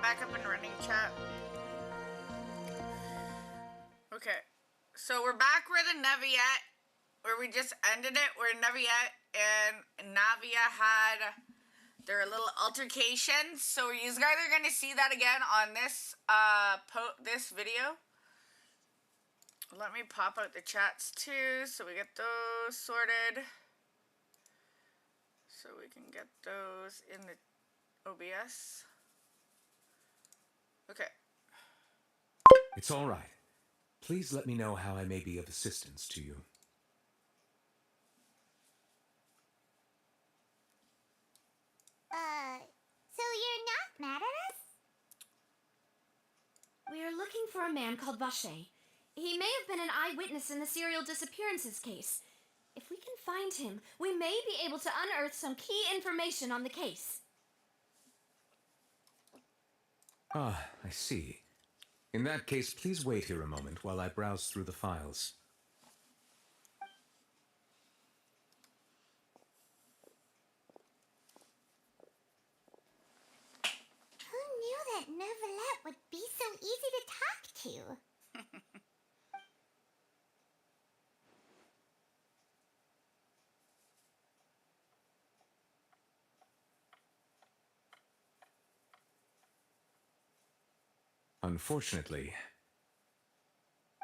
back up and running, chat. Okay, so we're back where the Neviette, where we just ended it, where Neviette and Navia had their little altercation. So you guys are going to see that again on this this video. Let me pop out the chats too, so we get those sorted. So we can get those in the OBS. Okay. It's all right. Please let me know how I may be of assistance to you. So you're not mad at us? We are looking for a man called Vache. He may have been an eyewitness in the serial disappearances case. If we can find him, we may be able to unearth some key information on the case. Ah, I see. In that case, please wait here a moment while I browse through the files. Who knew that Neuvillette would be so easy to talk to? Unfortunately,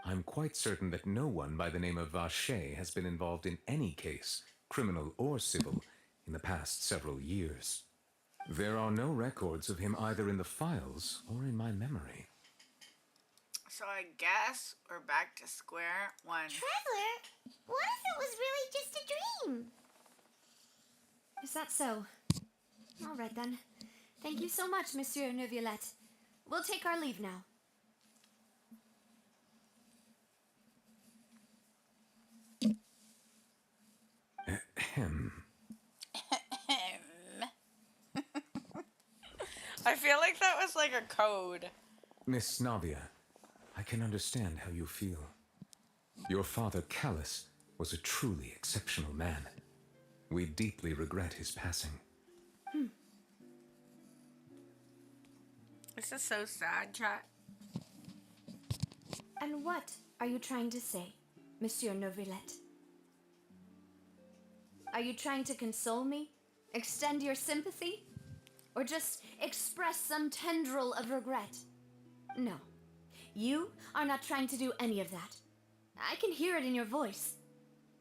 I'm quite certain that no one by the name of Vache has been involved in any case, criminal or civil, in the past several years. There are no records of him either in the files or in my memory. So I guess we're back to square one. Traveler, what if it was really just a dream? Is that so? All right then. Thank you so much, Monsieur Neuvillette. We'll take our leave now. Ahem. I feel like that was like a code. Miss Navia, I can understand how you feel. Your father, Callus, was a truly exceptional man. We deeply regret his passing. This is so sad, chat. And what are you trying to say, Monsieur Neuvillette? Are you trying to console me? Extend your sympathy? Or just express some tendril of regret? No. You are not trying to do any of that. I can hear it in your voice.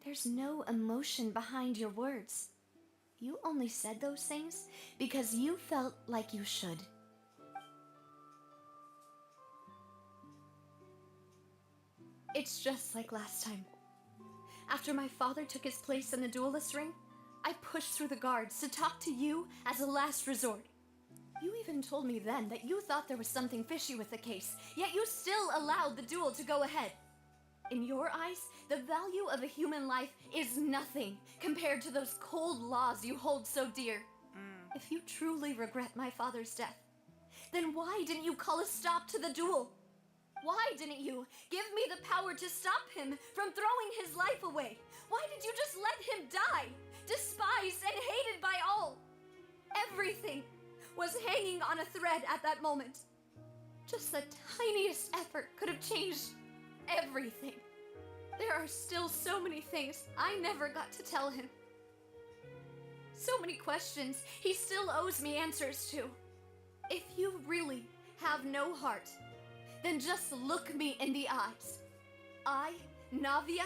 There's no emotion behind your words. You only said those things because you felt like you should. It's just like last time. After my father took his place in the duelist ring, I pushed through the guards to talk to you as a last resort. You even told me then that you thought there was something fishy with the case, yet you still allowed the duel to go ahead. In your eyes, the value of a human life is nothing compared to those cold laws you hold so dear. If you truly regret my father's death, then why didn't you call a stop to the duel? Why didn't you give me the power to stop him from throwing his life away? Why did you just let him die, despised and hated by all? Everything was hanging on a thread at that moment. Just the tiniest effort could have changed everything. There are still so many things I never got to tell him. So many questions he still owes me answers to. If you really have no heart, then just look me in the eyes. I, Navia,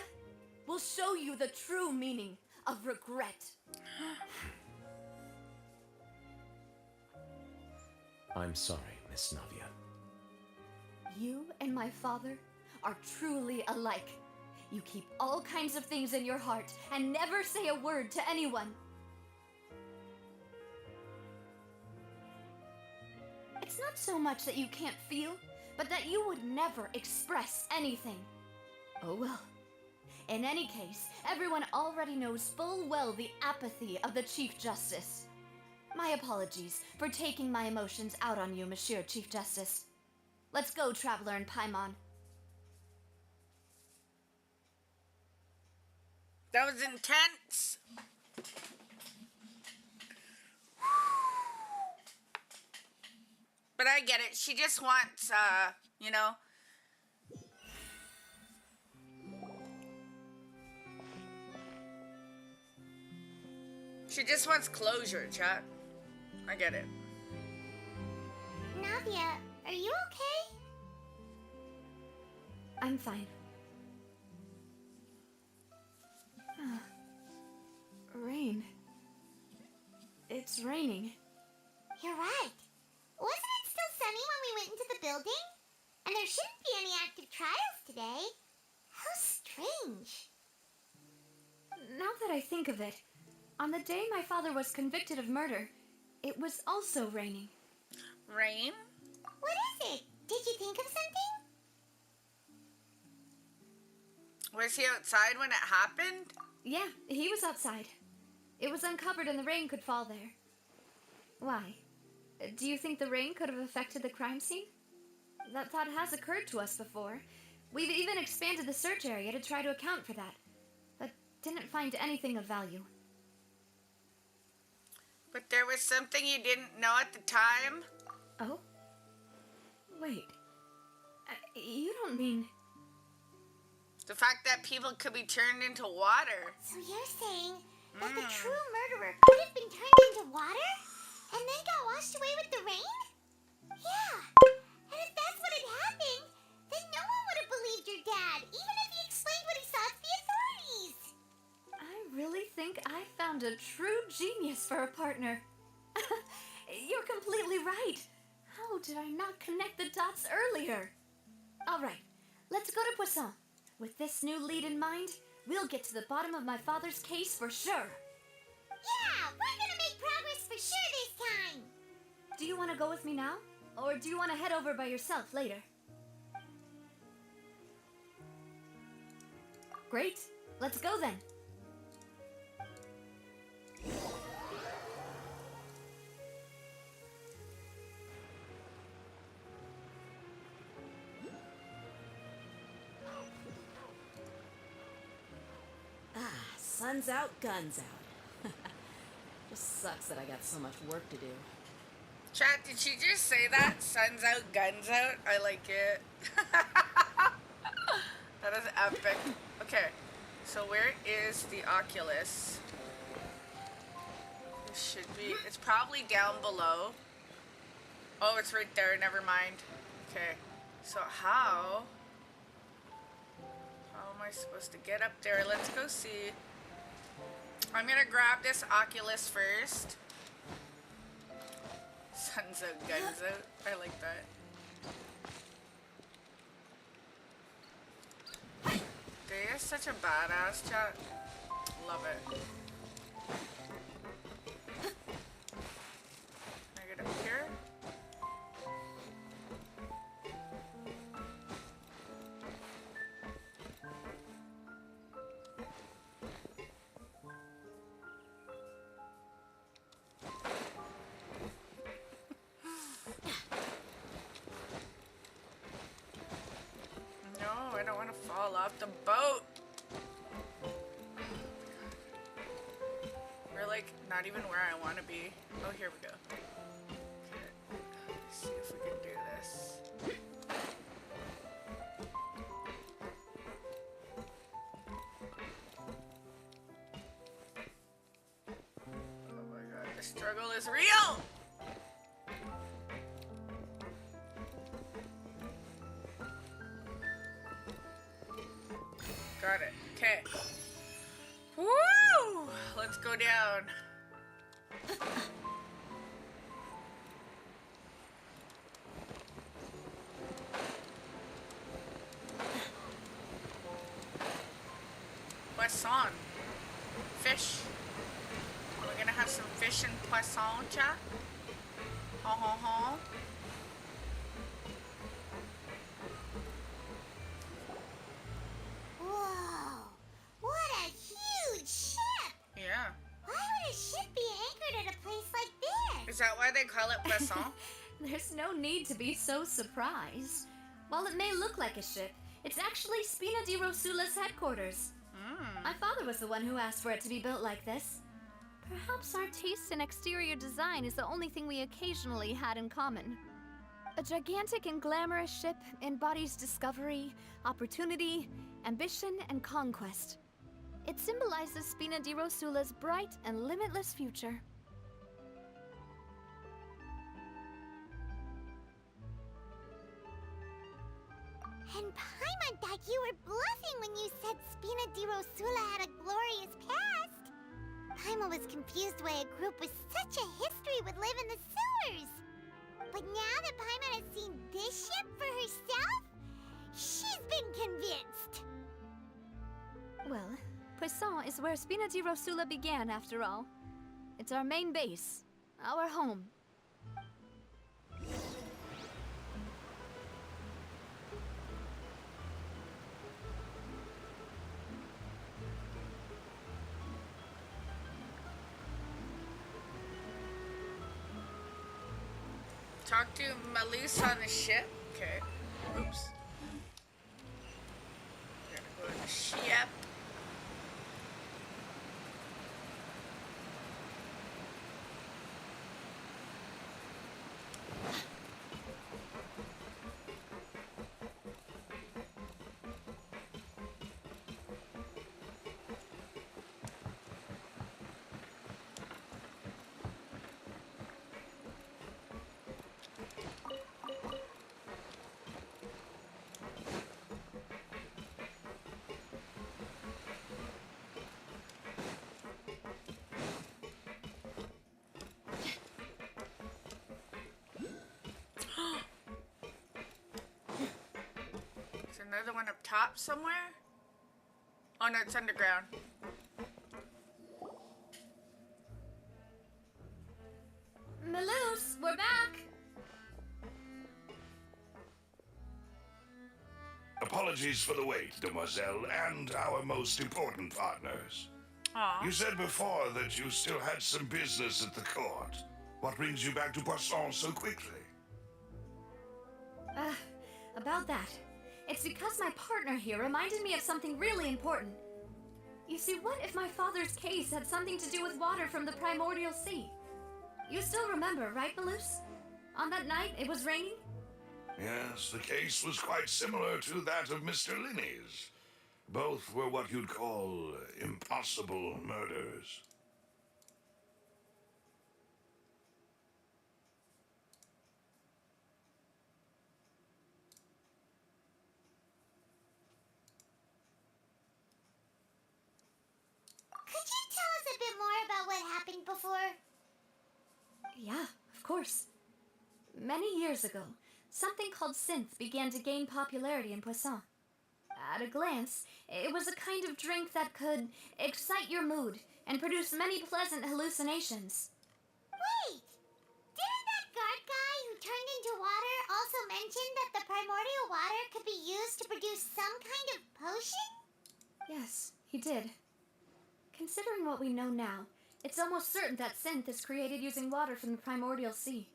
will show you the true meaning of regret. I'm sorry, Miss Navia. You and my father are truly alike. You keep all kinds of things in your heart and never say a word to anyone. It's not so much that you can't feel, but that you would never express anything. Oh well. In any case, everyone already knows full well the apathy of the Chief Justice. My apologies for taking my emotions out on you, Monsieur Chief Justice. Let's go, Traveler and Paimon. That was intense. But I get it. She just wants, you know. She just wants closure, chat. I get it. Navia, are you okay? I'm fine. Rain. It's raining. You're right. Wasn't it still sunny when we went into the building? And there shouldn't be any active trials today. How strange. Now that I think of it, on the day my father was convicted of murder, it was also raining. Rain? What is it? Did you think of something? Was he outside when it happened? Yeah, he was outside. It was uncovered and the rain could fall there. Why? Do you think the rain could have affected the crime scene? That thought has occurred to us before. We've even expanded the search area to try to account for that, but didn't find anything of value. But there was something you didn't know at the time? Oh? Wait. You don't mean... The fact that people could be turned into water. So you're saying that the true murderer could have been turned into water? And then got washed away with the rain? Yeah. And if that's what had happened, then no one would have believed your dad, even if he explained what he saw to the authorities. I really think I found a true genius for a partner. You're completely right. How did I not connect the dots earlier? All right, let's go to Poisson. With this new lead in mind, we'll get to the bottom of my father's case for sure. Yeah, we're gonna make progress for sure this time. Do you want to go with me now? Or do you want to head over by yourself later? Great. Let's go then. Sun's out, guns out. Just sucks that I got so much work to do. Chat, did she just say that? Sun's out, guns out? I like it. That is epic. Okay, so where is the Oculus? It should be, it's probably down below. Oh, it's right there, never mind. Okay, so how am I supposed to get up there? Let's go see. I'm gonna grab this Oculus first. Sun's out, guns out. I like that. They are such a badass, chat. Love it. Can I get up here? No, I don't want to fall off the boat. We're like not even where I want to be. Oh, here we go. Okay. Let's see if we can do this. Oh my god, the struggle is real! Got it. Okay. Woo! Let's go down. Poisson. Fish. We're gonna have some fish and poisson, chat. Ha ha ha. Whoa, what a huge ship! Yeah. Why would a ship be anchored at a place like this? Is that why they call it poisson? There's no need to be so surprised. While it may look like a ship, it's actually Spina di Rosula's headquarters. My father was the one who asked for it to be built like this. Perhaps our taste in exterior design is the only thing we occasionally had in common. A gigantic and glamorous ship embodies discovery, opportunity, ambition, and conquest. It symbolizes Spina di Rosula's bright and limitless future. And Paimon thought you were bluffing when you said Spina di Rosula had a glorious past. Paimon was confused why a group with such a history would live in the sewers. But now that Paimon has seen this ship for herself, she's been convinced. Well, Poisson is where Spina di Rosula began, after all. It's our main base, our home. Talk to Malus on the ship. Okay. Oops. We're gonna go to the ship. Another one up top somewhere? Oh no, it's underground. Malus, we're back! Apologies for the wait, demoiselle, and our most important partners. Aw. You said before that you still had some business at the court. What brings you back to Poisson so quickly? About that. It's because my partner here reminded me of something really important. You see, what if my father's case had something to do with water from the primordial sea? You still remember, right, Malus? On that night, it was raining? Yes, the case was quite similar to that of Mr. Linney's. Both were what you'd call impossible murders. Could you tell us a bit more about what happened before? Yeah, of course. Many years ago, something called synth began to gain popularity in Poisson. At a glance, it was a kind of drink that could excite your mood and produce many pleasant hallucinations. Wait! Didn't that guard guy who turned into water also mention that the primordial water could be used to produce some kind of potion? Yes, he did. Considering what we know now, it's almost certain that synth is created using water from the primordial sea.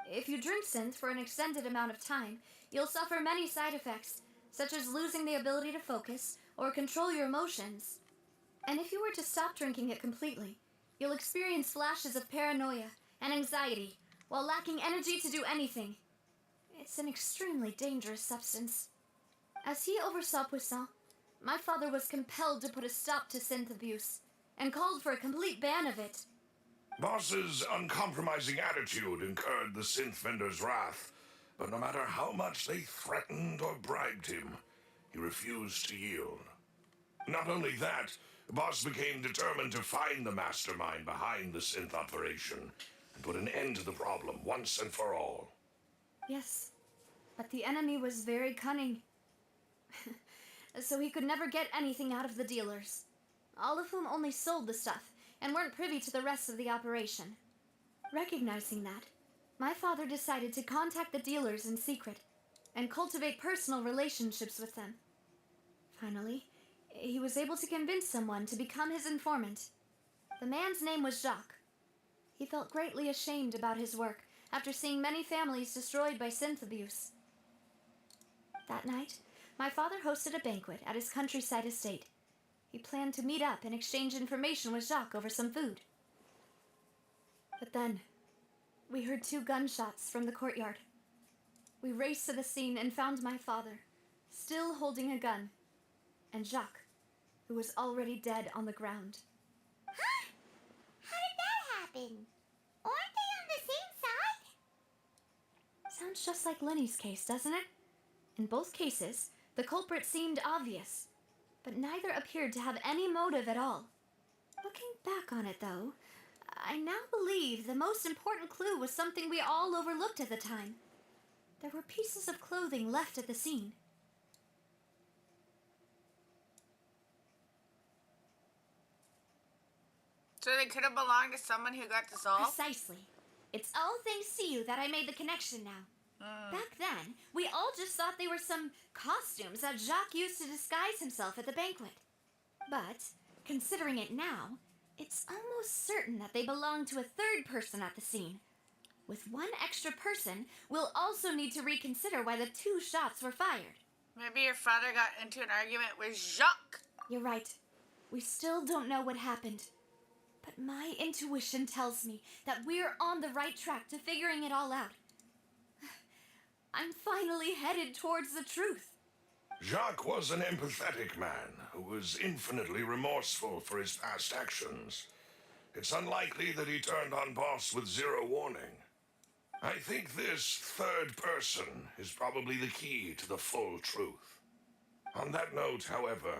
If you drink synth for an extended amount of time, you'll suffer many side effects, such as losing the ability to focus or control your emotions. And if you were to stop drinking it completely, you'll experience flashes of paranoia and anxiety while lacking energy to do anything. It's an extremely dangerous substance. As he oversaw Poisson, my father was compelled to put a stop to synth abuse and called for a complete ban of it. Boss's uncompromising attitude incurred the synth vendor's wrath, but no matter how much they threatened or bribed him, he refused to yield. Not only that, Boss became determined to find the mastermind behind the synth operation and put an end to the problem once and for all. Yes, but the enemy was very cunning. So he could never get anything out of the dealers, all of whom only sold the stuff and weren't privy to the rest of the operation. Recognizing that, my father decided to contact the dealers in secret and cultivate personal relationships with them. Finally, he was able to convince someone to become his informant. The man's name was Jacques. He felt greatly ashamed about his work after seeing many families destroyed by synth abuse. That night, my father hosted a banquet at his countryside estate. He planned to meet up and exchange information with Jacques over some food. But then, we heard 2 gunshots from the courtyard. We raced to the scene and found my father, still holding a gun, and Jacques, who was already dead on the ground. Huh? How did that happen? Aren't they on the same side? Sounds just like Lenny's case, doesn't it? In both cases, the culprit seemed obvious, but neither appeared to have any motive at all. Looking back on it, though, I now believe the most important clue was something we all overlooked at the time. There were pieces of clothing left at the scene. So they could have belonged to someone who got dissolved? Precisely. It's all thanks to you that I made the connection now. Back then, we all just thought they were some costumes that Jacques used to disguise himself at the banquet. But, considering it now, it's almost certain that they belong to a third person at the scene. With one extra person, we'll also need to reconsider why the 2 shots were fired. Maybe your father got into an argument with Jacques. You're right. We still don't know what happened. But my intuition tells me that we're on the right track to figuring it all out. I'm finally headed towards the truth. Jacques was an empathetic man who was infinitely remorseful for his past actions. It's unlikely that he turned on Boss with 0 warning. I think this third person is probably the key to the full truth. On that note, however,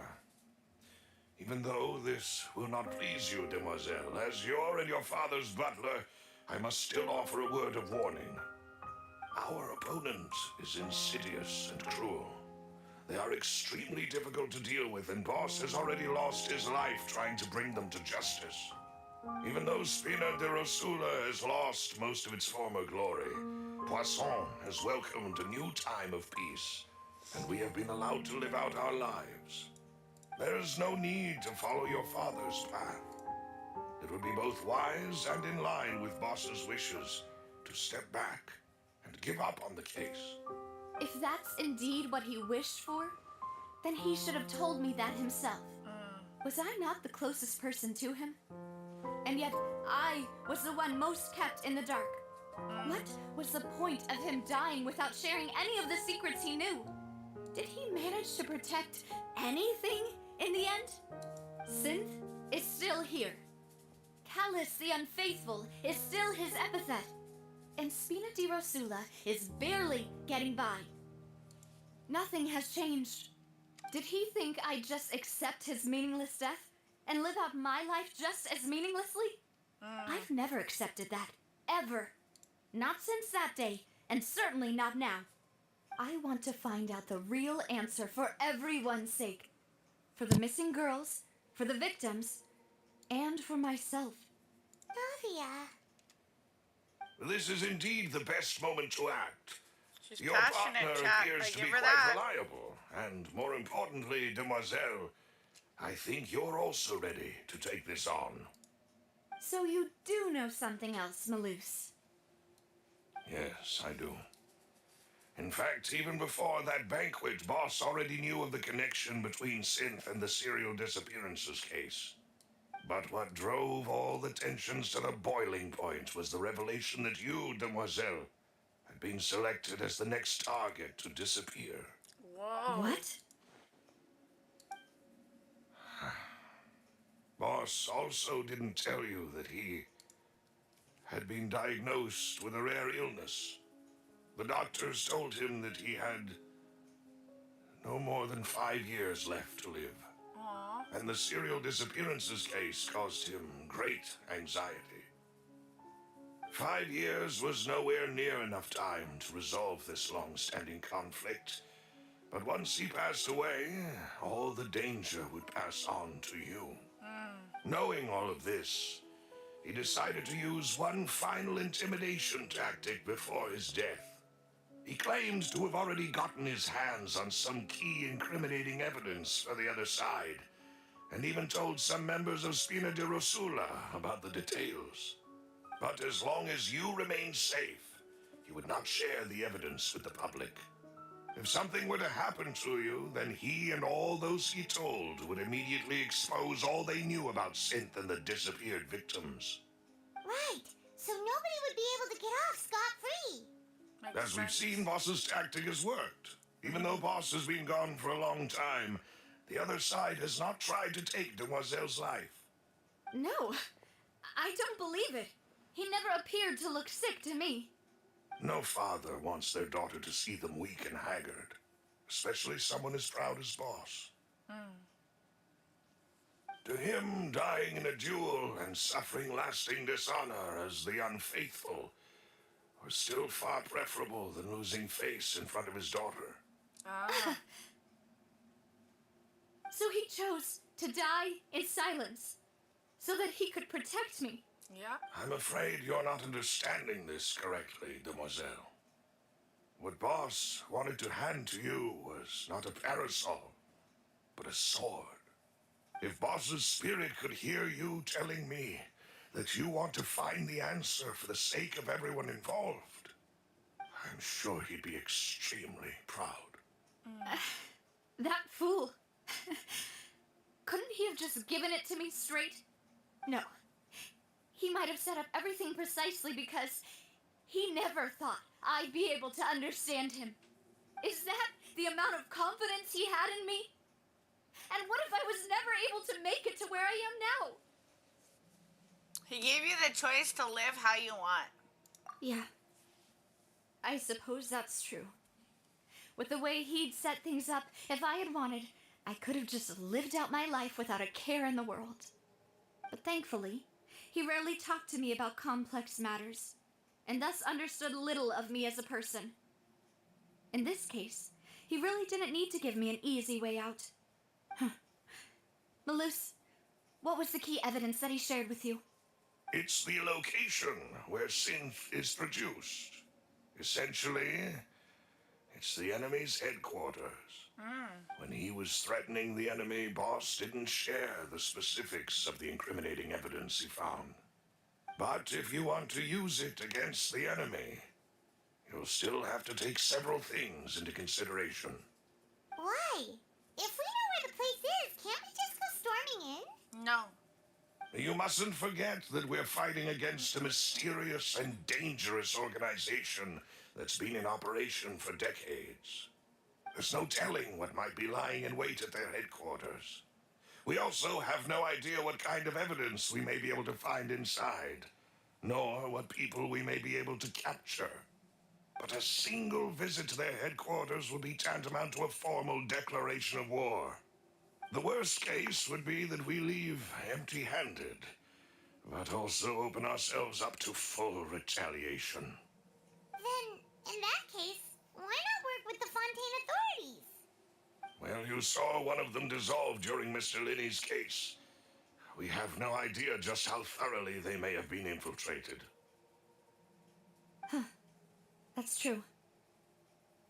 even though this will not please you, demoiselle, as your and your father's butler, I must still offer a word of warning. Our opponent is insidious and cruel. They are extremely difficult to deal with, and Boss has already lost his life trying to bring them to justice. Even though Spina de Rosula has lost most of its former glory, Poisson has welcomed a new time of peace, and we have been allowed to live out our lives. There is no need to follow your father's path. It would be both wise and in line with Boss's wishes to step back and give up on the case. If that's indeed what he wished for, then he should have told me that himself. Was I not the closest person to him? And yet, I was the one most kept in the dark. What was the point of him dying without sharing any of the secrets he knew? Did he manage to protect anything in the end? Synth is still here. Callus the Unfaithful is still his epithet. And Spina di Rosula is barely getting by. Nothing has changed. Did he think I'd just accept his meaningless death and live out my life just as meaninglessly? I've never accepted that. Ever. Not since that day, and certainly not now. I want to find out the real answer for everyone's sake. For the missing girls, for the victims, and for myself. Navia. This is indeed the best moment to act. She's Your passionate, partner chap. appears I to give be her quite that. reliable, and more importantly, demoiselle, I think you're also ready to take this on. So you do know something else, Maloose. Yes, I do. In fact, even before that banquet, Boss already knew of the connection between Synth and the serial disappearances case. But what drove all the tensions to the boiling point was the revelation that you, demoiselle, had been selected as the next target to disappear. Whoa. What? Boss also didn't tell you that he had been diagnosed with a rare illness. The doctors told him that he had no more than 5 years left to live. Aw. And the serial disappearances case caused him great anxiety. 5 years was nowhere near enough time to resolve this long-standing conflict. But once he passed away, all the danger would pass on to you. Knowing all of this, he decided to use one final intimidation tactic before his death. He claimed to have already gotten his hands on some key incriminating evidence for the other side, and even told some members of Spina de Rosula about the details. But as long as you remained safe, he would not share the evidence with the public. If something were to happen to you, then he and all those he told would immediately expose all they knew about Synth and the disappeared victims. Right. So nobody would be able to get off scot-free. Makes As we've sense. seen, Boss's tactic has worked. Even though Boss has been gone for a long time, the other side has not tried to take Demoiselle's life. No, I don't believe it. He never appeared to look sick to me. No father wants their daughter to see them weak and haggard, especially someone as proud as Boss. To him, dying in a duel and suffering lasting dishonor as the unfaithful was still far preferable than losing face in front of his daughter. Ah. So he chose to die in silence so that he could protect me. Yeah. I'm afraid you're not understanding this correctly, Demoiselle. What Boss wanted to hand to you was not a parasol, but a sword. If Boss's spirit could hear you telling me that you want to find the answer for the sake of everyone involved, I'm sure he'd be extremely proud. That fool. Couldn't he have just given it to me straight? No. He might have set up everything precisely because he never thought I'd be able to understand him. Is that the amount of confidence he had in me? And what if I was never able to make it to where I am now? He gave you the choice to live how you want. Yeah. I suppose that's true. With the way he'd set things up, if I had wanted, I could have just lived out my life without a care in the world. But thankfully, he rarely talked to me about complex matters, and thus understood little of me as a person. In this case, he really didn't need to give me an easy way out. Malus, what was the key evidence that he shared with you? It's the location where synth is produced. Essentially, it's the enemy's headquarters. When he was threatening the enemy, Boss didn't share the specifics of the incriminating evidence he found. But if you want to use it against the enemy, you'll still have to take several things into consideration. Why? If we know where the place is, can't we just go storming in? No. You mustn't forget that we're fighting against a mysterious and dangerous organization that's been in operation for decades. There's no telling what might be lying in wait at their headquarters. We also have no idea what kind of evidence we may be able to find inside, nor what people we may be able to capture. But a single visit to their headquarters would be tantamount to a formal declaration of war. The worst case would be that we leave empty-handed, but also open ourselves up to full retaliation. Then, in that case, why not work with the Fontaine authorities? Well, you saw one of them dissolve during Mr. Linney's case. We have no idea just how thoroughly they may have been infiltrated. That's true.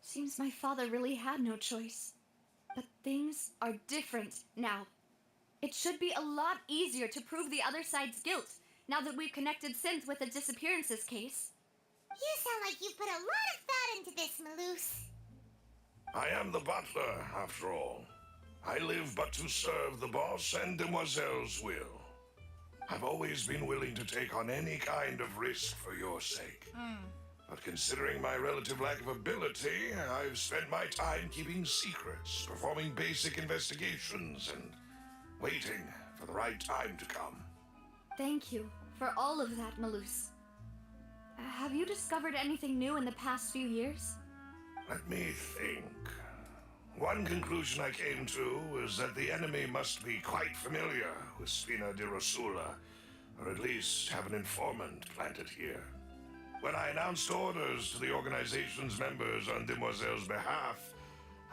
Seems my father really had no choice. But things are different now. It should be a lot easier to prove the other side's guilt, now that we've connected Synth with the disappearances case. You sound like you've put a lot of thought into this, Malus. I am the butler, after all. I live but to serve the boss and Demoiselle's will. I've always been willing to take on any kind of risk for your sake. But considering my relative lack of ability, I've spent my time keeping secrets, performing basic investigations, and waiting for the right time to come. Thank you for all of that, Malus. Have you discovered anything new in the past few years? Let me think. One conclusion I came to is that the enemy must be quite familiar with Spina di Rosula, or at least have an informant planted here. When I announced orders to the organization's members on Demoiselle's behalf,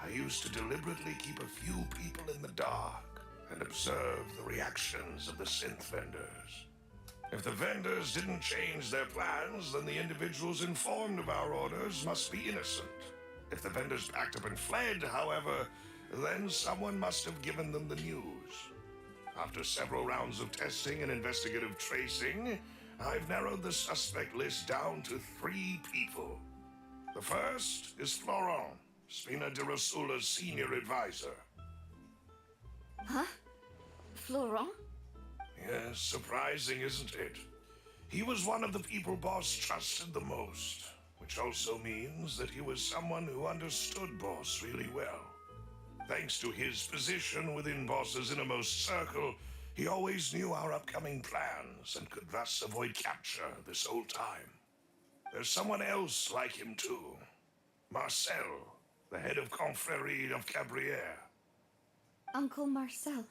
I used to deliberately keep a few people in the dark and observe the reactions of the synth vendors. If the vendors didn't change their plans, then the individuals informed of our orders must be innocent. If the vendors packed up and fled, however, then someone must have given them the news. After several rounds of testing and investigative tracing, I've narrowed the suspect list down to 3 people. The first is Florent, Spina di Rosula's senior advisor. Huh? Florent? Yes, surprising, isn't it? He was one of the people Boss trusted the most, which which also means that he was someone who understood Boss really well. Thanks to his position within Boss's innermost circle, he always knew our upcoming plans and could thus avoid capture this whole time. There's someone else like him too. Marcel, the head of Confrérie of Cabrières. Uncle Marcel.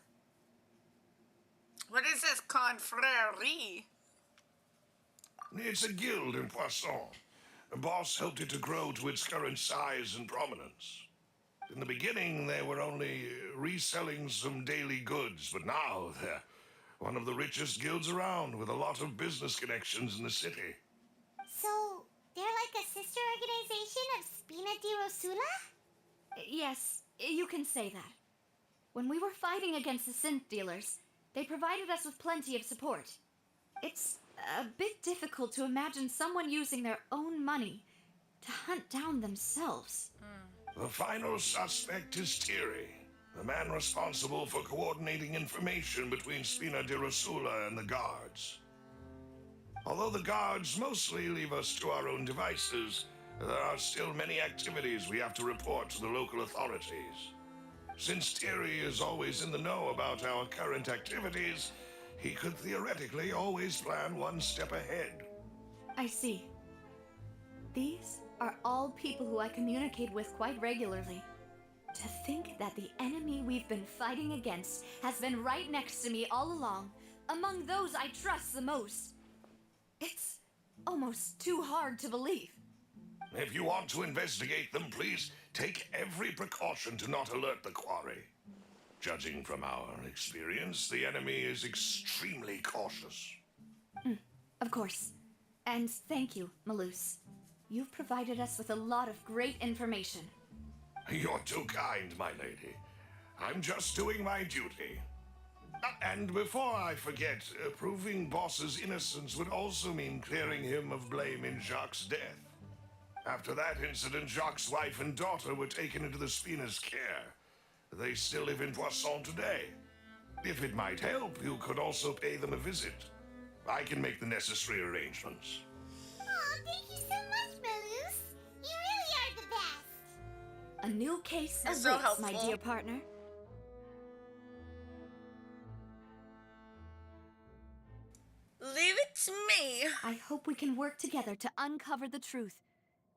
What is this confrérie? It's a guild in Poisson. Boss helped it to grow to its current size and prominence. In the beginning, they were only reselling some daily goods, but now they're one of the richest guilds around with a lot of business connections in the city. So, they're like a sister organization of Spina di Rosula? Yes, you can say that. When we were fighting against the synth dealers, they provided us with plenty of support. It's a bit difficult to imagine someone using their own money to hunt down themselves. The final suspect is Thierry, the man responsible for coordinating information between Spina di Rosula and the guards. Although the guards mostly leave us to our own devices, there are still many activities we have to report to the local authorities. Since Thierry is always in the know about our current activities, he could theoretically always plan one step ahead. I see. These are all people who I communicate with quite regularly. To think that the enemy we've been fighting against has been right next to me all along, among those I trust the most. It's almost too hard to believe. If you want to investigate them, please take every precaution to not alert the quarry. Judging from our experience, the enemy is extremely cautious. Of course. And thank you, Malus. You've provided us with a lot of great information. You're too kind, my lady. I'm just doing my duty. And before I forget, proving Boss's innocence would also mean clearing him of blame in Jacques' death. After that incident, Jacques' wife and daughter were taken into the Spina's care. They still live in Poisson today. If it might help, you could also pay them a visit. I can make the necessary arrangements. Oh, thank you so much, Malus. You really are the best. A new case You're awaits, so helpful. my dear partner. Leave it to me. I hope we can work together to uncover the truth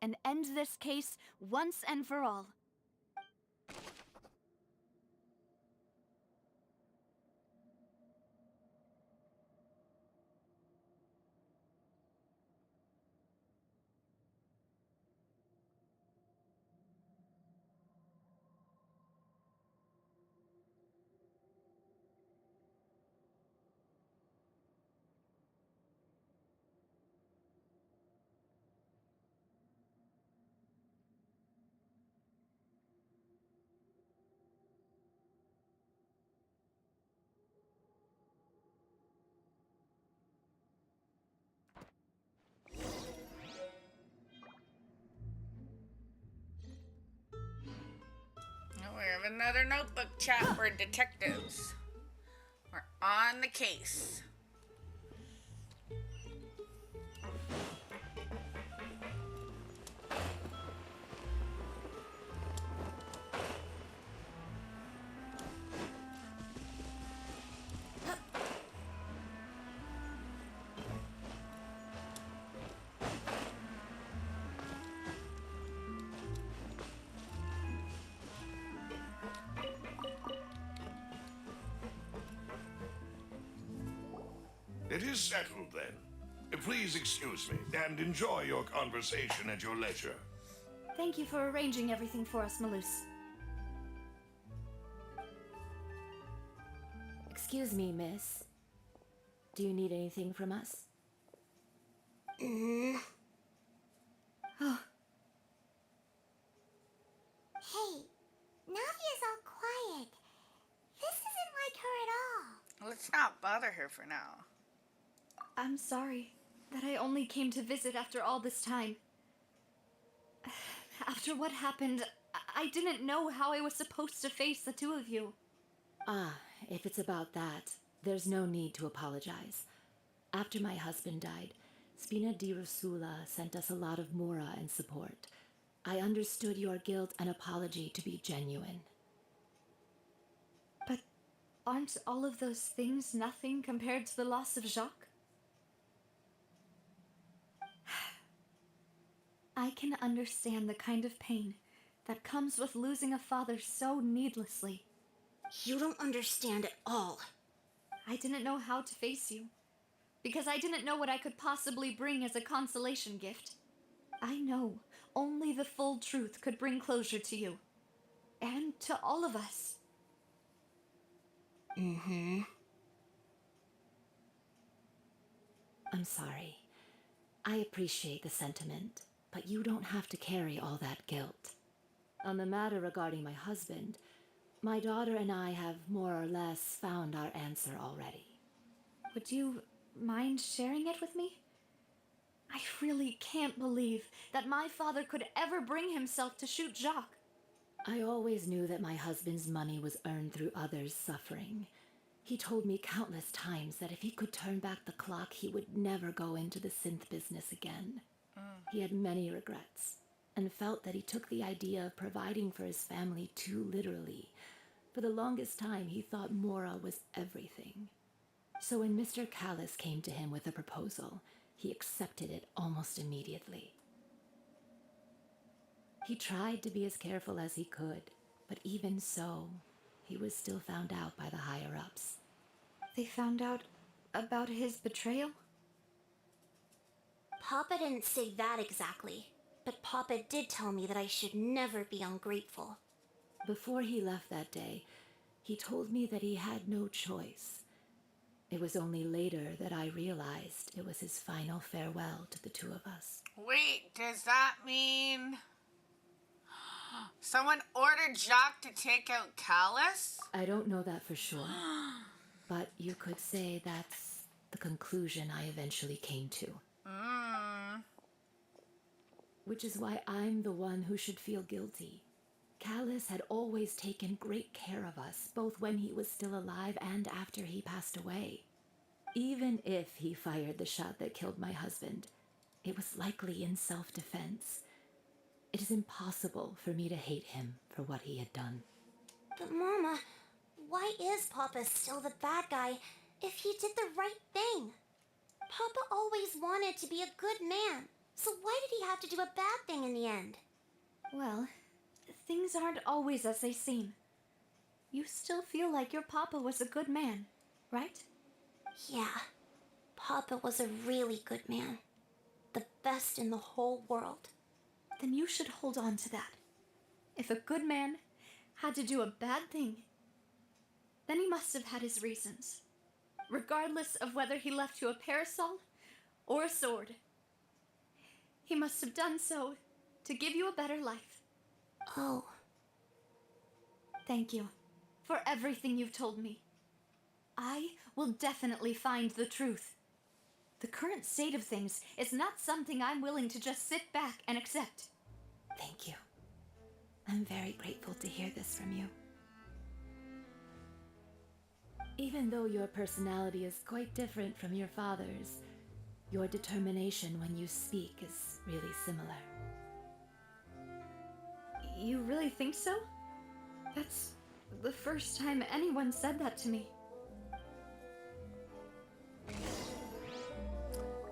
and end this case once and for all. We have another notebook chat for detectives. We're on the case. It is settled, then. Please excuse me, and enjoy your conversation at your leisure. Thank you for arranging everything for us, Malus. Excuse me, miss. Do you need anything from us? Oh, Hey, Navia's all quiet. This isn't like her at all. Let's not bother her for now. I'm sorry that I only came to visit after all this time. After what happened, I didn't know how I was supposed to face the two of you. Ah, if it's about that, there's no need to apologize. After my husband died, Spina di Rosula sent us a lot of mora and support. I understood your guilt and apology to be genuine. But aren't all of those things nothing compared to the loss of Jacques? I can understand the kind of pain that comes with losing a father so needlessly. You don't understand at all. I didn't know how to face you, because I didn't know what I could possibly bring as a consolation gift. I know only the full truth could bring closure to you, and to all of us. I'm sorry. I appreciate the sentiment, but you don't have to carry all that guilt. On the matter regarding my husband, my daughter and I have more or less found our answer already. Would you mind sharing it with me? I really can't believe that my father could ever bring himself to shoot Jacques. I always knew that my husband's money was earned through others' suffering. He told me countless times that if he could turn back the clock, he would never go into the synth business again. He had many regrets, and felt that he took the idea of providing for his family too literally. For the longest time, he thought Mora was everything. So when Mr. Callis came to him with a proposal, he accepted it almost immediately. He tried to be as careful as he could, but even so, he was still found out by the higher-ups. They found out about his betrayal? Papa didn't say that exactly, but Papa did tell me that I should never be ungrateful. Before he left that day, he told me that he had no choice. It was only later that I realized it was his final farewell to the two of us. Wait, does that mean someone ordered Jacques to take out Callus? I don't know that for sure, but you could say that's the conclusion I eventually came to. Which is why I'm the one who should feel guilty. Callus had always taken great care of us, both when he was still alive and after he passed away. Even if he fired the shot that killed my husband, it was likely in self-defense. It is impossible for me to hate him for what he had done. But Mama, why is Papa still the bad guy if he did the right thing? Papa always wanted to be a good man, so why did he have to do a bad thing in the end? Well, things aren't always as they seem. You still feel like your papa was a good man, right? Yeah, Papa was a really good man. The best in the whole world. Then you should hold on to that. If a good man had to do a bad thing, then he must have had his reasons, regardless of whether he left you a parasol or a sword. He must have done so to give you a better life. Oh, Thank you for everything you've told me. I will definitely find the truth. The current state of things is not something I'm willing to just sit back and accept. Thank you. I'm very grateful to hear this from you. Even though your personality is quite different from your father's, your determination when you speak is really similar. You really think so? That's the first time anyone said that to me.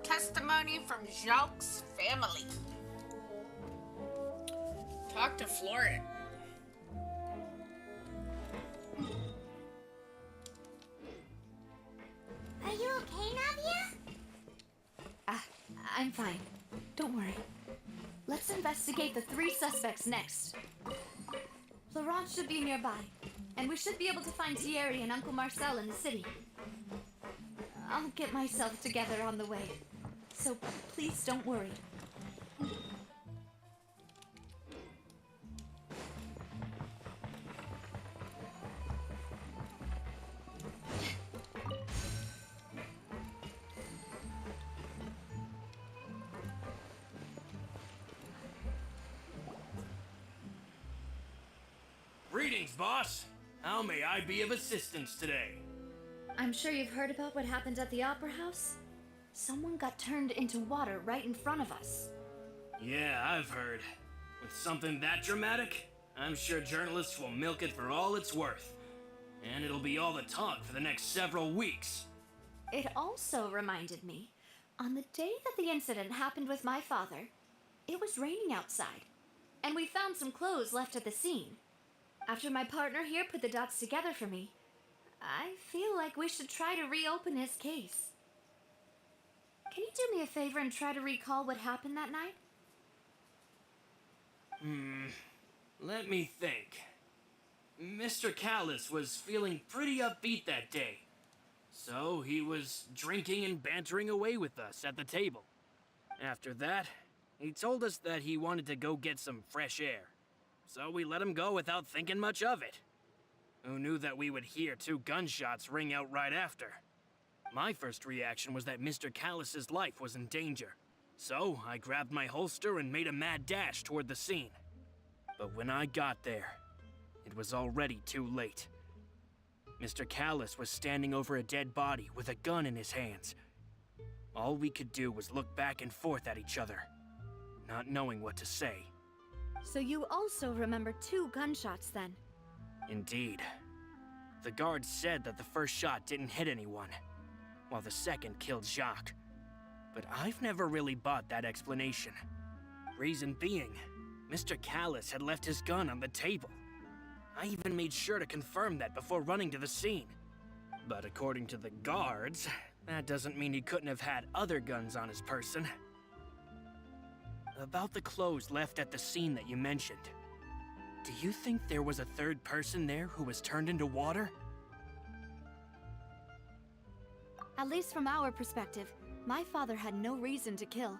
Testimony from Jacques' family. Talk to Florian. are you okay, Navia? I'm fine. Don't worry. Let's investigate the 3 suspects next. Laurent should be nearby, and we should be able to find Thierry and Uncle Marcel in the city. I'll get myself together on the way, so please don't worry. Greetings, boss. How may I be of assistance today? I'm sure you've heard about what happened at the Opera House. Someone got turned into water right in front of us. Yeah, I've heard. With something that dramatic, I'm sure journalists will milk it for all it's worth. And it'll be all the talk for the next several weeks. It also reminded me, on the day that the incident happened with my father, it was raining outside, and we found some clothes left at the scene. After my partner here put the dots together for me, I feel like we should try to reopen his case. Can you do me a favor and try to recall what happened that night? Let me think. Mr. Callus was feeling pretty upbeat that day. So he was drinking and bantering away with us at the table. After that, he told us that he wanted to go get some fresh air. So we let him go without thinking much of it. Who knew that we would hear 2 gunshots ring out right after? My first reaction was that Mr. Callus's life was in danger. So I grabbed my holster and made a mad dash toward the scene. But when I got there, it was already too late. Mr. Callus was standing over a dead body with a gun in his hands. All we could do was look back and forth at each other, not knowing what to say. So you also remember 2 gunshots then? Indeed. The guard said that the first shot didn't hit anyone, while the second killed Jacques. But I've never really bought that explanation. Reason being, Mr. Callus had left his gun on the table. I even made sure to confirm that before running to the scene. But according to the guards, that doesn't mean he couldn't have had other guns on his person. About the clothes left at the scene that you mentioned, do you think there was a third person there who was turned into water? At least from our perspective, my father had no reason to kill,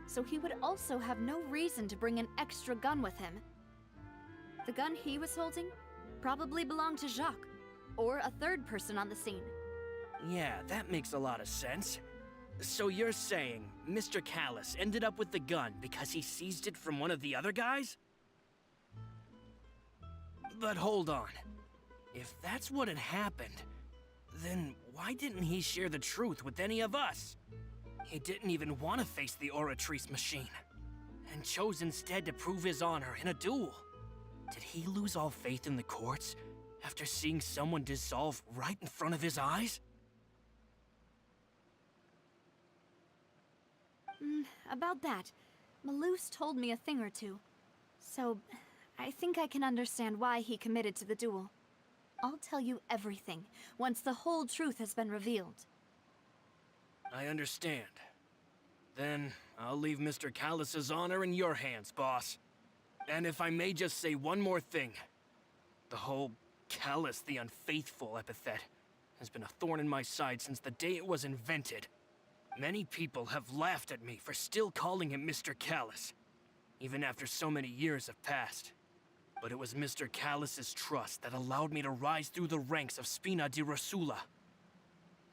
so he would also have no reason to bring an extra gun with him. The gun he was holding probably belonged to Jacques, or a third person on the scene. Yeah, that makes a lot of sense. So you're saying Mr. Callus ended up with the gun because he seized it from one of the other guys? But hold on. If that's what had happened, then why didn't he share the truth with any of us? He didn't even want to face the Oratrice machine, and chose instead to prove his honor in a duel. Did he lose all faith in the courts after seeing someone dissolve right in front of his eyes? About that, Malouse told me a thing or two. So, I think I can understand why he committed to the duel. I'll tell you everything once the whole truth has been revealed. I understand. Then I'll leave Mr. Callus's honor in your hands, boss. And if I may just say one more thing. The whole Callus the Unfaithful epithet has been a thorn in my side since the day it was invented. Many people have laughed at me for still calling him Mr. Callus, even after so many years have passed. But it was Mr. Callus's trust that allowed me to rise through the ranks of Spina di Rosula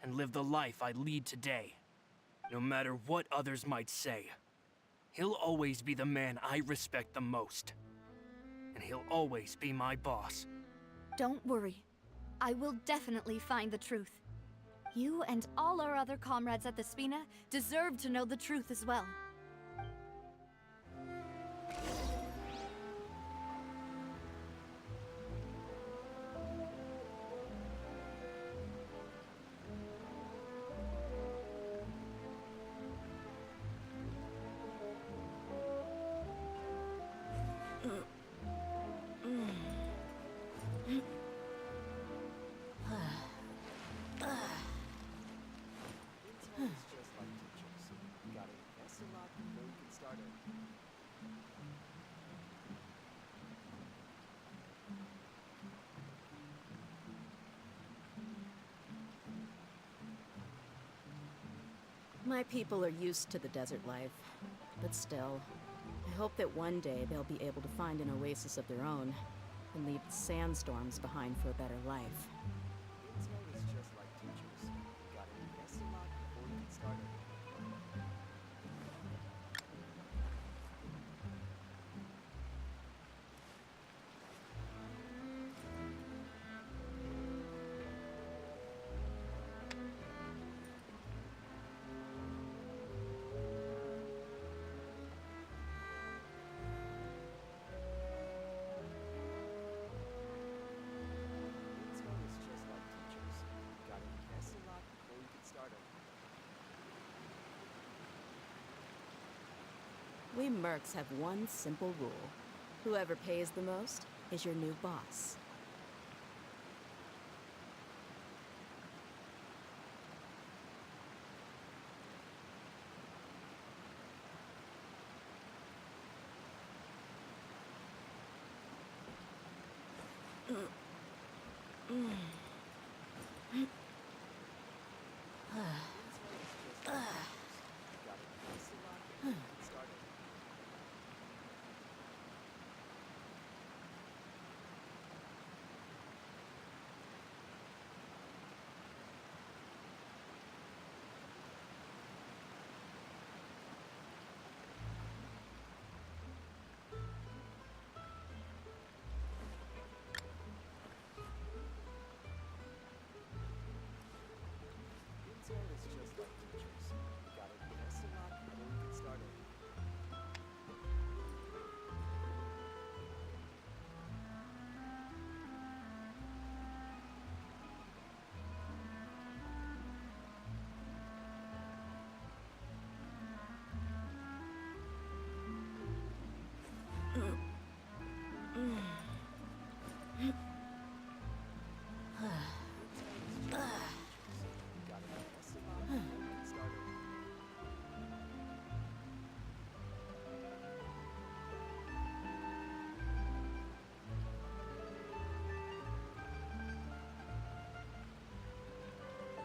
and live the life I lead today. No matter what others might say, he'll always be the man I respect the most. And he'll always be my boss. Don't worry. I will definitely find the truth. You and all our other comrades at the Spina deserve to know the truth as well. My people are used to the desert life, but still, I hope that one day they'll be able to find an oasis of their own and leave the sandstorms behind for a better life. mercs have one simple rule. Whoever pays the most is your new boss.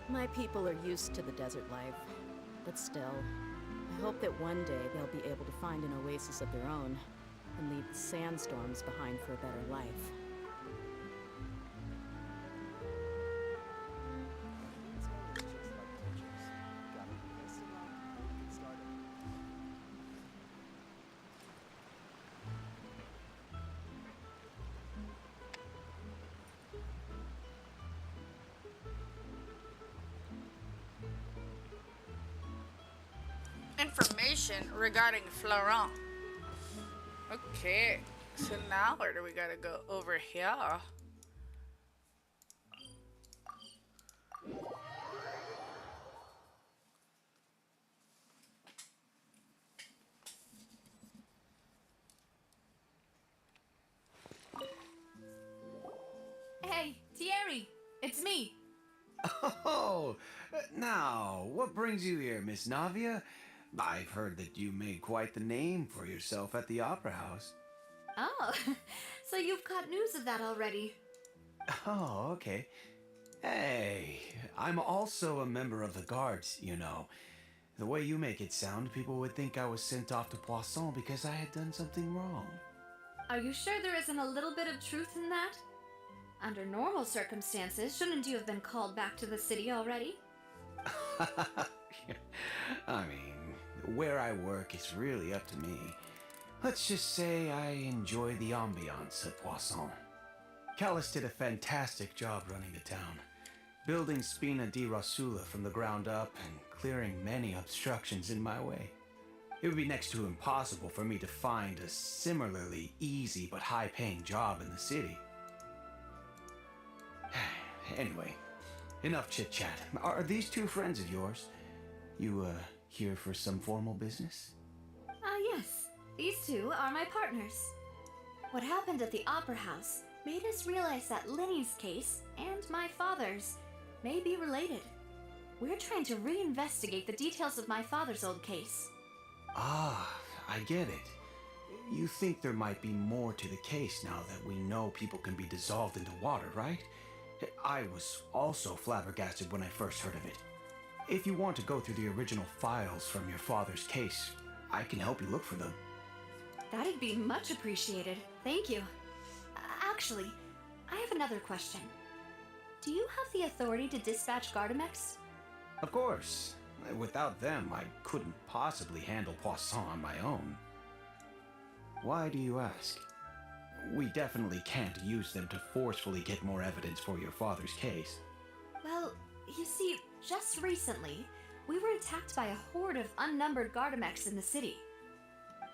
My people are used to the desert life, but still, I hope that one day they'll be able to find an oasis of their own and leave the sandstorms behind for a better life. Information regarding Florent. Okay, so now where do we gotta go? Over here. Hey, Thierry, it's me. Oh, now, what brings you here, Miss Navia? I've heard that you made quite the name for yourself at the Opera House. Oh, so you've caught news of that already. Oh, okay. Hey, I'm also a member of the guards, you know. The way you make it sound, people would think I was sent off to Poisson because I had done something wrong. Are you sure there isn't a little bit of truth in that? Under normal circumstances, shouldn't you have been called back to the city already? I mean, where I work is really up to me. Let's just say I enjoy the ambiance at Poisson. Callis did a fantastic job running the town, building Spina di Rosula from the ground up and clearing many obstructions in my way. It would be next to impossible for me to find a similarly easy but high-paying job in the city. Anyway, enough chit-chat. Are these two friends of yours? You, here for some formal business? Yes. These two are my partners. What happened at the Opera House made us realize that Linny's case and my father's may be related. We're trying to reinvestigate the details of my father's old case. Ah, I get it. You think there might be more to the case now that we know people can be dissolved into water, right? I was also flabbergasted when I first heard of it. If you want to go through the original files from your father's case, I can help you look for them. That'd be much appreciated. Thank you. Actually, I have another question. Do you have the authority to dispatch Gardamex? Of course. Without them, I couldn't possibly handle Poisson on my own. Why do you ask? We definitely can't use them to forcefully get more evidence for your father's case. Well, you see, just recently, we were attacked by a horde of unnumbered Gardamex in the city.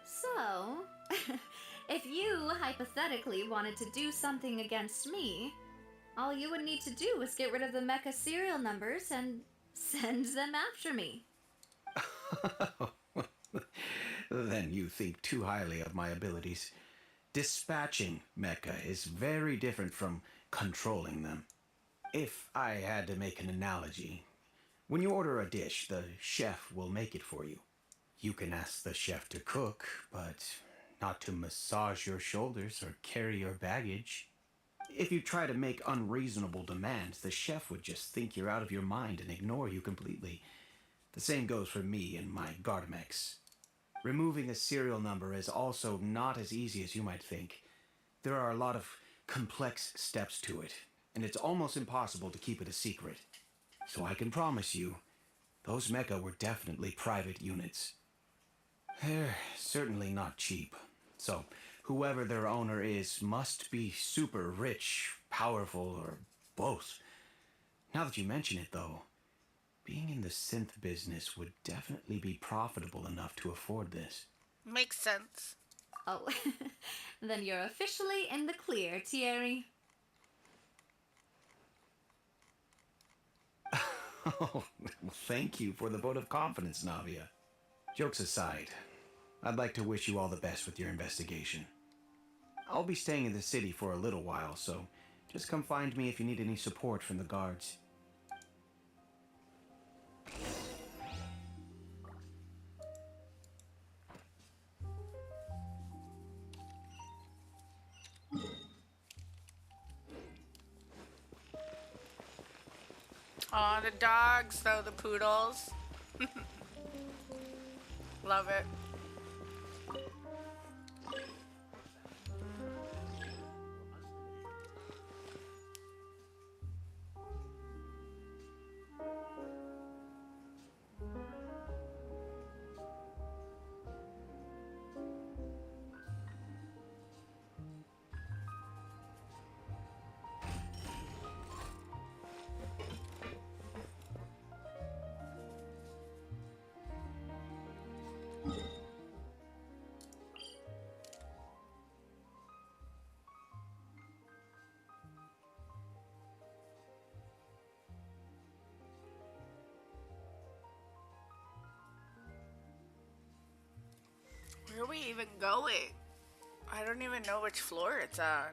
So, if you hypothetically wanted to do something against me, all you would need to do is get rid of the mecha serial numbers and send them after me. Then you think too highly of my abilities. Dispatching mecha is very different from controlling them. If I had to make an analogy, when you order a dish, the chef will make it for you. You can ask the chef to cook, but not to massage your shoulders or carry your baggage. If you try to make unreasonable demands, the chef would just think you're out of your mind and ignore you completely. The same goes for me and my Gardamex. Removing a serial number is also not as easy as you might think. There are a lot of complex steps to it, and it's almost impossible to keep it a secret. So I can promise you, those mecha were definitely private units. They're certainly not cheap. So, whoever their owner is must be super rich, powerful, or both. Now that you mention it, though, being in the synth business would definitely be profitable enough to afford this. Makes sense. Oh, then you're officially in the clear, Thierry. Oh, well, thank you for the vote of confidence, Navia. Jokes aside, I'd like to wish you all the best with your investigation. I'll be staying in the city for a little while, so just come find me if you need any support from the guards. Aw, the dogs, though, the poodles. Love it. Where are we even going? I don't even know which floor it's on.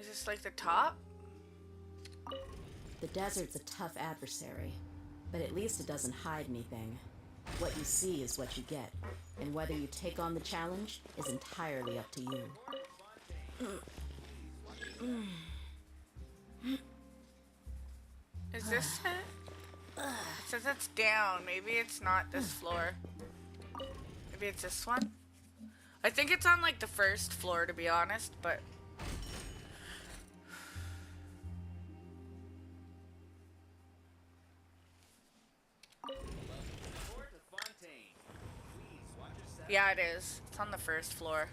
Is this like the top? The desert's a tough adversary, but at least it doesn't hide anything. What you see is what you get, and whether you take on the challenge is entirely up to you. Is this it? It says it's down. Maybe it's not this floor. Maybe it's this one? I think it's on like the first floor, to be honest, but... Yeah, it is. It's on the first floor.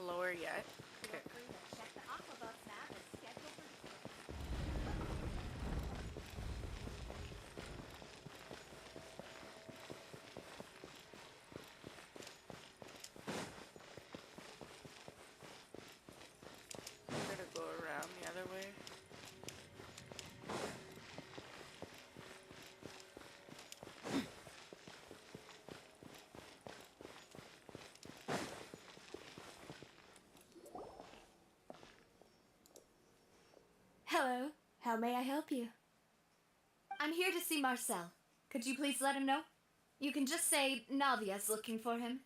Lower yet. Okay. I'm gonna go around the other way. Hello. How may I help you? I'm here to see Marcel. Could you please let him know? You can just say Navia's looking for him.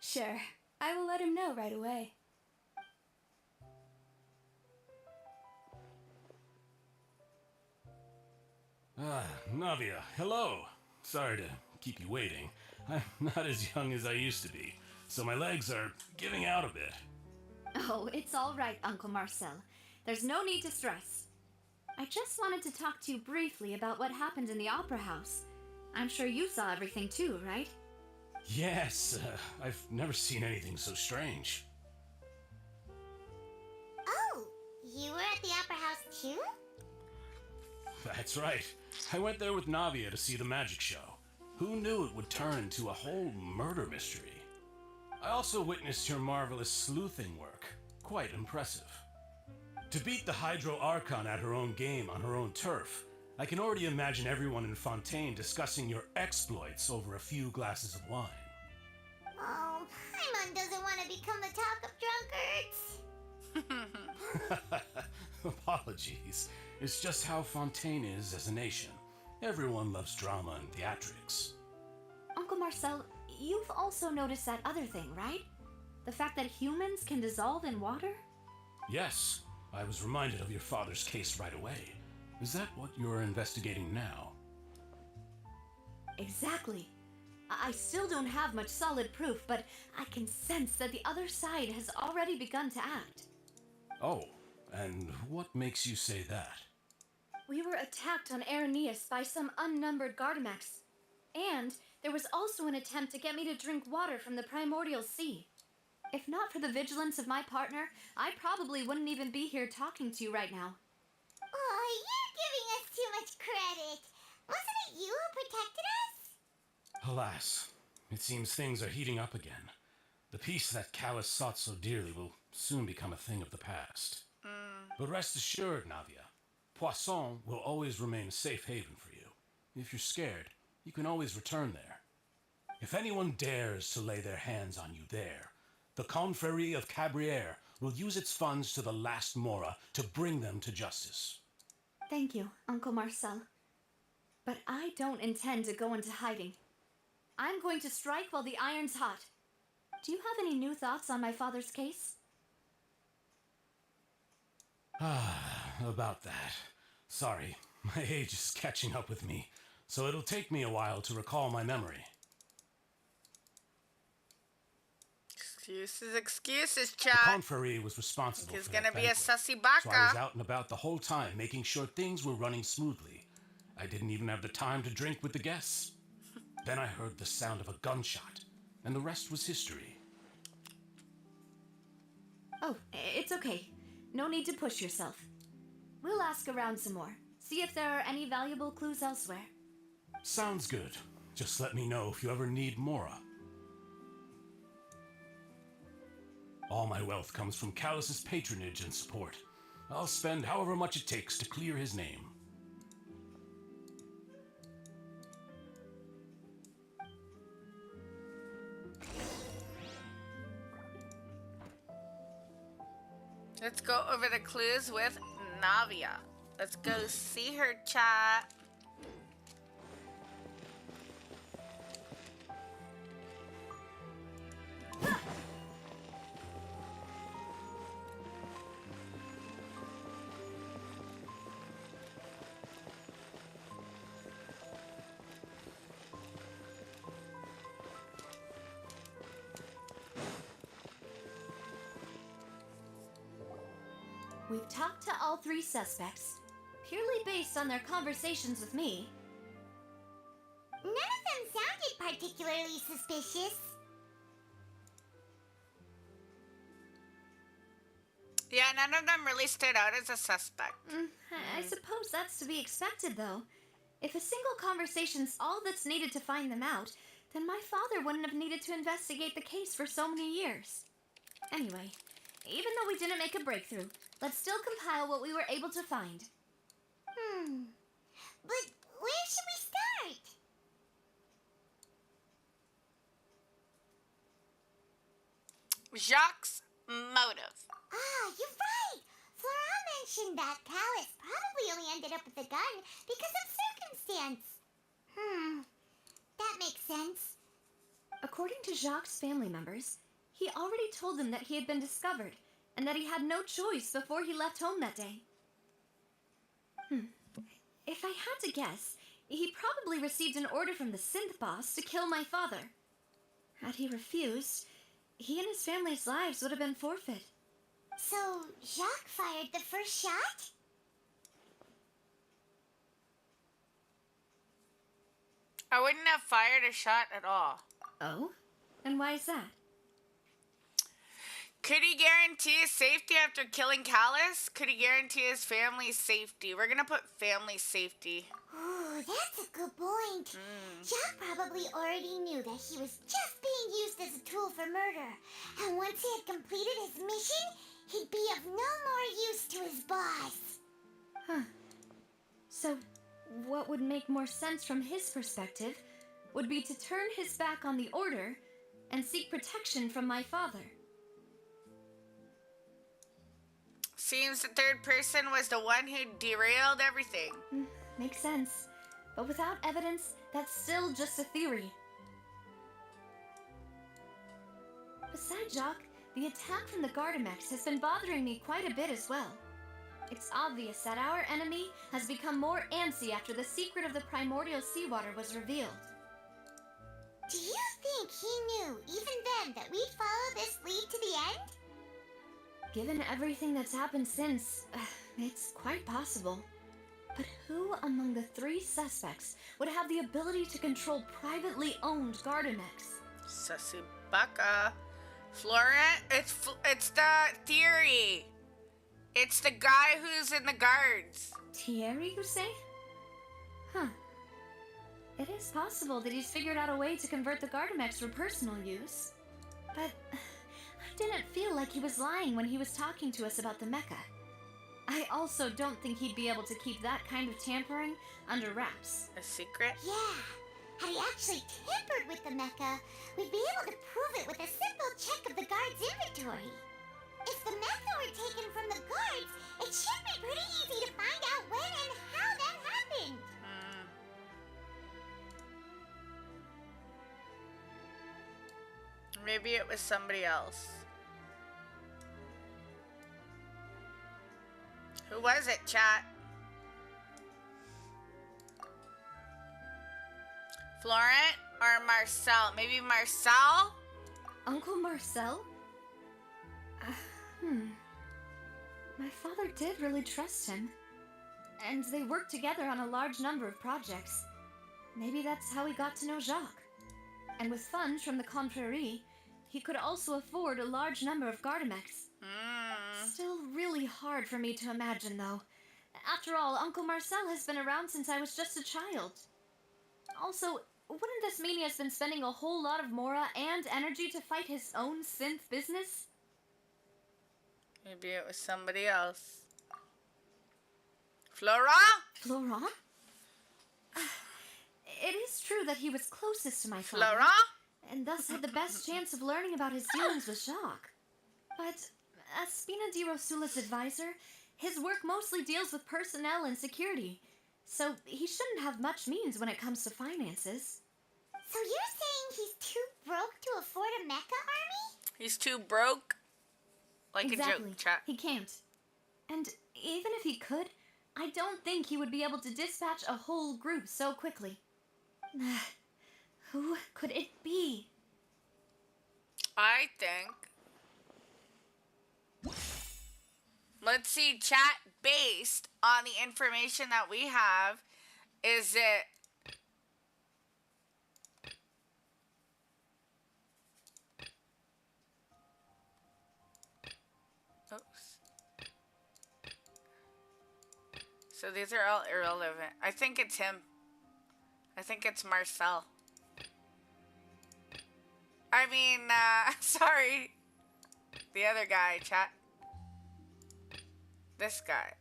Sure. I will let him know right away. Ah, Navia, hello. Sorry to keep you waiting. I'm not as young as I used to be, so my legs are giving out a bit. Oh, it's all right, Uncle Marcel. There's no need to stress. I just wanted to talk to you briefly about what happened in the Opera House. I'm sure you saw everything too, right? Yes, I've never seen anything so strange. Oh, you were at the Opera House too? That's right. I went there with Navia to see the magic show. Who knew it would turn into a whole murder mystery? I also witnessed your marvelous sleuthing work. Quite impressive. To beat the Hydro Archon at her own game on her own turf, I can already imagine everyone in Fontaine discussing your exploits over a few glasses of wine. Oh, Paimon doesn't want to become the talk of drunkards. Apologies. It's just how Fontaine is as a nation. Everyone loves drama and theatrics. Uncle Marcel, you've also noticed that other thing, right? The fact that humans can dissolve in water? Yes, I was reminded of your father's case right away. Is that what you're investigating now? Exactly. I still don't have much solid proof, but I can sense that the other side has already begun to act. Oh, and what makes you say that? We were attacked on Araneus by some unnumbered Gardamex. And there was also an attempt to get me to drink water from the primordial sea. If not for the vigilance of my partner, I probably wouldn't even be here talking to you right now. Oh, you're giving us too much credit. Wasn't it you who protected us? Alas, it seems things are heating up again. The peace that Callus sought so dearly will soon become a thing of the past. But rest assured, Navia, Poisson will always remain a safe haven for you. If you're scared, you can always return there. If anyone dares to lay their hands on you there, the Confrérie of Cabrières will use its funds to the last Mora to bring them to justice. Thank you, Uncle Marcel. But I don't intend to go into hiding. I'm going to strike while the iron's hot. Do you have any new thoughts on my father's case? About that. Sorry, my age is catching up with me, so it'll take me a while to recall my memory. Excuses, The chat. Confrérie was responsible He's for gonna that be a banquet, sussy so I was baka. out and about the whole time, making sure things were running smoothly. I didn't even have the time to drink with the guests. Then I heard the sound of a gunshot, and the rest was history. Oh, it's okay. No need to push yourself. We'll ask around some more. See if there are any valuable clues elsewhere. Sounds good. Just let me know if you ever need Mora. All my wealth comes from Callus's patronage and support. I'll spend however much it takes to clear his name. Let's go over the clues with Navia. Let's go see her, chat. We've talked to all three suspects, purely based on their conversations with me. None of them sounded particularly suspicious. Yeah, none of them really stood out as a suspect. I suppose that's to be expected, though. If a single conversation's all that's needed to find them out, then my father wouldn't have needed to investigate the case for so many years. Anyway, even though we didn't make a breakthrough, let's still compile what we were able to find. But where should we start? Jacques' motive. Ah, you're right. Flora mentioned that Callus probably only ended up with the gun because of circumstance. That makes sense. According to Jacques' family members, he already told them that he had been discovered and that he had no choice before he left home that day. If I had to guess, he probably received an order from the synth boss to kill my father. Had he refused, he and his family's lives would have been forfeit. So, Jacques fired the first shot? I wouldn't have fired a shot at all. Oh? And why is that? Could he guarantee his safety after killing Callus? Could he guarantee his family's safety? We're gonna put family safety. Ooh, that's a good point. Jack probably already knew that he was just being used as a tool for murder. And once he had completed his mission, he'd be of no more use to his boss. Huh. So, what would make more sense from his perspective would be to turn his back on the Order and seek protection from my father. Seems the third person was the one who derailed everything. Makes sense. But without evidence, that's still just a theory. Besides Jacques, the attack from the Gardamex has been bothering me quite a bit as well. It's obvious that our enemy has become more antsy after the secret of the primordial seawater was revealed. Do you think he knew, even then, that we'd follow this lead to the end? Given everything that's happened since, it's quite possible. But who among the three suspects would have the ability to control privately owned Gardamex? Susibaka. Florent? It's the theory. It's the guy who's in the guards. Thierry, you say? Huh. It is possible that he's figured out a way to convert the Gardamex for personal use. But I didn't feel like he was lying when he was talking to us about the mecha. I also don't think he'd be able to keep that kind of tampering under wraps. A secret? Yeah. Had he actually tampered with the mecha, we'd be able to prove it with a simple check of the guard's inventory. If the mecha were taken from the guards, it should be pretty easy to find out when and how that happened. Maybe it was somebody else. Who was it, chat? Florent or Marcel? Maybe Marcel? Uncle Marcel? My father did really trust him. And they worked together on a large number of projects. Maybe that's how he got to know Jacques. And with funds from the Confrérie, he could also afford a large number of Gardamex. Still really hard for me to imagine, though. After all, Uncle Marcel has been around since I was just a child. Also, wouldn't this mean he has been spending a whole lot of mora and energy to fight his own synth business? Maybe it was somebody else. Florent? Florent? It is true that he was closest to my father. Florent? And thus had the best chance of learning about his dealings with Jacques. But as Spina di Rosula's advisor, his work mostly deals with personnel and security, so he shouldn't have much means when it comes to finances. So you're saying he's too broke to afford a mecha army? He's too broke? Like Exactly. a joke, chat. He can't. And even if he could, I don't think he would be able to dispatch a whole group so quickly. Who could it be? I think. Let's see, chat, based on the information that we have, is it so these are all irrelevant. I think it's him. I think it's Marcel. I mean, sorry. The other guy, chat. This guy.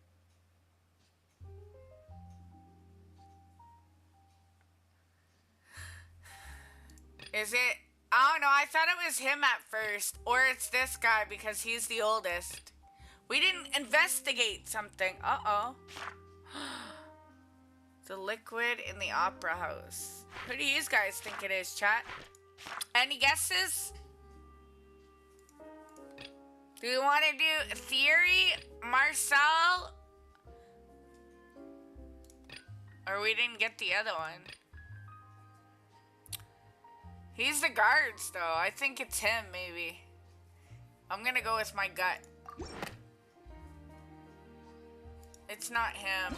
Is it? I don't know. I thought it was him at first. Or it's this guy because he's the oldest. We didn't investigate something. Uh-oh. The liquid in the opera house. Who do you guys think it is, chat? Any guesses? Do we want to do Theory, Marcel? Or we didn't get the other one. He's the guards, though. I think it's him, maybe. I'm gonna go with my gut. It's not him.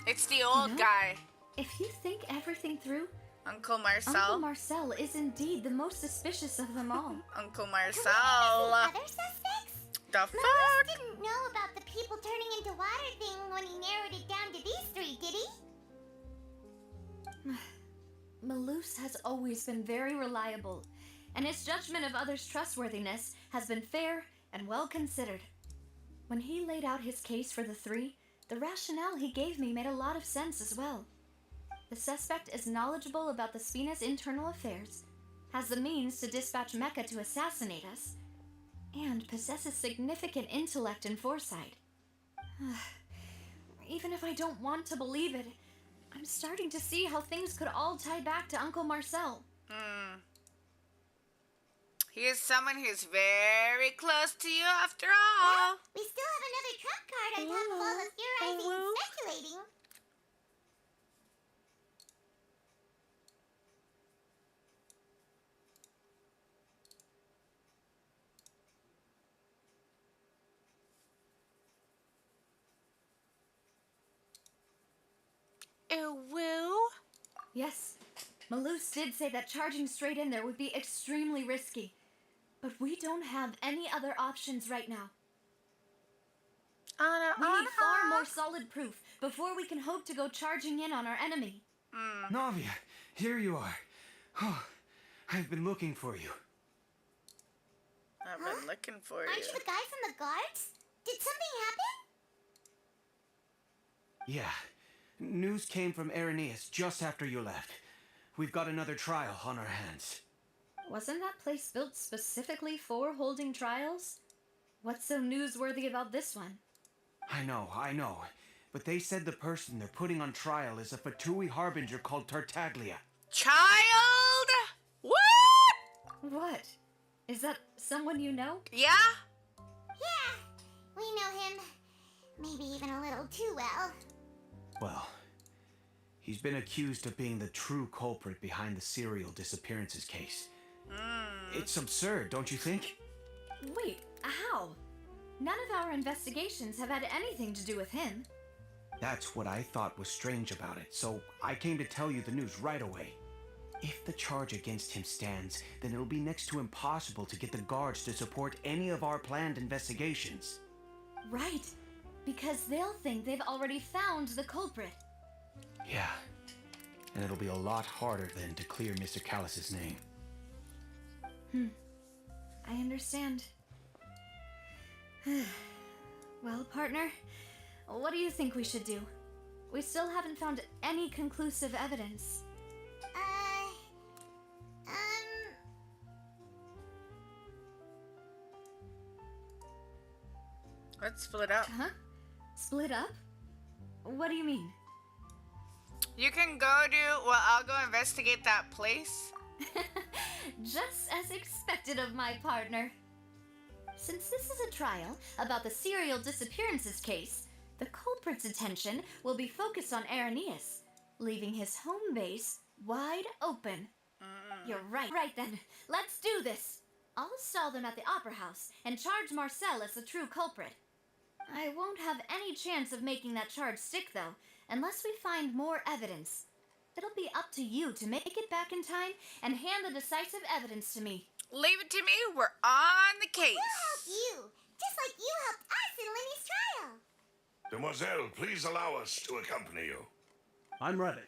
It's the old guy. If you think everything through, Uncle Marcel. Uncle Marcel is indeed the most suspicious of them all. Uncle Could we Marcel. other suspects? The Malus fuck? didn't know about the people turning into water thing when he narrowed it down to these three, did he? Malus has always been very reliable, and his judgment of others' trustworthiness has been fair and well considered. When he laid out his case for the three, the rationale he gave me made a lot of sense as well. The suspect is knowledgeable about the Spina's internal affairs, has the means to dispatch Mecha to assassinate us, and possesses significant intellect and foresight. Even if I don't want to believe it, I'm starting to see how things could all tie back to Uncle Marcel. He is someone who's very close to you after all. We still have another trump card on top of all the theorizing and speculating. Woo? Yes, Malus did say that charging straight in there would be extremely risky. But we don't have any other options right now. We need far more solid proof before we can hope to go charging in on our enemy. Navia, here you are. Oh, I've been looking for you. I've been looking for Aren't you. you the guy from the guards? Did something happen? Yeah. News came from Irenaeus just after you left. We've got another trial on our hands. Wasn't that place built specifically for holding trials? What's so newsworthy about this one? I know. But they said the person they're putting on trial is a Fatui harbinger called Tartaglia. Child? What? What? Is that someone you know? Yeah? Yeah, we know him. Maybe even a little too well. Well, he's been accused of being the true culprit behind the serial disappearances case. It's absurd, don't you think? Wait, how? None of our investigations have had anything to do with him. That's what I thought was strange about it, so I came to tell you the news right away. If the charge against him stands, then it'll be next to impossible to get the guards to support any of our planned investigations. Right, because they'll think they've already found the culprit. Yeah, and it'll be a lot harder then to clear Mr. Callus's name. I understand. Well, partner, what do you think we should do? We still haven't found any conclusive evidence. Let's split up. Huh? Split up? What do you mean? You can go I'll go investigate that place. Just as expected of my partner. Since this is a trial about the serial disappearances case, the culprit's attention will be focused on Irenaeus, leaving his home base wide open. You're right. Right then, let's do this. I'll stall them at the Opera House and charge Marcel as the true culprit. I won't have any chance of making that charge stick, though, unless we find more evidence. It'll be up to you to make it back in time and hand the decisive evidence to me. Leave it to me. We're on the case. We'll help you, just like you helped us in Lenny's trial. Demoiselle, please allow us to accompany you. I'm ready.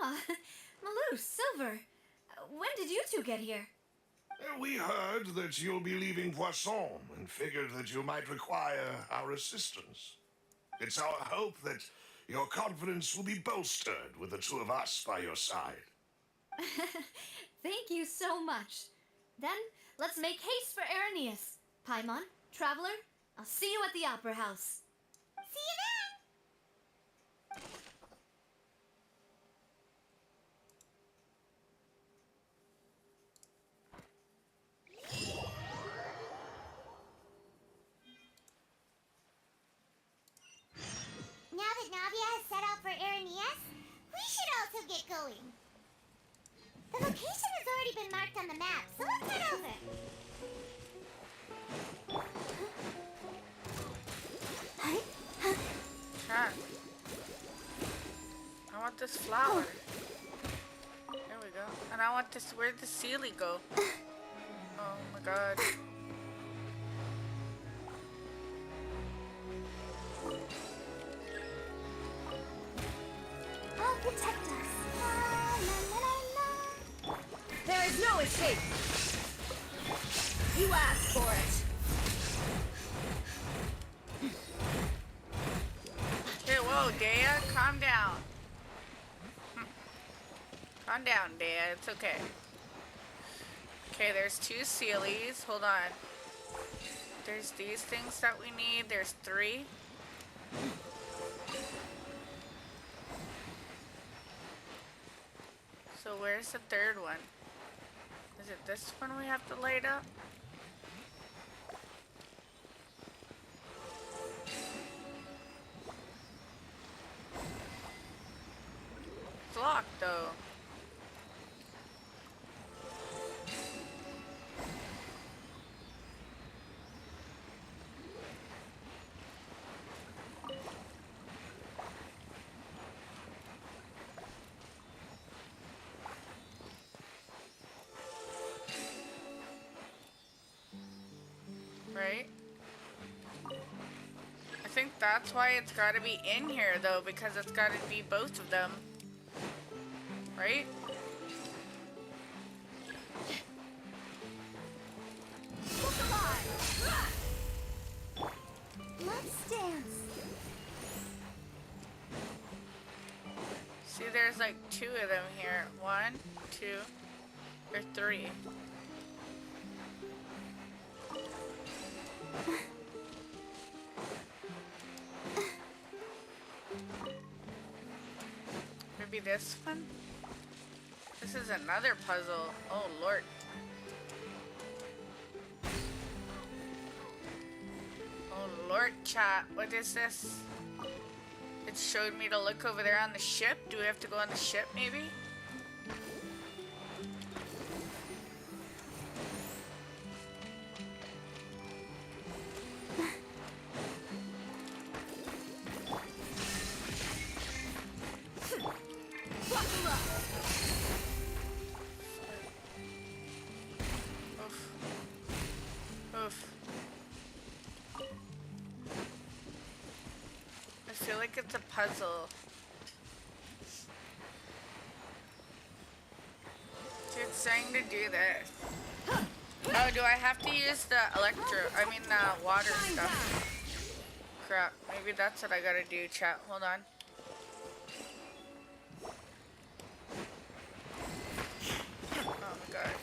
Ah, Malou, Silver, when did you two get here? We heard that you'll be leaving Poisson and figured that you might require our assistance. It's our hope that your confidence will be bolstered with the two of us by your side. Thank you so much. Then, let's make haste for Irenaeus. Paimon, Traveler, I'll see you at the Opera House. See you then. Now that Navia has set out for Irenaeus, we should also get going. The location has already been marked on the map, so let's head over. Huh. I want this flower. There we go. And I want this. Where'd the Sealy go? Oh my god. I'll protect us. La, la, la, la. There is no escape. You asked for it. Hey, whoa, Dea, calm down. Calm down, Dea. It's okay. Okay, there's 2 Sealies. Hold on. There's these things that we need. There's 3. So where's the 3rd one? Is it this one we have to light up? It's locked though. Right? I think that's why it's gotta be in here though, because it's gotta be both of them. Right? Look alive. Let's dance. See, there's like 2 of them here. 1, 2, or 3. Maybe this one? This is another puzzle. Oh, Lord. Oh, Lord, chat. What is this? It showed me to look over there on the ship. Do we have to go on the ship, maybe? Oof. I feel like it's a puzzle. It's saying to do this. Oh, do I have to use the water stuff? Crap, maybe that's what I gotta do, chat. Hold on. Oh my god.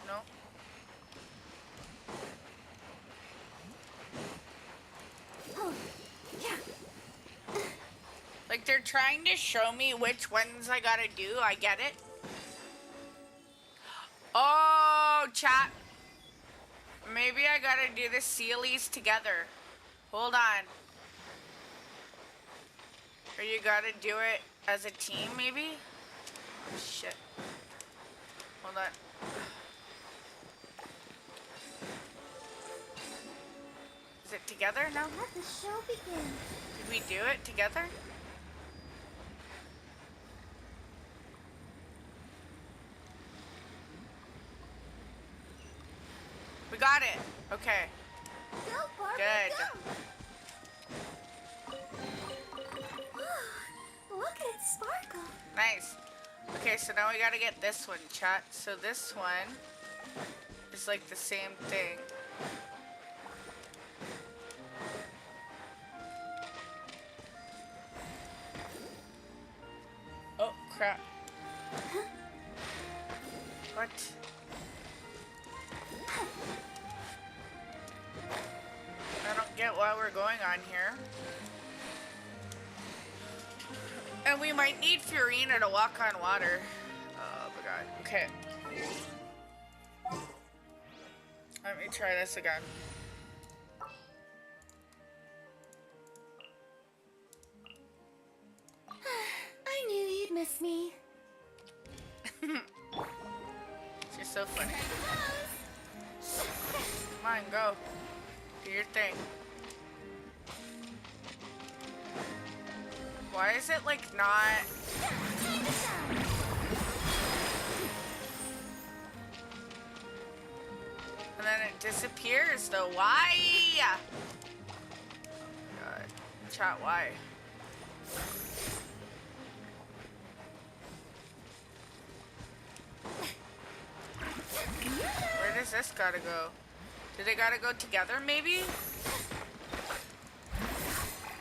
No. Like, they're trying to show me which ones I gotta do. I get it. Oh, chat. Maybe I gotta do the Sealies together. Hold on. Or you gotta do it as a team, maybe? Oh, shit. Hold on. Is it together now? Let the show begin. Did we do it together? We got it. Okay. Go, Barbie, Good. go. Look at it sparkle. Nice. Okay, so now we gotta get this one, chat. So this one is like the same thing. Oh, crap. What? I don't get why we're going on here. And we might need Fiorina to walk on water. Oh my god. Okay. Let me try this again. I knew you'd miss me. She's so funny. Come on, go. Do your thing. Why is it like not? And then it disappears though. Why? God. Chat, why? Where does this gotta go? Do they gotta go together maybe?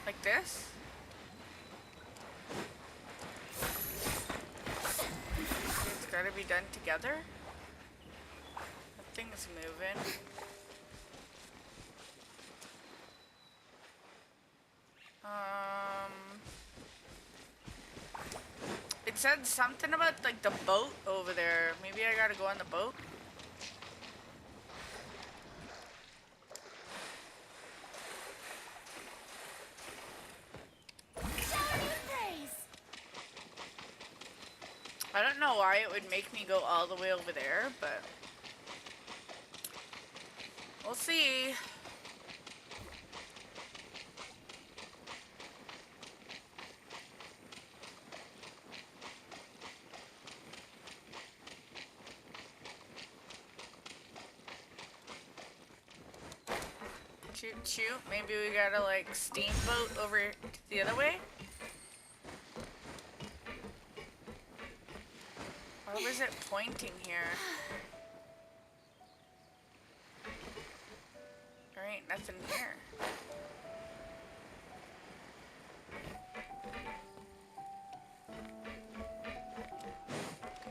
Like this? It's gotta be done together? That thing's moving. It said something about like the boat over there. Maybe I gotta go on the boat? I don't know why it would make me go all the way over there, but we'll see. Shoot, shoot. Maybe we gotta like steamboat over the other way? Why was it pointing here? There ain't nothing here.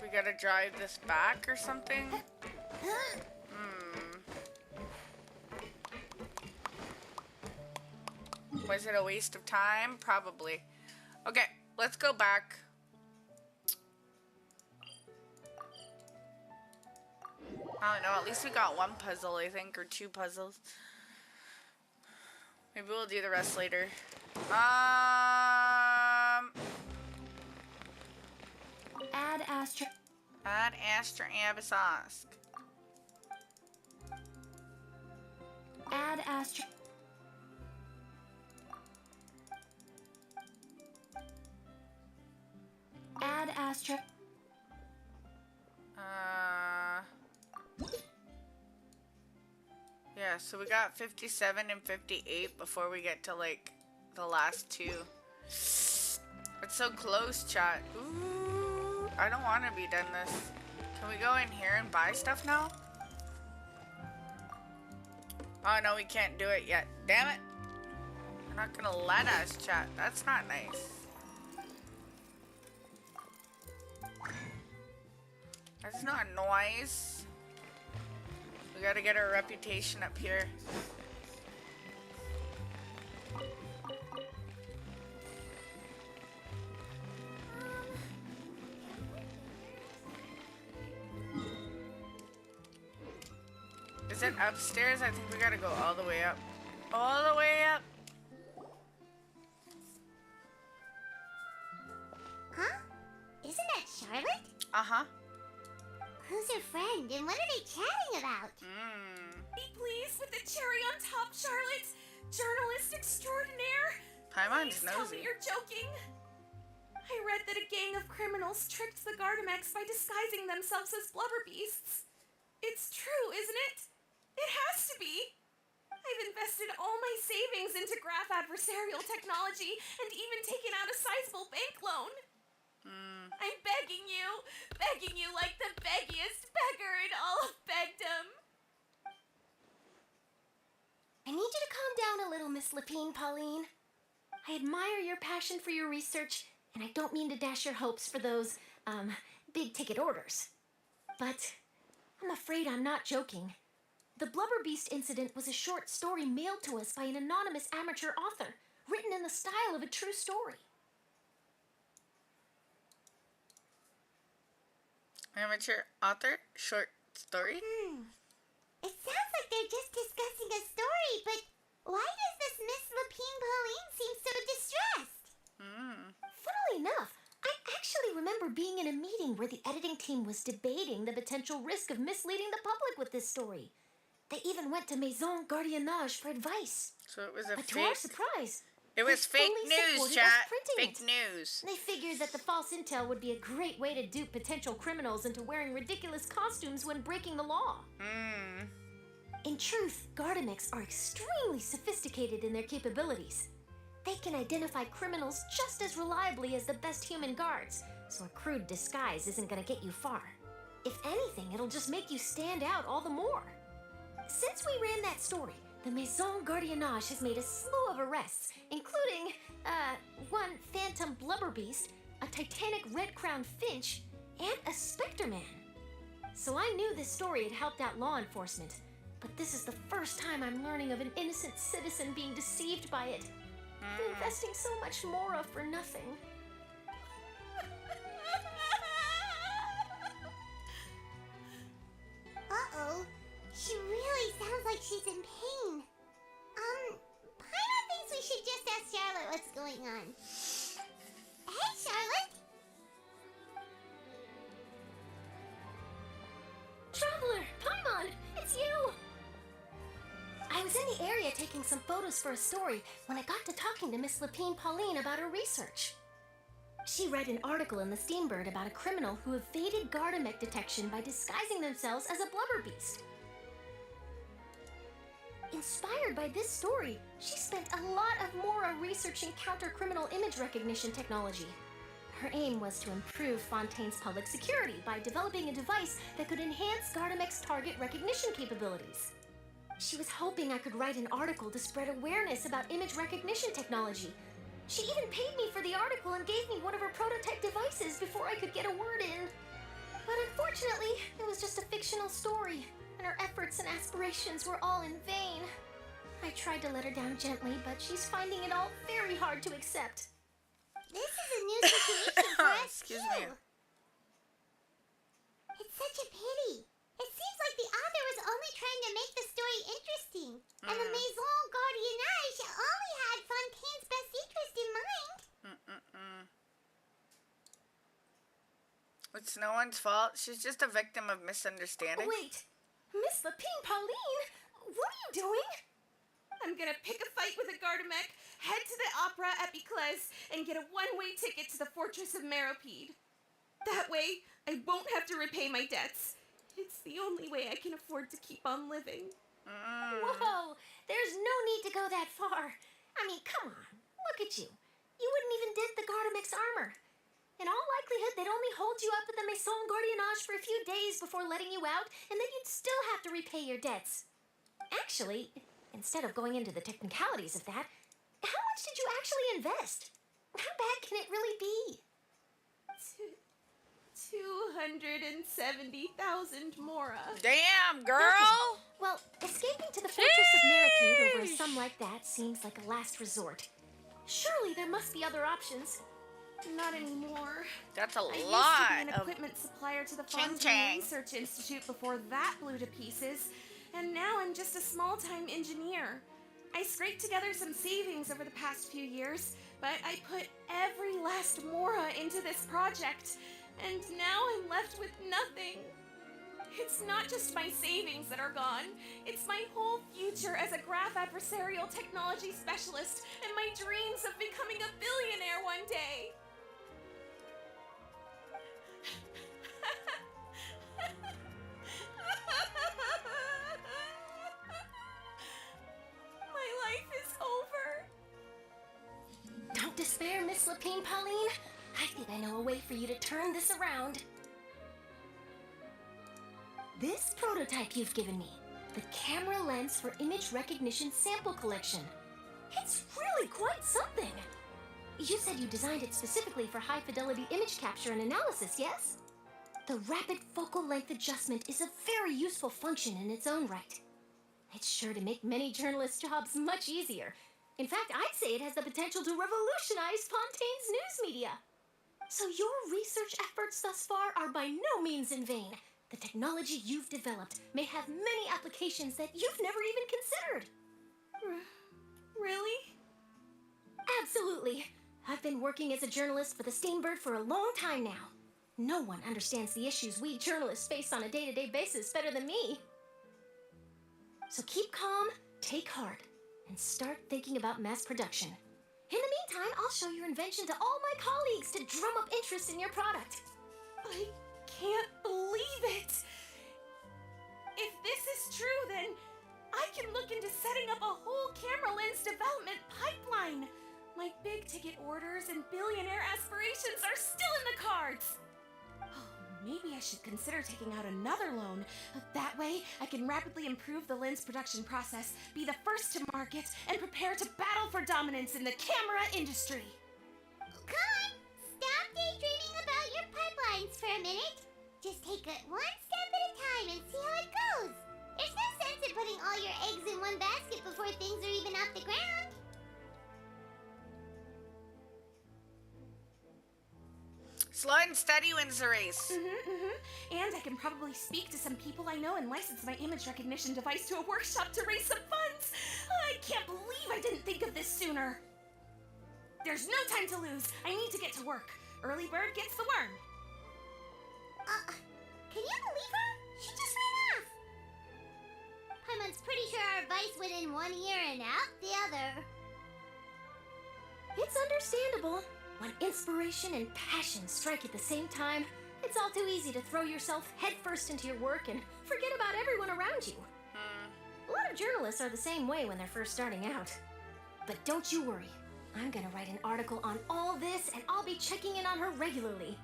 We gotta drive this back or something? Was it a waste of time? Probably. Okay, let's go back. I don't know, at least we got one puzzle, I think, or two puzzles. Maybe we'll do the rest later. Add Astra. Add Astra Abyssosque. Add Astra. Add Astra. Yeah, so we got 57 and 58 before we get to like the last two. It's so close, chat. Ooh, I don't want to be done this. Can we go in here and buy stuff now? Oh no, we can't do it yet. Damn it. They're not gonna let us, chat. That's not nice. That's not nice. We gotta get our reputation up here. Is it upstairs? I think we gotta go all the way up. All the way up. Huh? Isn't that Charlotte? Uh-huh. Who's her friend and what are they chatting about? Be pleased with the cherry on top, Charlotte. Journalist extraordinaire. Paimon's Please tell me nosy. you're joking. I read that a gang of criminals tricked the Gardamex by disguising themselves as blubber beasts. It's true, isn't it? It has to be. I've invested all my savings into graph adversarial technology and even taken out a sizable bank loan. I'm begging you like the beggiest beggar in all of begdom. I need you to calm down a little, Miss Lapine, Pauline. I admire your passion for your research, and I don't mean to dash your hopes for those, big ticket orders. But I'm afraid I'm not joking. The Blubber Beast incident was a short story mailed to us by an anonymous amateur author, written in the style of a true story. Amateur author, short story. It sounds like they're just discussing a story, but why does this Miss Lapine Pauline seem so distressed? Funnily enough, I actually remember being in a meeting where the editing team was debating the potential risk of misleading the public with this story. They even went to Maison Gardiennage for advice. So it was a But to our fake. surprise, It was They fake fully news, supported us chat. printing Fake it. news. They figured that the false intel would be a great way to dupe potential criminals into wearing ridiculous costumes when breaking the law. In truth, Gardamex are extremely sophisticated in their capabilities. They can identify criminals just as reliably as the best human guards, so a crude disguise isn't gonna get you far. If anything, it'll just make you stand out all the more. Since we ran that story, the Maison Gardiennage has made a slew of arrests, including, one phantom blubber beast, a titanic red-crowned finch, and a specter man. So I knew this story had helped out law enforcement, but this is the first time I'm learning of an innocent citizen being deceived by it. Investing so much Mora for nothing. Uh-oh. She really sounds like she's in pain. Paimon thinks we should just ask Charlotte what's going on. Hey, Charlotte! Traveler! Paimon! It's you! I was in the area taking some photos for a story when I got to talking to Miss Lapine Pauline about her research. She read an article in the Steambird about a criminal who evaded Gardamex detection by disguising themselves as a blubber beast. Inspired by this story, she spent a lot of Mora researching counter-criminal image recognition technology. Her aim was to improve Fontaine's public security by developing a device that could enhance Gardamex target recognition capabilities. She was hoping I could write an article to spread awareness about image recognition technology. She even paid me for the article and gave me one of her prototype devices before I could get a word in. But unfortunately, it was just a fictional story, and her efforts and aspirations were all in vain. I tried to let her down gently, but she's finding it all very hard to accept. This is a new situation for us, Excuse too. me. It's such a pity. It seems like the author was only trying to make the story interesting, and the Maison Gardiennage only had Fontaine's best interest in mind. It's no one's fault. She's just a victim of misunderstanding. Wait, Miss Lapine Pauline, what are you doing? I'm gonna pick a fight with a Gardamex, head to the Opera at Biclès, and get a one-way ticket to the Fortress of Meropide. That way, I won't have to repay my debts. It's the only way I can afford to keep on living. Whoa, there's no need to go that far. I mean, come on, look at you. You wouldn't even dent the Gardamex armor. In all likelihood, they'd only hold you up at the Maison Gardiennage for a few days before letting you out, and then you'd still have to repay your debts. Actually, instead of going into the technicalities of that, how much did you actually invest? How bad can it really be? 270,000 Mora. Damn, girl! Well, escaping to the Fortress of Meropide over a sum like that seems like a last resort. Surely there must be other options. Not anymore. That's a I used to be lot an of equipment supplier to the ching Fontaine chang. Research Institute before that blew to pieces, and now I'm just a small-time engineer. I scraped together some savings over the past few years, but I put every last Mora into this project, and now I'm left with nothing. It's not just my savings that are gone, it's my whole future as a graph adversarial technology specialist and my dreams of becoming a billionaire one day. My life is over. Don't despair, Miss Lapine Pauline. I think I know a way for you to turn this around. This prototype you've given me, the camera lens for image recognition sample collection. It's really quite something. You said you designed it specifically for high-fidelity image capture and analysis, yes? The rapid focal length adjustment is a very useful function in its own right. It's sure to make many journalists' jobs much easier. In fact, I'd say it has the potential to revolutionize Fontaine's news media. So your research efforts thus far are by no means in vain. The technology you've developed may have many applications that you've never even considered. Really? Absolutely. I've been working as a journalist for the Steambird for a long time now. No one understands the issues we journalists face on a day-to-day basis better than me. So keep calm, take heart, and start thinking about mass production. time, I'll show your invention to all my colleagues to drum up interest in your product. I can't believe it! If this is true, then I can look into setting up a whole camera lens development pipeline. My big ticket orders and billionaire aspirations are still in the cards. Oh, maybe I should consider taking out another loan. That way, I can rapidly improve the lens production process, be the first to market, and prepare to battle for dominance in the camera industry. Come on, stop daydreaming about your pipelines for a minute. Just take it one step at a time and see how it goes. There's no sense in putting all your eggs in one basket before things are even off the ground. Slow and steady wins the race. And I can probably speak to some people I know and license my image recognition device to a workshop to raise some funds. I can't believe I didn't think of this sooner. There's no time to lose. I need to get to work. Early bird gets the worm. Can you believe her? She just ran off. Paimon's pretty sure our advice went in one ear and out the other. It's understandable. When inspiration and passion strike at the same time, it's all too easy to throw yourself headfirst into your work and forget about everyone around you. A lot of journalists are the same way when they're first starting out. But don't you worry. I'm gonna write an article on all this, and I'll be checking in on her regularly.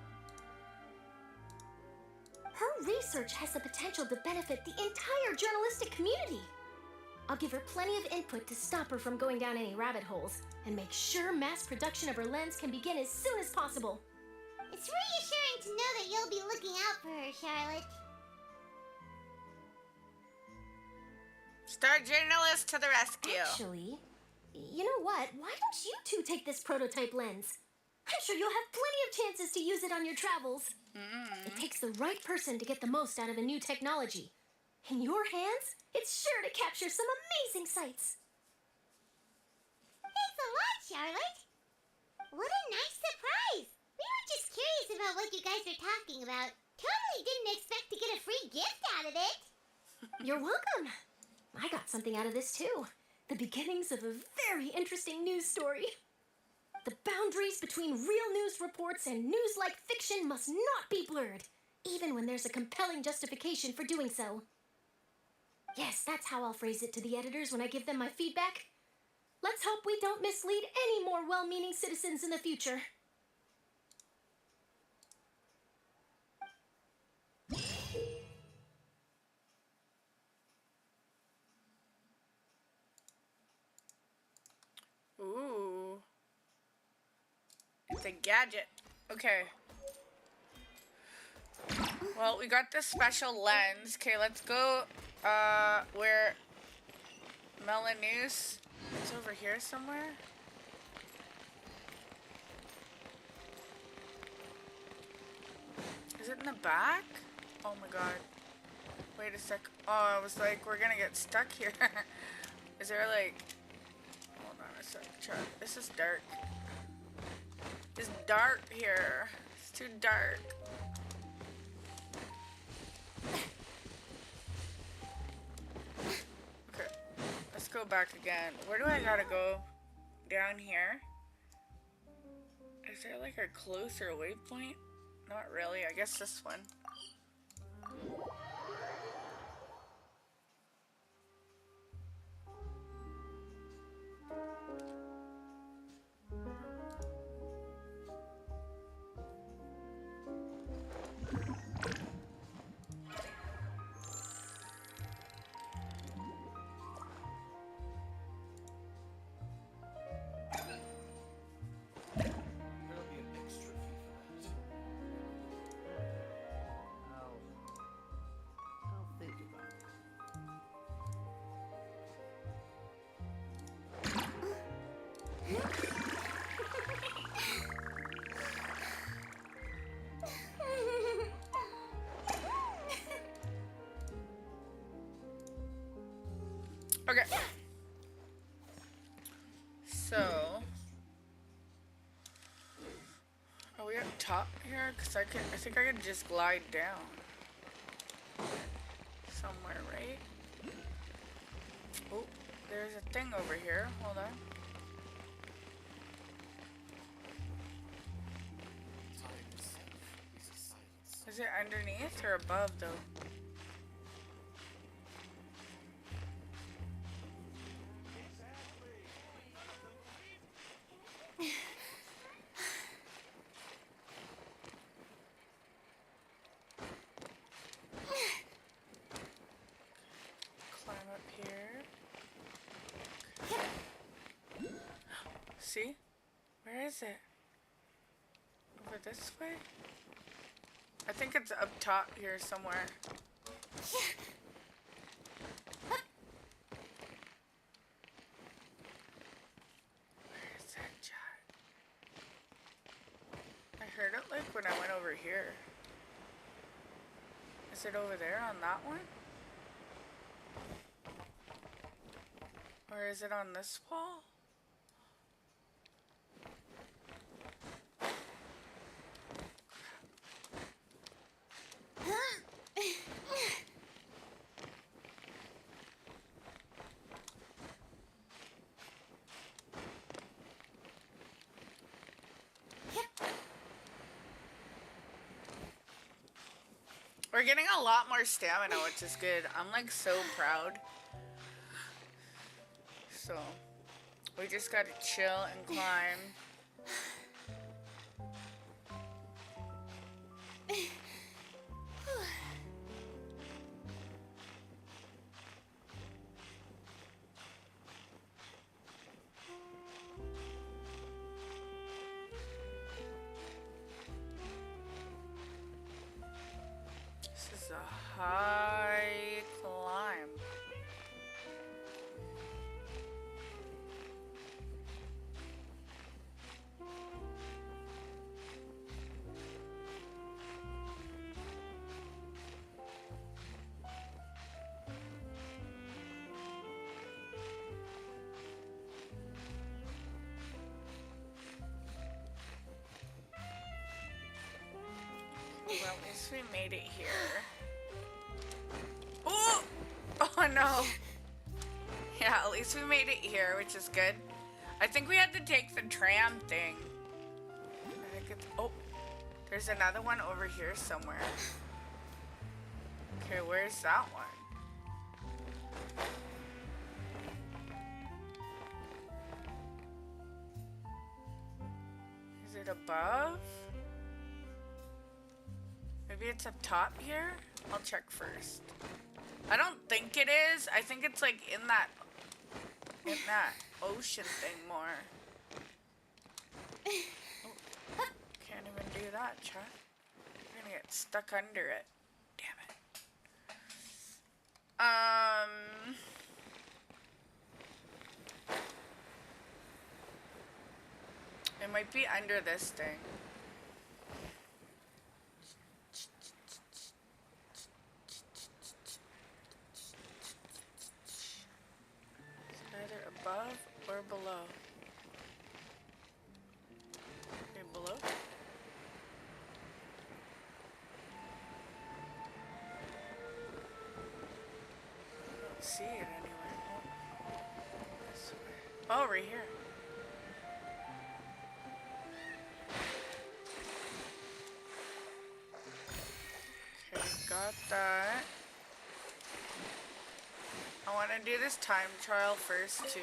Her research has the potential to benefit the entire journalistic community. I'll give her plenty of input to stop her from going down any rabbit holes, and make sure mass production of her lens can begin as soon as possible. It's reassuring to know that you'll be looking out for her, Charlotte. Star journalist to the rescue. Actually, you know what? Why don't you two take this prototype lens? I'm sure you'll have plenty of chances to use it on your travels. It takes the right person to get the most out of a new technology. In your hands, it's sure to capture some amazing sights. Thanks a lot, Charlotte. What a nice surprise. We were just curious about what you guys are talking about. Totally didn't expect to get a free gift out of it. You're welcome. I got something out of this too. The beginnings of a very interesting news story. The boundaries between real news reports and news-like fiction must not be blurred, even when there's a compelling justification for doing so. Yes, that's how I'll phrase it to the editors when I give them my feedback. Let's hope we don't mislead any more well-meaning citizens in the future. Ooh. It's a gadget. Okay. Well, we got this special lens. Okay, let's go where Melanus. It's over here somewhere. Is it in the back? Oh my god. Wait a sec. Oh, I was like, we're gonna get stuck here. Is there like... Hold on a sec. This is dark. It's dark here. It's too dark. Okay. Let's go back again. Where do I gotta go? Down here? Is there like a closer waypoint? Not really. I guess this one. Okay. So, are we up top here? Cause I think I could just glide down somewhere, right? Oh, there's a thing over here. Hold on. Is it underneath or above though? Climb up here. See? Where is it? Over this way? I think it's up top here somewhere. Where is that chat? I heard it like when I went over here. Is it over there on that one? Or is it on this wall? We're getting a lot more stamina, which is good. I'm like so proud. So, we just gotta chill and climb. This is a high climb. Well, at least we made it here. Oh! Oh no! Yeah, at least we made it here, which is good. I think we had to take the tram thing. I think it's... Oh! There's another one over here somewhere. Okay, where's that one? Is it above? Maybe it's up top here? I'll check first. I don't think it is. I think it's like in that ocean thing more. Oh, can't even do that, chat. I'm gonna get stuck under it. Damn it. It might be under this thing. Either above or below. Okay, below. I don't see it anywhere. Oh, this way. Oh, right here. Okay, got that. I want to do this time trial first, too.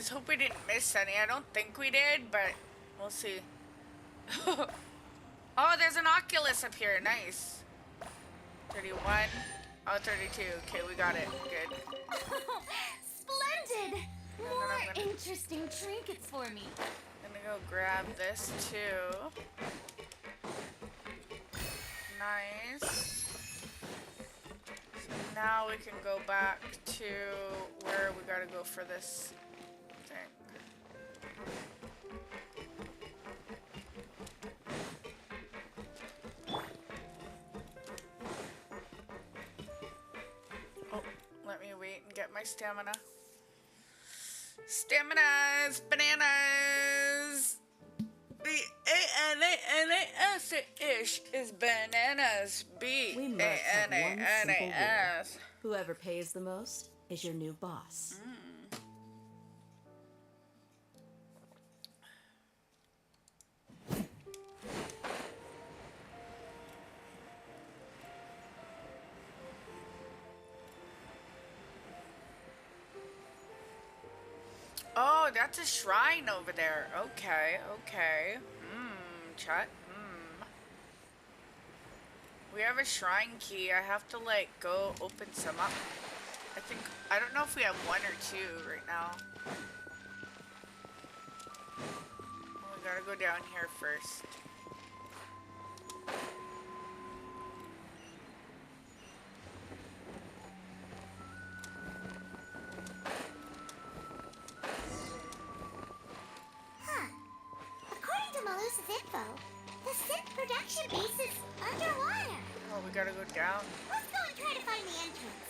Just hope we didn't miss any. I don't think we did, but we'll see. Oh, there's an Oculus up here. Nice. 31. Oh, 32. Okay, we got it. Good. Splendid! then More I'm gonna- interesting trinkets for me. I'm gonna go grab this too. Nice. So now we can go back to where we gotta go for this thing. Oh, let me wait and get my stamina. Staminas, bananas. The A-N-A-N-A-S-ish is bananas. We must have one simple B-A-N-A-N-A-S. rule. Whoever pays the most is your new boss. Oh, that's a shrine over there. Okay, okay. Chat. We have a shrine key. I have to, like, go open some up. I don't know if we have one or two right now. Oh, we gotta go down here first. Huh. According to Malusa's info, the synth production base is underwater. Oh, we gotta go down. Let's go and try to find the entrance.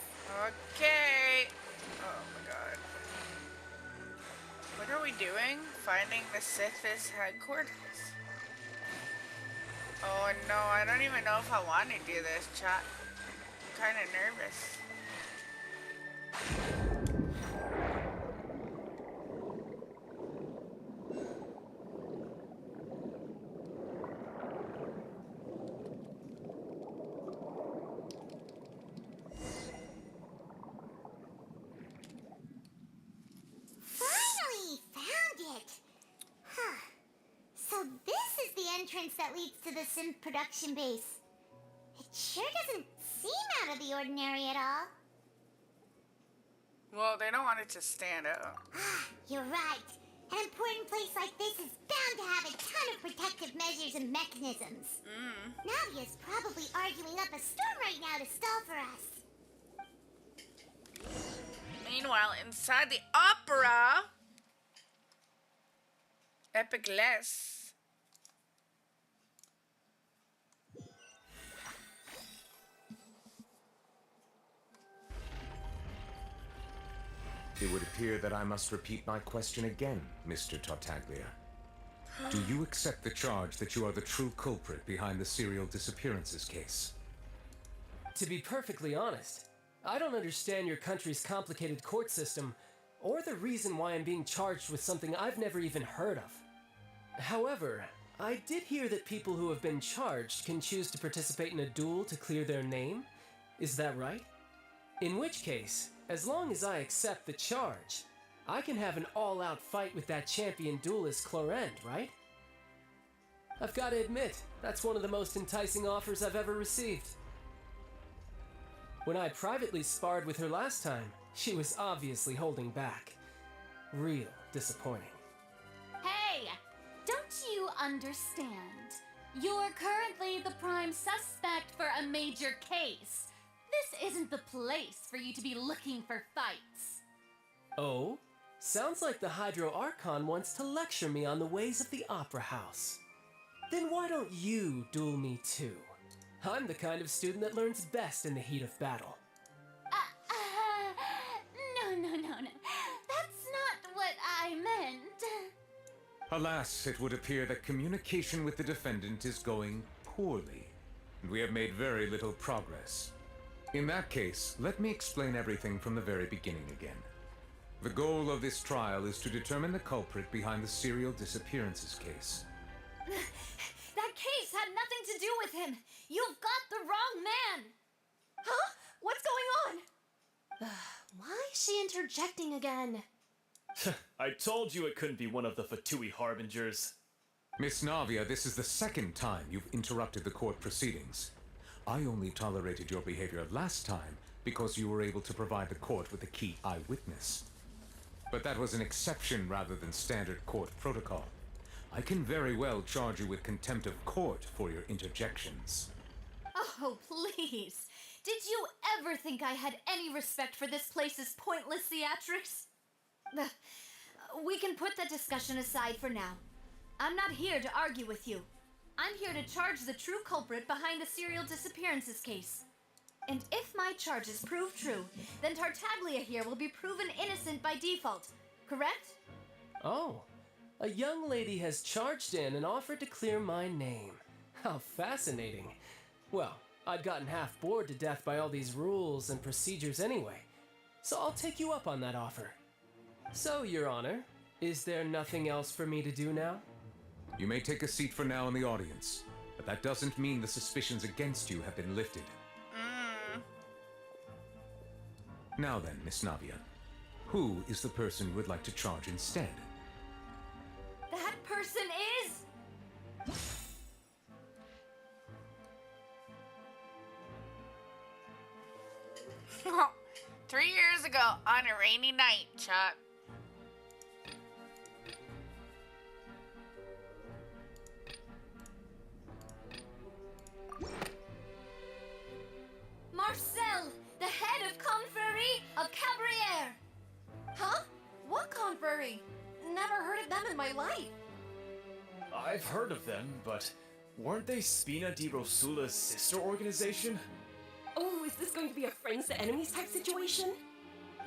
Okay. Oh my god. What are we doing? Finding the Sith's headquarters? Oh no, I don't even know if I want to do this, chat. I'm kind of nervous. Finally found it. Huh. So this is the entrance that leads to the synth production base. It sure doesn't seem out of the ordinary at all. Well, they don't want it to stand out. You're right. An important place like this is bound to have a ton of protective measures and mechanisms. Navia's probably arguing up a storm right now to stall for us. Meanwhile, inside the opera, Epicless. It would appear that I must repeat my question again, Mr. Tartaglia. Do you accept the charge that you are the true culprit behind the serial disappearances case? To be perfectly honest, I don't understand your country's complicated court system or the reason why I'm being charged with something I've never even heard of. However, I did hear that people who have been charged can choose to participate in a duel to clear their name. Is that right? In which case, as long as I accept the charge, I can have an all-out fight with that champion duelist Clorend, right? I've got to admit, that's one of the most enticing offers I've ever received. When I privately sparred with her last time, she was obviously holding back. Real disappointing. Hey! Don't you understand? You're currently the prime suspect for a major case. This isn't the place for you to be looking for fights. Oh? Sounds like the Hydro Archon wants to lecture me on the ways of the Opera House. Then why don't you duel me too? I'm the kind of student that learns best in the heat of battle. No. That's not what I meant. Alas, it would appear that communication with the defendant is going poorly, and we have made very little progress. In that case, let me explain everything from the very beginning again. The goal of this trial is to determine the culprit behind the serial disappearances case. That case had nothing to do with him. You've got the wrong man. Huh? What's going on? Why is she interjecting again? I told you it couldn't be one of the Fatui Harbingers. Miss Navia, this is the second time you've interrupted the court proceedings. I only tolerated your behavior last time because you were able to provide the court with a key eyewitness. But that was an exception rather than standard court protocol. I can very well charge you with contempt of court for your interjections. Oh, please. Did you ever think I had any respect for this place's pointless theatrics? We can put that discussion aside for now. I'm not here to argue with you. I'm here to charge the true culprit behind the serial disappearances case. And if my charges prove true, then Tartaglia here will be proven innocent by default, correct? Oh, a young lady has charged in and offered to clear my name. How fascinating. Well, I'd gotten half bored to death by all these rules and procedures anyway, so I'll take you up on that offer. So, Your Honor, is there nothing else for me to do now? You may take a seat for now in the audience, but that doesn't mean the suspicions against you have been lifted. Now then, Miss Navia, who is the person you would like to charge instead? That person is... Oh, 3 years ago on a rainy night, Chuck. Marcel, the head of Confrérie of Cabrières. Huh? What confrérie? Never heard of them in my life. I've heard of them, but weren't they Spina di Rosula's sister organization? Oh, is this going to be a friends to enemies type situation?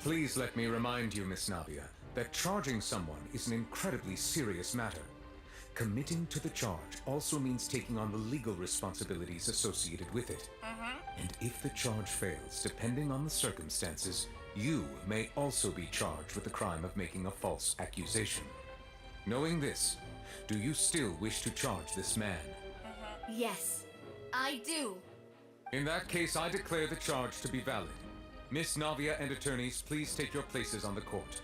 Please let me remind you, Miss Navia, that charging someone is an incredibly serious matter. Committing to the charge also means taking on the legal responsibilities associated with it. And if the charge fails, depending on the circumstances, you may also be charged with the crime of making a false accusation. Knowing this, do you still wish to charge this man? Yes, I do. In that case, I declare the charge to be valid. Miss Navia and attorneys, please take your places on the court.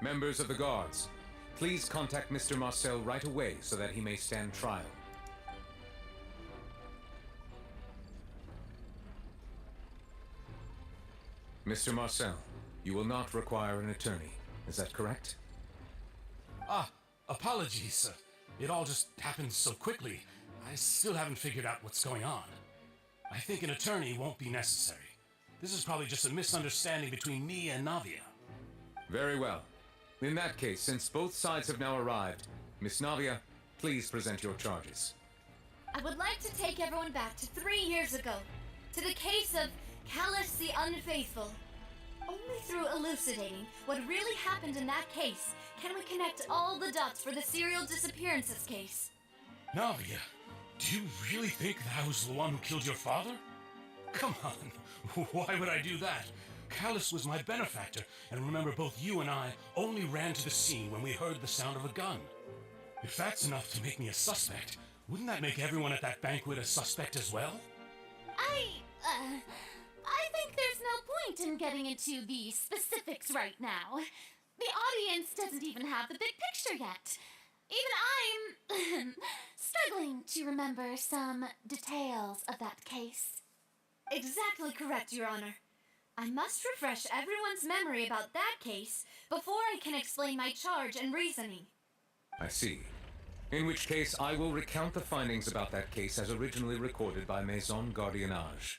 Members of the guards, please contact Mr. Marcel right away so that he may stand trial. Mr. Marcel, you will not require an attorney. Is that correct? Apologies, sir. It all just happened so quickly. I still haven't figured out what's going on. I think an attorney won't be necessary. This is probably just a misunderstanding between me and Navia. Very well. In that case, since both sides have now arrived, Miss Navia, please present your charges. I would like to take everyone back to 3 years ago, to the case of Callus the Unfaithful. Only through elucidating what really happened in that case can we connect all the dots for the serial disappearances case. Navia, do you really think that I was the one who killed your father? Come on, why would I do that? Callus was my benefactor, and remember both you and I only ran to the scene when we heard the sound of a gun. If that's enough to make me a suspect, wouldn't that make everyone at that banquet a suspect as well? I think there's no point in getting into the specifics right now. The audience doesn't even have the big picture yet. Even I'm struggling to remember some details of that case. Exactly correct, Your Honor. I must refresh everyone's memory about that case before I can explain my charge and reasoning. I see. In which case, I will recount the findings about that case as originally recorded by Maison Gardiennage.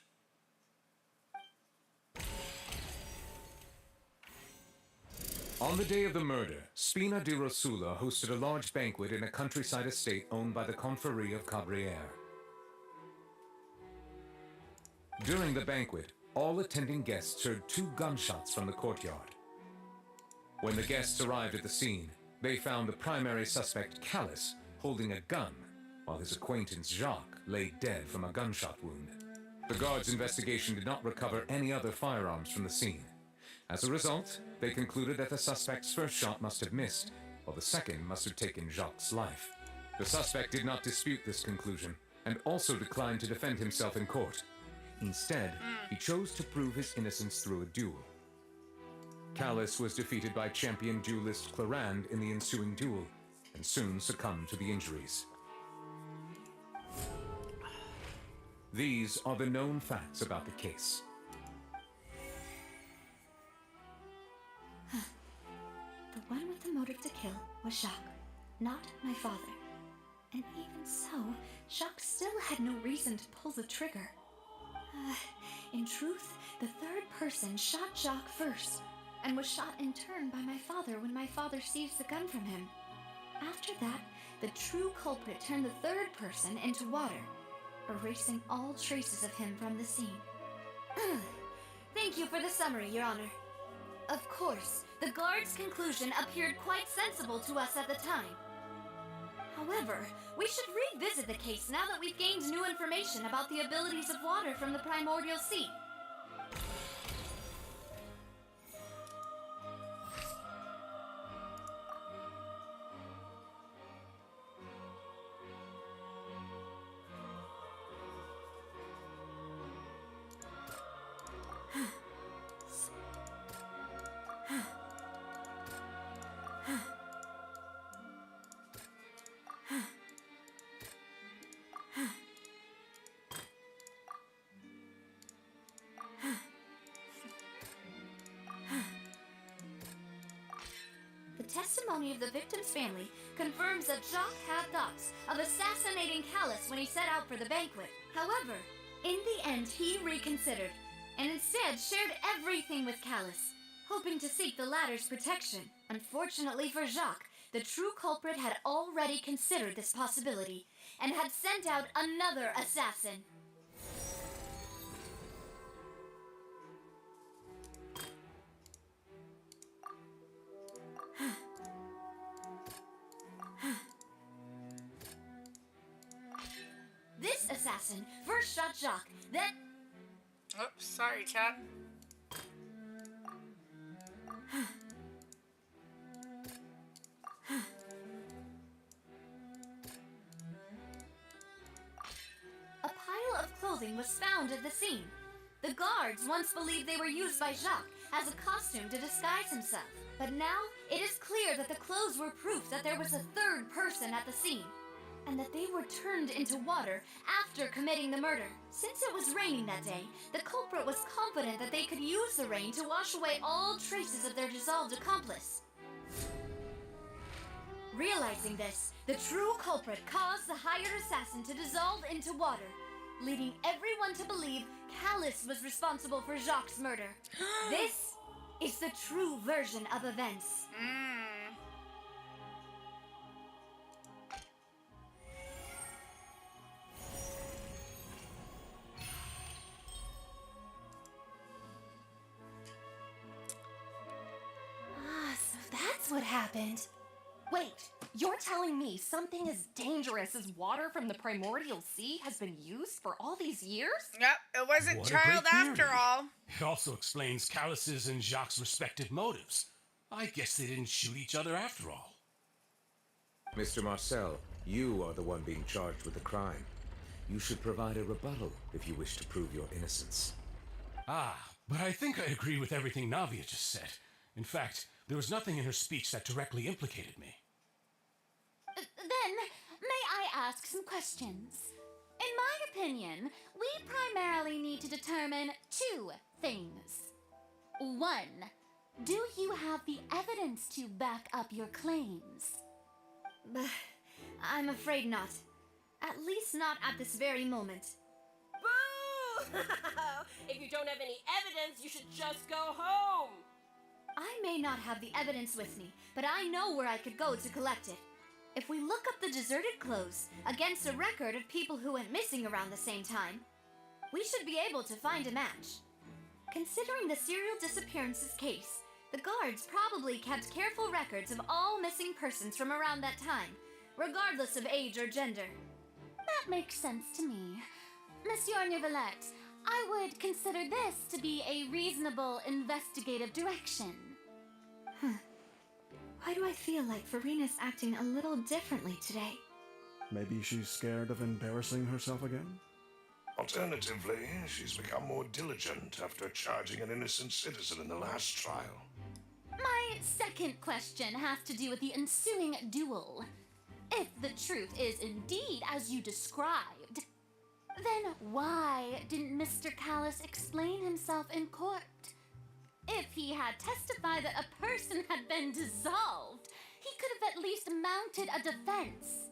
On the day of the murder, Spina di Rosula hosted a large banquet in a countryside estate owned by the Confrérie of Cabrières. During the banquet, all attending guests heard 2 gunshots from the courtyard. When the guests arrived at the scene, they found the primary suspect, Callus, holding a gun, while his acquaintance, Jacques, lay dead from a gunshot wound. The guards' investigation did not recover any other firearms from the scene. As a result, they concluded that the suspect's first shot must have missed, while the second must have taken Jacques' life. The suspect did not dispute this conclusion, and also declined to defend himself in court. Instead, he chose to prove his innocence through a duel. Callus was defeated by champion duelist Clarand in the ensuing duel, and soon succumbed to the injuries. These are the known facts about the case. The one with the motive to kill was Jacques, not my father. And even so, Jacques still had no reason to pull the trigger. In truth, the third person shot Jacques first, and was shot in turn by my father when my father seized the gun from him. After that, the true culprit turned the third person into water, erasing all traces of him from the scene. Thank you for the summary, Your Honor. Of course, the guard's conclusion appeared quite sensible to us at the time. However, we should revisit the case now that we've gained new information about the abilities of water from the primordial sea. The testimony of the victim's family confirms that Jacques had thoughts of assassinating Callus when he set out for the banquet. However, in the end, he reconsidered, and instead shared everything with Callus, hoping to seek the latter's protection. Unfortunately for Jacques, the true culprit had already considered this possibility, and had sent out another assassin. This assassin first shot Jacques, then... Oops, sorry, chat. A pile of clothing was found at the scene. The guards once believed they were used by Jacques as a costume to disguise himself. But now, it is clear that the clothes were proof that there was a third person at the scene, and that they were turned into water after committing the murder. Since it was raining that day, the culprit was confident that they could use the rain to wash away all traces of their dissolved accomplice. Realizing this, the true culprit caused the hired assassin to dissolve into water, leading everyone to believe Callus was responsible for Jacques' murder. This is the true version of events. So that's what happened. Wait, you're telling me something as dangerous as water from the primordial sea has been used for all these years? Yep, it wasn't What a child great after theory. all. It also explains Callus's and Jacques' respective motives. I guess they didn't shoot each other after all. Mr. Marcel, you are the one being charged with the crime. You should provide a rebuttal if you wish to prove your innocence. Ah, but I think I agree with everything Navia just said. In fact, there was nothing in her speech that directly implicated me. Then, may I ask some questions? In my opinion, we primarily need to determine two things. One, do you have the evidence to back up your claims? I'm afraid not. At least not at this very moment. Boo! If you don't have any evidence, you should just go home. I may not have the evidence with me, but I know where I could go to collect it. If we look up the deserted clothes against a record of people who went missing around the same time, we should be able to find a match. Considering the serial disappearances case, the guards probably kept careful records of all missing persons from around that time, regardless of age or gender. That makes sense to me. Monsieur Neuvillette, I would consider this to be a reasonable investigative direction. Why do I feel like Farina's acting a little differently today? Maybe she's scared of embarrassing herself again? Alternatively, she's become more diligent after charging an innocent citizen in the last trial. My second question has to do with the ensuing duel. If the truth is indeed as you described, then why didn't Mr. Callus explain himself in court? If he had testified that a person had been dissolved, he could have at least mounted a defense.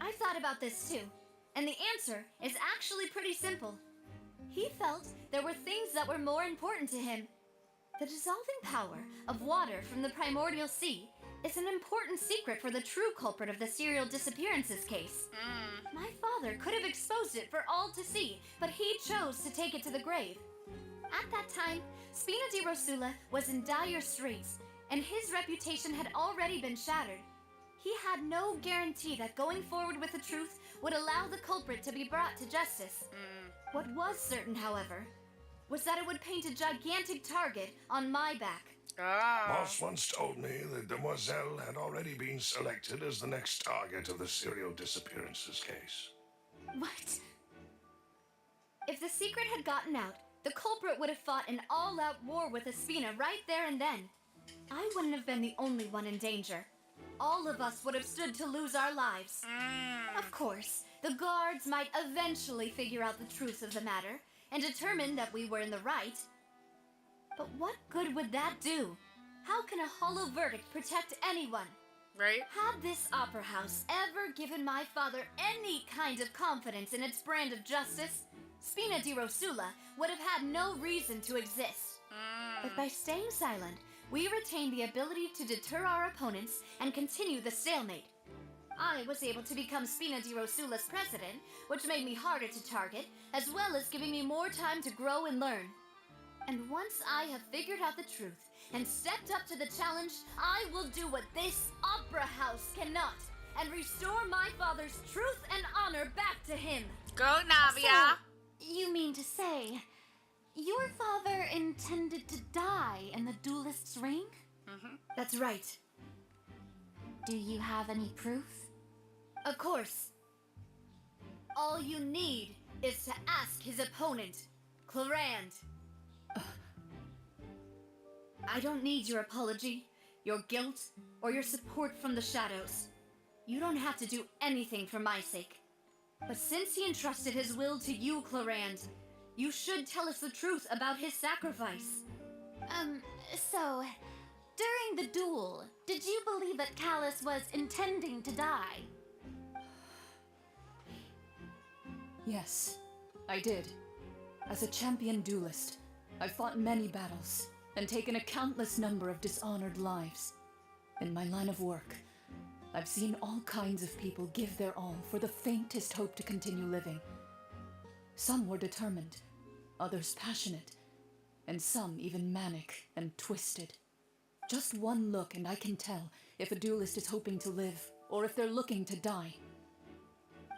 I thought about this too, and the answer is actually pretty simple. He felt there were things that were more important to him. The dissolving power of water from the primordial sea is an important secret for the true culprit of the serial disappearances case. My father could have exposed it for all to see, but he chose to take it to the grave. At that time, Spina di Rosula was in dire straits, and his reputation had already been shattered. He had no guarantee that going forward with the truth would allow the culprit to be brought to justice. What was certain, however, was that it would paint a gigantic target on my back. Boss once told me that Demoiselle had already been selected as the next target of the serial disappearances case. What? If the secret had gotten out, the culprit would have fought an all-out war with Espina right there and then. I wouldn't have been the only one in danger. All of us would have stood to lose our lives. Of course, the guards might eventually figure out the truth of the matter and determine that we were in the right. But what good would that do? How can a hollow verdict protect anyone? Right? Had this opera house ever given my father any kind of confidence in its brand of justice, Spina di Rosula would have had no reason to exist. But by staying silent, we retained the ability to deter our opponents and continue the stalemate. I was able to become Spina di Rosula's president, which made me harder to target, as well as giving me more time to grow and learn. And once I have figured out the truth and stepped up to the challenge, I will do what this opera house cannot and restore my father's truth and honor back to him. Go, Navia! So, you mean to say, your father intended to die in the duelist's ring? That's right. Do you have any proof? Of course. All you need is to ask his opponent, Clarand. I don't need your apology, your guilt, or your support from the shadows. You don't have to do anything for my sake. But since he entrusted his will to you, Clarand, you should tell us the truth about his sacrifice. So, during the duel, did you believe that Callus was intending to die? Yes, I did. As a champion duelist, I've fought many battles and taken a countless number of dishonored lives. In my line of work, I've seen all kinds of people give their all for the faintest hope to continue living. Some were determined, others passionate, and some even manic and twisted. Just one look and I can tell if a duelist is hoping to live or if they're looking to die.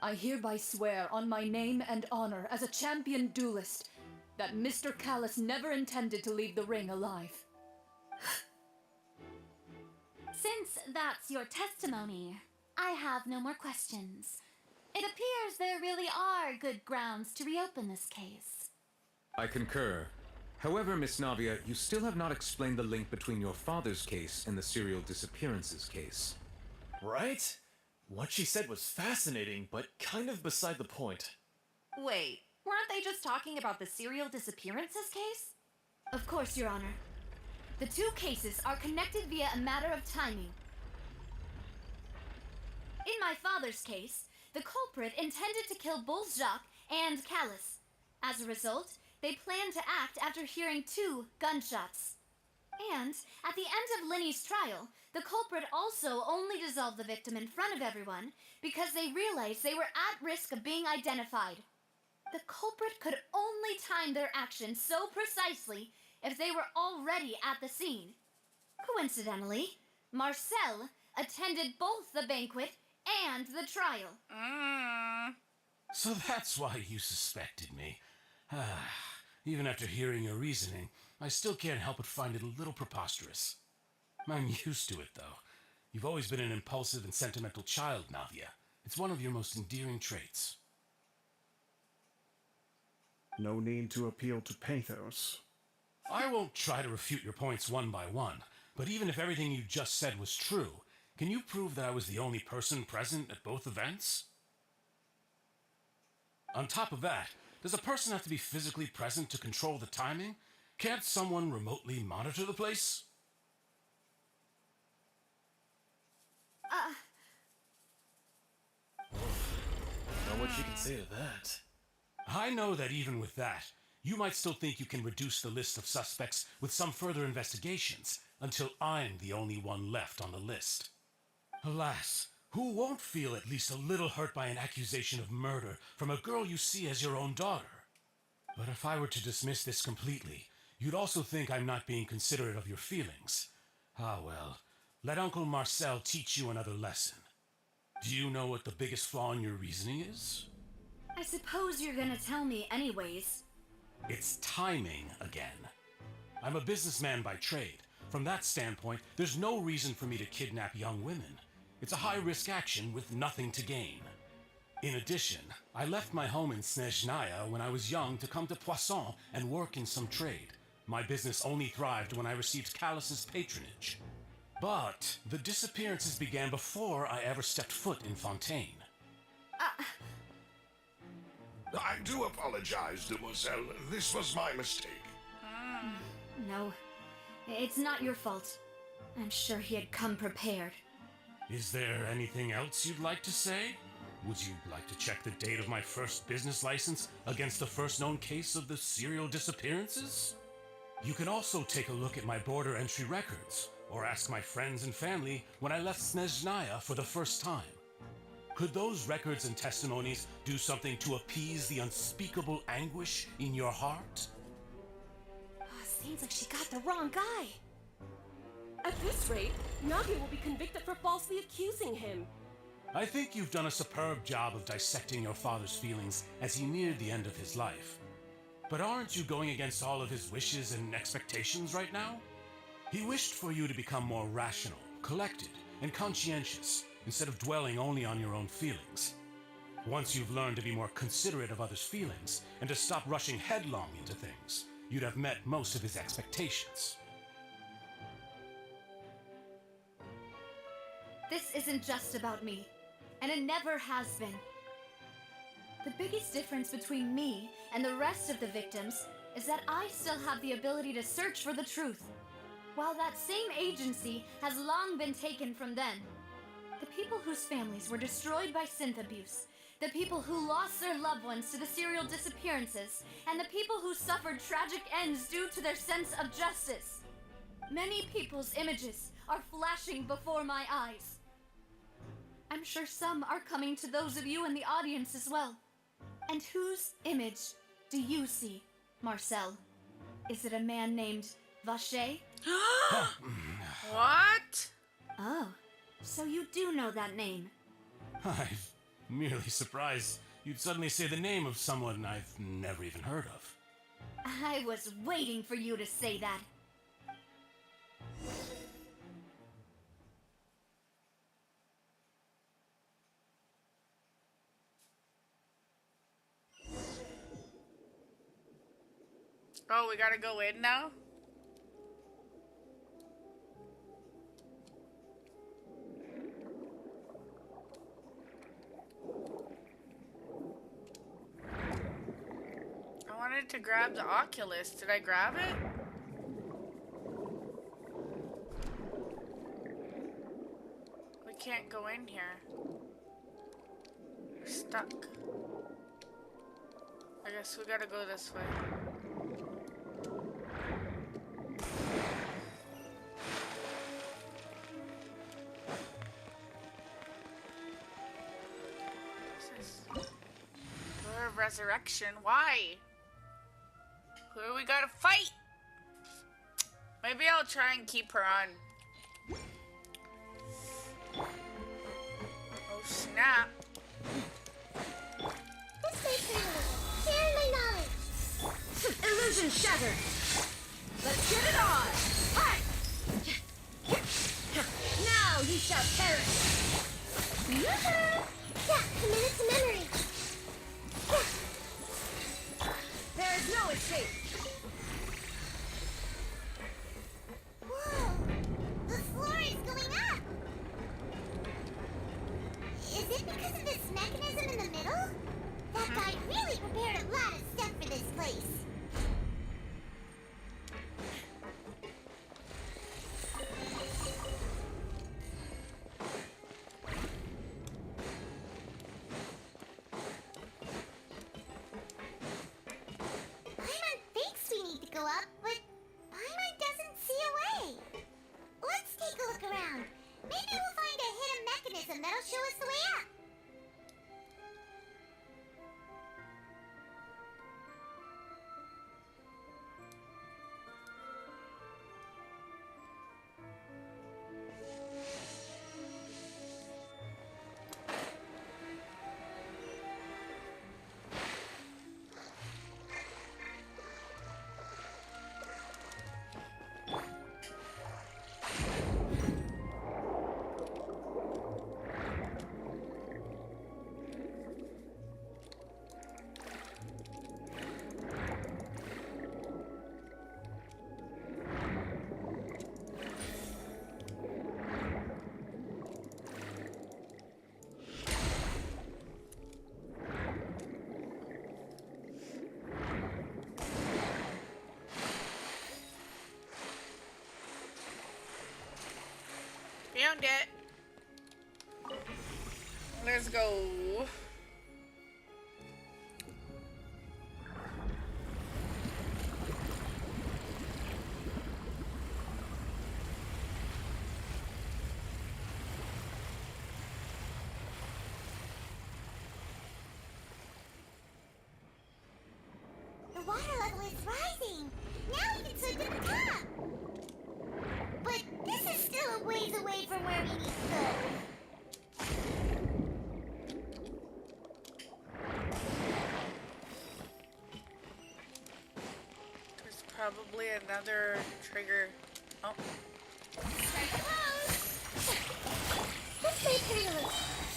I hereby swear on my name and honor as a champion duelist that Mr. Callus never intended to leave the ring alive. Since that's your testimony, I have no more questions. It appears there really are good grounds to reopen this case. I concur. However, Miss Navia, you still have not explained the link between your father's case and the serial disappearances case. Right? What she said was fascinating, but kind of beside the point. Wait, weren't they just talking about the serial disappearances case? Of course, Your Honor. The two cases are connected via a matter of timing. In my father's case, the culprit intended to kill both Jacques and Callus. As a result, they planned to act after hearing 2 gunshots. And at the end of Linny's trial, the culprit also only dissolved the victim in front of everyone because they realized they were at risk of being identified. The culprit could only time their actions so precisely if they were already at the scene. Coincidentally, Marcel attended both the banquet and the trial. So that's why you suspected me. Even after hearing your reasoning, I still can't help but find it a little preposterous. I'm used to it, though. You've always been an impulsive and sentimental child, Navia. It's one of your most endearing traits. No need to appeal to pathos. I won't try to refute your points one by one, But even if everything you just said was true, can you prove that I was the only person present at both events? On top of that, does a person have to be physically present to control the timing? Can't someone remotely monitor the place? Know what you can say to that? I know that even with that, you might still think you can reduce the list of suspects with some further investigations until I'm the only one left on the list. Alas, who won't feel at least a little hurt by an accusation of murder from a girl you see as your own daughter? But if I were to dismiss this completely, you'd also think I'm not being considerate of your feelings. Ah well, let Uncle Marcel teach you another lesson. Do you know what the biggest flaw in your reasoning is? I suppose you're gonna tell me anyways. It's timing again. I'm a businessman by trade. From that standpoint, there's no reason for me to kidnap young women. It's a high-risk action with nothing to gain. In addition, I left my home in Snezhnaya when I was young to come to Poisson and work in some trade. My business only thrived when I received Callus's patronage. But the disappearances began before I ever stepped foot in Fontaine. I do apologize, Demoiselle. This was my mistake. No, it's not your fault. I'm sure he had come prepared. Is there anything else you'd like to say? Would you like to check the date of my first business license against the first known case of the serial disappearances? You can also take a look at my border entry records, or ask my friends and family when I left Snezhnaya for the first time. Could those records and testimonies do something to appease the unspeakable anguish in your heart? Seems like she got the wrong guy. At this rate, Nagi will be convicted for falsely accusing him. I think you've done a superb job of dissecting your father's feelings as he neared the end of his life. But aren't you going against all of his wishes and expectations right now? He wished for you to become more rational, collected, and conscientious, instead of dwelling only on your own feelings. Once you've learned to be more considerate of others' feelings, and to stop rushing headlong into things, you'd have met most of his expectations. This isn't just about me, and it never has been. The biggest difference between me and the rest of the victims is that I still have the ability to search for the truth, while that same agency has long been taken from them. The people whose families were destroyed by synth abuse, the people who lost their loved ones to the serial disappearances, and the people who suffered tragic ends due to their sense of justice. Many people's images are flashing before my eyes. I'm sure some are coming to those of you in the audience as well. And whose image do you see, Marcel? Is it a man named Vacher? What? Oh, so you do know that name. I'm merely surprised you'd suddenly say the name of someone I've never even heard of. I was waiting for you to say that. Oh, we gotta go in now? I wanted to grab the Oculus. Did I grab it? We can't go in here. We're stuck. I guess we gotta go this way. Resurrection. Why? Who do we gotta fight? Maybe I'll try and keep her on. Oh snap. This makes me share my knowledge. Illusion shattered. Let's get it on. Hi. Now you shall perish. Yoo-hoo! Yeah, commit it to memory. There is no escape. Whoa! Found it. Let's go. The water level is rising. Now we can swim to the top. But this is still a ways away from where we need to go. There's probably another trigger. Oh. Strike close. This may fail.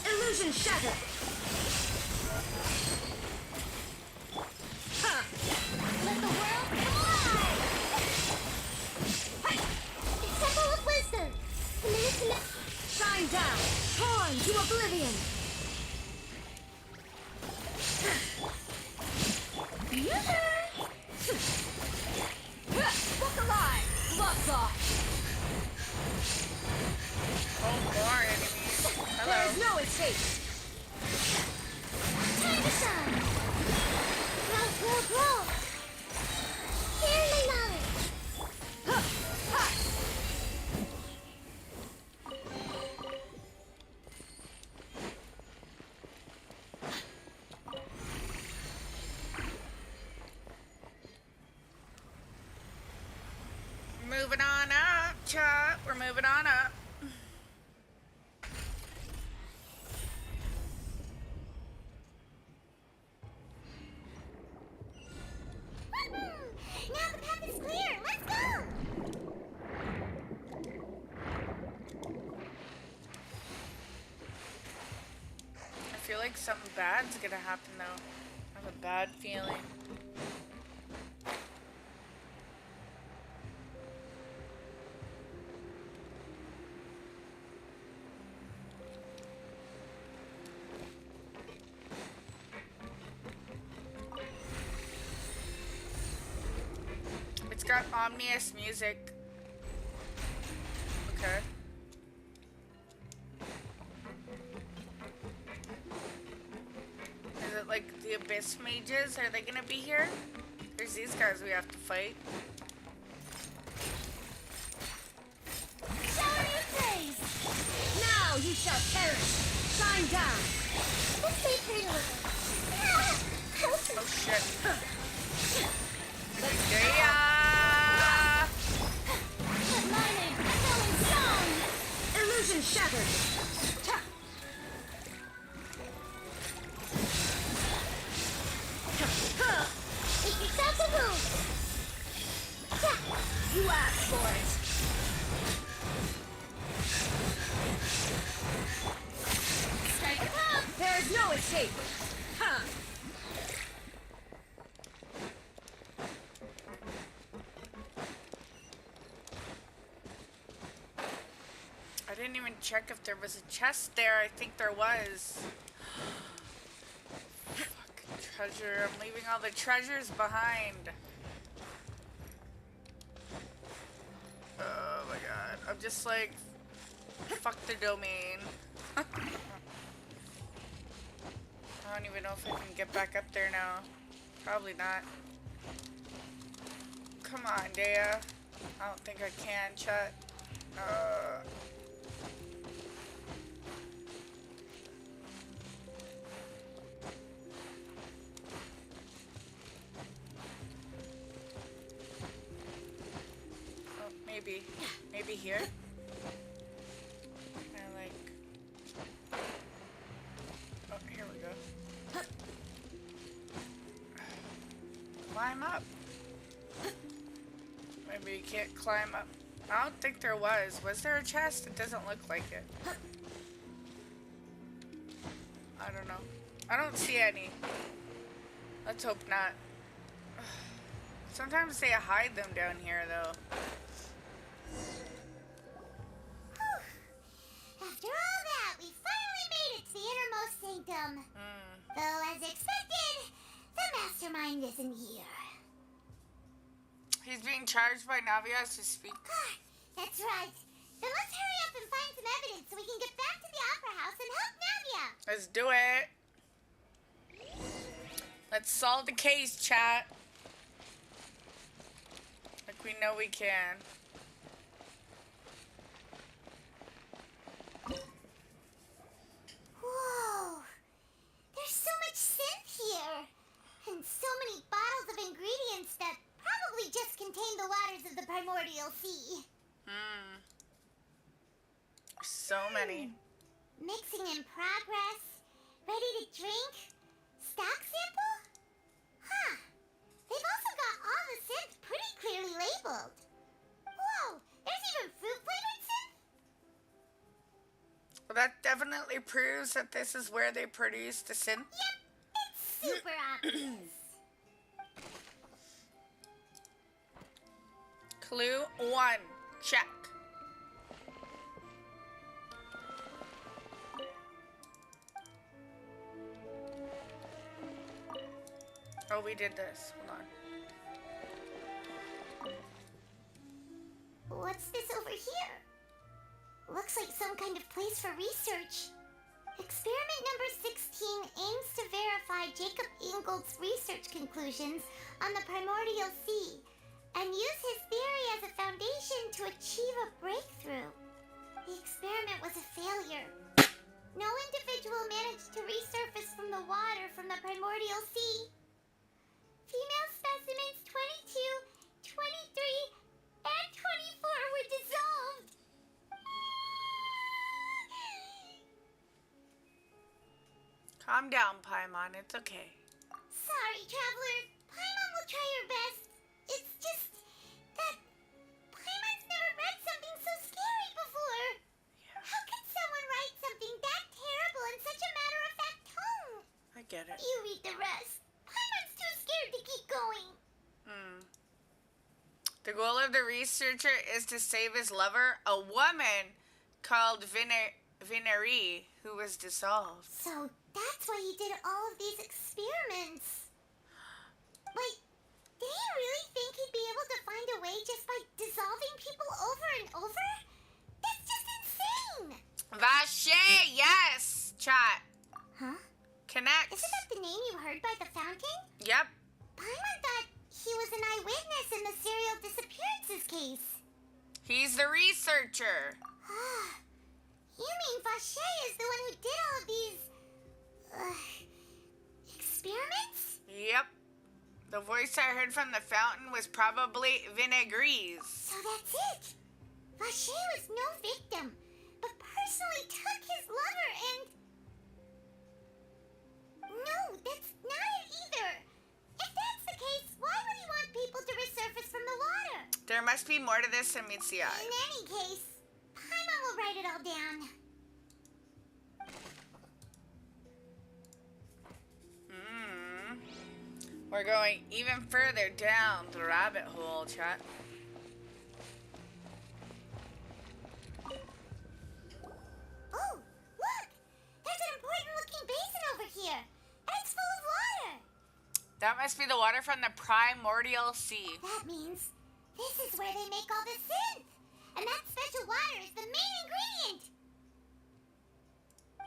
Illusion shattered. Let the world fly! Hey! It's Temple of Wisdom! Shine down! Torn to oblivion! Book alive! Bucks off! Oh, more enemies. Hello. There's no escape! Time to shine! Grow, grow, grow! Share my knowledge! Ha! Ha! Moving on up, Chop. We're moving on up. Now the path is clear! Let's go! I feel like something bad's gonna happen though. I have a bad feeling. It's got ominous music. Okay. Is it like the Abyss Mages? Are they gonna be here? There's these guys we have to fight. Shower your praise! Now you shall perish! Shine down! This may fail. Oh shit. Yeah! My name, echoing song! Illusion shattered! It gets out the room! You asked for it! Strike it up! There is no escape! Huh! I didn't even check if there was a chest there. I think there was. Fucking treasure. I'm leaving all the treasures behind. Oh my god. I'm just like, fuck the domain. I don't even know if I can get back up there now. Probably not. Come on, Dea. I don't think I can, chat. Oh, maybe here. And like, oh, here we go. Climb up. Maybe you can't climb up. I don't think there was. Was there a chest? It doesn't look like it. I don't know. I don't see any. Let's hope not. Sometimes they hide them down here, though. After all that, we finally made it to the innermost sanctum. Though, as expected, the mastermind isn't here. He's being charged by Navia as we speak. That's right. Then let's hurry up and find some evidence so we can get back to the Opera House and help Navia. Let's do it. Let's solve the case, chat. Like we know we can. Whoa. There's so much synth here. And so many bottles of ingredients that probably just contain the waters of the primordial sea. So many. Mixing in progress. Ready to drink. Stock sample? Huh. They've also got all the synth pretty clearly labeled. Whoa, there's even fruit-flavored synth? Well, that definitely proves that this is where they produce the synth. Yep, it's super obvious. Clue 1. Check. Oh, we did this. Hold on. What's this over here? Looks like some kind of place for research. Experiment number 16 aims to verify Jacob Ingold's research conclusions on the primordial sea and use his theory as a foundation to achieve a breakthrough. The experiment was a failure. No individual managed to resurface from the water from the primordial sea. Female specimens 22, 23, and 24 were dissolved. Calm down, Paimon. It's okay. Sorry, Traveler. Paimon will try her best. It's just that Paimon's never read something so scary before. Yeah. How can someone write something that terrible in such a matter-of-fact tone? I get it. You read the rest. Paimon's too scared to keep going. The goal of the researcher is to save his lover, a woman called Vineri, who was dissolved. So that's why he did all of these experiments. Wait, did he really think he'd be able to find a way just by dissolving people over and over? That's just insane! Vache, yes! Chat. Huh? Connect. Isn't that the name you heard by the fountain? Yep. Paimon thought he was an eyewitness in the serial disappearances case. He's the researcher. You mean Vache is the one who did all of these... experiments? Yep. The voice I heard from the fountain was probably Vinegree's. So that's it. Vache was no victim, but personally took his lover and... No, that's not it either. If that's the case, why would he want people to resurface from the water? There must be more to this than meets the eye. In any case, Paimon will write it all down. We're going even further down the rabbit hole, chat. Oh, look! There's an important looking basin over here, and it's full of water. That must be the water from the primordial sea. That means this is where they make all the synth, and that special water is the main ingredient.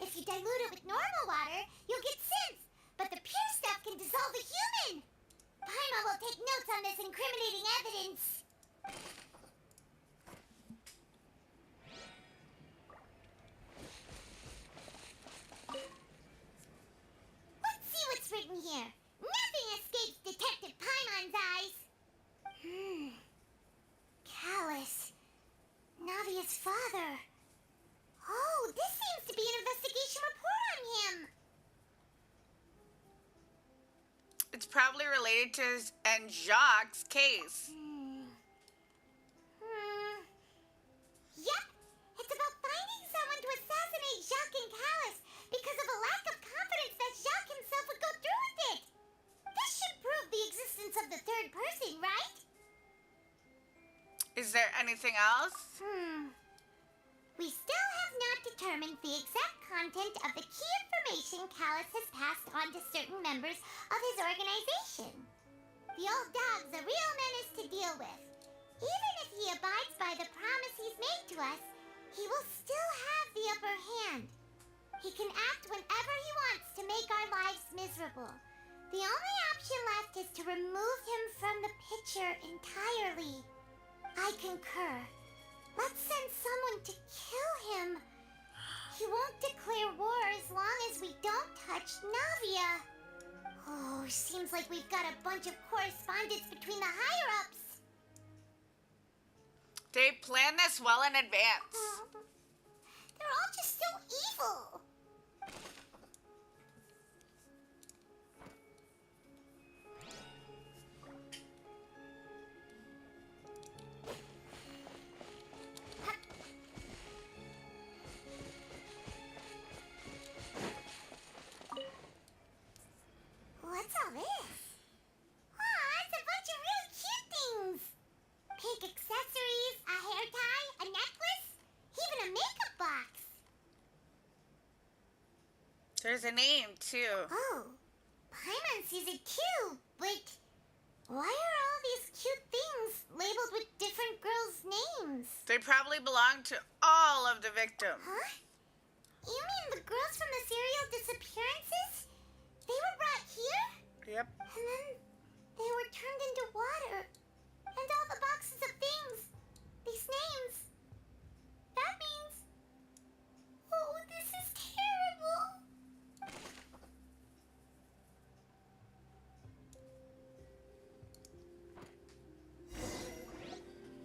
If you dilute it with normal water, you'll get synth, but the pure stuff can dissolve a human. Paimon will take notes on this incriminating evidence. Let's see what's written here. Nothing escapes Detective Paimon's eyes. Callus. Navia's father. Oh, this seems to be an investigation report on him. It's probably related to his and Jacques' case. Yep. It's about finding someone to assassinate Jacques and Callus because of a lack of confidence that Jacques himself would go through with it. This should prove the existence of the third person, right? Is there anything else? We still have not determined the exact content of the key information Callus has passed on to certain members of his organization. The old dog's a real menace to deal with. Even if he abides by the promise he's made to us, he will still have the upper hand. He can act whenever he wants to make our lives miserable. The only option left is to remove him from the picture entirely. I concur. Let's send someone to kill him. He won't declare war as long as we don't touch Navia. Oh, seems like we've got a bunch of correspondence between the higher-ups. They planned this well in advance. They're all just so evil. What's all this? Aw, it's a bunch of really cute things. Pink accessories, a hair tie, a necklace, even a makeup box. There's a name, too. Oh, Paimon sees it too, but why are all these cute things labeled with different girls' names? They probably belong to all of the victims. Huh? You mean the girls from the serial disappearances? They were brought here? Yep. And then they were turned into water. And all the boxes of things. These names. That means... Oh, this is terrible.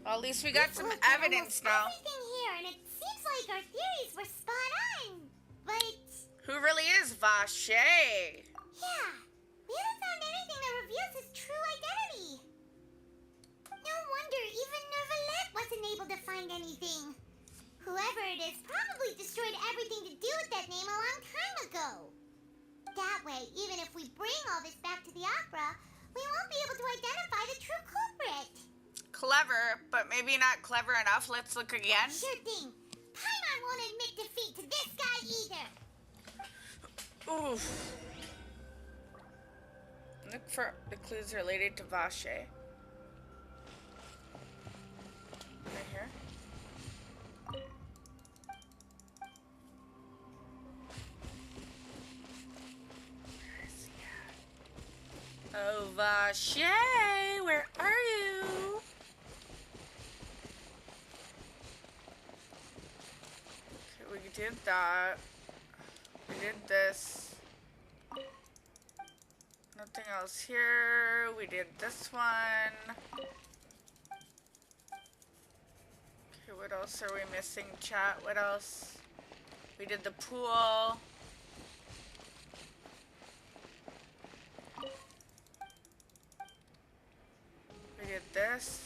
Well, at least we got some Looked at evidence almost now. everything here, and it seems like our theories were spot on. But... Who really is Vache? yeah, we haven't found anything that reveals his true identity. No wonder even Nervalette wasn't able to find anything. Whoever it is probably destroyed everything to do with that name a long time ago. That way, even if we bring all this back to the opera, we won't be able to identify the true culprit. Clever, but maybe not clever enough. Let's look again. Sure thing. Paimon won't admit defeat to this guy either. Oof. Look for the clues related to Vache. Right here. Oh, Vache, where are you? Okay, we did that. We did this. Nothing else here. We did this one. Okay, what else are we missing, chat? What else? We did the pool. We did this.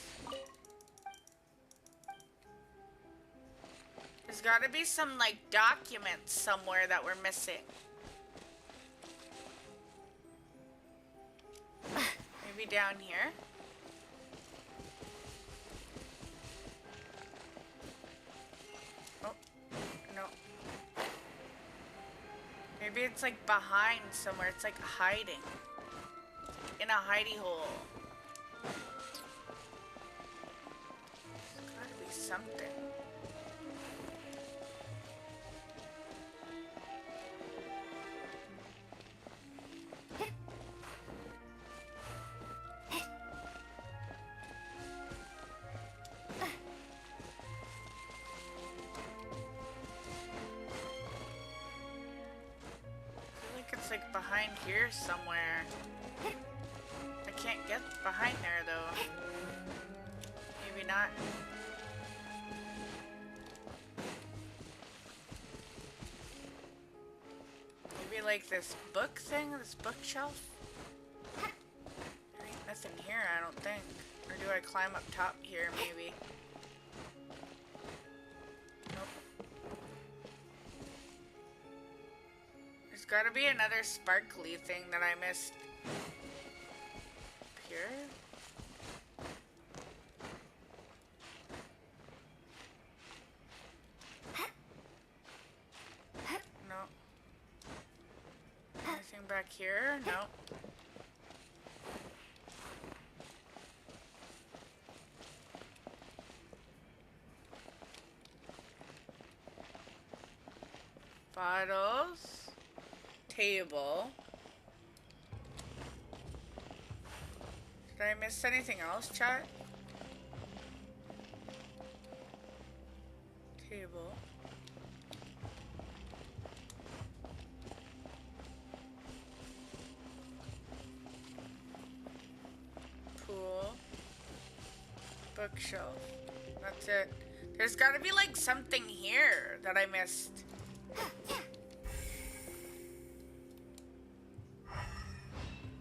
There's gotta be some, like, documents somewhere that we're missing. Maybe down here. Oh, no. Maybe it's, like, behind somewhere. It's, like, hiding. In a hidey hole. There's gotta be something. It's like behind here somewhere. I can't get behind there though. Maybe not. Maybe like this book thing, this bookshelf? There ain't nothing here, I don't think. Or do I climb up top here maybe? Gotta be another sparkly thing that I missed. Up here? No. Anything back here? No. Bottles. Table. Did I miss anything else, chat? Table. Pool. Bookshelf. That's it. There's gotta be like something here that I missed.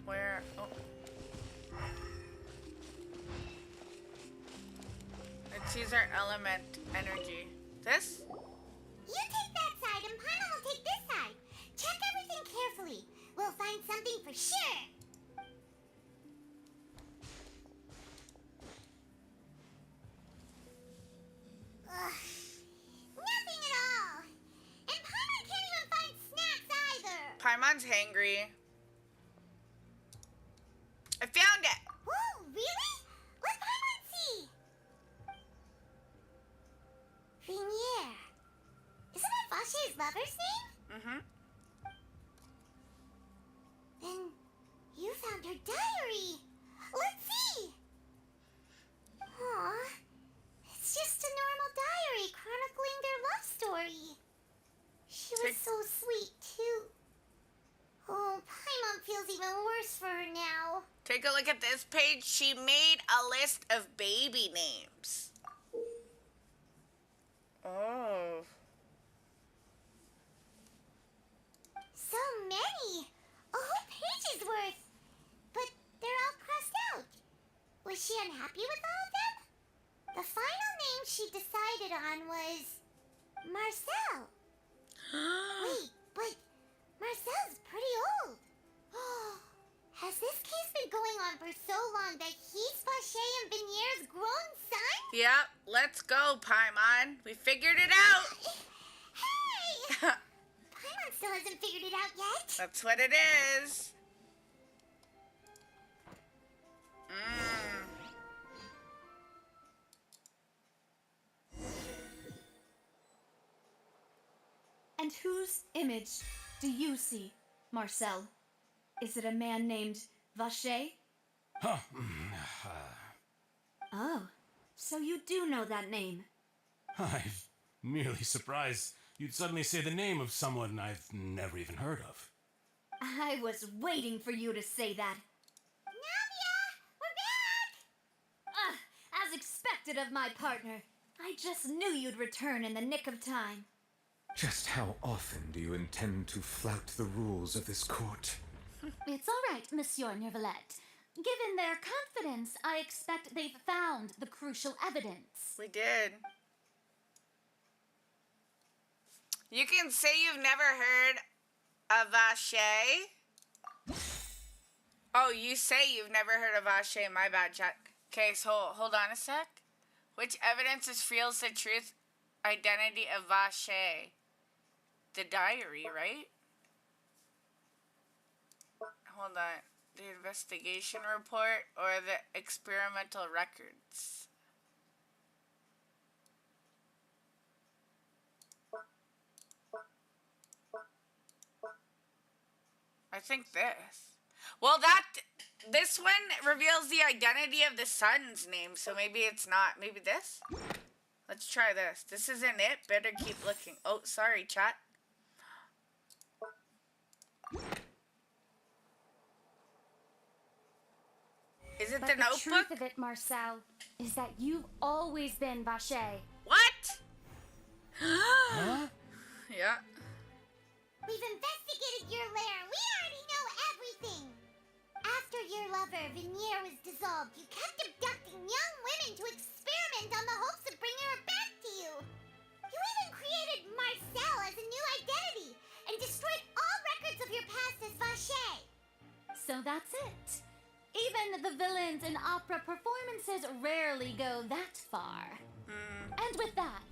Where? Oh. Let's use our element energy. This? You take that side and Paimon will take this side. Check everything carefully. We'll find something for sure. Ugh. Nothing at all. And Paimon can't even find snacks either. Paimon's hangry. I found it! Whoa, really? Let Paimon see. Vinier. Isn't that Vache's lover's name? Mm-hmm. Then you found her diary. Let's see. Aw. It's just a normal diary chronicling their love story. She was so sweet, too. Oh, Paimon feels even worse for her now. Take a look at this page. She made a list of baby names. Oh. So many. A whole page's worth. But they're all crossed out. Was she unhappy with all of them? The final name she decided on was Marcel. Wait, but Marcel's pretty old. Has this case been going on for so long that he's Vache and Vinier's grown son? Yep, let's go, Paimon. We figured it out. Hey! Paimon still hasn't figured it out yet. That's what it is. And whose image do you see, Marcel? Is it a man named Vache? Huh. Oh, so you do know that name. I'm merely surprised you'd suddenly say the name of someone I've never even heard of. I was waiting for you to say that. Navia! We're back! As expected of my partner. I just knew you'd return in the nick of time. Just how often do you intend to flout the rules of this court? It's all right, Monsieur Neuvillette. Given their confidence, I expect they've found the crucial evidence. We did. You can say you've never heard of Vache. Oh, you say you've never heard of Vache. My bad, chat. Okay, so hold on a sec. Which evidence reveals the truth identity of Vache? The diary, right? Hold on. The investigation report or the experimental records? I think this. Well, this one reveals the identity of the son's name, so maybe it's not. Maybe this? Let's try this. This isn't it. Better keep looking. Oh, sorry, chat. Is it But the notebook? The truth of it, Marcel, is that you've always been Vache. What? Huh? Yeah. We've investigated your lair. We already know everything. After your lover, Vinier, was dissolved, you kept abducting young women to experiment on the hopes of bringing her back to you. You even created Marcel as a new identity and destroyed all records of your past as Vache. So that's it. Even the villains in opera performances rarely go that far. And with that,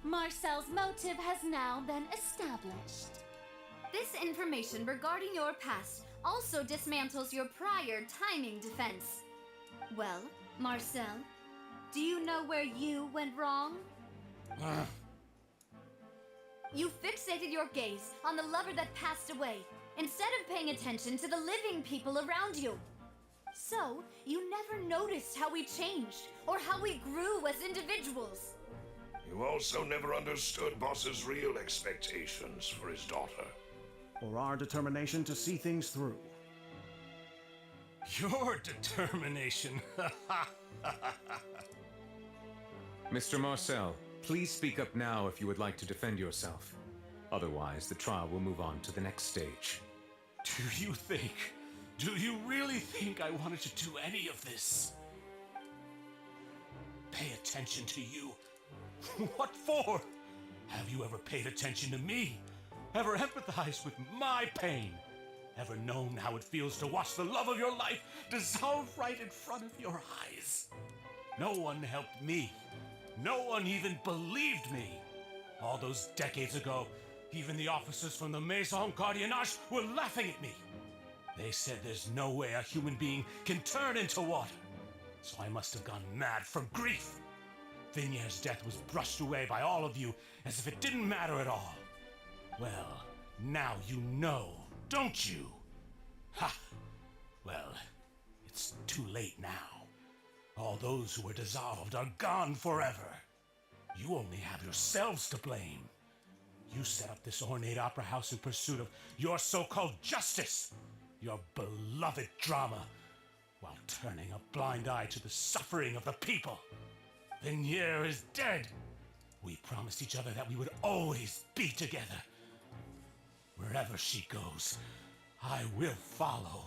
Marcel's motive has now been established. This information regarding your past also dismantles your prior timing defense. Well, Marcel, do you know where you went wrong? You fixated your gaze on the lover that passed away, instead of paying attention to the living people around you. So, you never noticed how we changed, or how we grew as individuals. You also never understood Boss's real expectations for his daughter. Or our determination to see things through. Your determination. Mr. Marcel, please speak up now if you would like to defend yourself. Otherwise, the trial will move on to the next stage. Do you really think I wanted to do any of this? Pay attention to you? What for? Have you ever paid attention to me? Ever empathized with my pain? Ever known how it feels to watch the love of your life dissolve right in front of your eyes? No one helped me. No one even believed me. All those decades ago, even the officers from the Maison Gardiennage were laughing at me. They said there's no way a human being can turn into water. So I must have gone mad from grief. Vigniere's death was brushed away by all of you as if it didn't matter at all. Well, now you know, don't you? Ha! Well, it's too late now. All those who were dissolved are gone forever. You only have yourselves to blame. You set up this ornate opera house in pursuit of your so-called justice, your beloved drama, while turning a blind eye to the suffering of the people. Vigniere is dead. We promised each other that we would always be together. Wherever she goes, I will follow.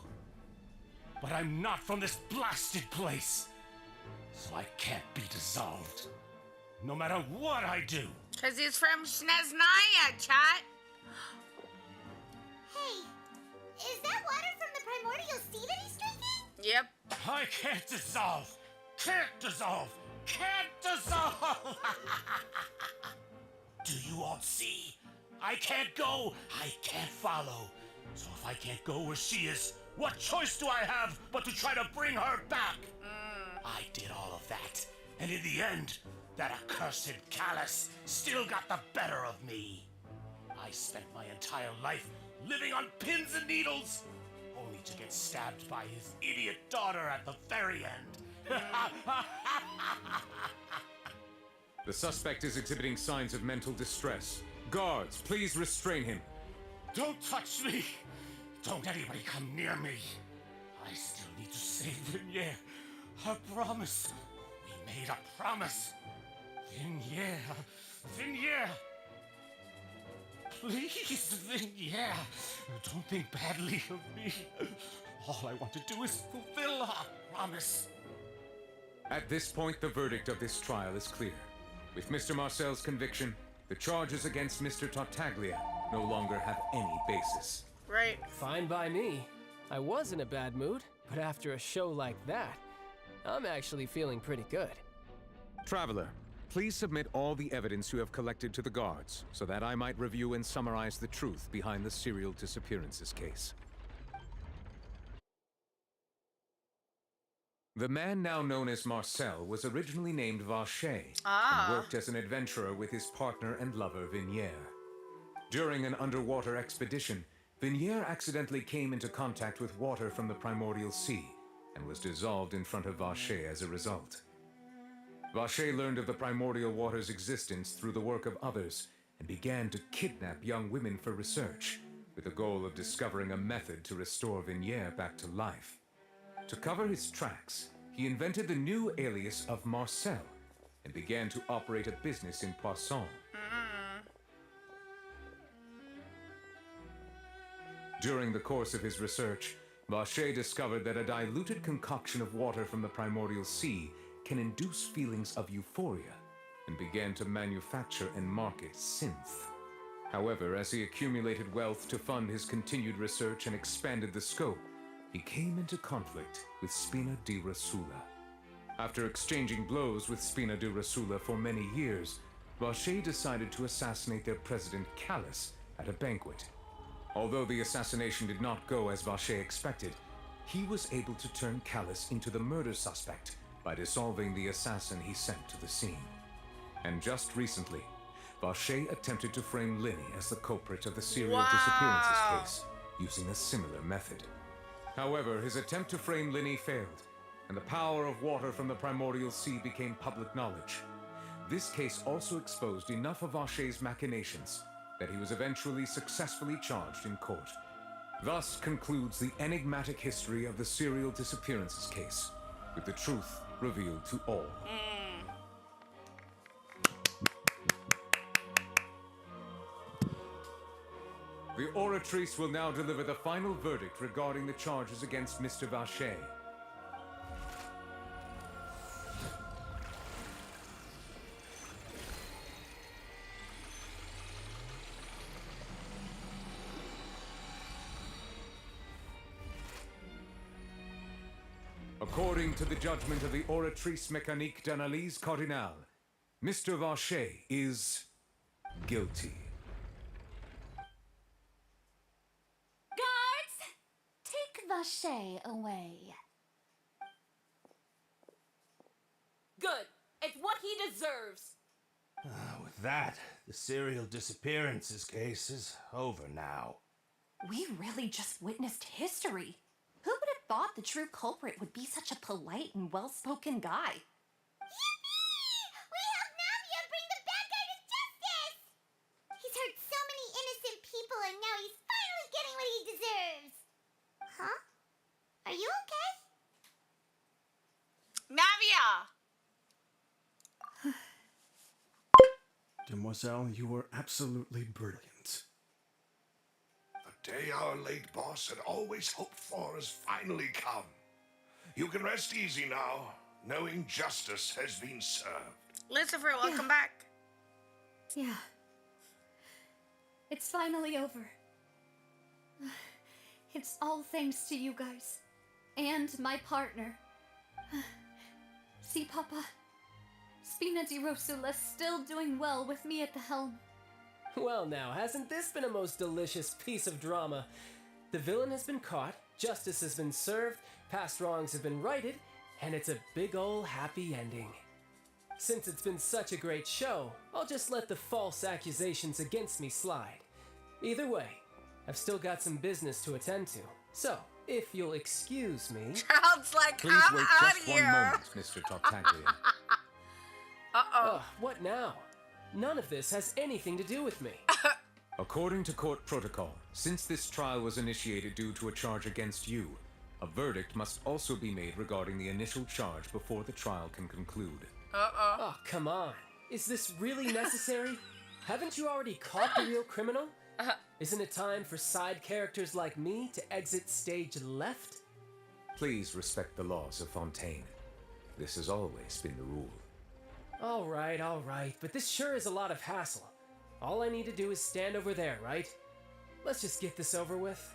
But I'm not from this blasted place, so I can't be dissolved. No matter what I do. 'Cause he's from Sneznaya, chat. Hey, is that water from the primordial sea that he's drinking? Yep. I can't dissolve. Can't dissolve. Can't dissolve. Do you all see? I can't go. I can't follow. So if I can't go where she is, what choice do I have but to try to bring her back? I did all of that. And in the end, that accursed Callus still got the better of me. I spent my entire life living on pins and needles, only to get stabbed by his idiot daughter at the very end. The suspect is exhibiting signs of mental distress. Guards, please restrain him. Don't touch me! Don't anybody come near me! I still need to save Vigniere. I promise. We made a promise. Vigniere. Vigniere! Please, Vigniere. Don't think badly of me. All I want to do is fulfill our promise. At this point, the verdict of this trial is clear. With Mr. Marcel's conviction, the charges against Mr. Tartaglia no longer have any basis. Right. Fine by me. I was in a bad mood, but after a show like that, I'm actually feeling pretty good. Traveler, please submit all the evidence you have collected to the guards, so that I might review and summarize the truth behind the serial disappearances case. The man now known as Marcel was originally named Vacher and worked as an adventurer with his partner and lover Vigniere. During an underwater expedition, Vigniere accidentally came into contact with water from the primordial sea and was dissolved in front of Vacher as a result. Vacher learned of the primordial water's existence through the work of others and began to kidnap young women for research, with the goal of discovering a method to restore Vigniere back to life. To cover his tracks, he invented the new alias of Marcel and began to operate a business in Poisson. During the course of his research, Vacher discovered that a diluted concoction of water from the primordial sea can induce feelings of euphoria and began to manufacture and market synth. However, as he accumulated wealth to fund his continued research and expanded the scope, he came into conflict with Spina di Rosula. After exchanging blows with Spina di Rosula for many years, Vacher decided to assassinate their president Callus at a banquet. Although the assassination did not go as Vacher expected, he was able to turn Callus into the murder suspect by dissolving the assassin he sent to the scene. And just recently, Vacher attempted to frame Linny as the culprit of the serial disappearances case, using a similar method. However, his attempt to frame Linny failed, and the power of water from the primordial sea became public knowledge. This case also exposed enough of Vacher's machinations that he was eventually successfully charged in court. Thus concludes the enigmatic history of the serial disappearances case, with the truth revealed to all. The Oratrice will now deliver the final verdict regarding the charges against Mr. Vacher. According to the judgment of the Oratrice Mécanique d'Analyse Cardinale, Mr. Vacher is guilty. Guards, take Vacher away. Good. It's what he deserves. With that, the serial disappearances case is over now. We really just witnessed history. Who would have thought the true culprit would be such a polite and well-spoken guy? Yippee! We helped Navia bring the bad guy to justice! He's hurt so many innocent people and now he's finally getting what he deserves. Huh? Are you okay? Navia! Demoiselle, you were absolutely brilliant. The day our late boss had always hoped for has finally come. You can rest easy now, knowing justice has been served. Lucifer, welcome back. Yeah. It's finally over. It's all thanks to you guys. And my partner. See, Papa? Spina di Rosula's still doing well with me at the helm. Well now, hasn't this been a most delicious piece of drama? The villain has been caught, justice has been served, past wrongs have been righted, and it's a big ol' happy ending. Since it's been such a great show, I'll just let the false accusations against me slide. Either way, I've still got some business to attend to. So, if you'll excuse me... Child's like, Please I'm wait out just of one here. moment, Mr. Tartaglia. Uh-oh. What now? None of this has anything to do with me. According to court protocol, since this trial was initiated due to a charge against you, a verdict must also be made regarding the initial charge before the trial can conclude. Oh, come on. Is this really necessary? Haven't you already caught the real criminal? Isn't it time for side characters like me to exit stage left? Please respect the laws of Fontaine. This has always been the rule. All right, but this sure is a lot of hassle. All I need to do is stand over there, right? Let's just get this over with.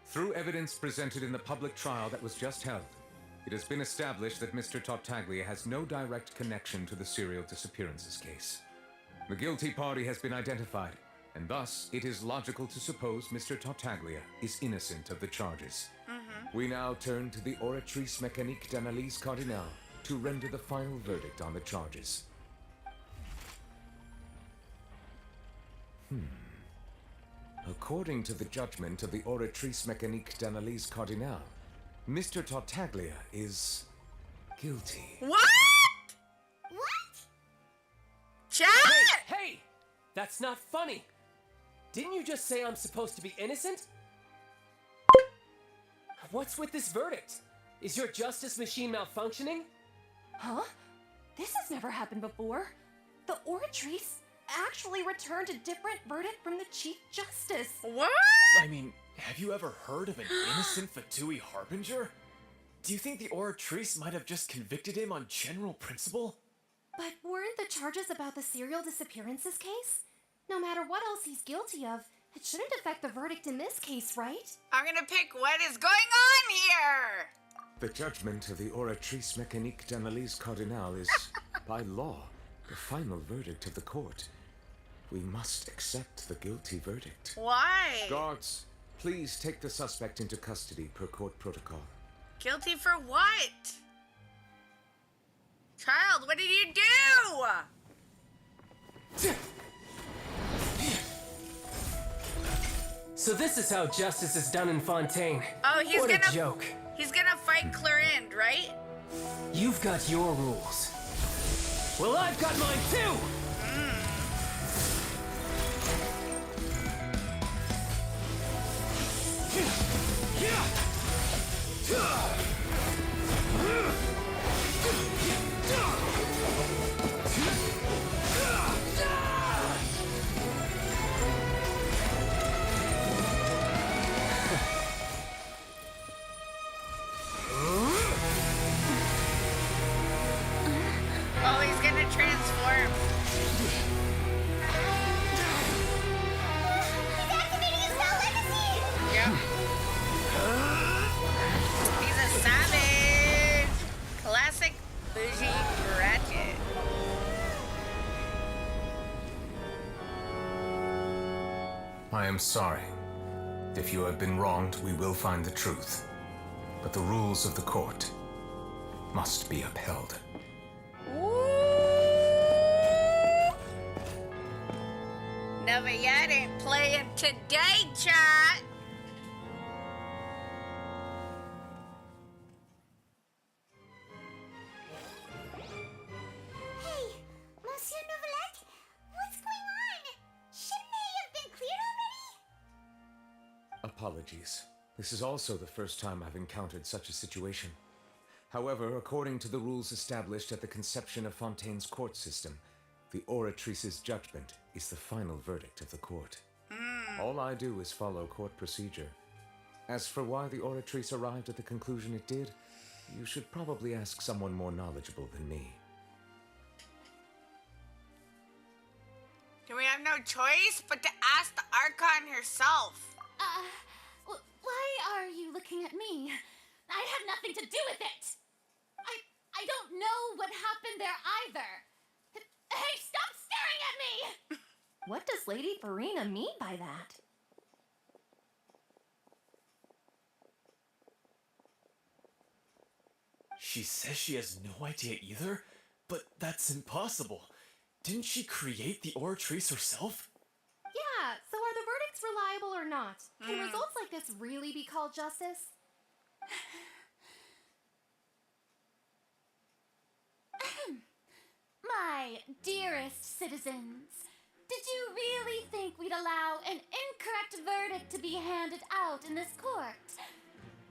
Through evidence presented in the public trial that was just held, it has been established that Mr. Tartaglia has no direct connection to the serial disappearances case. The guilty party has been identified, and thus it is logical to suppose Mr. Tartaglia is innocent of the charges. We now turn to the Oratrice Mécanique d'Analyse Cardinale to render the final verdict on the charges. According to the judgment of the Oratrice Mécanique d'Analyse Cardinale, Mr. Tartaglia is guilty. What? Chat? Hey! That's not funny! Didn't you just say I'm supposed to be innocent? What's with this verdict? Is your justice machine malfunctioning? Huh? This has never happened before. The Oratrice actually returned a different verdict from the Chief Justice. What? I mean, have you ever heard of an innocent Fatui Harbinger? Do you think the Oratrice might have just convicted him on general principle? But weren't the charges about the serial disappearances case? No matter what else he's guilty of, it shouldn't affect the verdict in this case, right? I'm gonna pick what is going on here. The judgment of the Oratrice Mécanique d'Analyse Cardinale is, by law, the final verdict of the court. We must accept the guilty verdict. Why? Guards, please take the suspect into custody per court protocol. Guilty for what? Child, what did you do? So this is how justice is done in Fontaine. Oh, he's what gonna a joke. He's gonna fight Clorind, right? You've got your rules. Well, I've got mine too! Oh, he's gonna transform. He's activating his spell legacy! Yep. He's a savage. Classic bougie Ratchet. I am sorry. If you have been wronged, we will find the truth. But the rules of the court must be upheld. Never yet ain't playing today, chat. Hey, Monsieur Novelette, what's going on? Shouldn't they have been cleared already? Apologies. This is also the first time I've encountered such a situation. However, according to the rules established at the conception of Fontaine's court system, the Oratrice's judgment is the final verdict of the court. All I do is follow court procedure. As for why the Oratrice arrived at the conclusion it did, you should probably ask someone more knowledgeable than me. Do we have no choice but to ask the Archon herself? Why are you looking at me? I had nothing to do with it. I don't know what happened there either. Hey, stop staring at me! What does Lady Farina mean by that? She says she has no idea either, but that's impossible. Didn't she create the Oratrice herself? Yeah, so are the verdicts reliable or not? Can results like this really be called justice? My dearest citizens, did you really think we'd allow an incorrect verdict to be handed out in this court?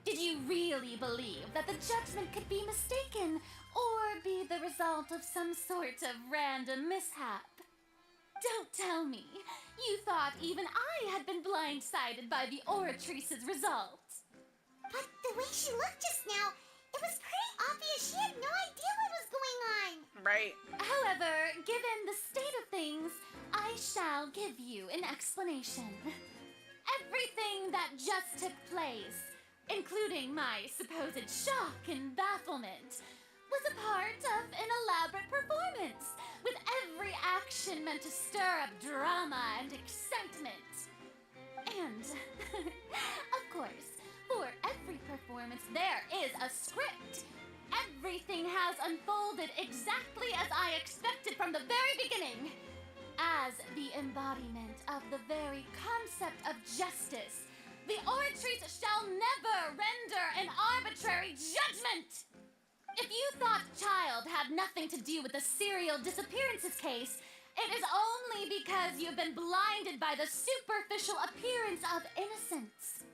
Did you really believe that the judgment could be mistaken or be the result of some sort of random mishap? Don't tell me you thought even I had been blindsided by the Oratrice's result. But the way she looked just now, it was pretty obvious she had no idea what was going on. Right. However, given the state of things, I shall give you an explanation. Everything that just took place, including my supposed shock and bafflement, was a part of an elaborate performance, with every action meant to stir up drama and excitement. And, of course, for every performance there is a script. Everything has unfolded exactly as I expected from the very beginning. As the embodiment of the very concept of justice, the Oratrice shall never render an arbitrary judgment! If you thought Child had nothing to do with the serial disappearances case, it is only because you've been blinded by the superficial appearance of innocence.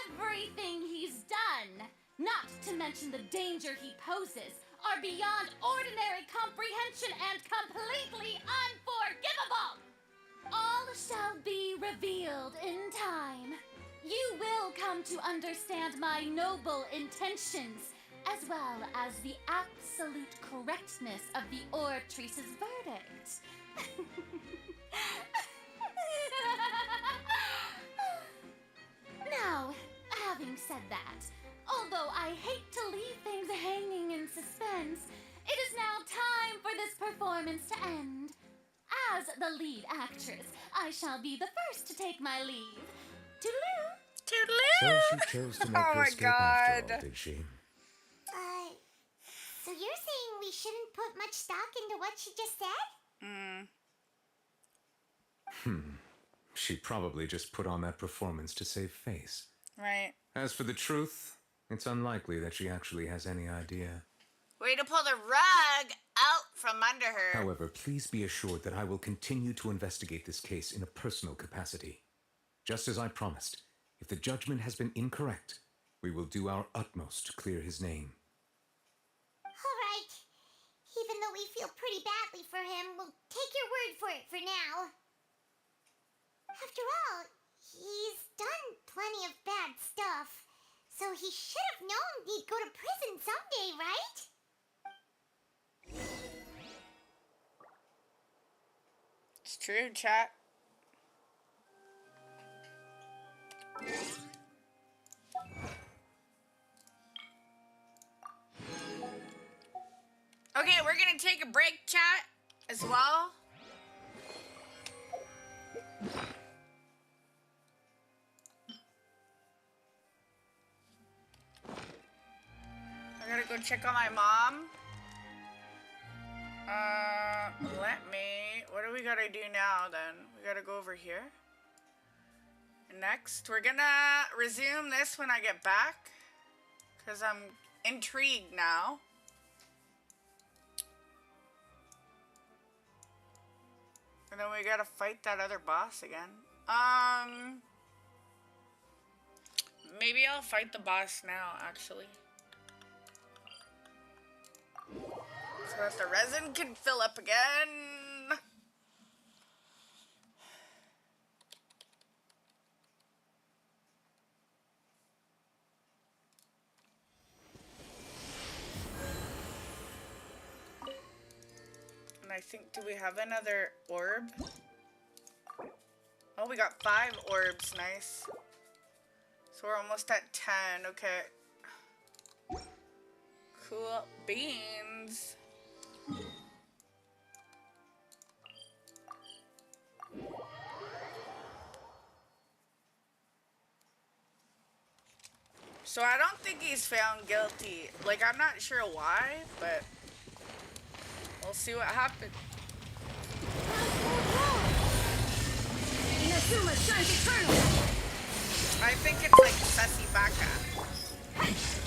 Everything he's done, not to mention the danger he poses, are beyond ordinary comprehension and completely unforgivable! All shall be revealed in time. You will come to understand my noble intentions, as well as the absolute correctness of the Oratrice's verdict. Now, having said that, although I hate to leave things hanging in suspense, it is now time for this performance to end. As the lead actress, I shall be the first to take my leave. Toodaloo! Toodaloo! So she chose to make Oh her my escape after all, God. did she? So you're saying we shouldn't put much stock into what she just said? She probably just put on that performance to save face. Right. As for the truth, it's unlikely that she actually has any idea. Way to pull the rug out from under her. However, please be assured that I will continue to investigate this case in a personal capacity. Just as I promised, if the judgment has been incorrect, we will do our utmost to clear his name. All right. Even though we feel pretty badly for him, we'll take your word for it for now. After all, he's done plenty of bad stuff, so he should have known he'd go to prison someday, right? It's true, chat. Okay, we're gonna take a break, chat, as well. I gotta go check on my mom. What do we gotta do now then? We gotta go over here. Next, we're gonna resume this when I get back, because I'm intrigued now. And then we gotta fight that other boss again. Maybe I'll fight the boss now, actually. So that the resin can fill up again. And I think, do we have another orb? Oh, we got 5 orbs, nice. So we're almost at 10, okay. Cool beans. So I don't think he's found guilty. Like, I'm not sure why, but we'll see what happens. I think it's like Sussy Baka.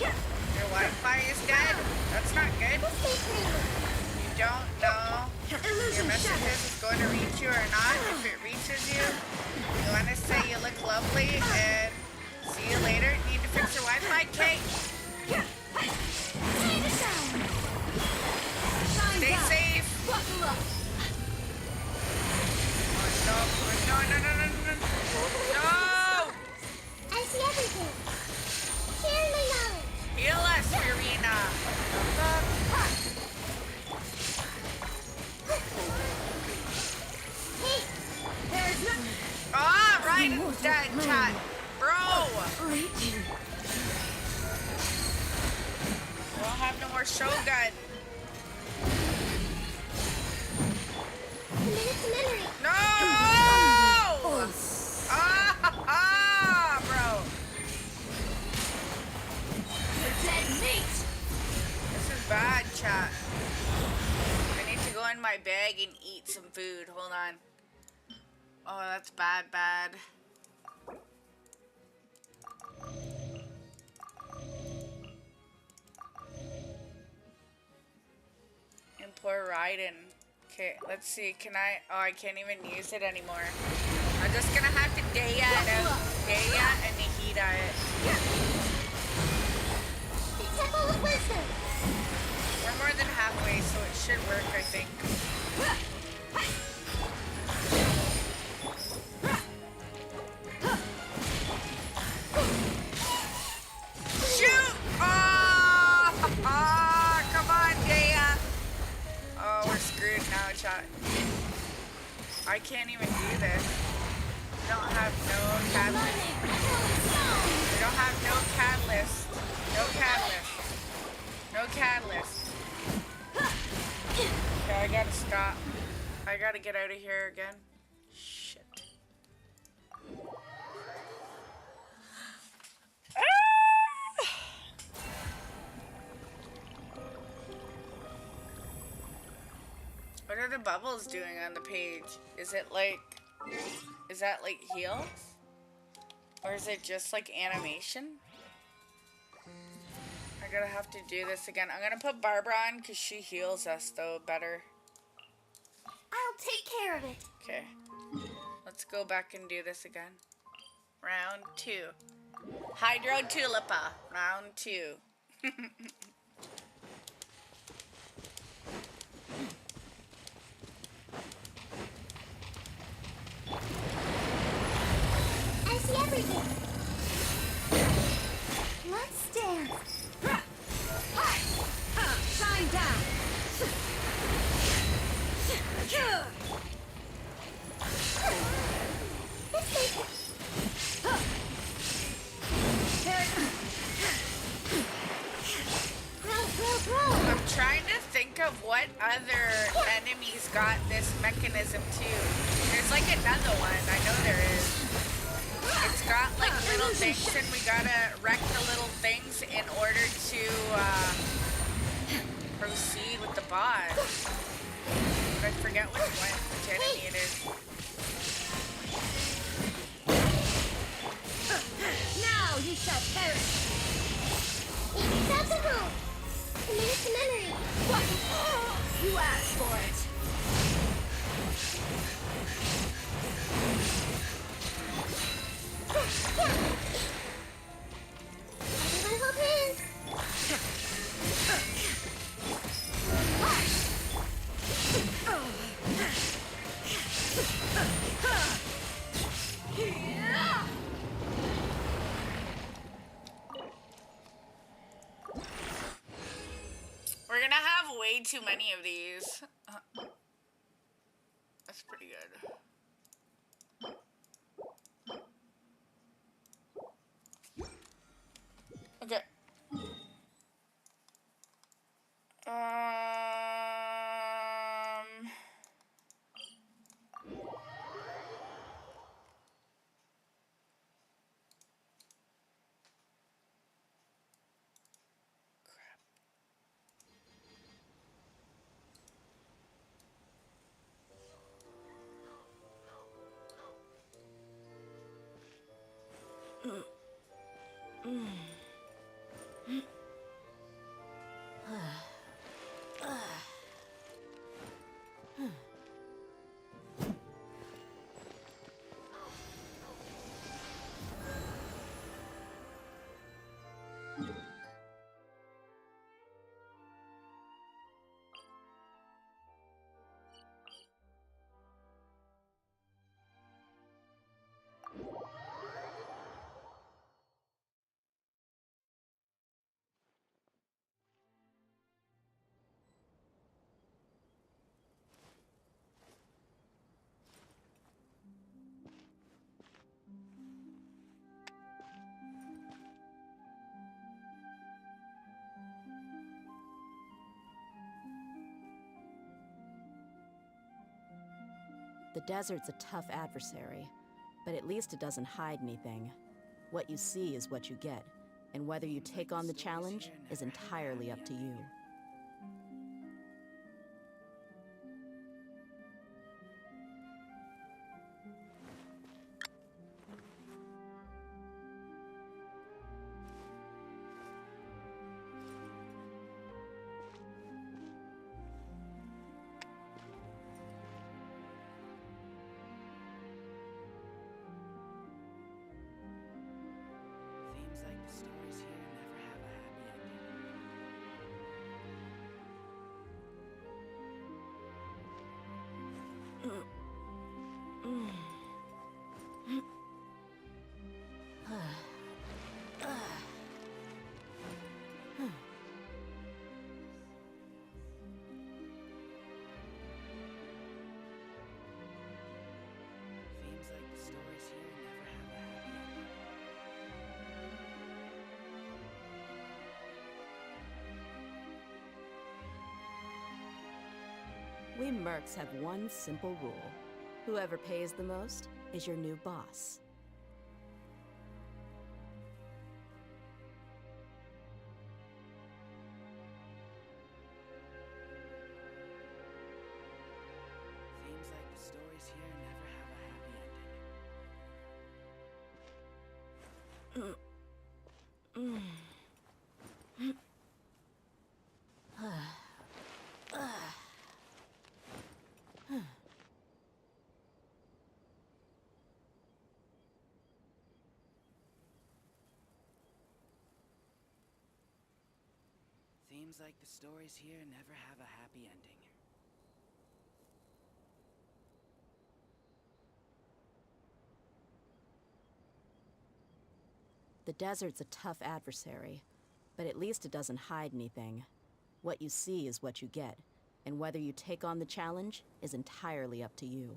Your Wi-Fi is dead? That's not good. You don't know if your messages is going to reach you or not. If it reaches you, you want to say you look lovely and see you later. Need to fix your Wi-Fi? Okay. Stay safe. No. I see everything. Share my knowledge. Heal us, Irina. Hey, there's nothing. Ah, Raiden's dead, chat. Bro. We'll have no more Shogun. No! Bro. Dead meat. This is bad, chat. I need to go in my bag and eat some food. Hold on. Oh, that's bad. And poor Raiden. Okay, let's see. Can I? Oh, I can't even use it anymore. I'm just gonna have to Deya and Nihida it. Temple of Wisdom. We're more than halfway, so it should work, I think. Shoot! Oh, come on, Deya. Oh, we're screwed now, chat. I can't even do this. We don't have no catalyst. We don't have no catalyst. No catalyst. Okay, I gotta stop. I gotta get out of here again. Shit. What are the bubbles doing on the page? Is it like Is that like heals? Or is it just like animation? I'm gonna have to do this again. I'm gonna put Barbara on because she heals us though better. I'll take care of it. Okay. Let's go back and do this again. Round 2. Hydro Tulipa. Round 2. I see everything. Let's dance. Shine down! I'm trying to think of what other enemies got this mechanism too. There's like another one. I know there is. It's got like little things and we gotta wreck the little things in order to proceed with the boss. But I forget which enemy it is. Now you shall perish! It's out the room. Commit to memory. What? You asked for it! Everyone hold hands. We're gonna have way too many of these. That's pretty good. Okay. The desert's a tough adversary, but at least it doesn't hide anything. What you see is what you get, and whether you take on the challenge is entirely up to you. Seems like the stories here never have a happy ending. Seems like the stories here never have a happy ending. We mercs have one simple rule. Whoever pays the most is your new boss. Seems like the stories here never have a happy ending. Seems like the stories here never have a happy ending. The desert's a tough adversary, but at least it doesn't hide anything. What you see is what you get, and whether you take on the challenge is entirely up to you.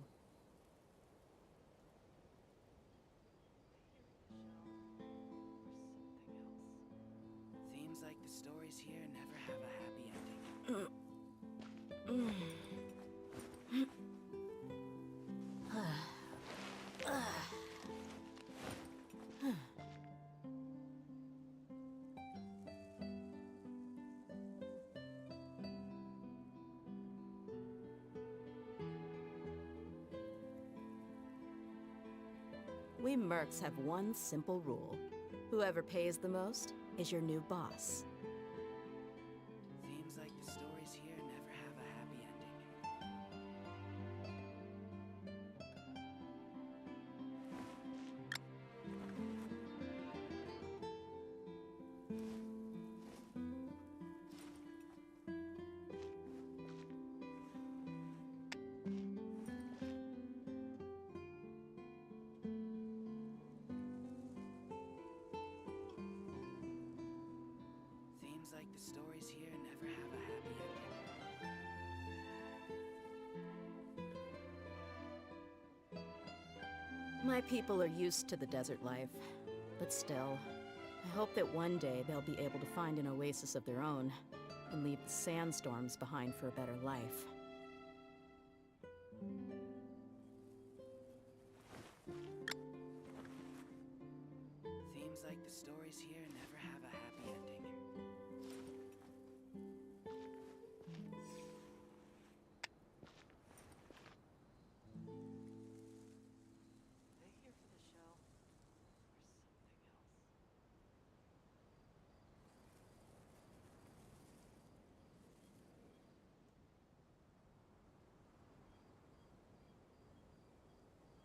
Seems like the stories here never have a happy ending. We mercs have one simple rule. Whoever pays the most is your new boss. Seems like the stories here never have a happy ending. Seems like the stories here never have a happy ending. My people are used to the desert life, but still, I hope that one day they'll be able to find an oasis of their own and leave the sandstorms behind for a better life. Seems like the stories here never have a happy ending. They here for the show or something else?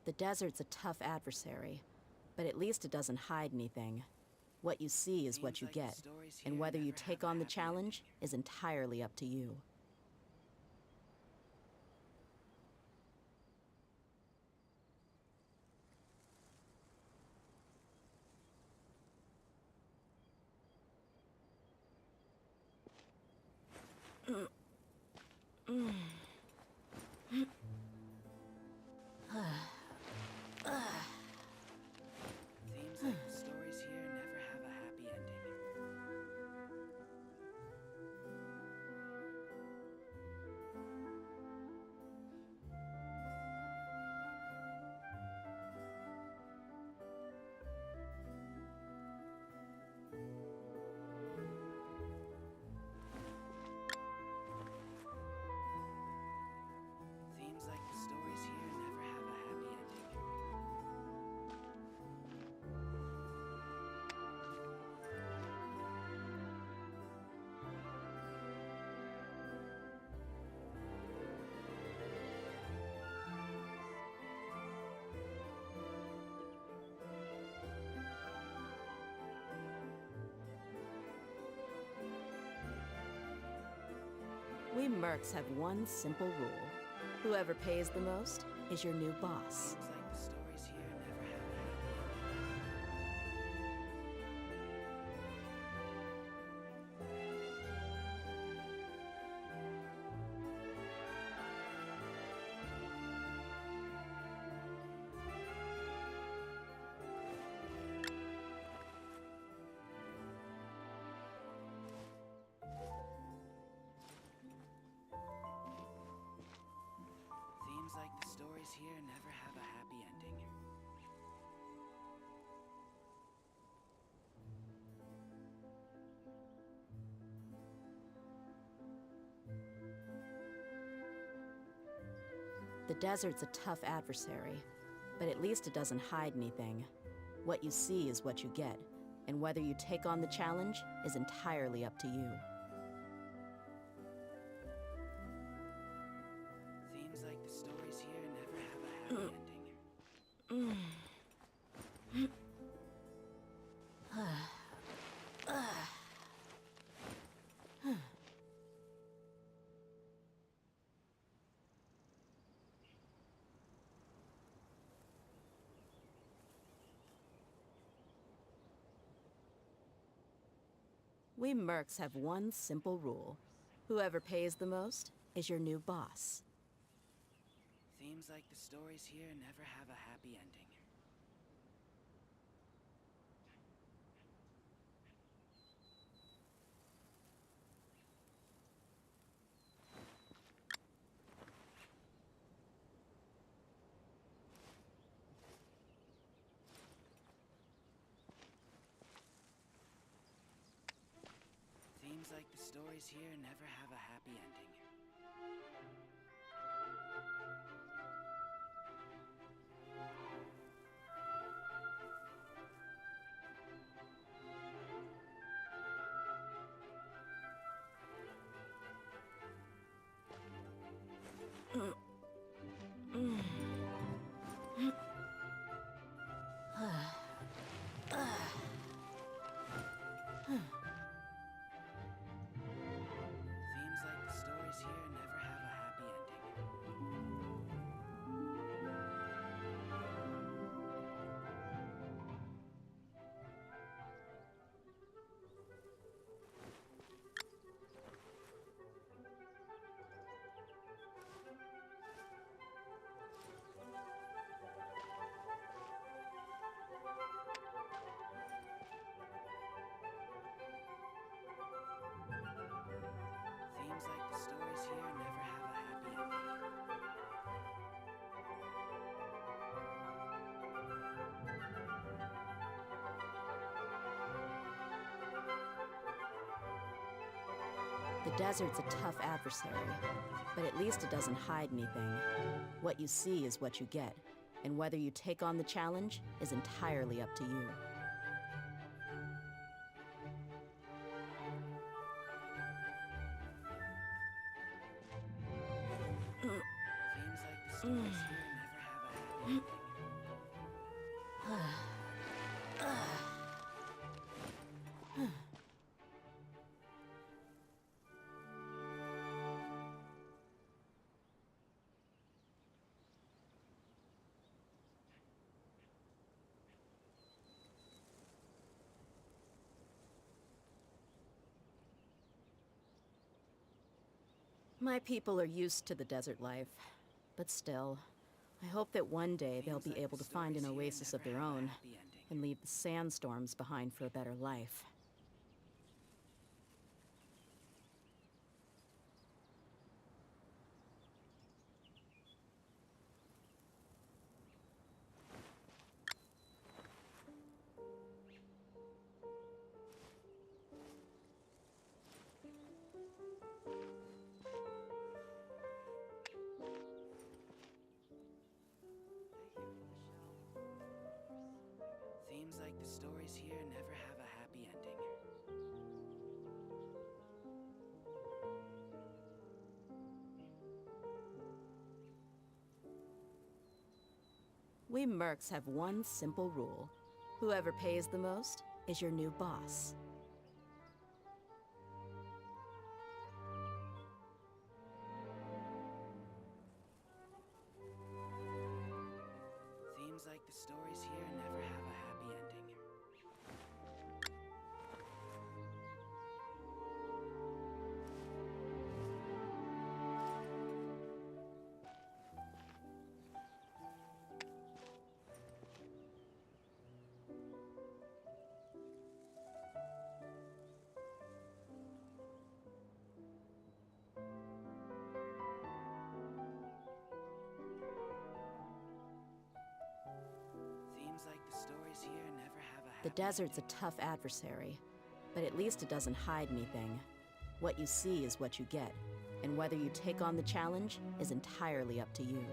The desert's a tough adversary, but at least it doesn't hide anything. What you see is what you get, and whether you take on the challenge is entirely up to you. Seems like the stories here never have a happy ending. Seems like the stories here never have a happy ending. We mercs have one simple rule. Whoever pays the most is your new boss. Seems like the stories here never have a happy ending. Seems like the stories here never have a happy ending. The desert's a tough adversary, but at least it doesn't hide anything. What you see is what you get, and whether you take on the challenge is entirely up to you. Seems like the stories here never have a happy ending. We mercs have one simple rule. Whoever pays the most is your new boss. Seems like the stories here never have a happy ending. Seems like the stories here never have a happy ending. Seems like the stories here never have a happy ending. Seems like the stories here never have a happy ending. The desert's a tough adversary, but at least it doesn't hide anything. What you see is what you get, and whether you take on the challenge is entirely up to you. Seems like the stories here never have a happy ending. My people are used to the desert life, but still, I hope that one day they'll be able to find an oasis of their own and leave the sandstorms behind for a better life. Seems like the stories here never have a happy ending. We mercs have one simple rule. Whoever pays the most is your new boss. Seems like the stories here never have a happy ending. Seems like the stories here never have a The happy desert's a tough adversary, but at least it doesn't hide anything. What you see is what you get, and whether you take on the challenge is entirely up to you.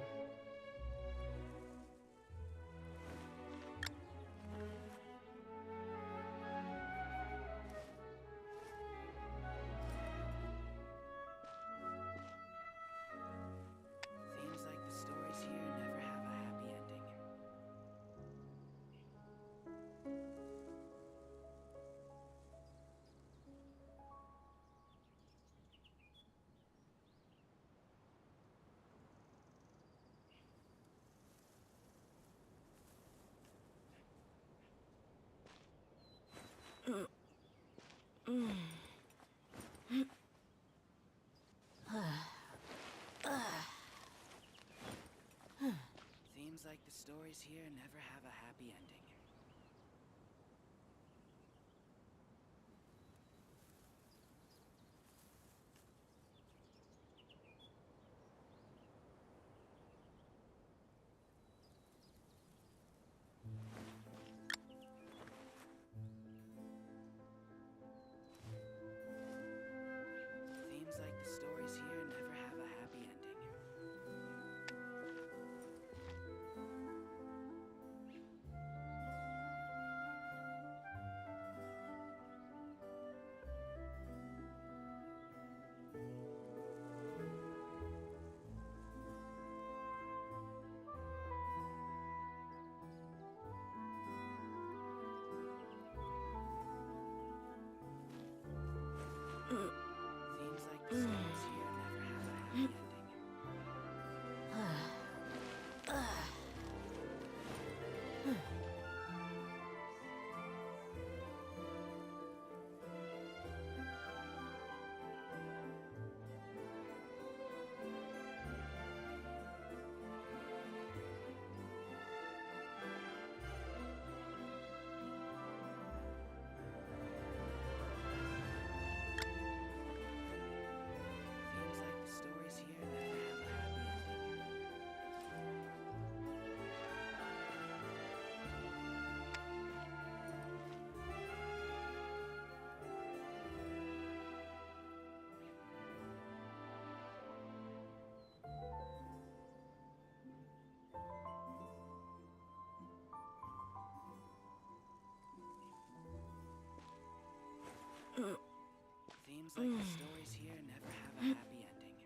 Seems like the stories here never have a happy ending. Seems like the stories here never have a happy ending. Seems like the stories here never have a happy ending. Seems like the stories here never have a happy ending.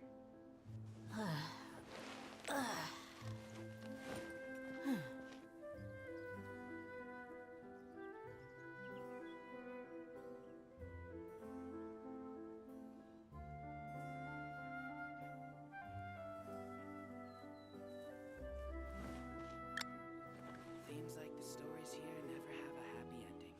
Seems like the stories here never have a happy ending.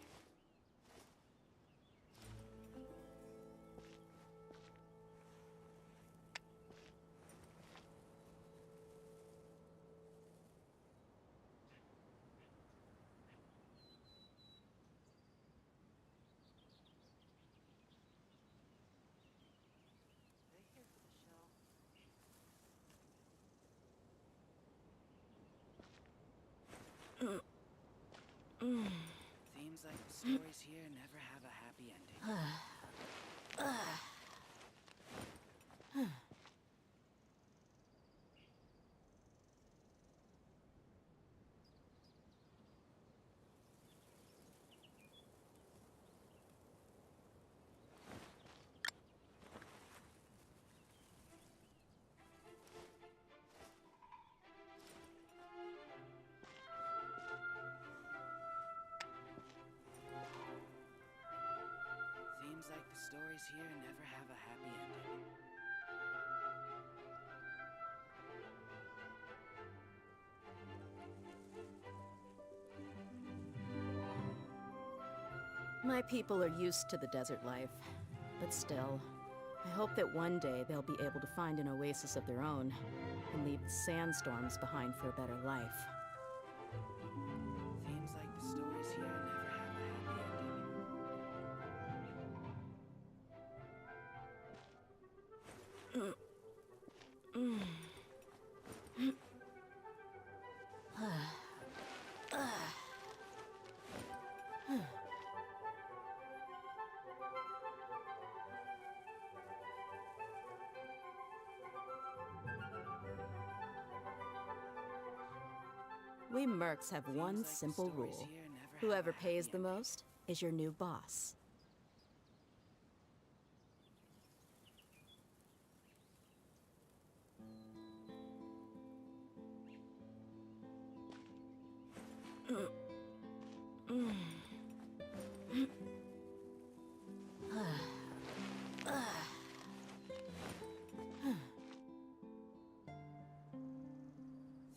Seems like the stories here never have a happy ending. Seems like the stories here never have a happy ending. Seems like the stories here never have a happy ending. My people are used to the desert life, but still, I hope that one day they'll be able to find an oasis of their own and leave the sandstorms behind for a better life. Seems like the stories here never have a happy We mercs have one simple rule. Whoever pays the most is your new boss.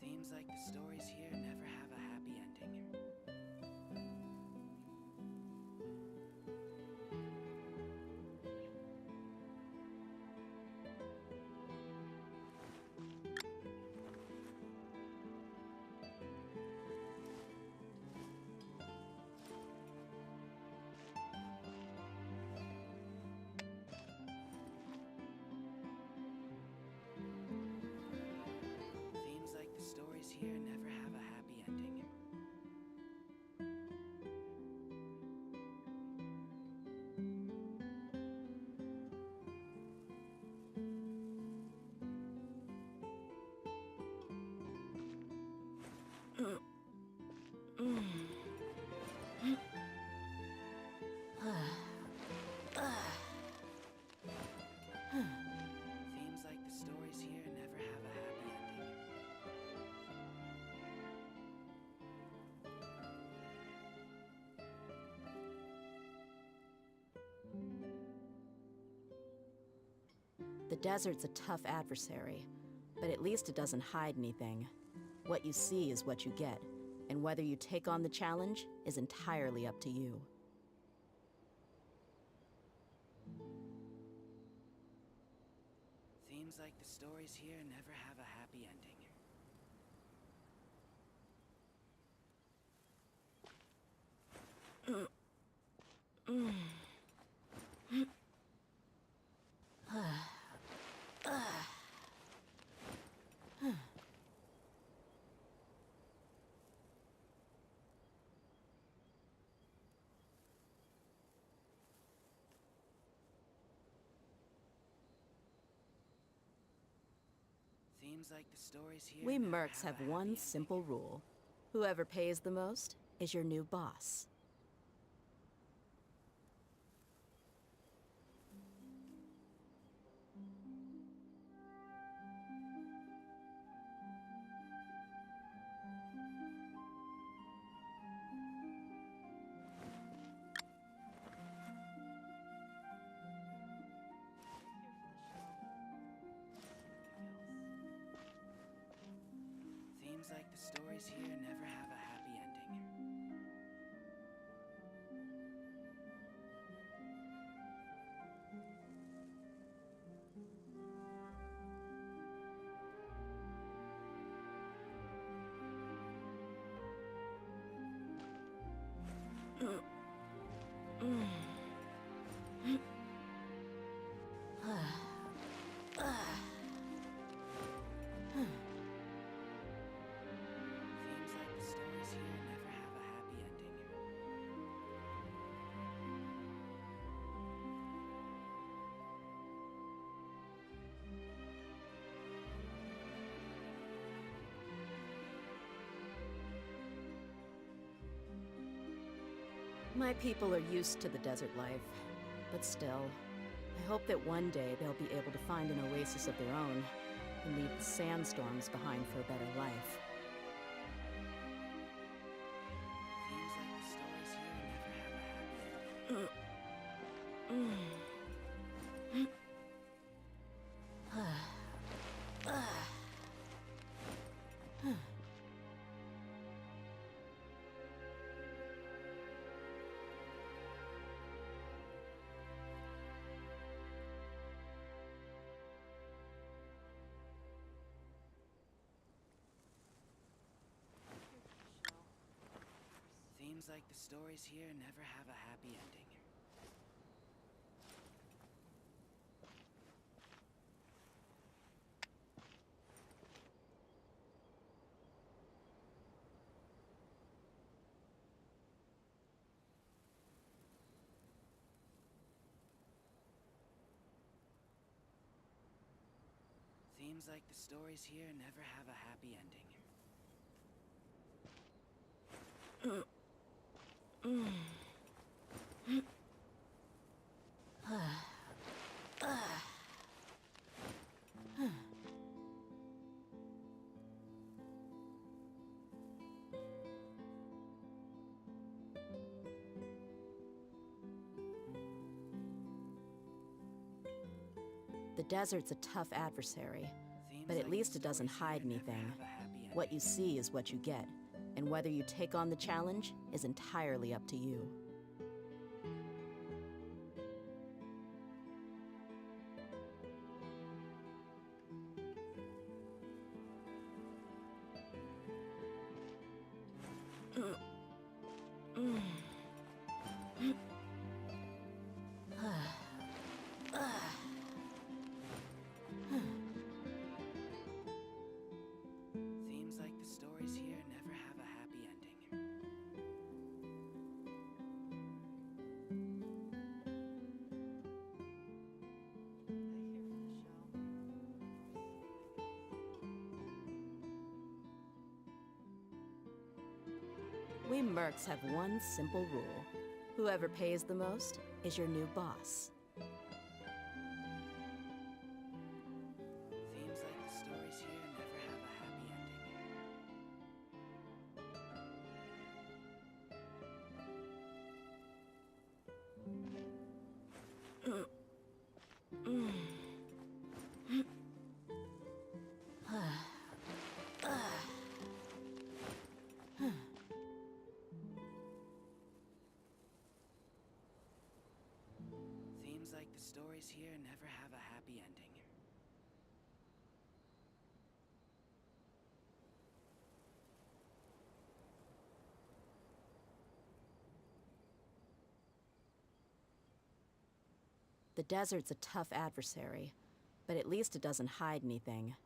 Seems like the stories here never have a happy ending. Seems like the stories here never have a happy ending. The desert's a tough adversary, but at least it doesn't hide anything. What you see is what you get, and whether you take on the challenge is entirely up to you. Seems like the stories here never have a happy ending. Seems like the stories here We never mercs have one simple rule. Whoever pays the most is your new boss. Seems like the stories here never have a happy ending. Seems like the stories here never have a happy ending. My people are used to the desert life, but still, I hope that one day they'll be able to find an oasis of their own and leave the sandstorms behind for a better life. Seems like the stories here never have a happy ending. Seems like the stories here never have a happy ending. Seems like the stories here never have a happy ending. The desert's a tough adversary, but at least it doesn't hide anything. What you see is what you get, and whether you take on the challenge is entirely up to you. Seems like the stories here never have a happy ending. We mercs have one simple rule. Whoever pays the most is your new boss. Seems like the stories here never have a happy ending. Seems like the stories here never have a happy ending. The desert's a tough adversary, but at least it doesn't hide anything.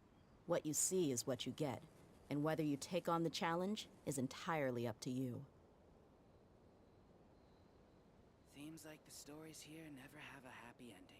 What you see is what you get, and whether you take on the challenge is entirely up to you. Seems like the stories here never have a happy ending.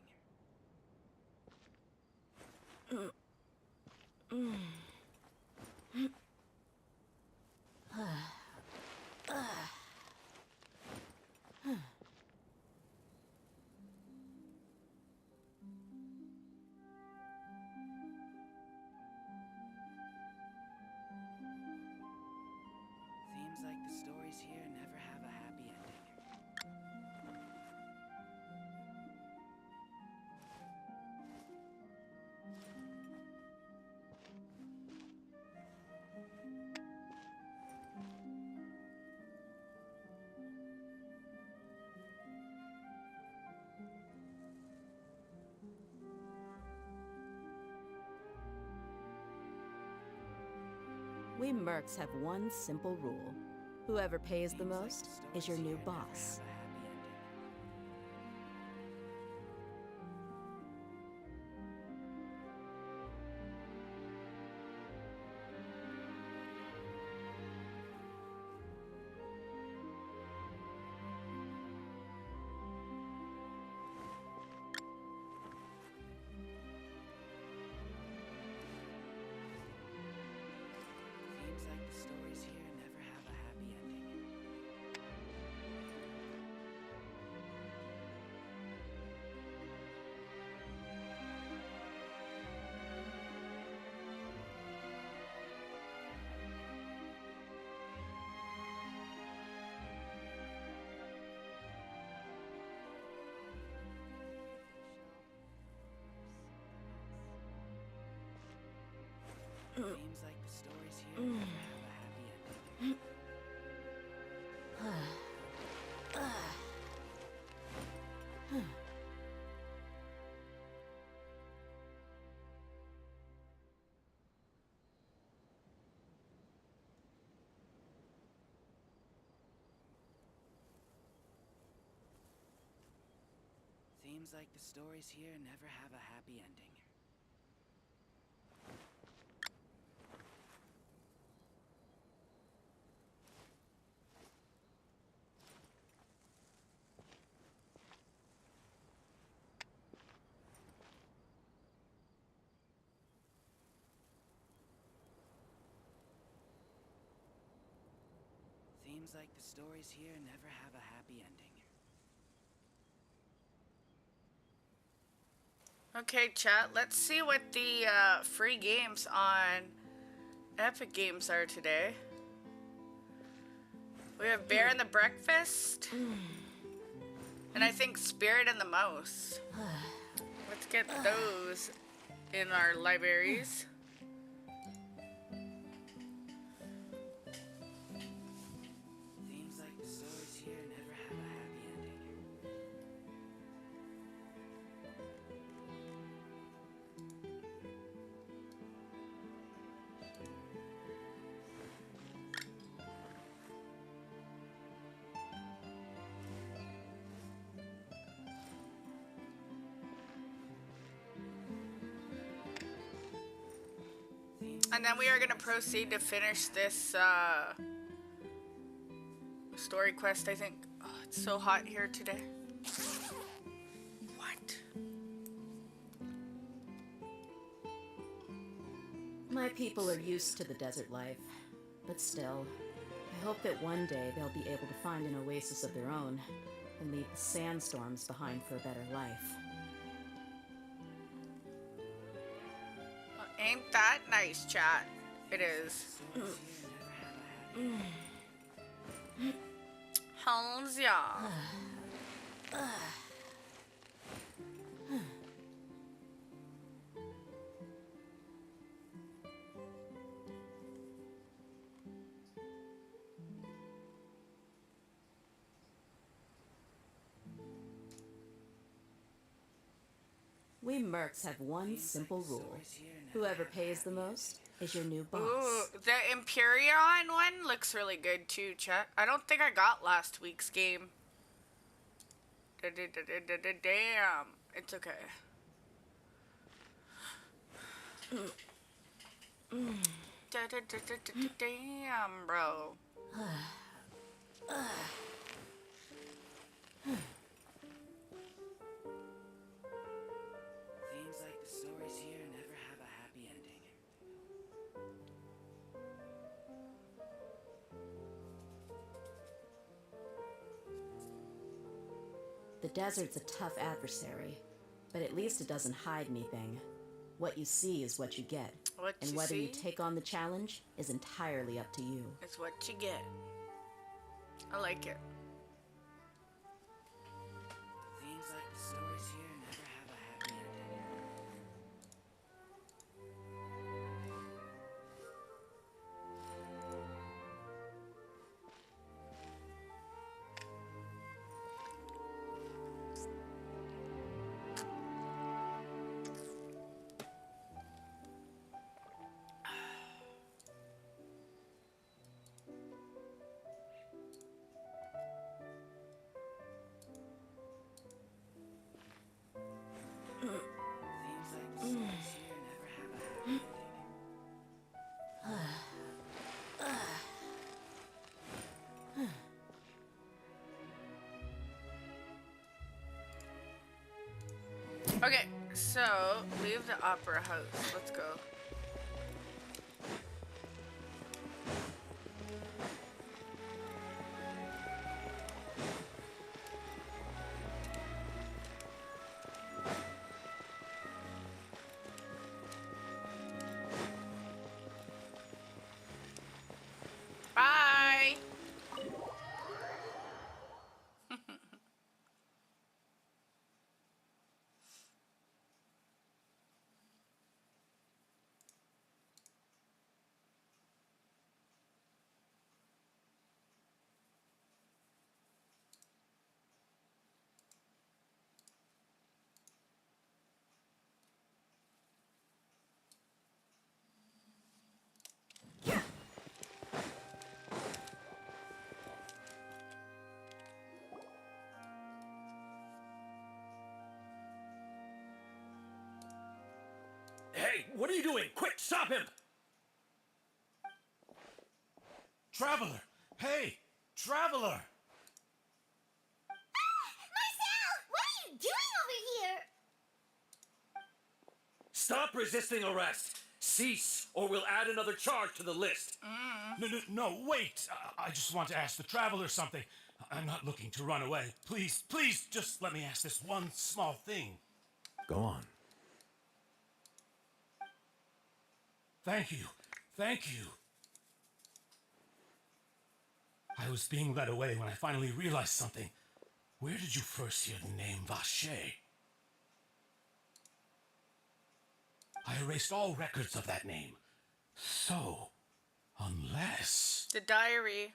Seems like the stories here never have a happy ending. We mercs have one simple rule. Whoever pays the most is your new boss. Seems like the stories here never have a happy ending. Seems like the stories here never have a happy ending. Seems like the stories here never have a happy ending. Seems like the stories here never have a happy ending. Okay, chat, let's see what the free games on Epic Games are today. We have Bear and the Breakfast. And I think Spirit and the Mouse. Let's get those in our libraries. Seems like the stories here never have a happy ending. And then we are going to proceed to finish this story quest, I think. Oh, it's so hot here today. What? My people are used to the desert life, but still, I I hope that one day they'll be able to find an oasis of their own and leave the sandstorms behind for a better life. Well, ain't that nice, chat? It is. Hells yeah. We mercs have one simple rule. Whoever pays the most is your new boss. Ooh, the Empyrean one looks really good too, chat. I don't think I got last week's game. Damn. It's okay. Damn, bro. Seems like the stories here never have a happy ending. The desert's a tough adversary, but at least it doesn't hide anything. What you see is what you get. What and you whether see? you take on the challenge is entirely up to you. It's what you get. I like it. Seems like the stories here never have a happy ending. Seems like the stories here never have a happy ending. Okay, so leave the opera house. Let's go. Bye. Hey, what are you doing? Quick, stop him! Traveler! Hey! Traveler! Marcel! What are you doing over here? Stop resisting arrest! Cease, or we'll add another charge to the list. No, wait! I just want to ask the traveler something. I'm not looking to run away. Please, just let me ask this one small thing. Go on. Thank you. I was being led away when I finally realized something. Where did you first hear the name Vacher? I erased all records of that name. So, unless... The diary.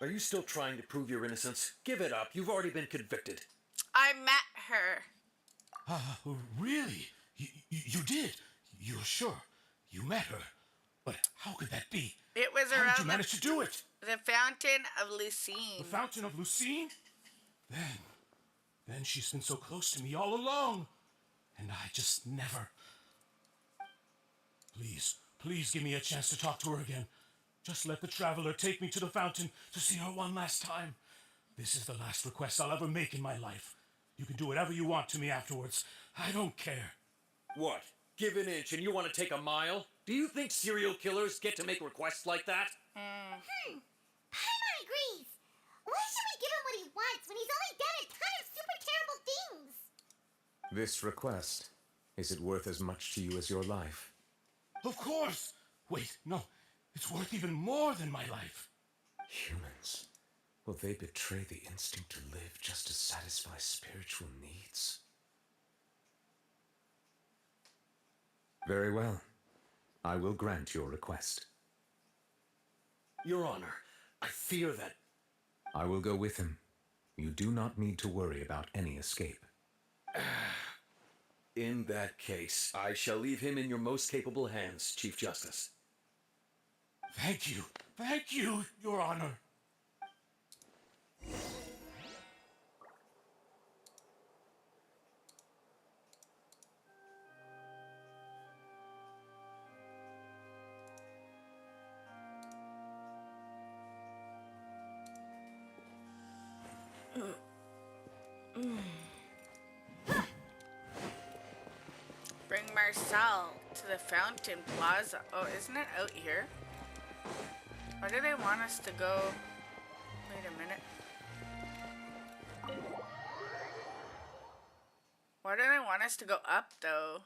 Are you still trying to prove your innocence? Give it up. You've already been convicted. I met her. Really? You did? You're sure? You met her? But how could that be? It was How around did you manage to do it? The Fountain of Lucine. The Fountain of Lucine? Then she's been so close to me all along. And I just never... Please give me a chance to talk to her again. Just let the traveler take me to the fountain to see her one last time. This is the last request I'll ever make in my life. You can do whatever you want to me afterwards. I don't care. What? Give an inch and you want to take a mile? Do you think serial killers get to make requests like that? I'm agrees. Why should we give him what he wants when he's only done a ton of super terrible things? This request, is it worth as much to you as your life? Of course! Wait, no. It's worth even more than my life. Humans, will they betray the instinct to live just to satisfy spiritual needs? Very well. I will grant your request. Your Honor, I fear that... I will go with him. You do not need to worry about any escape. In that case, I shall leave him in your most capable hands, Chief Justice. Thank you. Thank you, Your Honor. Bring Marcel to the Fountain Plaza. Oh, isn't it out here? Why do they want us to go? Wait a minute. Why do they want us to go up, though?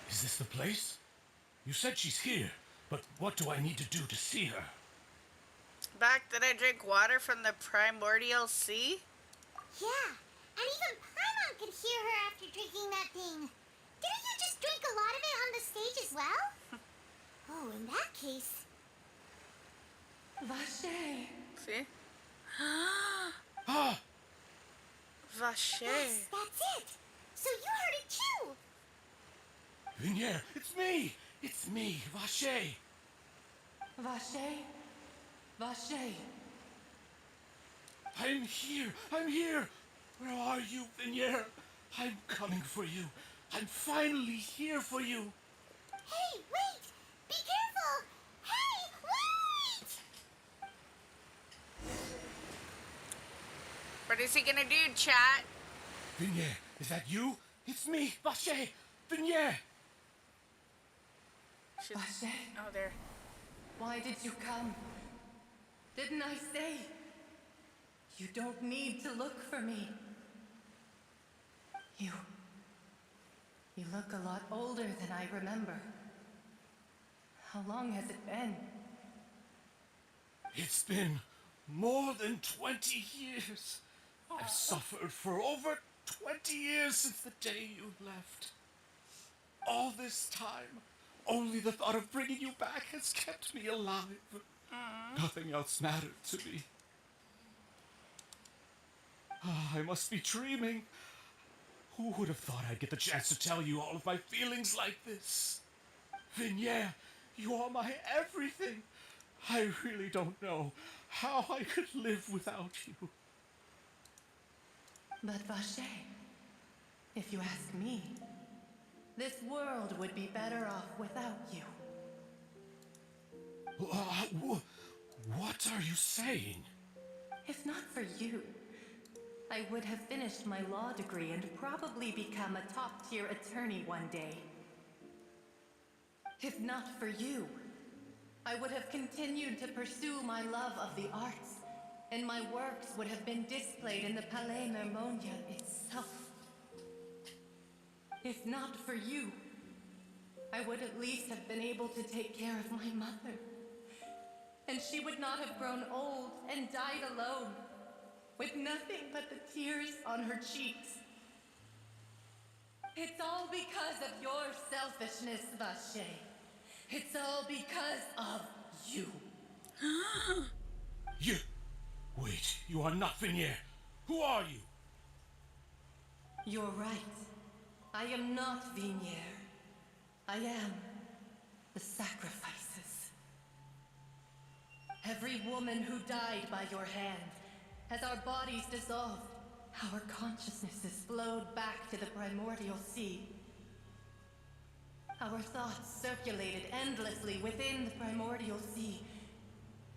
Is this the place? You said she's here, but what do I need to do to see her? Back, did I drink water from the primordial sea? Yeah, and even Paimon could hear her after drinking that thing. Didn't you just drink a lot of it on the stage as well? Oh, in that case... Vache. See? Ah! Vache. Yes, that's it. So you heard it too. Vignier, it's me! It's me, Vache! Vache? Vache? I'm here! I'm here! Where are you, Vignier? I'm coming for you. I'm finally here for you. Hey, wait! Be careful! Hey, wait! What is he gonna do, chat? Vignier, is that you? It's me, Vache! Vignier! Vache? Oh, there. Why did you come? Didn't I say? You don't need to look for me. You look a lot older than I remember. How long has it been? It's been more than 20 years. I've suffered for over 20 years since the day you left. All this time, only the thought of bringing you back has kept me alive. Nothing else mattered to me. I must be dreaming. Who would have thought I'd get the chance to tell you all of my feelings like this? Vignier, you are my everything. I really don't know how I could live without you. But Vache, if you ask me, this world would be better off without you. What are you saying? If not for you, I would have finished my law degree and probably become a top-tier attorney one day. If not for you, I would have continued to pursue my love of the arts, and my works would have been displayed in the Palais Mermonia itself. If not for you, I would at least have been able to take care of my mother. And she would not have grown old and died alone. with nothing but the tears on her cheeks. It's all because of your selfishness, Vache. It's all because of you. You... Wait, you are not Vignier. Who are you? You're right. I am not Vignier. I am the sacrifices. Every woman who died by your hand, as our bodies dissolved, our consciousnesses flowed back to the primordial sea. Our thoughts circulated endlessly within the primordial sea,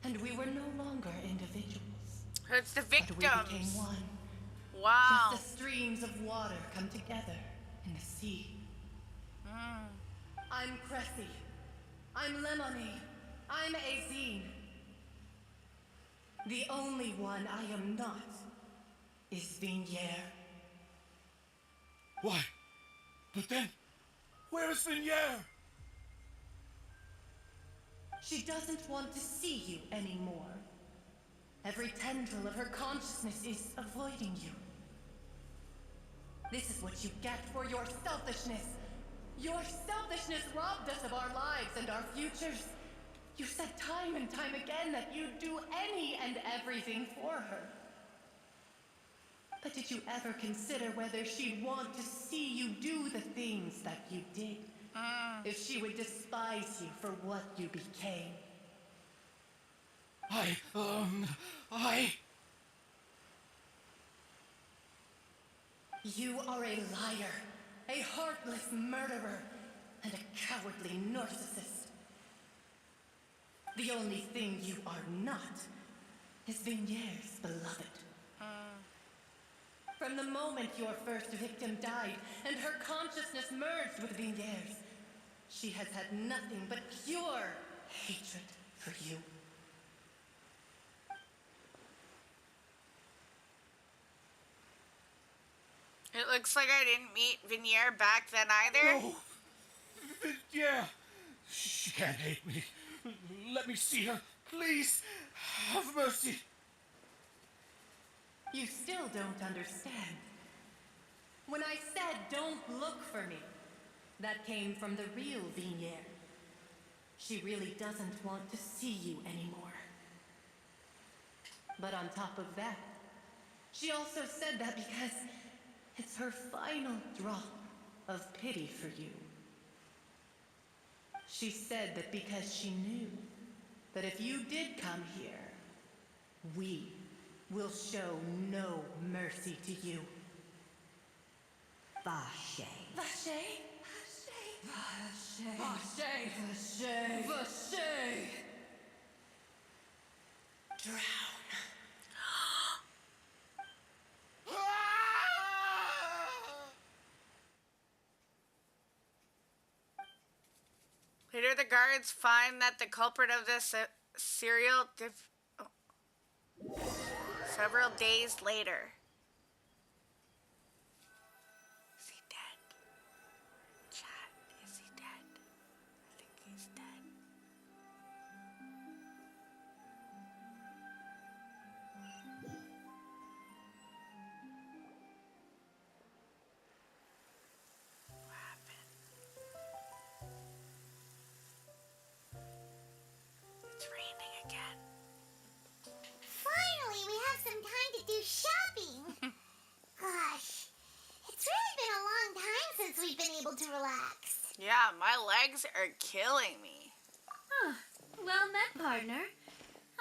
and we were no longer individuals. It's the victims. But we became one. Wow. Just as streams of water come together in the sea. I'm Cressy. I'm Lemony. I'm Azine. The only one I am not is Vignier. Why? But then, where is Vignier? She doesn't want to see you anymore. Every tendril of her consciousness is avoiding you. This is what you get for your selfishness. Your selfishness robbed us of our lives and our futures. You said time and time again that you'd do any and everything for her. But did you ever consider whether she'd want to see you do the things that you did? If she would despise you for what you became? You are a liar, a heartless murderer, and a cowardly narcissist. The only thing you are not is Vignier's beloved. From the moment your first victim died and her consciousness merged with Vignier's, she has had nothing but pure hatred for you. It looks like I didn't meet Vignier back then either. No. Yeah. She can't hate me. Let me see her. Please. Have mercy. You still don't understand. When I said don't look for me, that came from the real Vignier. She really doesn't want to see you anymore. But on top of that, she also said that because it's her final drop of pity for you. She said that because she knew that if you did come here, we will show no mercy to you. Vache. Vache? Vache. Vache. Vache. Vache. Drown. Later, the guards find that the culprit of this serial several days later. Is he dead? Chat, is he dead? I think he's dead. What happened? It's raining again. Finally, we have some time to do shopping. Gosh, it's really been a long time since we've been able to relax. Yeah, my legs are killing me. Well met, partner.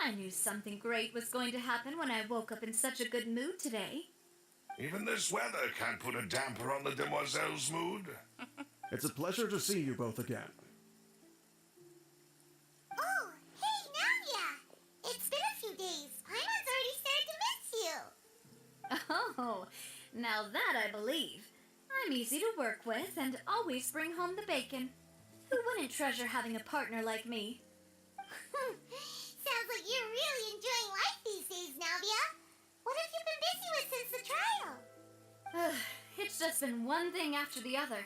I knew something great was going to happen when I woke up in such a good mood today. Even this weather can't put a damper on the demoiselle's mood. It's a pleasure to see you both again. Oh, hey, Navia! It's been a few days. Paimon's already started to miss you. Oh, now that I believe. I'm easy to work with and always bring home the bacon. Who wouldn't treasure having a partner like me? Sounds like you're really enjoying life these days, Navia. What have you been busy with since the trial? It's just been one thing after the other.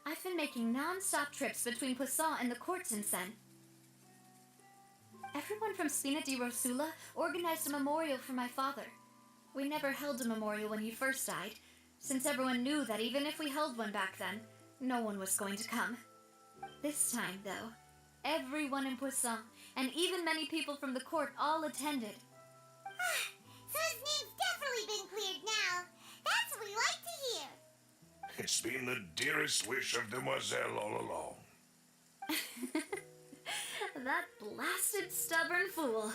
I've been making non-stop trips between Poisson and the courts in Sen. Everyone from Spina di Rosula organized a memorial for my father. We never held a memorial when he first died, since everyone knew that even if we held one back then, no one was going to come. This time, though, everyone in Poisson, and even many people from the court, all attended. So his name's definitely been cleared now. That's what we like to hear. It's been the dearest wish of Demoiselle all along. That blasted stubborn fool.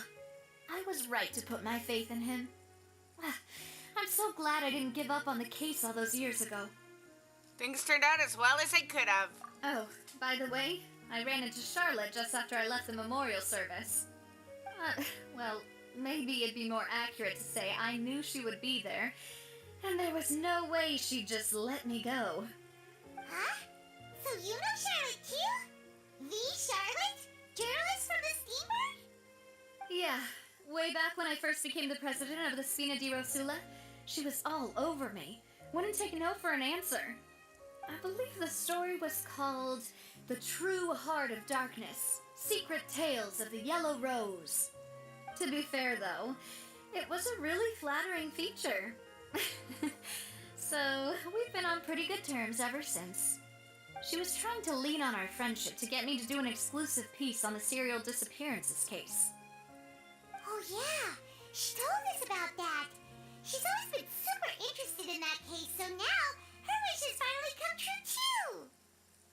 I was right to put my faith in him. I'm so glad I didn't give up on the case all those years ago. Things turned out as well as they could have. Oh, by the way, I ran into Charlotte just after I left the memorial service. Well, maybe it'd be more accurate to say I knew she would be there, and there was no way she'd just let me go. Huh? So you know Charlotte too? The Charlotte? Journalist from the steamer? Yeah, way back when I first became the president of the Spina di Rosula, she was all over me. Wouldn't take no for an answer. I believe the story was called The True Heart of Darkness, Secret Tales of the Yellow Rose. To be fair, though, it was a really flattering feature. So, we've been on pretty good terms ever since. She was trying to lean on our friendship to get me to do an exclusive piece on the serial disappearances case. Oh yeah, she told us about that. She's always been super interested in that case, so now her wishes finally come true too.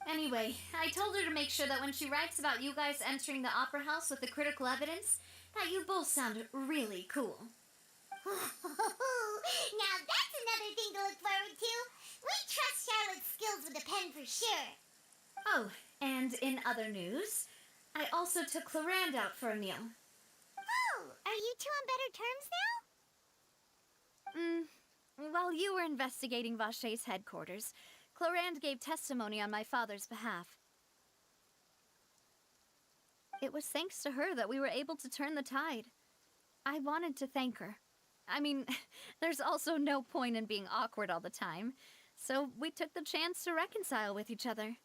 Anyway, I told her to make sure that when she writes about you guys entering the opera house with the critical evidence, that you both sound really cool. Now that's another thing to look forward to. We trust Charlotte's skills with a pen for sure. Oh, and in other news, I also took Clarande out for a meal. Oh, are you two on better terms now? While you were investigating Vacher's headquarters, Clarande gave testimony on my father's behalf. It was thanks to her that we were able to turn the tide. I wanted to thank her. I mean, there's also no point in being awkward all the time, so we took the chance to reconcile with each other.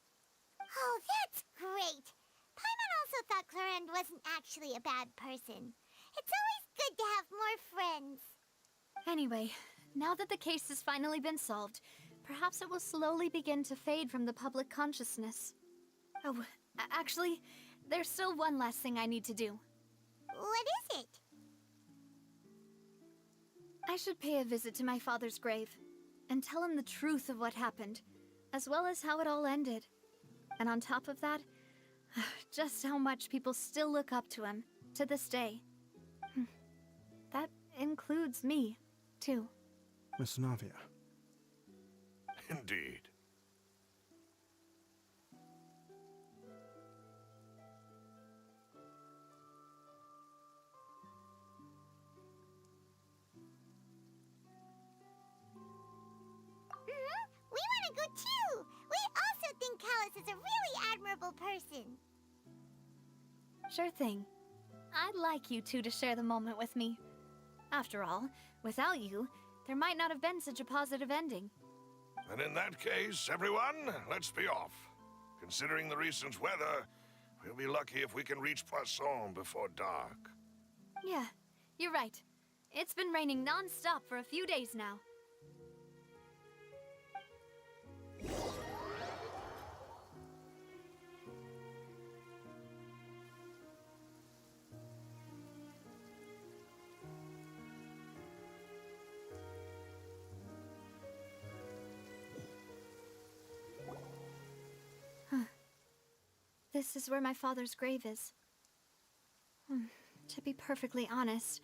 Oh, that's great. Paimon also thought Clarande wasn't actually a bad person. It's always good to have more friends. Anyway, now that the case has finally been solved, perhaps it will slowly begin to fade from the public consciousness. Oh, actually, there's still one last thing I need to do. What is it? I should pay a visit to my father's grave and tell him the truth of what happened, as well as how it all ended. And on top of that, just how much people still look up to him to this day. That includes me, too. Miss Navia. Indeed. We want to go too. We also think Callus is a really admirable person. Sure thing. I'd like you two to share the moment with me. After all, without you, there might not have been such a positive ending. And in that case, everyone, let's be off. Considering the recent weather, we'll be lucky if we can reach Poisson before dark. Yeah, you're right. It's been raining non-stop for a few days now. This is where my father's grave is. To be perfectly honest,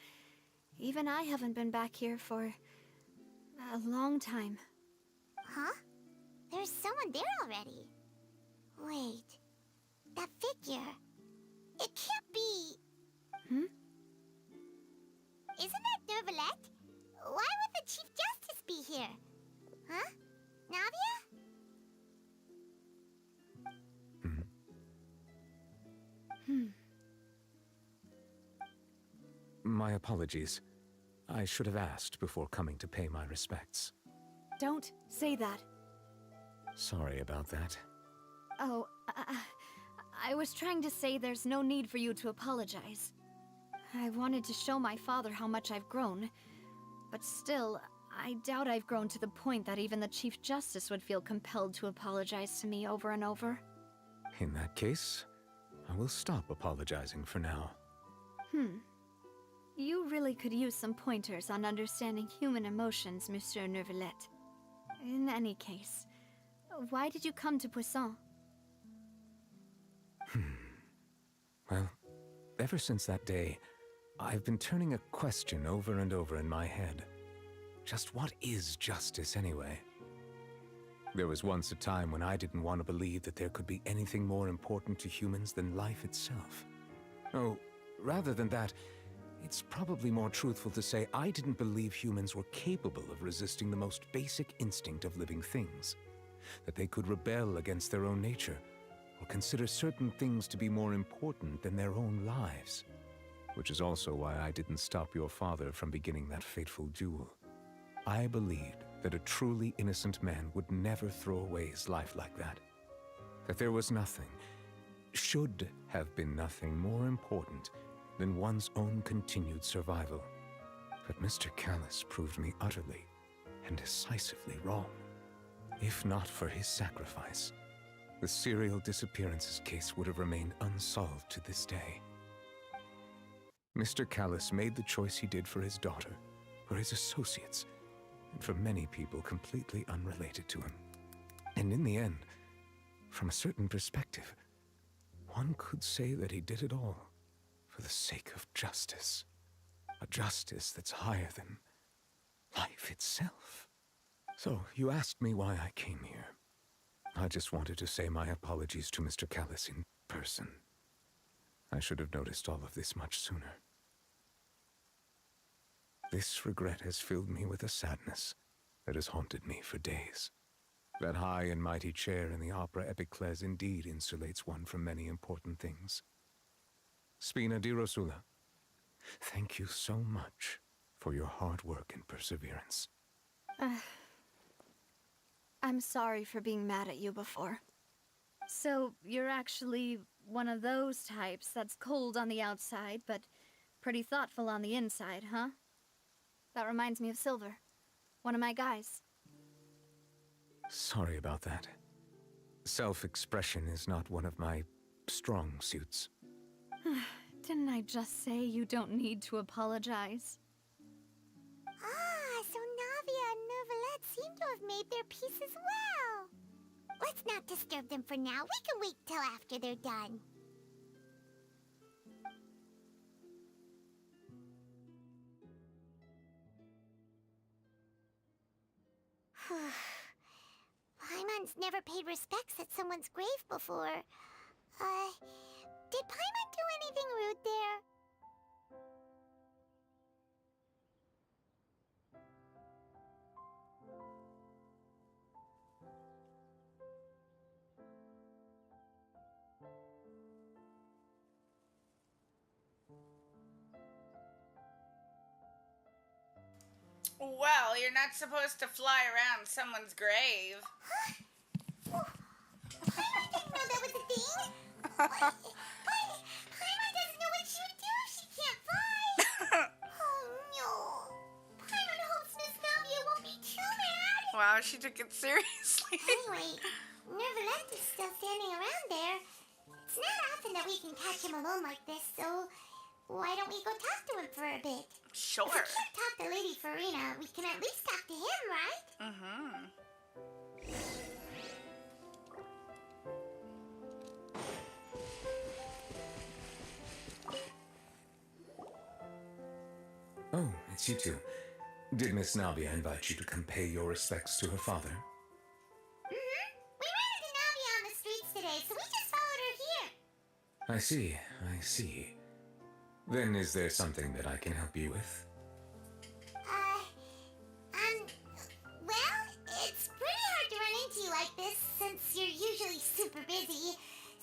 even I haven't been back here for a long time. Huh? There's someone there already. Wait. That figure. It can't be... Isn't that Nervalette? Why would the Chief Justice be here? Huh? Navia? My apologies. I should have asked before coming to pay my respects. Don't say that. Sorry about that. Oh, I was trying to say there's no need for you to apologize. I wanted to show my father how much I've grown. But still, I doubt I've grown to the point that even the Chief Justice would feel compelled to apologize to me over and over. In that case, I will stop apologizing for now. You really could use some pointers on understanding human emotions, Monsieur Neuvillette. In any case, why did you come to Poisson? Well, ever since that day, I've been turning a question over and over in my head. Just what is justice anyway? There was once a time when I didn't want to believe that there could be anything more important to humans than life itself. Oh, rather than that, it's probably more truthful to say I didn't believe humans were capable of resisting the most basic instinct of living things. That they could rebel against their own nature, or consider certain things to be more important than their own lives. Which is also why I didn't stop your father from beginning that fateful duel. I believed that a truly innocent man would never throw away his life like that. That there was nothing, should have been nothing more important than one's own continued survival. But Mr. Callus proved me utterly and decisively wrong. If not for his sacrifice, the serial disappearances case would have remained unsolved to this day. Mr. Callus made the choice he did for his daughter, for his associates, and for many people completely unrelated to him. And in the end, from a certain perspective, one could say that he did it all for the sake of justice. A justice that's higher than life itself. So, you asked me why I came here. I just wanted to say my apologies to Mr. Callus in person. I should have noticed all of this much sooner. This regret has filled me with a sadness that has haunted me for days. That high and mighty chair in the Opera Epiclese indeed insulates one from many important things. Spina di Rosula, thank you so much for your hard work and perseverance. I'm sorry for being mad at you before. So, you're actually one of those types that's cold on the outside, but pretty thoughtful on the inside, huh? That reminds me of Silver, one of my guys. Sorry about that. Self-expression is not one of my strong suits. Didn't I just say you don't need to apologize? Ah, so Navia and Neuvillette seem to have made their peace as well. Let's not disturb them for now. We can wait till after they're done. Paimon's never paid respects at someone's grave before. Did Paimon do anything rude there? Well, you're not supposed to fly around someone's grave. Paimon didn't know that was a thing. Paimon doesn't know what she would do if she can't fly. Oh no. Paimon hopes Miss Navia won't be too mad. Wow, she took it seriously. Anyway, Neuvillette is still standing around there. It's not often that we can catch him alone like this, so why don't we go talk to him for a bit? Sure. If we can't talk to Lady Farina, we can at least talk to him, right? Mm-hmm. Oh, it's you two. Did Miss Navia invite you to come pay your respects to her father? Mm-hmm. We ran into Navia on the streets today, so we just followed her here. I see. Then is there something that I can help you with? Well, it's pretty hard to run into you like this since you're usually super busy.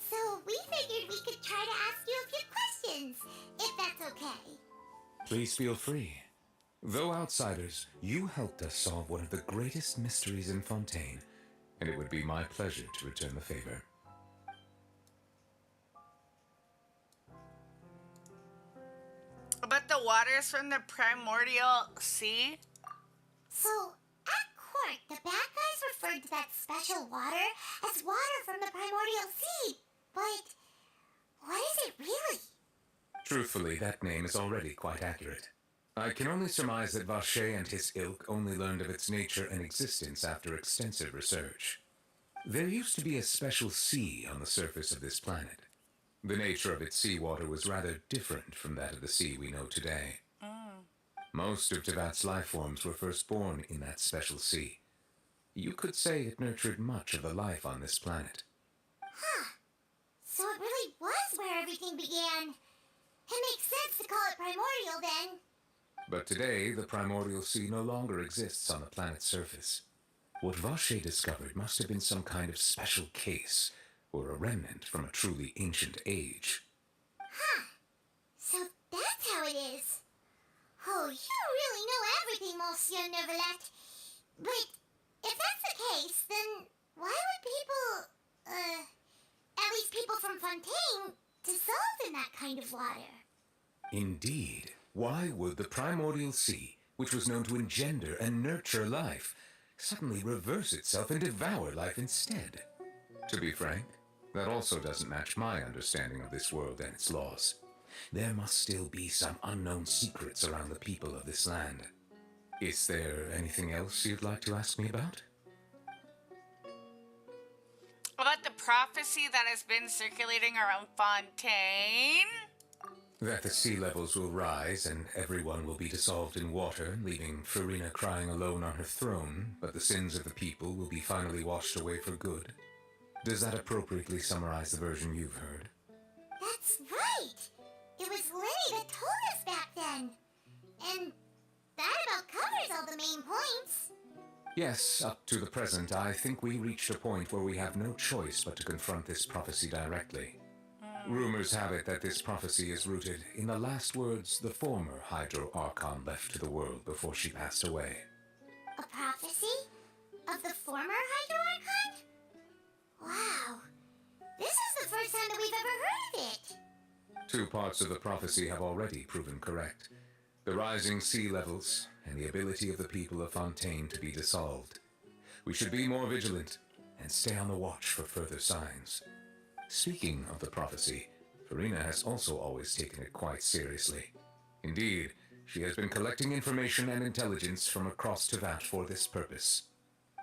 So we figured we could try to ask you a few questions, if that's okay. Please feel free. Though outsiders, you helped us solve one of the greatest mysteries in Fontaine, and it would be my pleasure to return the favor. But the waters from the primordial sea So, at court, the bad guys referred to that special water as water from the primordial sea. But what is it really? Truthfully, that name is already quite accurate. I can only surmise that Vache and his ilk only learned of its nature and existence after extensive research. There used to be a special sea on the surface of this planet. The nature of its seawater was rather different from that of the sea we know today. Most of Tevat's life forms were first born in that special sea. You could say it nurtured much of the life on this planet. Huh. So it really was where everything began. It makes sense to call it primordial then. But today, the primordial sea no longer exists on the planet's surface. What Vache discovered must have been some kind of special case, or a remnant from a truly ancient age. Huh. So that's how it is. Oh, you really know everything, Monsieur Neuvillette. But if that's the case, then why would people, at least people from Fontaine, dissolve in that kind of water? Indeed. Why would the primordial sea, which was known to engender and nurture life, suddenly reverse itself and devour life instead? To be frank, that also doesn't match my understanding of this world and its laws. There must still be some unknown secrets around the people of this land. Is there anything else you'd like to ask me about? About the prophecy that has been circulating around Fontaine? That the sea levels will rise and everyone will be dissolved in water, leaving Farina crying alone on her throne, but the sins of the people will be finally washed away for good. Does that appropriately summarize the version you've heard? That's right! It was Lenny that told us back then. And that about covers all the main points. Yes, up to the present, I think we reached a point where we have no choice but to confront this prophecy directly. Rumors have it that this prophecy is rooted in the last words the former Hydro Archon left to the world before she passed away. A prophecy? Of the former Hydro Archon? Wow. This is the first time that we've ever heard of it. 2 parts of the prophecy have already proven correct. The rising sea levels and the ability of the people of Fontaine to be dissolved. We should be more vigilant and stay on the watch for further signs. Speaking of the prophecy, Farina has also always taken it quite seriously. Indeed, she has been collecting information and intelligence from across Tevat for this purpose.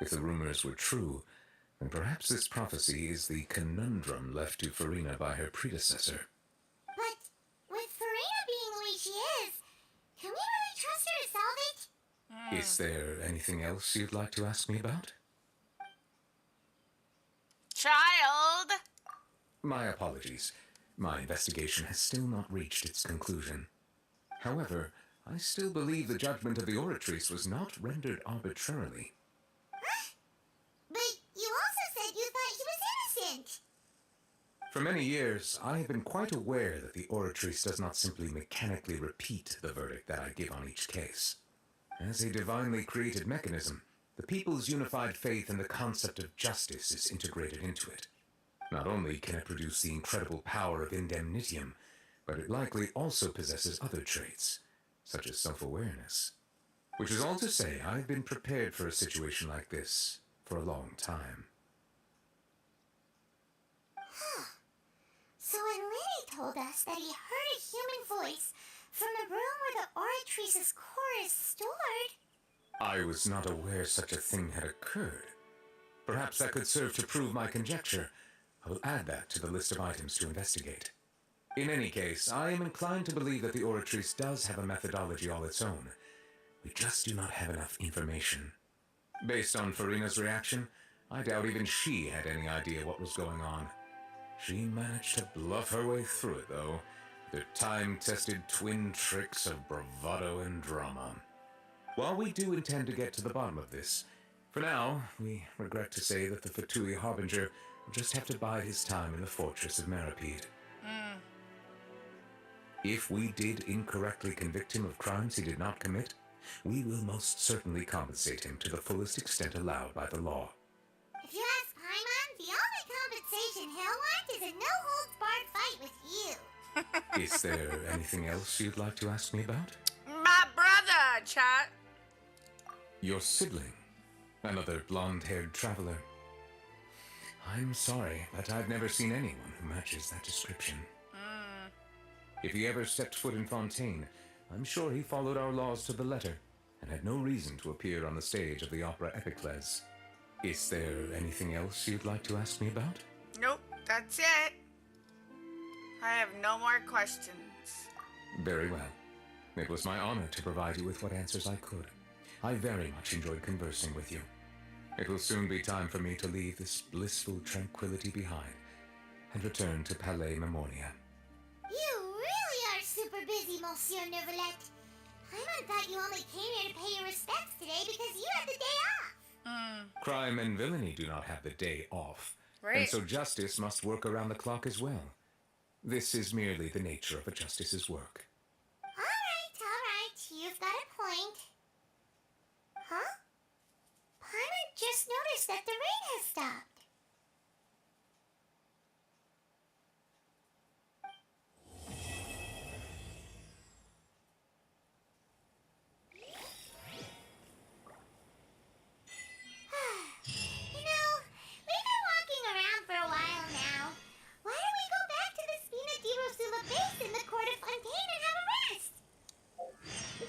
If the rumors were true, then perhaps this prophecy is the conundrum left to Farina by her predecessor. But with Farina being the way she is, can we really trust her to solve it? Is there anything else you'd like to ask me about? Child! My apologies. My investigation has still not reached its conclusion. However, I still believe the judgment of the Oratrice was not rendered arbitrarily. But you also said you thought he was innocent. For many years, I have been quite aware that the Oratrice does not simply mechanically repeat the verdict that I give on each case. As a divinely created mechanism, the people's unified faith in the concept of justice is integrated into it. Not only can it produce the incredible power of indemnitium, but it likely also possesses other traits, such as self-awareness. Which is all to say, I've been prepared for a situation like this for a long time. Huh. So when Lenny told us that he heard a human voice from the room where the Oratrice's core is stored... I was not aware such a thing had occurred. Perhaps that could serve to prove my conjecture. I will add that to the list of items to investigate. In any case, I am inclined to believe that the Oratrice does have a methodology all its own. We just do not have enough information. Based on Farina's reaction, I doubt even she had any idea what was going on. She managed to bluff her way through it, though, with her time-tested twin tricks of bravado and drama. While we do intend to get to the bottom of this, for now, we regret to say that the Fatui Harbinger will just have to bide his time in the fortress of Meripede. If we did incorrectly convict him of crimes he did not commit, we will most certainly compensate him to the fullest extent allowed by the law. If you ask Paimon, the only compensation he'll want is a no-holds-barred fight with you. Is there anything else you'd like to ask me about? My brother, chat. Your sibling? Another blonde-haired traveler? I'm sorry, but I've never seen anyone who matches that description. If he ever stepped foot in Fontaine, I'm sure he followed our laws to the letter and had no reason to appear on the stage of the opera Epicles. Is there anything else you'd like to ask me about? Nope, that's it. I have no more questions. Very well. It was my honor to provide you with what answers I could. I very much enjoyed conversing with you. It will soon be time for me to leave this blissful tranquility behind and return to Palais Memoria. You really are super busy, Monsieur Neuvillette. Paimon thought you only came here to pay your respects today because you had the day off. Crime and villainy do not have the day off, Right. and so justice must work around the clock as well. This is merely the nature of a justice's work. All right. You've got a point. Huh? Paimon just noticed that the rain has stopped. You know, we've been walking around for a while now. Why don't we go back to the Spina di Rosula base in the court of Fontaine and have a rest?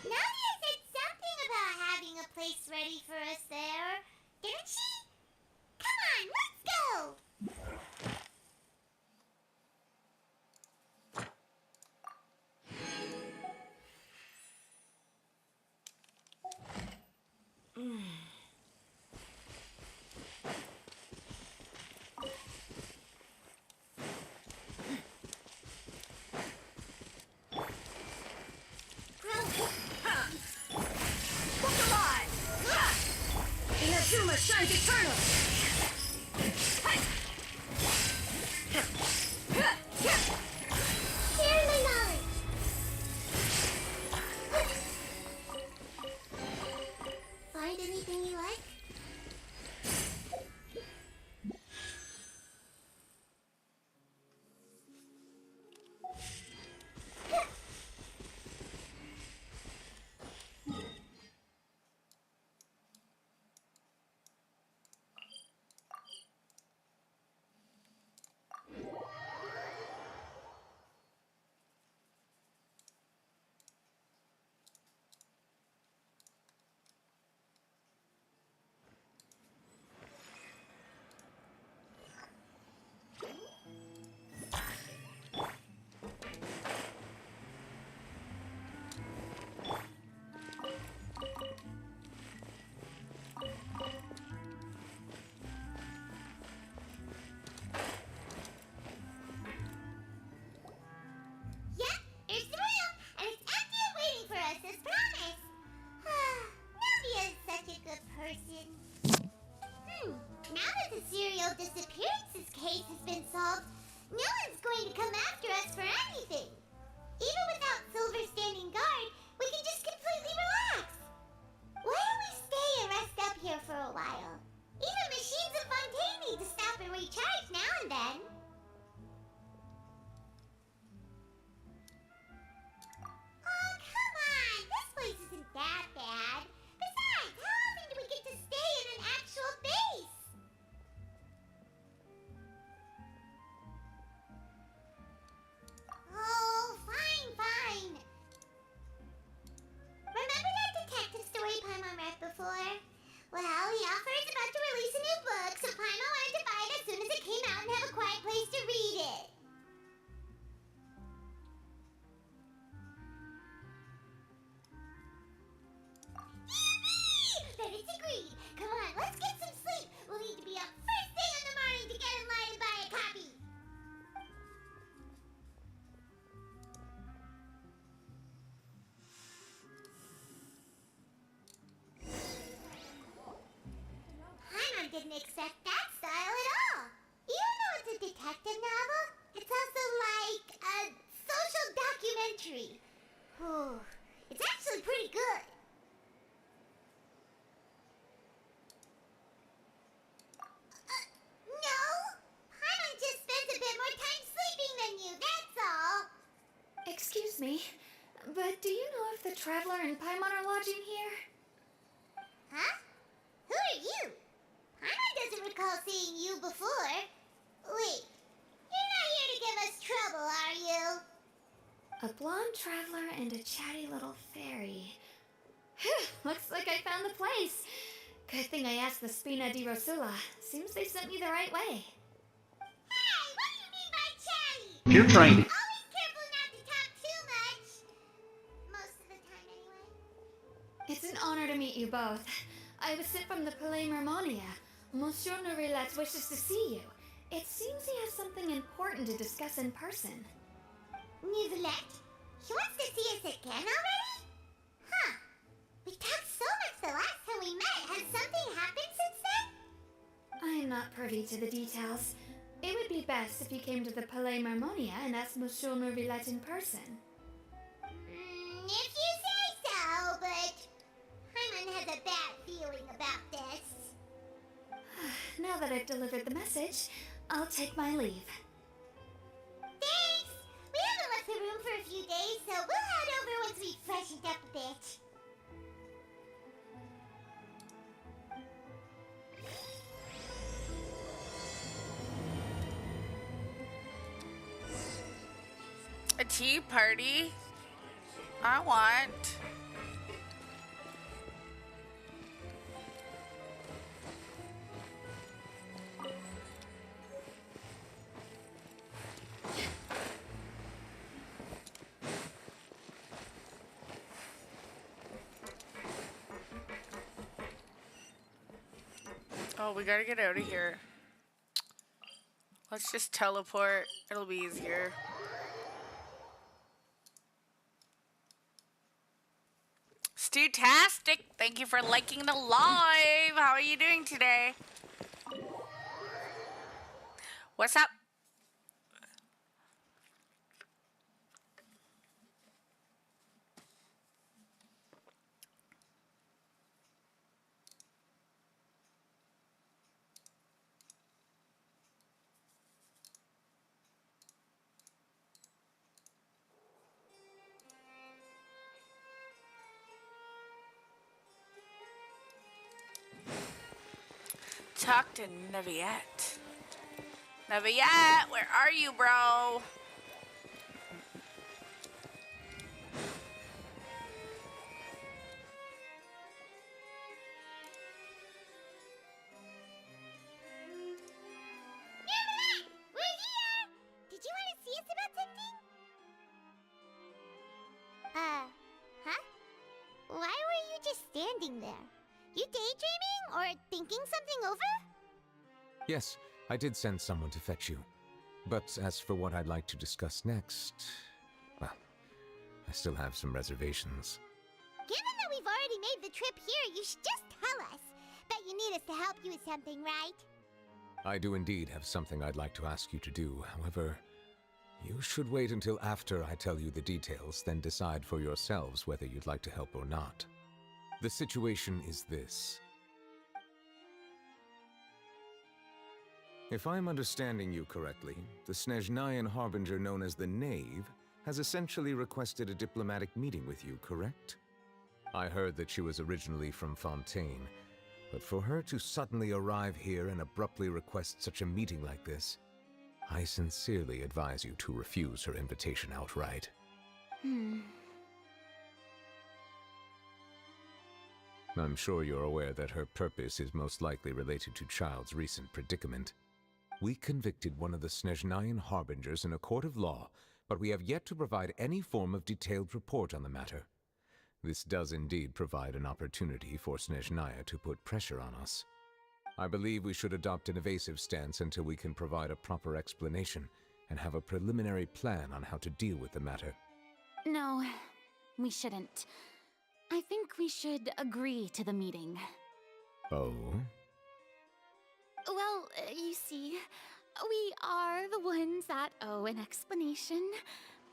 Nadia said something about having a place ready for us there, didn't she? Come on, let's go! Look alive! Inazuma shines eternal! Share my knowledge! Find anything you like? Yep, here's the room, and it's empty and waiting for us as promised. Navia is such a good person. Now that the serial disappearances case has been solved, no one's going to come after us for anything. Even without Silver standing guard, we can just completely relax. Why don't we stay and rest up here for a while? Even machines of Fontaine need to stop and recharge now and then. Oh, come on! This place isn't that bad. Besides, how often do we get to stay in an actual base? Oh, fine. Remember that detective story Paimon read before? Well, the author is about to release a new book, so Paimon wanted to buy it as soon as it came out and have a quiet place to read it. Yippee! Then it's agreed. Come on, let's get some sleep. We'll need to be up first thing in the morning to get in line and buy a copy. Paimon didn't expect that style at all. Even though it's a detective novel, it's also like a social documentary. Oh, it's actually pretty good. No! Paimon just spends a bit more time sleeping than you, that's all. Excuse me, but do you know if the Traveler and Paimon are lodging here? Huh? Who are you? Paimon doesn't recall seeing you before. Wait, you're not here to give us trouble, are you? A blonde traveler and a chatty little fairy. Whew, looks like I found the place. Good thing I asked the Spina di Rosula. Seems they sent me the right way. Hey, what do you mean by chatty? Peer training. Always careful not to talk too much. Most of the time, anyway. It's an honor to meet you both. I was sent from the Palais Mermonia. Monsieur Norilette wishes to see you. It seems he has something important to discuss in person. Nicolette? He wants to see us again already? Huh. We talked so much the last time we met. Has something happened since then? I'm not privy to the details. It would be best if you came to the Palais Mermonia and asked Monsieur Norilette in person. If you say so, but Paimon has a bad feeling about this. Now that I've delivered the message, I'll take my leave. Thanks! We haven't left the room for a few days, so we'll head over once we've freshened up a bit. A tea party? I want. Oh, we gotta get out of here. Let's just teleport. It'll be easier. Stu-tastic! Thank you for liking the live! How are you doing today? What's up? Talk to Neviette. Neviette, where are you, bro? Neverland! We're here! Did you want to see us about something? Huh? Why were you just standing there? You daydreaming or thinking something over? Yes, I did send someone to fetch you. But as for what I'd like to discuss next, well, I still have some reservations. Given that we've already made the trip here, you should just tell us. Bet you need us to help you with something, right? I do indeed have something I'd like to ask you to do. However, you should wait until after I tell you the details, then decide for yourselves whether you'd like to help or not. The situation is this. If I'm understanding you correctly, the Snezhnayan harbinger known as the Knave has essentially requested a diplomatic meeting with you, correct? I heard that she was originally from Fontaine, but for her to suddenly arrive here and abruptly request such a meeting like this, I sincerely advise you to refuse her invitation outright. I'm sure you're aware that her purpose is most likely related to Child's recent predicament. We convicted one of the Snezhnayan harbingers in a court of law, but we have yet to provide any form of detailed report on the matter. This does indeed provide an opportunity for Snezhnaya to put pressure on us. I believe we should adopt an evasive stance until we can provide a proper explanation and have a preliminary plan on how to deal with the matter. No, we shouldn't. I think we should agree to the meeting. Oh? Well, you see, we are the ones that owe an explanation.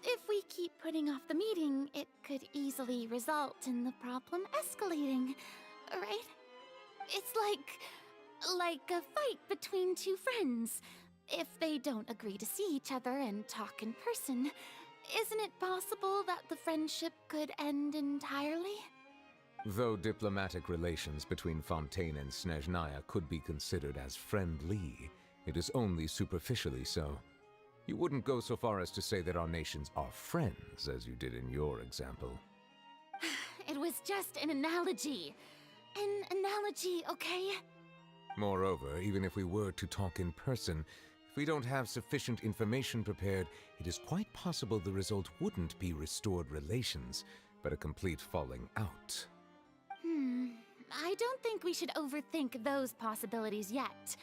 If we keep putting off the meeting, it could easily result in the problem escalating, right? It's like a fight between two friends. If they don't agree to see each other and talk in person, isn't it possible that the friendship could end entirely? Though diplomatic relations between Fontaine and Snezhnaya could be considered as friendly, it is only superficially so. You wouldn't go so far as to say that our nations are friends, as you did in your example. It was just an analogy. An analogy, okay? Moreover, even if we were to talk in person, if we don't have sufficient information prepared, it is quite possible the result wouldn't be restored relations, but a complete falling out. I don't think we should overthink those possibilities yet.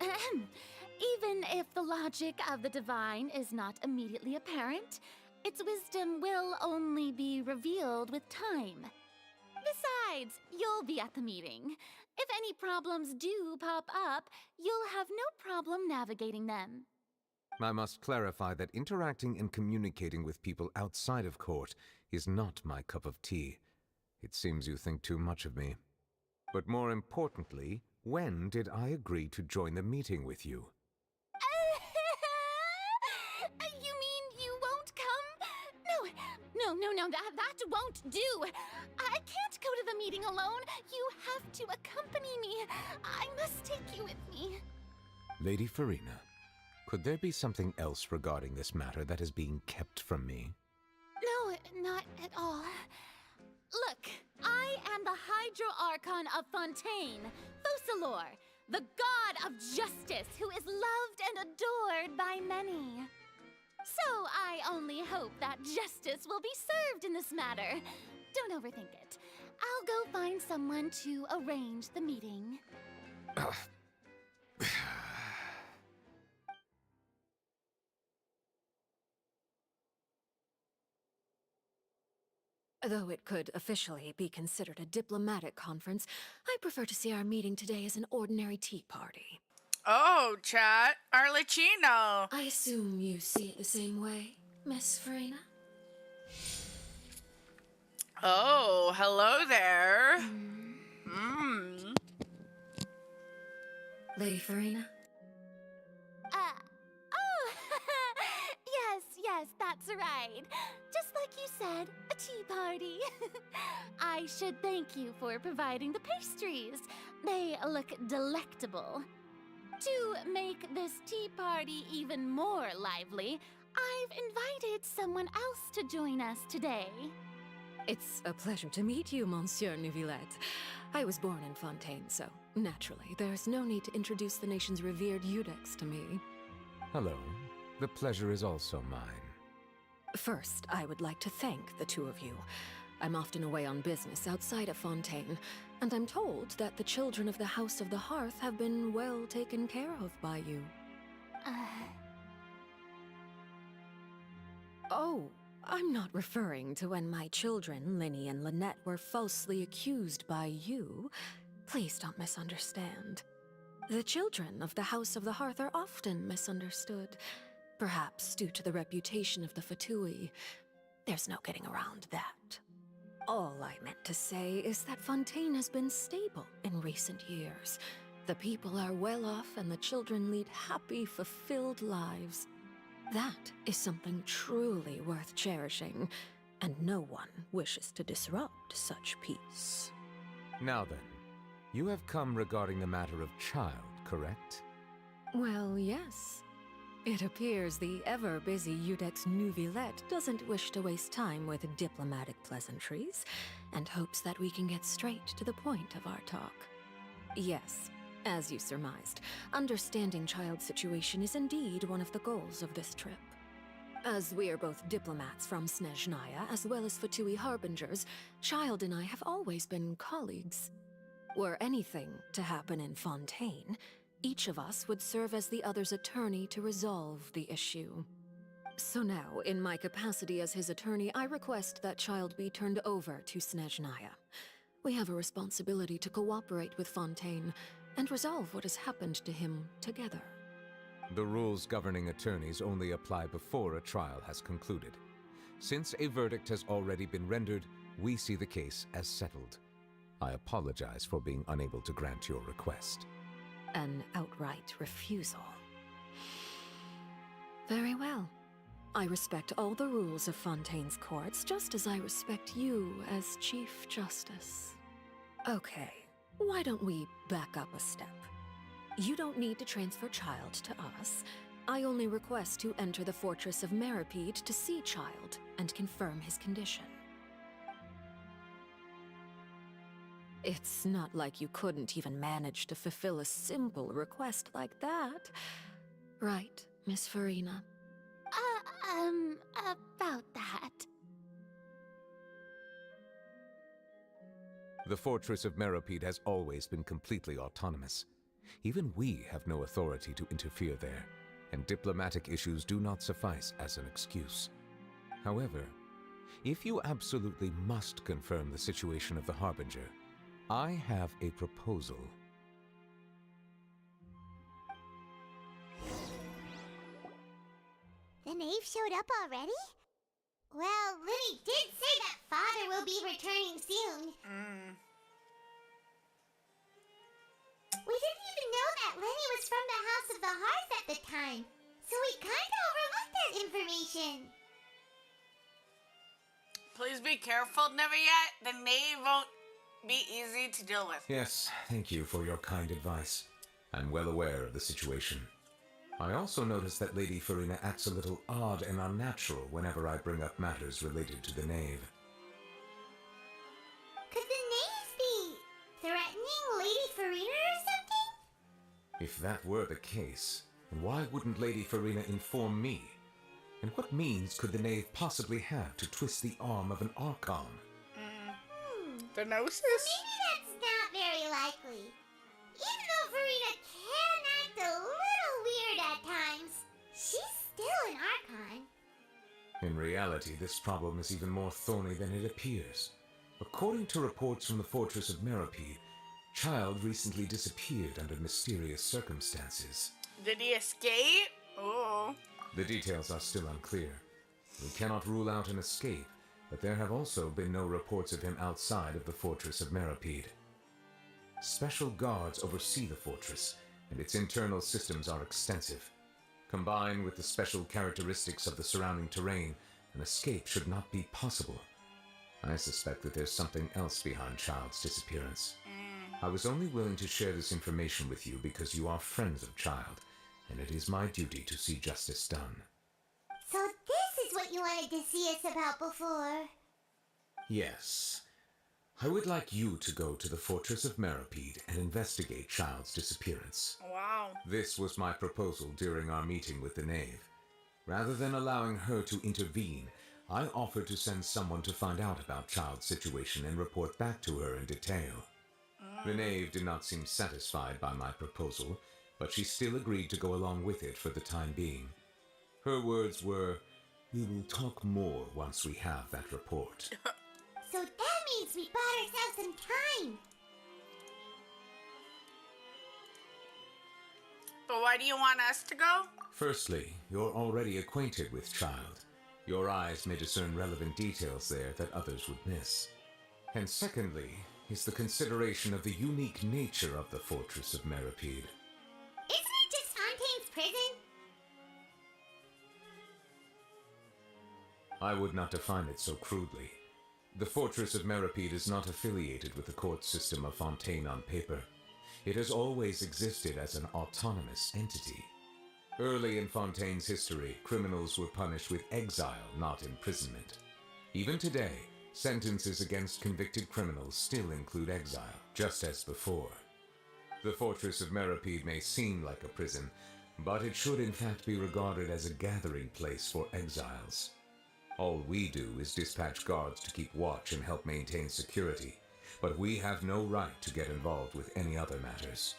Even if the logic of the divine is not immediately apparent, its wisdom will only be revealed with time. Besides, you'll be at the meeting. If any problems do pop up, you'll have no problem navigating them. I must clarify that interacting and communicating with people outside of court is not my cup of tea. It seems you think too much of me. But more importantly, when did I agree to join the meeting with you? You mean you won't come? No, that won't do. I can't go to the meeting alone. You have to accompany me. I must take you with me. Lady Farina, could there be something else regarding this matter that is being kept from me? No, not at all. Look, I am the Hydro-Archon of Fontaine, Focalor, the god of justice who is loved and adored by many. So I only hope that justice will be served in this matter. Don't overthink it. I'll go find someone to arrange the meeting. Though it could officially be considered a diplomatic conference, I prefer to see our meeting today as an ordinary tea party. Oh, chat. Arlecchino. I assume you see it the same way, Miss Farina? Oh, hello there. Lady Farina? Yes, that's right. Just like you said, a tea party. I should thank you for providing the pastries. They look delectable. To make this tea party even more lively, I've invited someone else to join us today. It's a pleasure to meet you, Monsieur Neuvillette. I was born in Fontaine, so naturally, there's no need to introduce the nation's revered Eudex to me. Hello. The pleasure is also mine. First, I would like to thank the two of you. I'm often away on business outside of Fontaine, and I'm told that the children of the House of the Hearth have been well taken care of by you. Oh, I'm not referring to when my children, Linny and Lynette, were falsely accused by you. Please don't misunderstand. The children of the House of the Hearth are often misunderstood, perhaps due to the reputation of the Fatui. There's no getting around that. All I meant to say is that Fontaine has been stable in recent years. The people are well off and the children lead happy, fulfilled lives. That is something truly worth cherishing, and no one wishes to disrupt such peace. Now then, you have come regarding the matter of child, correct? Well, yes. It appears the ever-busy Eudex Neuvillette doesn't wish to waste time with diplomatic pleasantries, and hopes that we can get straight to the point of our talk. Yes, as you surmised, understanding child's situation is indeed one of the goals of this trip. As we are both diplomats from Snezhnaya, as well as Fatui harbingers, Child and I have always been colleagues. Were anything to happen in Fontaine, each of us would serve as the other's attorney to resolve the issue. So now, in my capacity as his attorney, I request that Child be turned over to Snezhnaya. We have a responsibility to cooperate with Fontaine and resolve what has happened to him together. The rules governing attorneys only apply before a trial has concluded. Since a verdict has already been rendered, we see the case as settled. I apologize for being unable to grant your request. An outright refusal. Very well. I respect all the rules of Fontaine's courts, just as I respect you as Chief Justice. Okay, why don't we back up a step? You don't need to transfer Child to us. I only request to enter the Fortress of Meripede to see Child and confirm his condition. It's not like you couldn't even manage to fulfill a simple request like that. Right, Miss Farina? About that. The Fortress of Meripede has always been completely autonomous. Even we have no authority to interfere there, and diplomatic issues do not suffice as an excuse. However, if you absolutely must confirm the situation of the Harbinger, I have a proposal. The knave showed up already? Well, Lily did say that Father will be returning soon. We didn't even know that Lenny was from the House of the Hearth at the time, so we kinda overlooked that information. Please be careful, Neviette. The knave won't be easy to deal with. Yes, thank you for your kind advice. I'm well aware of the situation. I also notice that Lady Farina acts a little odd and unnatural whenever I bring up matters related to the knave. Could the knave be threatening Lady Farina or something? If that were the case, then why wouldn't Lady Farina inform me? And what means could the knave possibly have to twist the arm of an Archon? The Gnosis? Maybe that's not very likely. Even though Farina can act a little weird at times, she's still an Archon. In reality, this problem is even more thorny than it appears. According to reports from the Fortress of Meripede, Child recently disappeared under mysterious circumstances. Did he escape? Oh. The details are still unclear. We cannot rule out an escape, but there have also been no reports of him outside of the Fortress of Meripede. Special guards oversee the fortress, and its internal systems are extensive. Combined with the special characteristics of the surrounding terrain, an escape should not be possible. I suspect that there's something else behind Child's disappearance. I was only willing to share this information with you because you are friends of Child, and it is my duty to see justice done. So this is what you wanted to see us about before. Yes. I would like you to go to the Fortress of Meripede and investigate Child's disappearance. Wow. This was my proposal during our meeting with the knave. Rather than allowing her to intervene, I offered to send someone to find out about Child's situation and report back to her in detail. The knave did not seem satisfied by my proposal, but she still agreed to go along with it for the time being. Her words were, "We will talk more once we have that report." So that means we bought ourselves some time. But why do you want us to go? Firstly, you're already acquainted with Child. Your eyes may discern relevant details there that others would miss. And secondly, is the consideration of the unique nature of the Fortress of Meripede. Isn't it just Fontaine's prison? I would not define it so crudely. The Fortress of Meripede is not affiliated with the court system of Fontaine on paper. It has always existed as an autonomous entity. Early in Fontaine's history, criminals were punished with exile, not imprisonment. Even today, sentences against convicted criminals still include exile, just as before. The Fortress of Meripede may seem like a prison, but it should in fact be regarded as a gathering place for exiles. All we do is dispatch guards to keep watch and help maintain security, but we have no right to get involved with any other matters.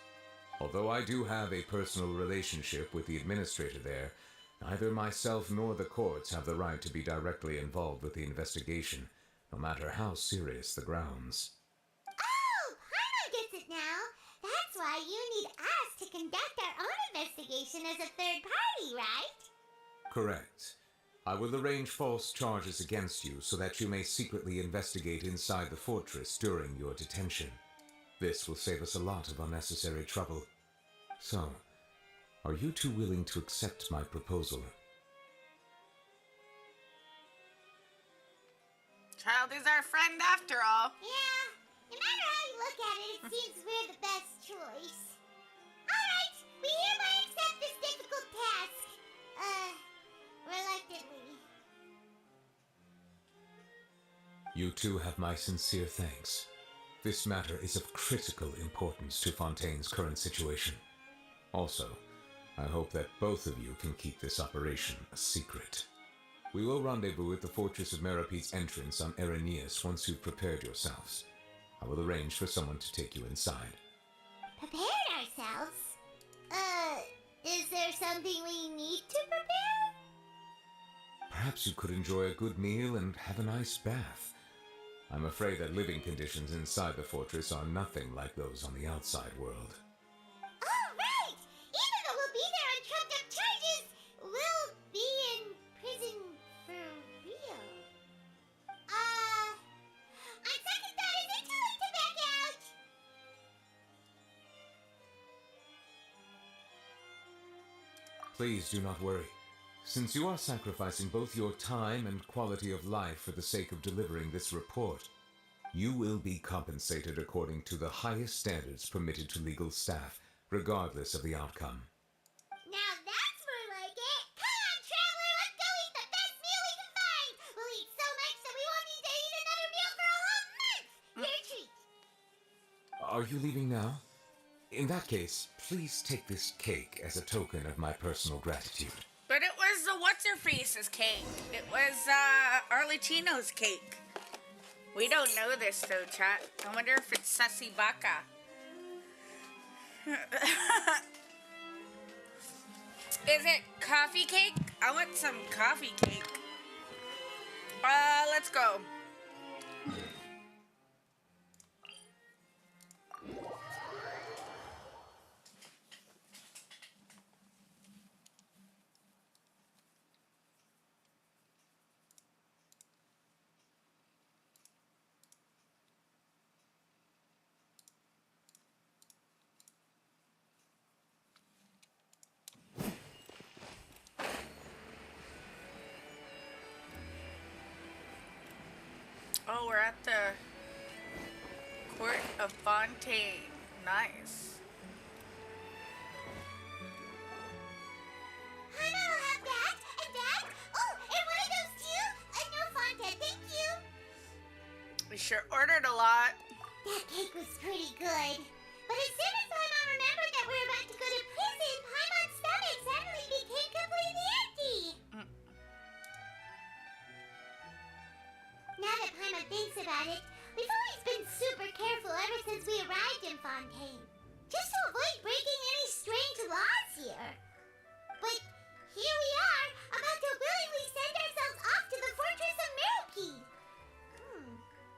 Although I do have a personal relationship with the administrator there, neither myself nor the courts have the right to be directly involved with the investigation, no matter how serious the grounds. Oh, Paimon gets it now. That's why you need us to conduct our own investigation as a third party, right? Correct. I will arrange false charges against you so that you may secretly investigate inside the fortress during your detention. This will save us a lot of unnecessary trouble. So, are you two willing to accept my proposal? Child is our friend after all. Yeah, No matter how you look at it, it seems we're the best choice. Alright, we hereby accept this difficult task. Reluctantly. You two have my sincere thanks. This matter is of critical importance to Fontaine's current situation. Also, I hope that both of you can keep this operation a secret. We will rendezvous at the Fortress of Meropete's entrance on Erenius once you've prepared yourselves. I will arrange for someone to take you inside. Prepared ourselves? Is there something we need to prepare? Perhaps you could enjoy a good meal and have a nice bath. I'm afraid that living conditions inside the fortress are nothing like those on the outside world. Oh, right! Even though we'll be there on trumped up charges, we'll be in prison for real. On second thought, is it too late to back out? Please do not worry. Since you are sacrificing both your time and quality of life for the sake of delivering this report, you will be compensated according to the highest standards permitted to legal staff, regardless of the outcome. Now that's more like it! Come on, traveler, let's go eat the best meal we can find! We'll eat so much that we won't need to eat another meal for a whole month! Your treat! Are you leaving now? In that case, please take this cake as a token of my personal gratitude. But it was the what's-her-face's cake. It was, Arlecchino's cake. We don't know this, though, chat. I wonder if it's Sussy Baka. Is it coffee cake? I want some coffee cake. Let's go. Oh, we're at the Court of Fontaine. Nice. Hana will have that, and that. Oh, and one of those too. No Fontaine, thank you. We sure ordered a lot. That cake was pretty good. But as soon as Paimon remembered that we were about to go to prison, Paimon's stomach suddenly became completely empty. Now that Paimon thinks about it, we've always been super careful ever since we arrived in Fontaine. Just to avoid breaking any strange laws here. But here we are, about to willingly send ourselves off to the Fortress of Meropide.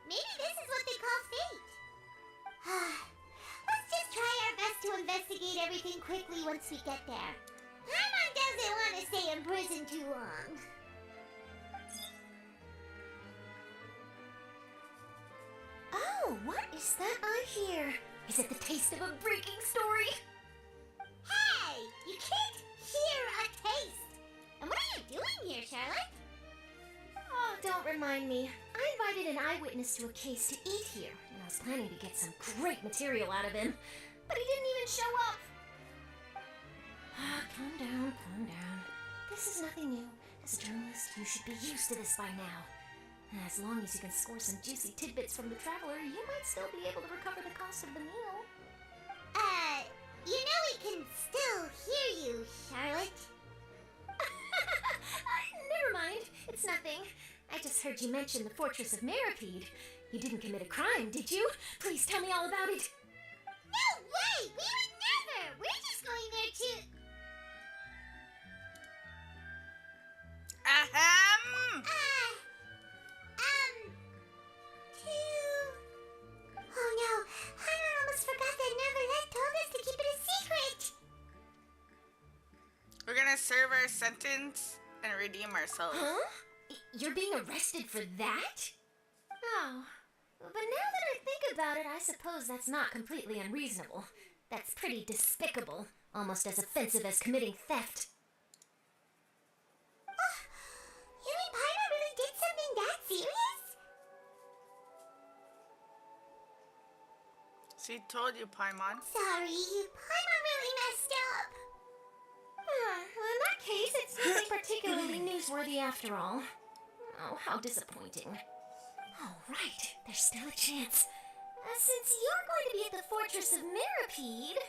Maybe this is what they call fate. Let's just try our best to investigate everything quickly once we get there. Paimon doesn't want to stay in prison too long. Oh, what is that I hear? Is it the taste of a breaking story? Hey! You can't hear a taste! And what are you doing here, Charlotte? Oh, don't remind me. I invited an eyewitness to a case to eat here, and I was planning to get some great material out of him, but he didn't even show up. Calm down, calm down. This is nothing new. As a journalist, you should be used to this by now. As long as you can score some juicy tidbits from the traveler, you might still be able to recover the cost of the meal. You know we can still hear you, Charlotte. Never mind. It's nothing. I just heard you mention the Fortress of Meropide. You didn't commit a crime, did you? Please tell me all about it. No way! We would never! We're just going there to... Ahem! Oh no, Hana almost forgot that Neverlet told us to keep it a secret! We're gonna serve our sentence and redeem ourselves. Huh? You're being arrested for that? Oh, but now that I think about it, I suppose that's not completely unreasonable. That's pretty despicable, almost as offensive as committing theft. You mean Paimon really did something that serious? See, told you, Paimon. Sorry, Paimon really messed up. Well, in that case, it's nothing particularly newsworthy after all. Oh, how disappointing. Oh, right. There's still a chance. Since you're going to be at the Fortress of Mirapede,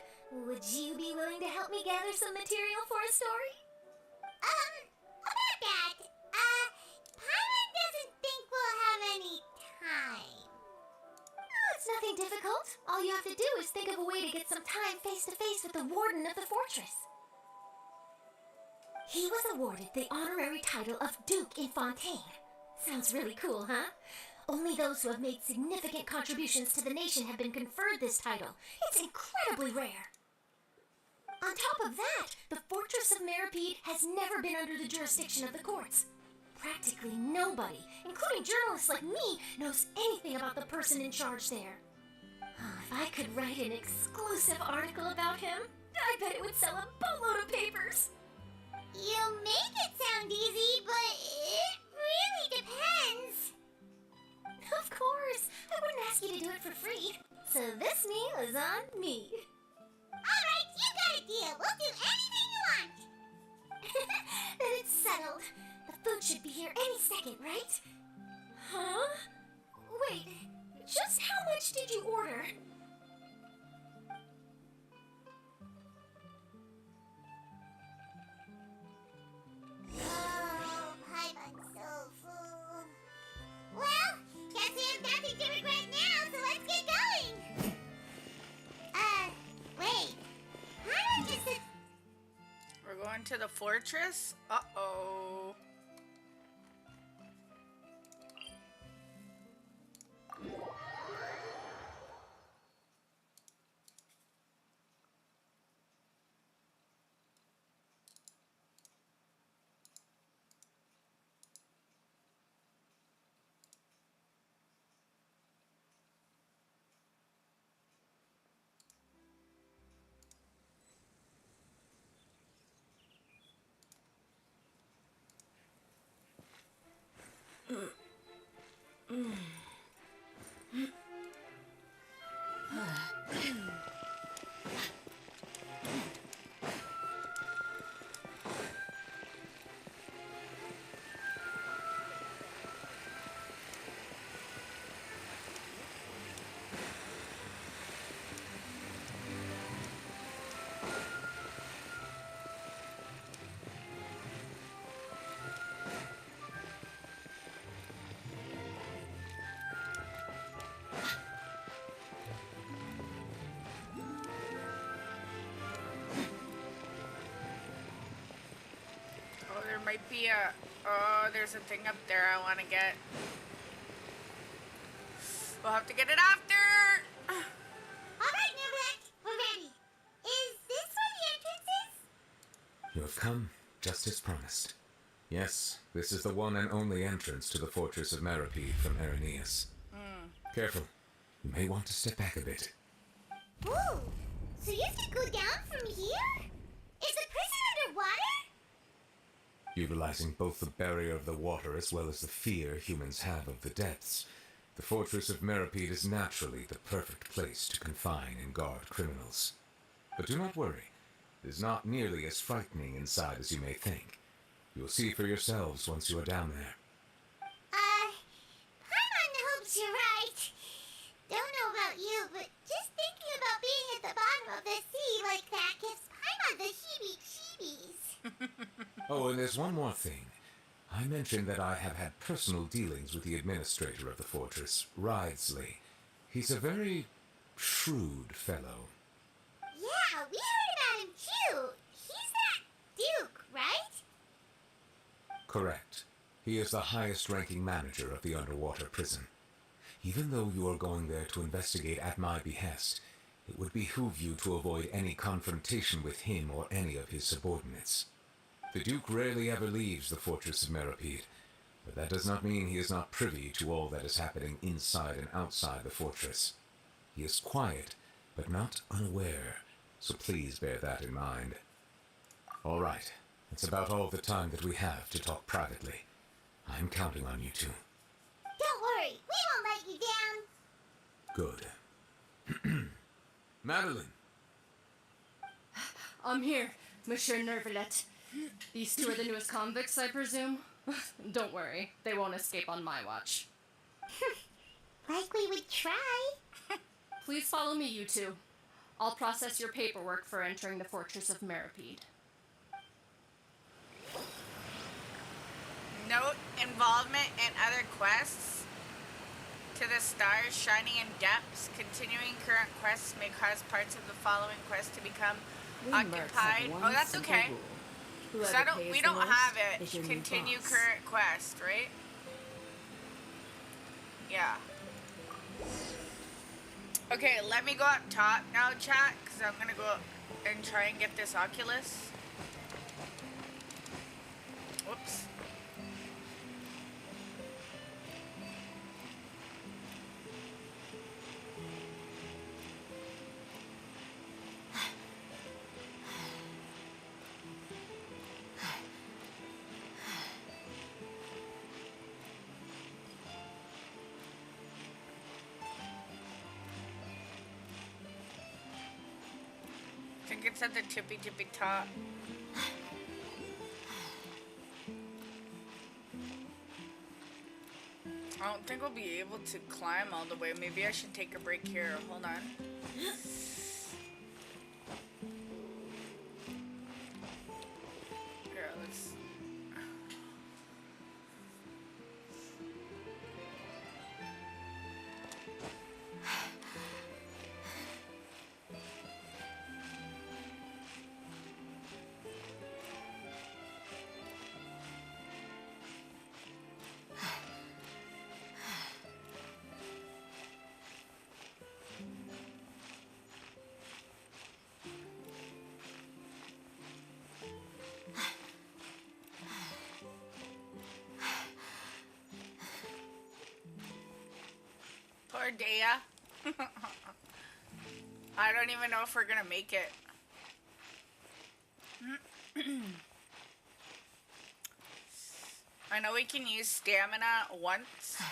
would you be willing to help me gather some material for a story? About that, Paimon doesn't think we'll have any time. Oh, it's nothing difficult. All you have to do is think of a way to get some time face-to-face with the warden of the fortress. He was awarded the honorary title of Duke in Fontaine. Sounds really cool, huh? Only those who have made significant contributions to the nation have been conferred this title. It's incredibly rare. On top of that, the Fortress of Mirapede has never been under the jurisdiction of the courts. Practically nobody, including journalists like me, knows anything about the person in charge there. If I could write an exclusive article about him, I bet it would sell a boatload of papers. You make it sound easy, but it really depends. Of course, I wouldn't ask you to do it for free. So this meal is on me. Alright, you got a deal. We'll do anything you want. Then it's settled. The food should be here any second, right? Huh? Wait, just how much did you order? Oh, Paimon's so full. Well, guess we have nothing to regret now, so let's get going. Wait. Paimon just said... We're going to the fortress? Uh-oh. There might be a... Oh, there's a thing up there I want to get. We'll have to get it after! Alright, Nurek, we're ready. Is this where the entrance is? You have come, just as promised. Yes, this is the one and only entrance to the Fortress of Mirapede from Irenaeus. Careful. You may want to step back a bit. Ooh, so you have to go down from here? Is the prison underwater? Utilizing both the barrier of the water as well as the fear humans have of the depths, the Fortress of Mirapede is naturally the perfect place to confine and guard criminals. But do not worry. It is not nearly as frightening inside as you may think. You'll see for yourselves once you are down there. Paimon hopes you're right. Don't know about you, but just thinking about being at the bottom of the sea like that gives Paimon the heebie-jeebies. Oh, and there's one more thing. I mentioned that I have had personal dealings with the administrator of the fortress, Ridesley. He's a very shrewd fellow. Yeah, we heard about him too. He's that Duke, right? Correct. He is the highest-ranking manager of the underwater prison. Even though you are going there to investigate at my behest, it would behoove you to avoid any confrontation with him or any of his subordinates. The Duke rarely ever leaves the Fortress of Mirapede, but that does not mean he is not privy to all that is happening inside and outside the fortress. He is quiet, but not unaware, so please bear that in mind. All right, that's about all the time that we have to talk privately. I'm counting on you two. Don't worry, we won't let you down. Good. Madeline. I'm here, Monsieur Nervalet. These two are the newest convicts, I presume? Don't worry, they won't escape on my watch. Like we would try. Please follow me, you two. I'll process your paperwork for entering the Fortress of Meripede. Note involvement in other quests. To the stars shining in depths. Continuing current quests may cause parts of the following quest to become occupied. Oh, that's okay. So we don't have it. Continue current quest, right? Yeah. Okay, let me go up top now, chat, because I'm gonna go and try and get this Oculus. Whoops. I think it's at the tippy top. I don't think we'll be able to climb all the way. Maybe I should take a break here. Hold on. Here, let's... Poor Dea. I don't even know if we're gonna make it. I know we can use stamina once.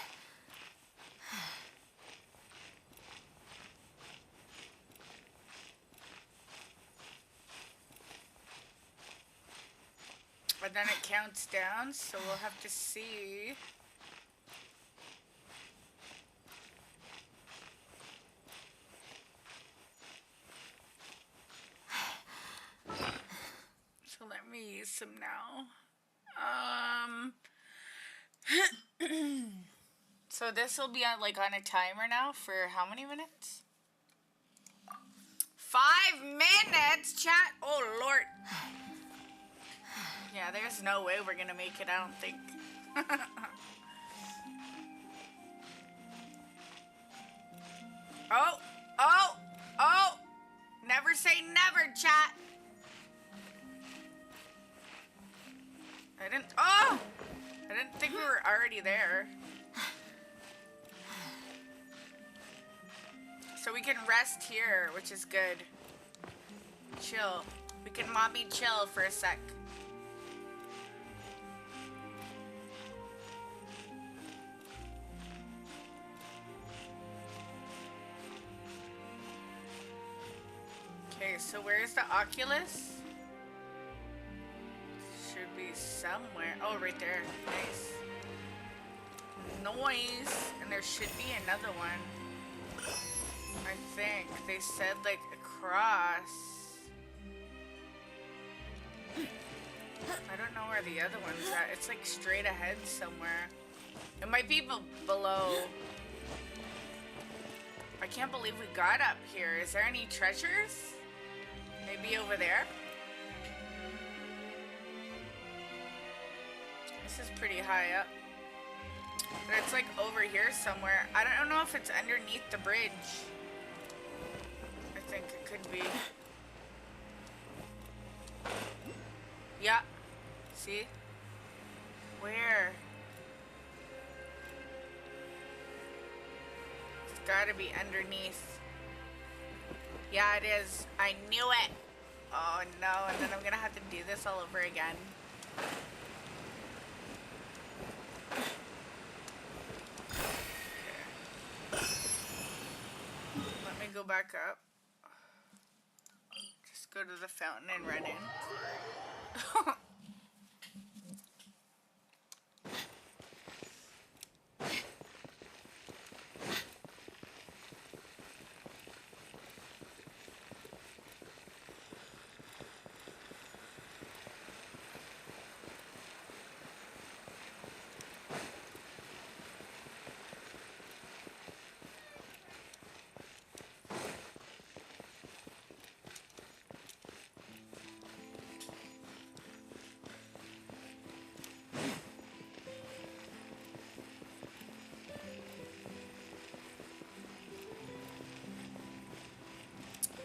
But then it counts down, so we'll have to see. So let me use some now. So this will be on on a timer now for how many minutes? 5 minutes, chat. Oh Lord. Yeah, there's no way we're gonna make it, I don't think. Oh! Never say never, chat. I didn't think we were already there. So we can rest here, which is good. Chill. We can mommy chill for a sec. Okay, so where's the Oculus? Should be somewhere. Oh, right there. Nice. Noise. And there should be another one. I think. They said, across. I don't know where the other one's at. It's, straight ahead somewhere. It might be below. I can't believe we got up here. Is there any treasures? Maybe over there? This is pretty high up. But it's over here somewhere. I don't know if it's underneath the bridge. I think it could be. Yeah. See? Where? It's gotta be underneath. Yeah, it is. I knew it. Oh no, and then I'm gonna have to do this all over again. Let me go back up. go to the fountain and run in.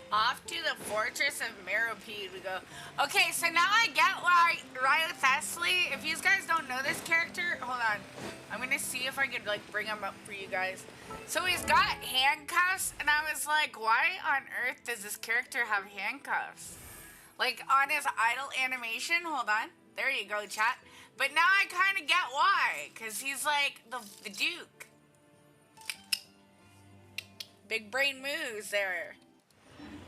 Off to the fortress of Meropide we go. Okay, so now I get why Ryo Thessaly, if you guys don't know this character, hold on. I'm gonna see if I could like bring him up for you guys. So he's got handcuffs, and I was like, why on earth does this character have handcuffs? Like on his idle animation, hold on. There you go, chat. But now I kind of get why, because he's like the Duke. Big brain moves there.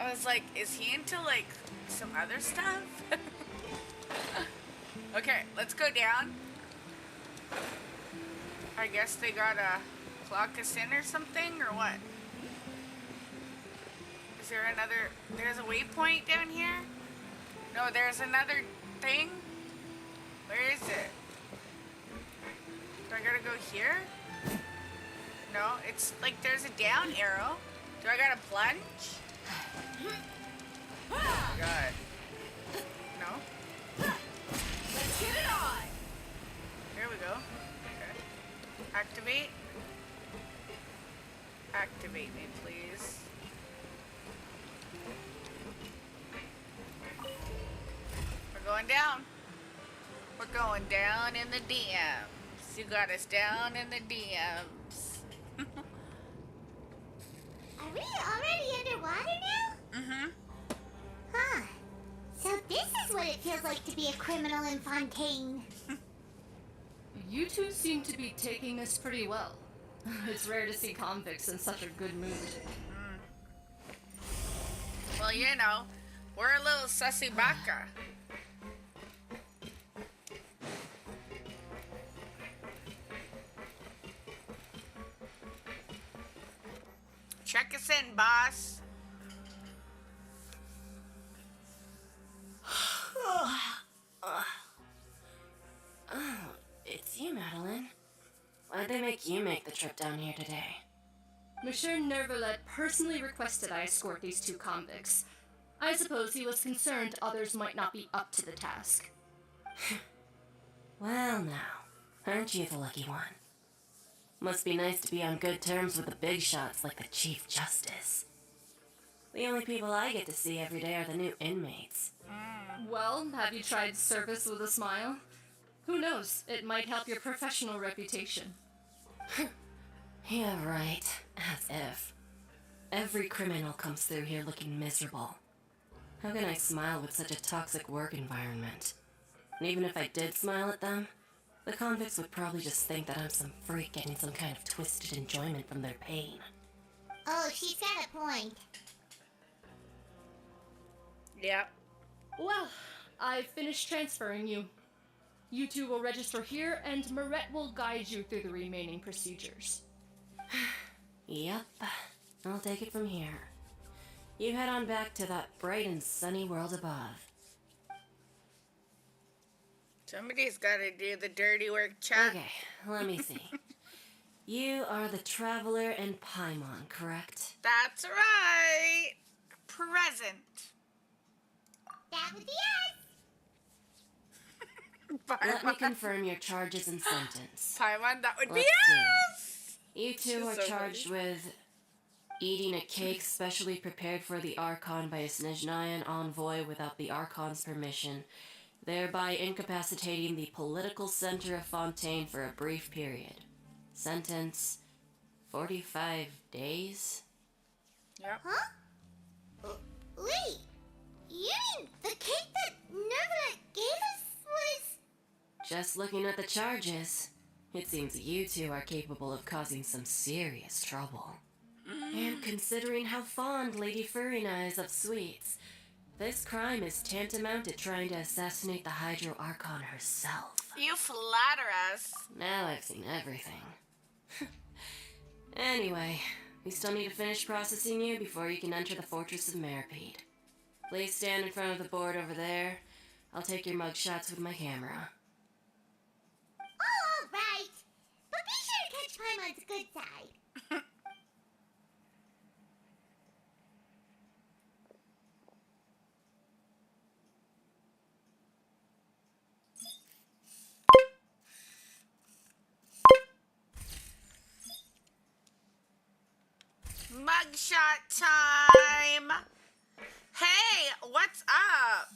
I was like, is he into like some other stuff? Okay, let's go down. I guess they gotta clock us in or something, or what? Is there another, there's a waypoint down here? No, there's another thing? Where is it? Do I gotta go here? No, it's like there's a down arrow. Do I gotta plunge? Oh God. No? Let's get it on! Here we go. Okay. Activate. Activate me, please. We're going down. We're going down in the DMs. You got us down in the DMs. Are we already underwater now? Mm-hmm. Huh. So this is what it feels like to be a criminal in Fontaine. You two seem to be taking this pretty well. It's rare to see convicts in such a good mood. Well, you know, we're a little sussy baka. Check us in, boss. It's you, Madeline. Why'd they make you make the trip down here today? Monsieur Nervalet personally requested I escort these two convicts. I suppose he was concerned others might not be up to the task. Well, now, aren't you the lucky one? Must be nice to be on good terms with the big shots like the Chief Justice. The only people I get to see every day are the new inmates. Well, have you tried service with a smile? Who knows, it might help your professional reputation. Yeah, right. As if. Every criminal comes through here looking miserable. How can I smile with such a toxic work environment? And even if I did smile at them, the convicts would probably just think that I'm some freak getting some kind of twisted enjoyment from their pain. Oh, she's got a point. Yep. Well, I've finished transferring you. You two will register here, and Marette will guide you through the remaining procedures. Yep. I'll take it from here. You head on back to that bright and sunny world above. Somebody's gotta do the dirty work, chat. Okay, let me see. You are the traveler in Paimon, correct? That's right. Present. That would be us. Let me confirm your charges and sentence. Paimon, that would be Let's us. see. You two are charged with eating a cake specially prepared for the Archon by a Snezhnayan envoy without the Archon's permission, thereby incapacitating the political center of Fontaine for a brief period. Sentence, 45 days? Yep. Huh? Wait, you mean the cake that Nerva gave us was... Just looking at the charges, it seems you two are capable of causing some serious trouble. And considering how fond Lady Furina is of sweets, This crime is tantamount to trying to assassinate the Hydro Archon herself. You flatter us. Now I've seen everything. Anyway, we still need to finish processing you before you can enter the Fortress of Meripede. Please stand in front of the board over there. I'll take your mug shots with my camera. Oh, all right. But be sure to catch Paimon's good side. Mugshot time! Hey, what's up?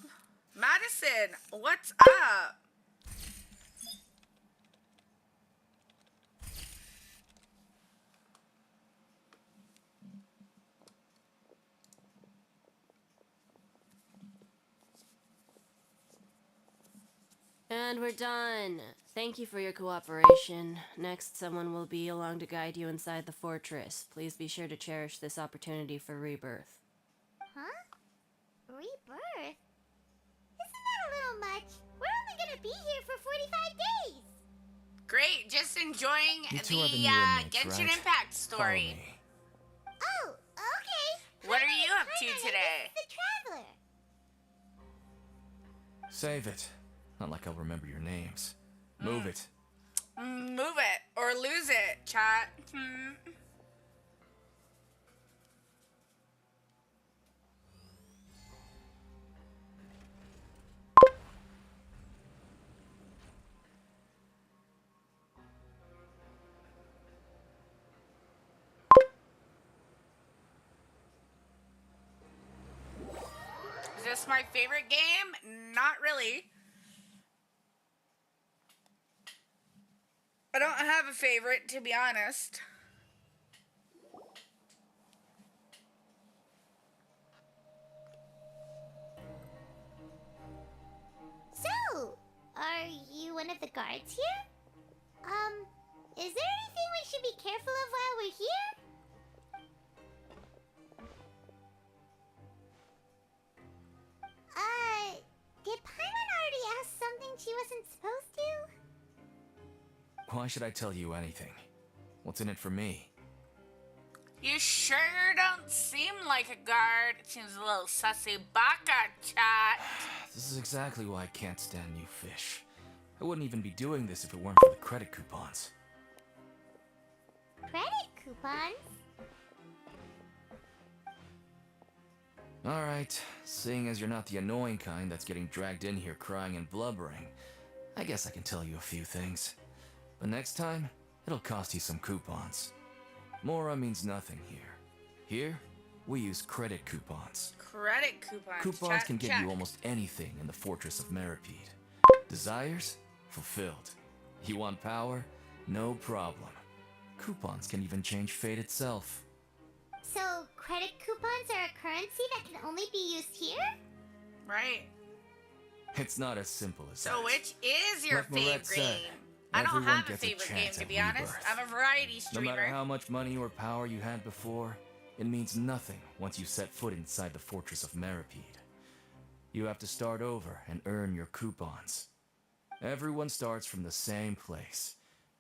Madison, what's up? And we're done. Thank you for your cooperation. Next, someone will be along to guide you inside the fortress. Please be sure to cherish this opportunity for rebirth. Huh? Rebirth? Isn't that a little much? We're only gonna be here for 45 days. Great, just enjoying You two are the the new inmates, Genshin right? Impact Follow story. me. Oh, okay. What are you up to today? The Traveler. Save it. Not like I'll remember your names. Move it. Move it or lose it, chat. Is this my favorite game? Not really. I don't have a favorite, to be honest. So, are you one of the guards here? Is there anything we should be careful of while we're here? Did Paimon already ask something she wasn't supposed to? Why should I tell you anything? What's in it for me? You sure don't seem like a guard. It seems a little sussy baka, chat. This is exactly why I can't stand you fish. I wouldn't even be doing this if it weren't for the credit coupons. Credit coupons? Alright, seeing as you're not the annoying kind that's getting dragged in here crying and blubbering, I guess I can tell you a few things. But next time, it'll cost you some coupons. Mora means nothing here. Here, we use credit coupons. Credit coupons. Coupons Chat, can get check. you almost anything in the Fortress of Meripede. Desires? Fulfilled. You want power? No problem. Coupons can even change fate itself. So, credit coupons are a currency that can only be used here? Right. It's not as simple as So that. which is your Like Moret favorite said, game? I don't everyone have a gets favorite game, chance to at be honest. rebirth. I'm a variety No streamer. matter how much money or power you had before, it means nothing once you set foot inside the Fortress of Meripede. You have to start over and earn your coupons. Everyone starts from the same place,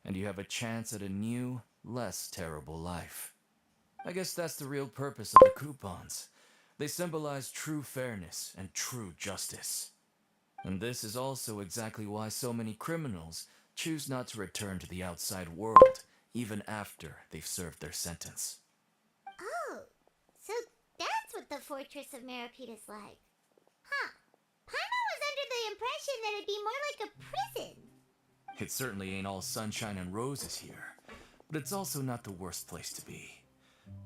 and you have a chance at a new, less terrible life. I guess that's the real purpose of the coupons. They symbolize true fairness and true justice. And this is also exactly why so many criminals choose not to return to the outside world, even after they've served their sentence. Oh, so that's what the Fortress of Meripede is like. Huh. Paimon was under the impression that it'd be more like a prison. It certainly ain't all sunshine and roses here, but it's also not the worst place to be.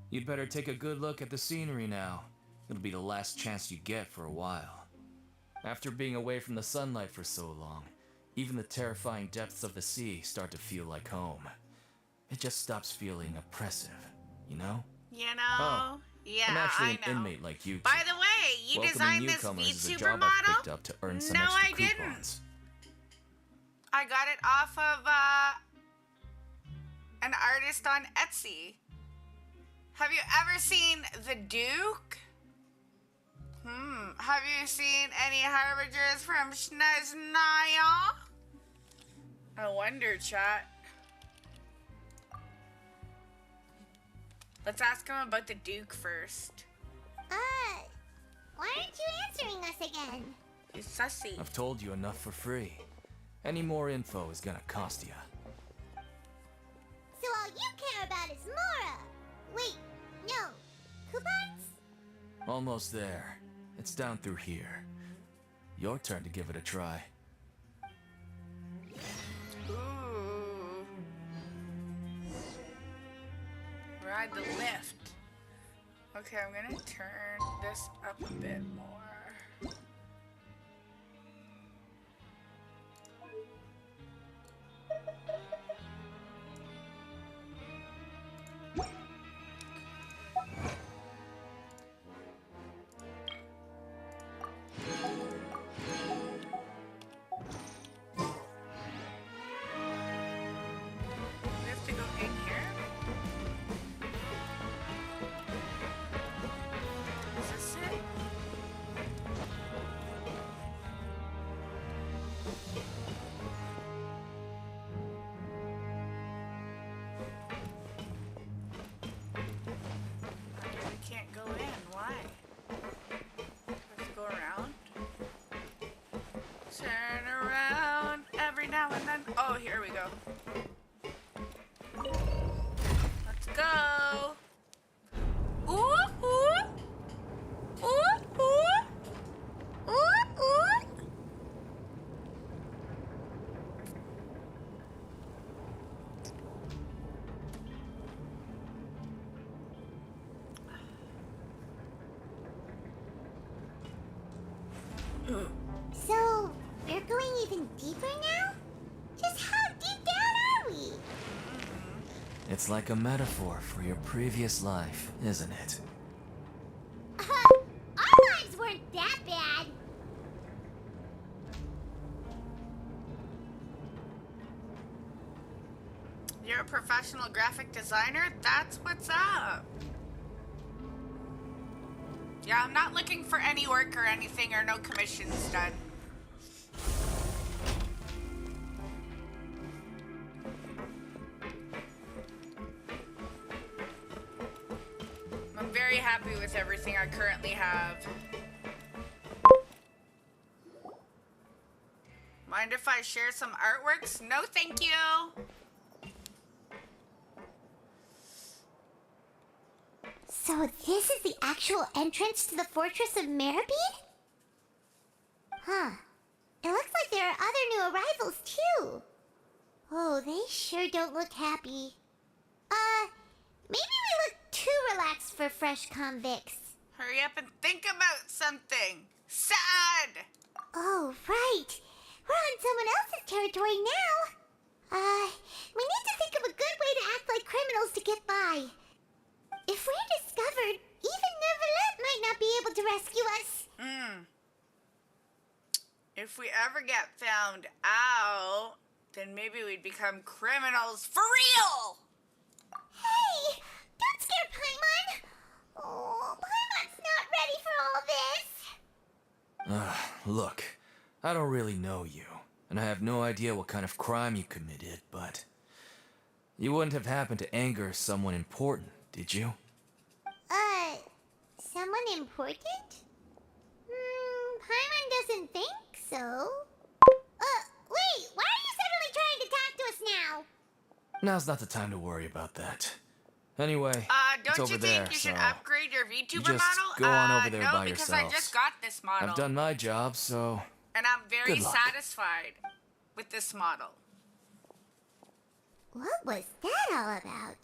You'd better take a good look at the scenery now. It'll be the last chance you get for a while. After being away from the sunlight for so long, even the terrifying depths of the sea start to feel like home. It just stops feeling oppressive, you know? You know? Oh, Yeah, I'm actually I an know. inmate like you two. By the way, you Welcoming designed this newcomers is a VTuber job model? I've picked up to earn some No, extra I didn't. coupons. I got it off of an artist on Etsy. Have you ever seen The Duke? Have you seen any harbingers from Shneznaya? I wonder, chat. Let's ask him about the Duke first. Why aren't you answering us again? He's sussy. I've told you enough for free. Any more info is gonna cost you. So all you care about is Mora. Wait, no. Coupons? Almost there. It's down through here. Your turn to give it a try. Ooh. Ride the lift. Okay, I'm gonna turn this up a bit more. We have to go in here. Is this it? We can't go in. Why? Let's go around. Turn around every now and then. Oh, here we go. Let's go. Ooh, ooh. Ooh, ooh. Ooh, ooh. So, we're going even deeper now? Just how deep down are we? It's like a metaphor for your previous life, isn't it? Our lives weren't that bad. You're a professional graphic designer? That's what's up. Yeah, I'm not looking for any work or anything or no commissions done. I'm very happy with everything I currently have. Mind if I share some artworks? No, thank you. So this is the actual entrance to the Fortress of Meripede? Huh. It looks like there are other new arrivals, too. Oh, they sure don't look happy. Maybe we look too relaxed for fresh convicts. Hurry up and think about something. Sad! Oh, right. We're on someone else's territory now. We need to think of a good way to act like criminals to get by. If we're discovered, even Neuvillette might not be able to rescue us. If we ever get found out, then maybe we'd become criminals for real! Hey! Don't scare Paimon! Oh, Paimon's not ready for all this. Look, I don't really know you, and I have no idea what kind of crime you committed, but you wouldn't have happened to anger someone important, did you? Someone important? Paimon doesn't think so. Wait, why are you suddenly trying to talk to us now? Now's not the time to worry about that. Anyway, it's don't over you there, think you should so upgrade your VTuber you just model? go on over there no, by because yourselves. I just got this model. I've done my job, so And I'm very good luck. satisfied with this model. What was that all about?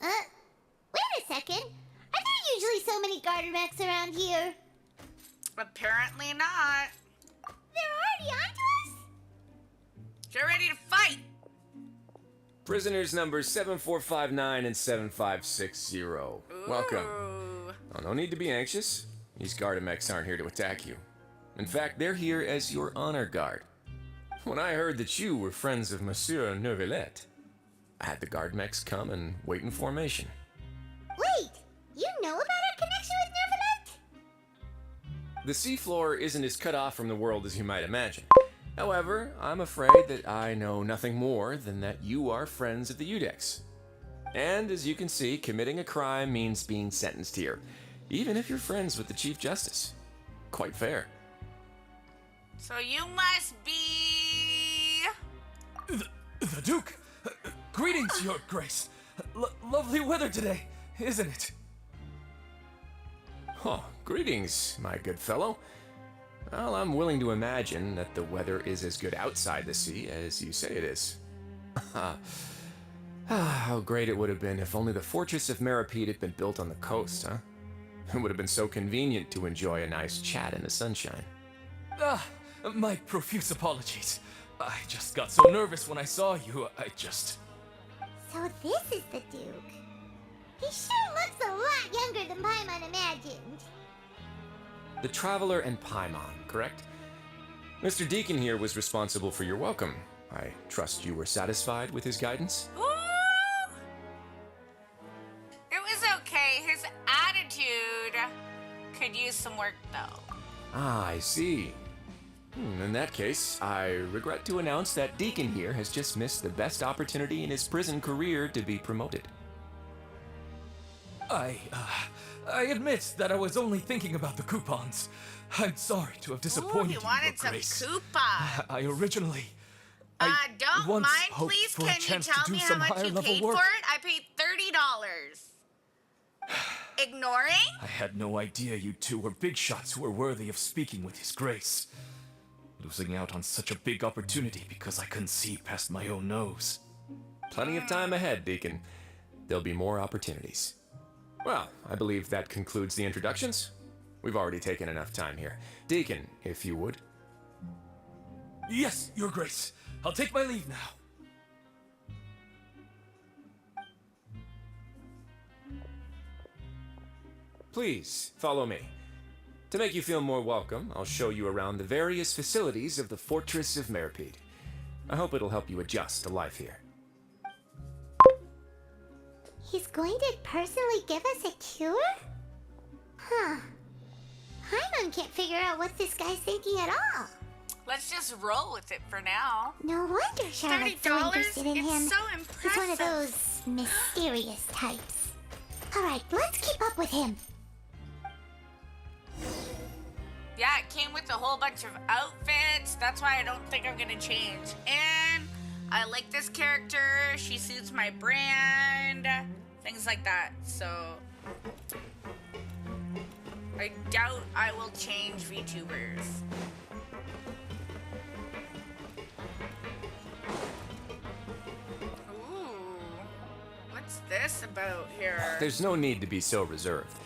Wait a second. Are there usually so many garter mechs around here? Apparently not. They're already onto us? Get ready to fight! Prisoners numbers 7459 and 7560. Welcome. Oh, no need to be anxious. These Gardamex aren't here to attack you. In fact, they're here as your honor guard. When I heard that you were friends of Monsieur Neuvillette, I had the Gardamex come and wait in formation. Wait, you know about our connection with The seafloor isn't as cut off from the world as you might imagine. However, I'm afraid that I know nothing more than that you are friends of the Udex. And as you can see, committing a crime means being sentenced here, even if you're friends with the Chief Justice. Quite fair. So you must be... The Duke! Greetings, Your Grace! Lovely weather today, isn't it? Oh, greetings, my good fellow. Well, I'm willing to imagine that the weather is as good outside the sea as you say it is. How great it would have been if only the Fortress of Meripede had been built on the coast, huh? It would have been so convenient to enjoy a nice chat in the sunshine. My profuse apologies. I just got so nervous when I saw you, So this is the Duke. He sure looks a lot younger than Paimon imagined. The Traveler and Paimon, correct? Mr. Deacon here was responsible for your welcome. I trust you were satisfied with his guidance? Ooh! It was okay. His attitude could use some work, though. Ah, I see. In that case, I regret to announce that Deacon here has just missed the best opportunity in his prison career to be promoted. I admit that I was only thinking about the coupons. I'm sorry to have disappointed Ooh, he wanted you, Your Grace. some coupons. I originally... Don't once mind, hoped please. for a Can you chance tell to do me how some much higher you level paid work. for it? I paid $30. Ignoring? I had no idea you two were big shots who were worthy of speaking with His Grace. Losing out on such a big opportunity because I couldn't see past my own nose. Plenty of time ahead, Deacon. There'll be more opportunities. Well, I believe that concludes the introductions. We've already taken enough time here. Deacon, if you would. Yes, Your Grace. I'll take my leave now. Please, follow me. To make you feel more welcome, I'll show you around the various facilities of the Fortress of Meripede. I hope it'll help you adjust to life here. He's going to personally give us a cure? Huh. Paimon can't figure out what this guy's thinking at all. Let's just roll with it for now. No wonder Charlotte's so interested in him. It's so impressive. He's one of those mysterious types. Alright, let's keep up with him. Yeah, it came with a whole bunch of outfits. That's why I don't think I'm gonna change. And I like this character. She suits my brand. Things like that. So I doubt I will change VTubers. Ooh, what's this about here? There's no need to be so reserved.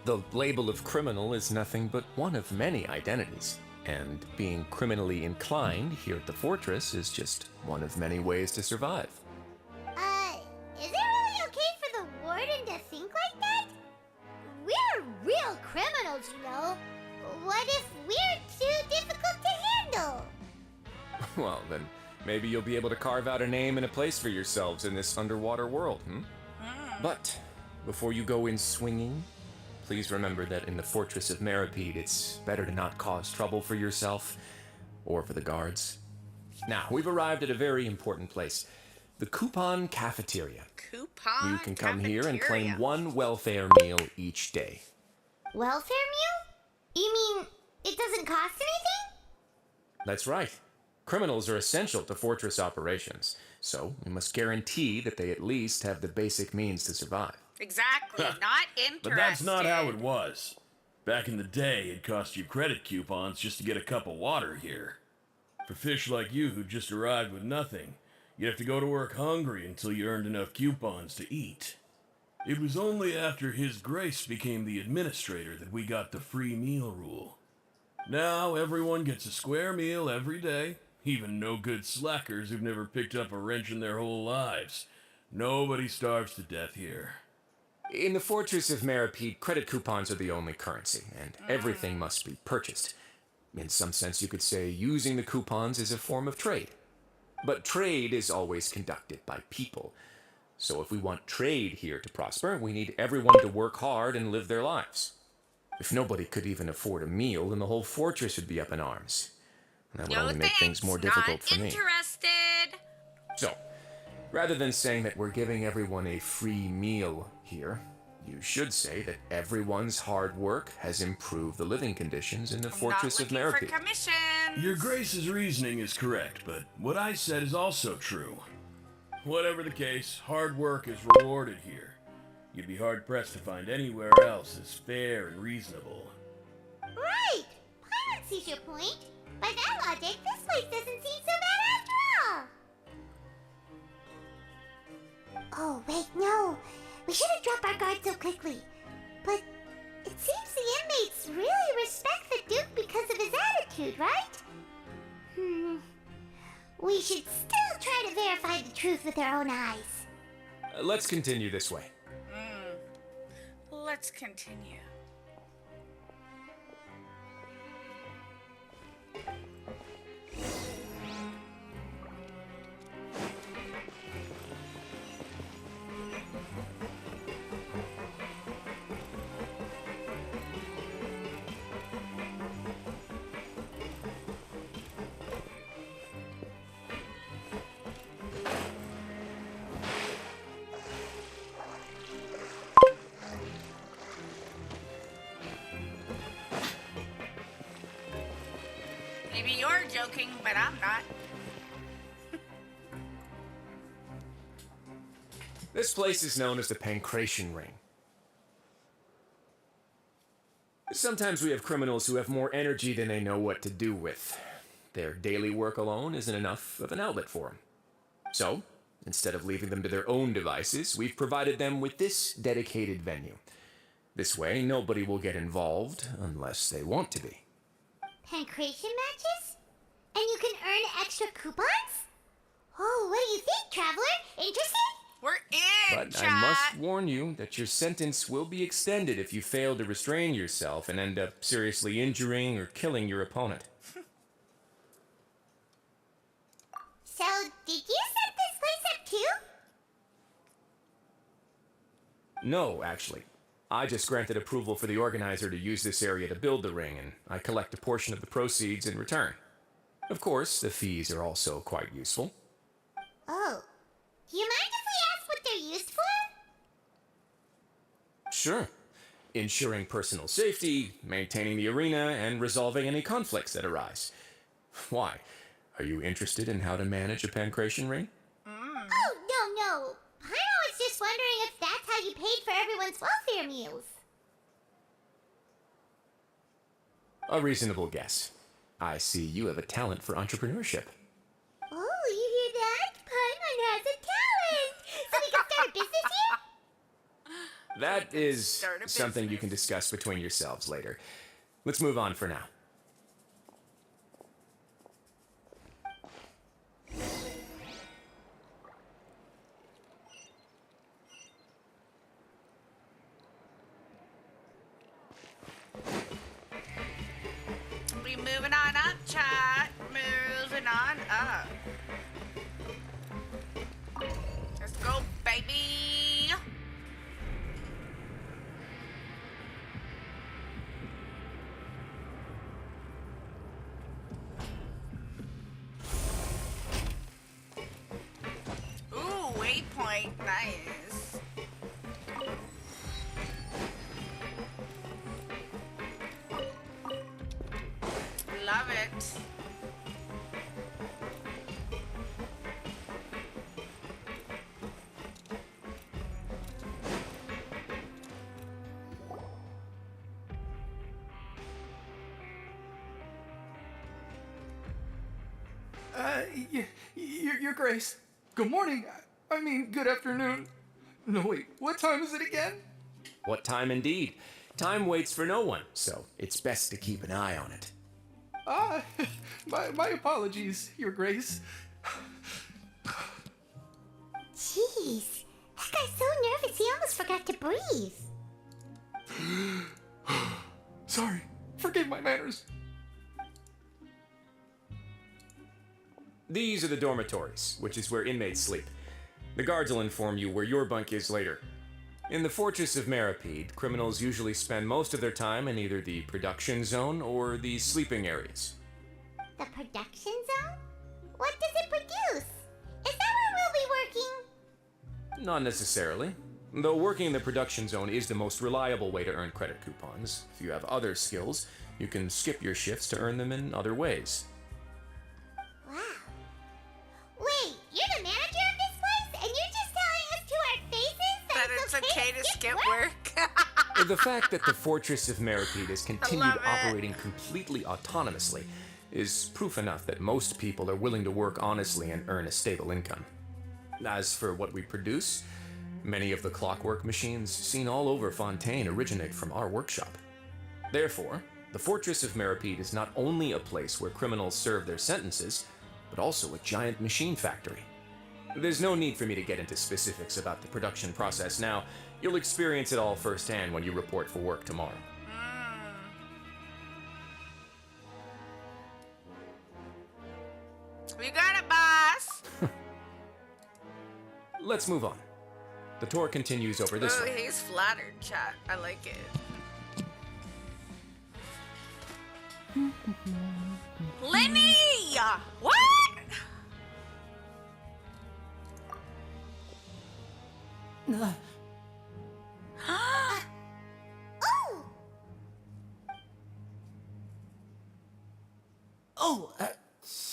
The label of criminal is nothing but one of many identities, and being criminally inclined here at the Fortress is just one of many ways to survive. Is it really okay for the warden to think like that? We're real criminals, you know. What if we're too difficult to handle? Well, then maybe you'll be able to carve out a name and a place for yourselves in this underwater world, But before you go in swinging, please remember that in the Fortress of Meripede, it's better to not cause trouble for yourself or for the guards. Now, we've arrived at a very important place, the Coupon Cafeteria. Coupon You can come here and Cafeteria. claim one welfare meal each day. Welfare meal? You mean it doesn't cost anything? That's right. Criminals are essential to Fortress operations, so we must guarantee that they at least have the basic means to survive. Exactly, not interested. But that's not how it was. Back in the day, it cost you credit coupons just to get a cup of water here. For fish like you who just arrived with nothing, you'd have to go to work hungry until you earned enough coupons to eat. It was only after His Grace became the administrator that we got the free meal rule. Now everyone gets a square meal every day, even no-good slackers who've never picked up a wrench in their whole lives. Nobody starves to death here. In the Fortress of Meripede, credit coupons are the only currency, and everything must be purchased. In some sense, you could say using the coupons is a form of trade. But trade is always conducted by people. So if we want trade here to prosper, we need everyone to work hard and live their lives. If nobody could even afford a meal, then the whole fortress would be up in arms. And that would only make things more difficult for me. Interested. So, rather than saying that we're giving everyone a free meal here, you should say that everyone's hard work has improved the living conditions in the Fortress of Meripede. Your Grace's reasoning is correct, but what I said is also true. Whatever the case, hard work is rewarded here. You'd be hard-pressed to find anywhere else as fair and reasonable. Right! Paimon sees your point. By that logic, this place doesn't seem so bad after all. Oh, wait, no. We shouldn't drop our guard so quickly. But it seems the inmates really respect the Duke because of his attitude, right? We should still try to verify the truth with our own eyes. Let's continue this way. Let's continue. Maybe you're joking, but I'm not. This place is known as the Pancration Ring. Sometimes we have criminals who have more energy than they know what to do with. Their daily work alone isn't enough of an outlet for them. So, instead of leaving them to their own devices, we've provided them with this dedicated venue. This way, nobody will get involved unless they want to be. Pancration matches? And you can earn extra coupons? Oh, what do you think, Traveler? Interested? We're in, But chat. I must warn you that your sentence will be extended if you fail to restrain yourself and end up seriously injuring or killing your opponent. So, did you set this place up too? No, actually. I just granted approval for the organizer to use this area to build the ring, and I collect a portion of the proceeds in return. Of course, the fees are also quite useful. Oh. Do you mind if we ask what they're used for? Sure. Ensuring personal safety, maintaining the arena, and resolving any conflicts that arise. Why? Are you interested in how to manage a pancration ring? Oh, no. Paimon was just wondering if that's how you paid for everyone's welfare meals. A reasonable guess. I see you have a talent for entrepreneurship. Oh, you hear that? Paimon has a talent! So we can start a business here? That is something you can discuss between yourselves later. Let's move on for now. We moving on up, chat. Moving on up. Let's go, baby. Ooh, waypoint. Nice. Love it. Your Grace. Good morning. I mean, good afternoon. No, wait, what time is it again? What time indeed? Time waits for no one, so it's best to keep an eye on it. My apologies, Your Grace. Jeez, that guy's so nervous he almost forgot to breathe. Sorry, forgive my manners. These are the dormitories, which is where inmates sleep. The guards will inform you where your bunk is later. In the Fortress of Meripede, criminals usually spend most of their time in either the production zone or the sleeping areas. The production zone? What does it produce? Is that where we'll be working? Not necessarily. Though working in the production zone is the most reliable way to earn credit coupons. If you have other skills, you can skip your shifts to earn them in other ways. Wow. Wait, you're the manager of this place? And you're just telling us to our faces that it's okay to skip work? The fact that the Fortress of Meripede has continued operating completely autonomously is proof enough that most people are willing to work honestly and earn a stable income. As for what we produce, many of the clockwork machines seen all over Fontaine originate from our workshop. Therefore, the Fortress of Meripede is not only a place where criminals serve their sentences, but also a giant machine factory. There's no need for me to get into specifics about the production process now. You'll experience it all firsthand when you report for work tomorrow. We got it, boss! Let's move on. The tour continues over this way. He's flattered, chat. I like it. Lenny! What?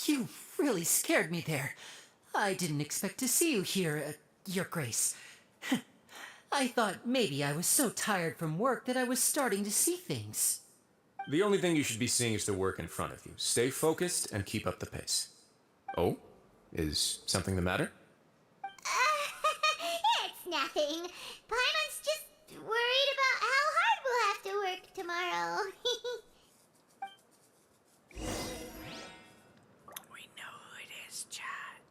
You really scared me there. I didn't expect to see you here, Your Grace. I thought maybe I was so tired from work that I was starting to see things. The only thing you should be seeing is the work in front of you. Stay focused and keep up the pace. Oh? Is something the matter? It's nothing. Paimon's just worried about how hard we'll have to work tomorrow. We know who it is, chat.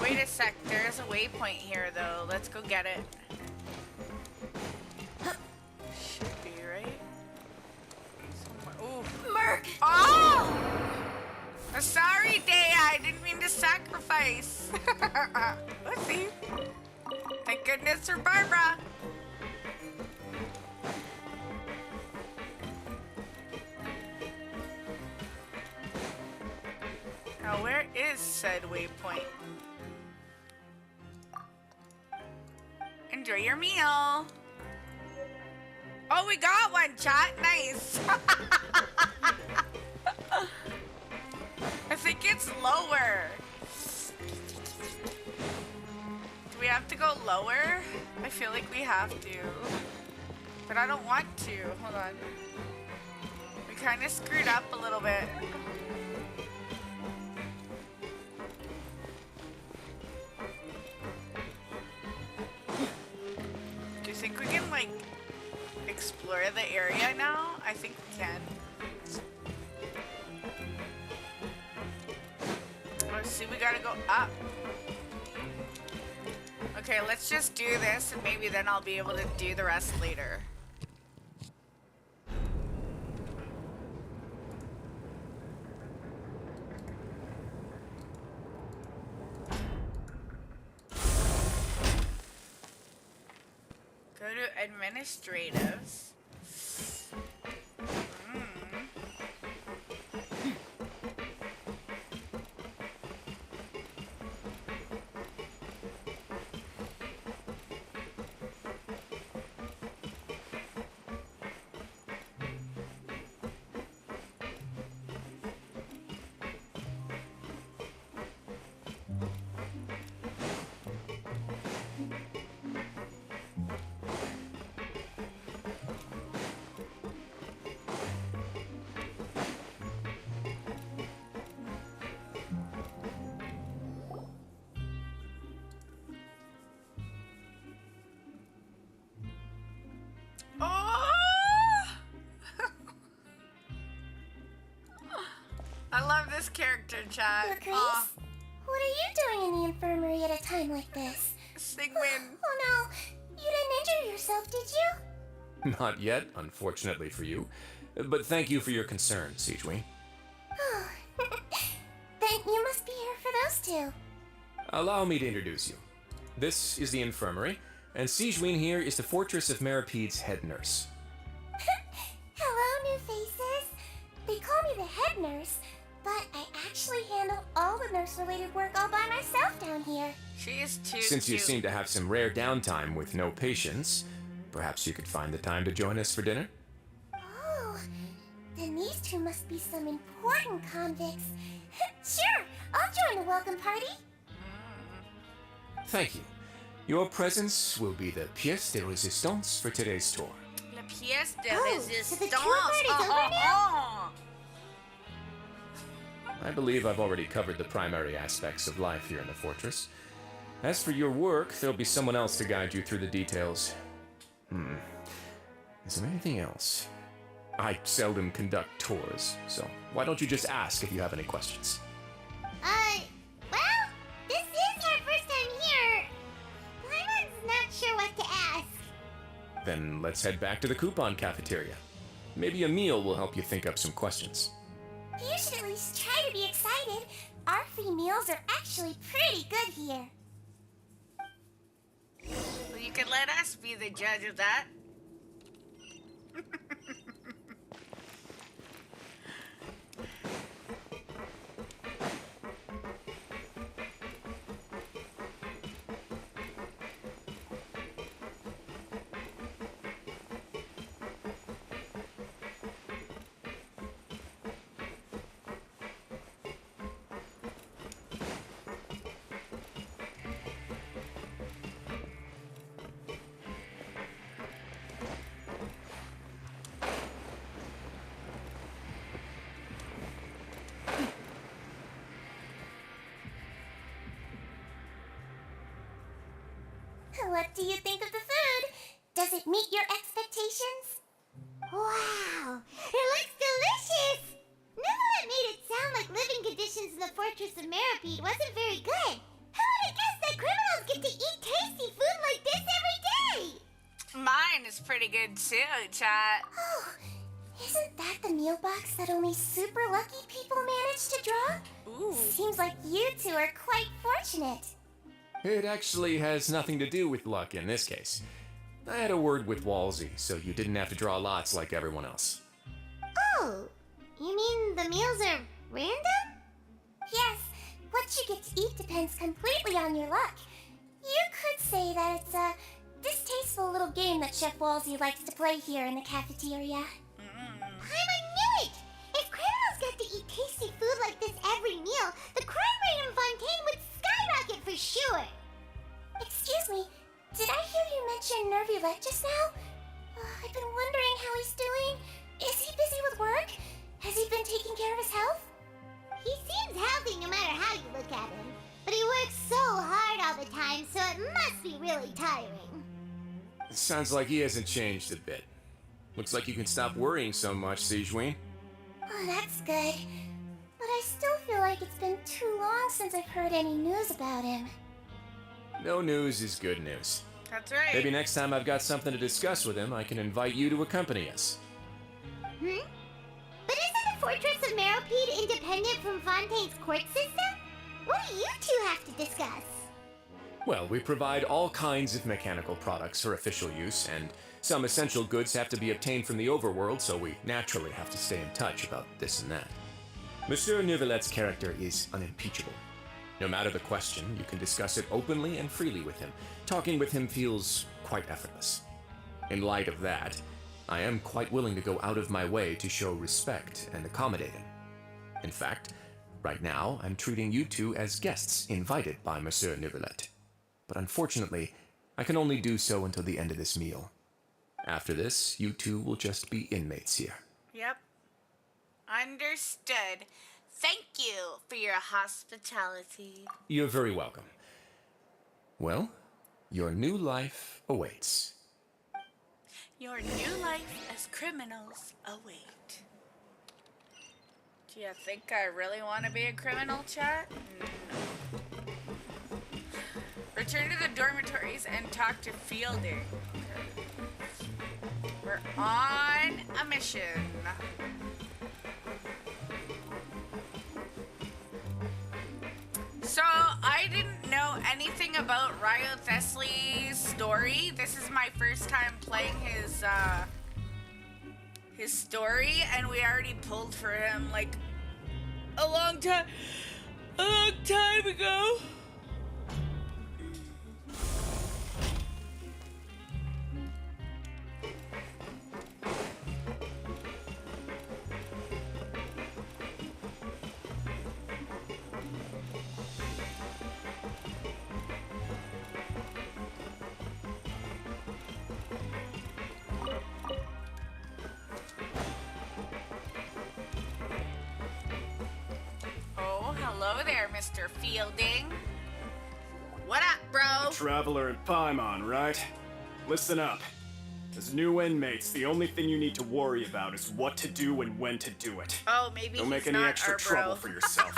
Wait a sec, there's a waypoint here though. Let's go get it. Should be, right? Somewhere. Ooh. Merc! Oh! Sorry, Dea, I didn't mean to sacrifice. Whoopsie. Thank goodness for Barbara. Now, where is said waypoint? Enjoy your meal. Oh, we got one, chat. Nice. I think it's lower. Do we have to go lower? I feel like we have to. But I don't want to. Hold on. We kind of screwed up a little bit. Do you think we can, like, explore the area now? I think we can. Let's see, we gotta go up. Okay, let's just do this and maybe then I'll be able to do the rest later. Go to administratives. I love this character, chat. Your Grace, what are you doing in the infirmary at a time like this? Sigmund. Oh no, you didn't injure yourself, did you? Not yet, unfortunately for you. But thank you for your concern, Sijui. Then you must be here for those two. Allow me to introduce you. This is the infirmary, and Sijui here is the Fortress of Meripede's head nurse. Hello, new faces. They call me the head nurse, but I actually handle all the nurse-related work all by myself down here. She is too Since you cute. seem to have some rare downtime with no patients, perhaps you could find the time to join us for dinner? Oh, then these two must be some important convicts. Sure, I'll join the welcome party. Thank you. Your presence will be the pièce de résistance for today's tour. La pièce de So résistance. the tour party's over now? I believe I've already covered the primary aspects of life here in the fortress. As for your work, there'll be someone else to guide you through the details. Is there anything else? I seldom conduct tours, so why don't you just ask if you have any questions? Well, this is our first time here. Paimon's not sure what to ask. Then let's head back to the coupon cafeteria. Maybe a meal will help you think up some questions. You should at least try to be excited. Our free meals are actually pretty good here. Well, you can let us be the judge of that. What do you think of the food? Does it meet your expectations? Wow, it looks delicious! Nicolette made it sound like living conditions in the Fortress of Meripede wasn't very good. Who would have guessed that criminals get to eat tasty food like this every day? Mine is pretty good too, chat. Oh, isn't that the meal box that only super lucky people manage to draw? Ooh. Seems like you two are quite fortunate. It actually has nothing to do with luck in this case. I had a word with Walsey, so you didn't have to draw lots like everyone else. Oh, you mean the meals are random? Yes, what you get to eat depends completely on your luck. You could say that it's a distasteful little game that Chef Walsey likes to play here in the cafeteria. I knew it! If criminals got to eat tasty food like this every meal, the crime rate in Fontaine would skyrocket for sure. Excuse me, did I hear you mention Nervulette just now? I've been wondering how he's doing. Is he busy with work? Has he been taking care of his health? He seems healthy no matter how you look at him. But he works so hard all the time, so it must be really tiring. Sounds like he hasn't changed a bit. Looks like you can stop worrying so much, Sijui. Oh, that's good. But I still feel like it's been too long since I've heard any news about him. No news is good news. That's right. Maybe next time I've got something to discuss with him, I can invite you to accompany us. But isn't the Fortress of Meripede independent from Fontaine's court system? What do you two have to discuss? Well, we provide all kinds of mechanical products for official use, and some essential goods have to be obtained from the overworld, so we naturally have to stay in touch about this and that. Monsieur Neuvillette's character is unimpeachable. No matter the question, you can discuss it openly and freely with him. Talking with him feels quite effortless. In light of that, I am quite willing to go out of my way to show respect and accommodate him. In fact, right now, I'm treating you two as guests invited by Monsieur Neuvillette. But unfortunately, I can only do so until the end of this meal. After this, you two will just be inmates here. Yep. Understood. Thank you for your hospitality. You're very welcome. Well, your new life awaits. Your new life as criminals await. Do you think I really want to be a criminal, chat? No. Return to the dormitories and talk to Fielding. We're We're on a mission. So, I didn't know anything about Ryo Thessley's story. This is my first time playing his story, and we already pulled for him like a long time ago. Hello there, Mr. Fielding. What up, bro? Traveler in Paimon, right? Listen up. As new inmates, the only thing you need to worry about is what to do and when to do it. Oh, maybe Don't make he's any not extra our trouble bro. for yourself.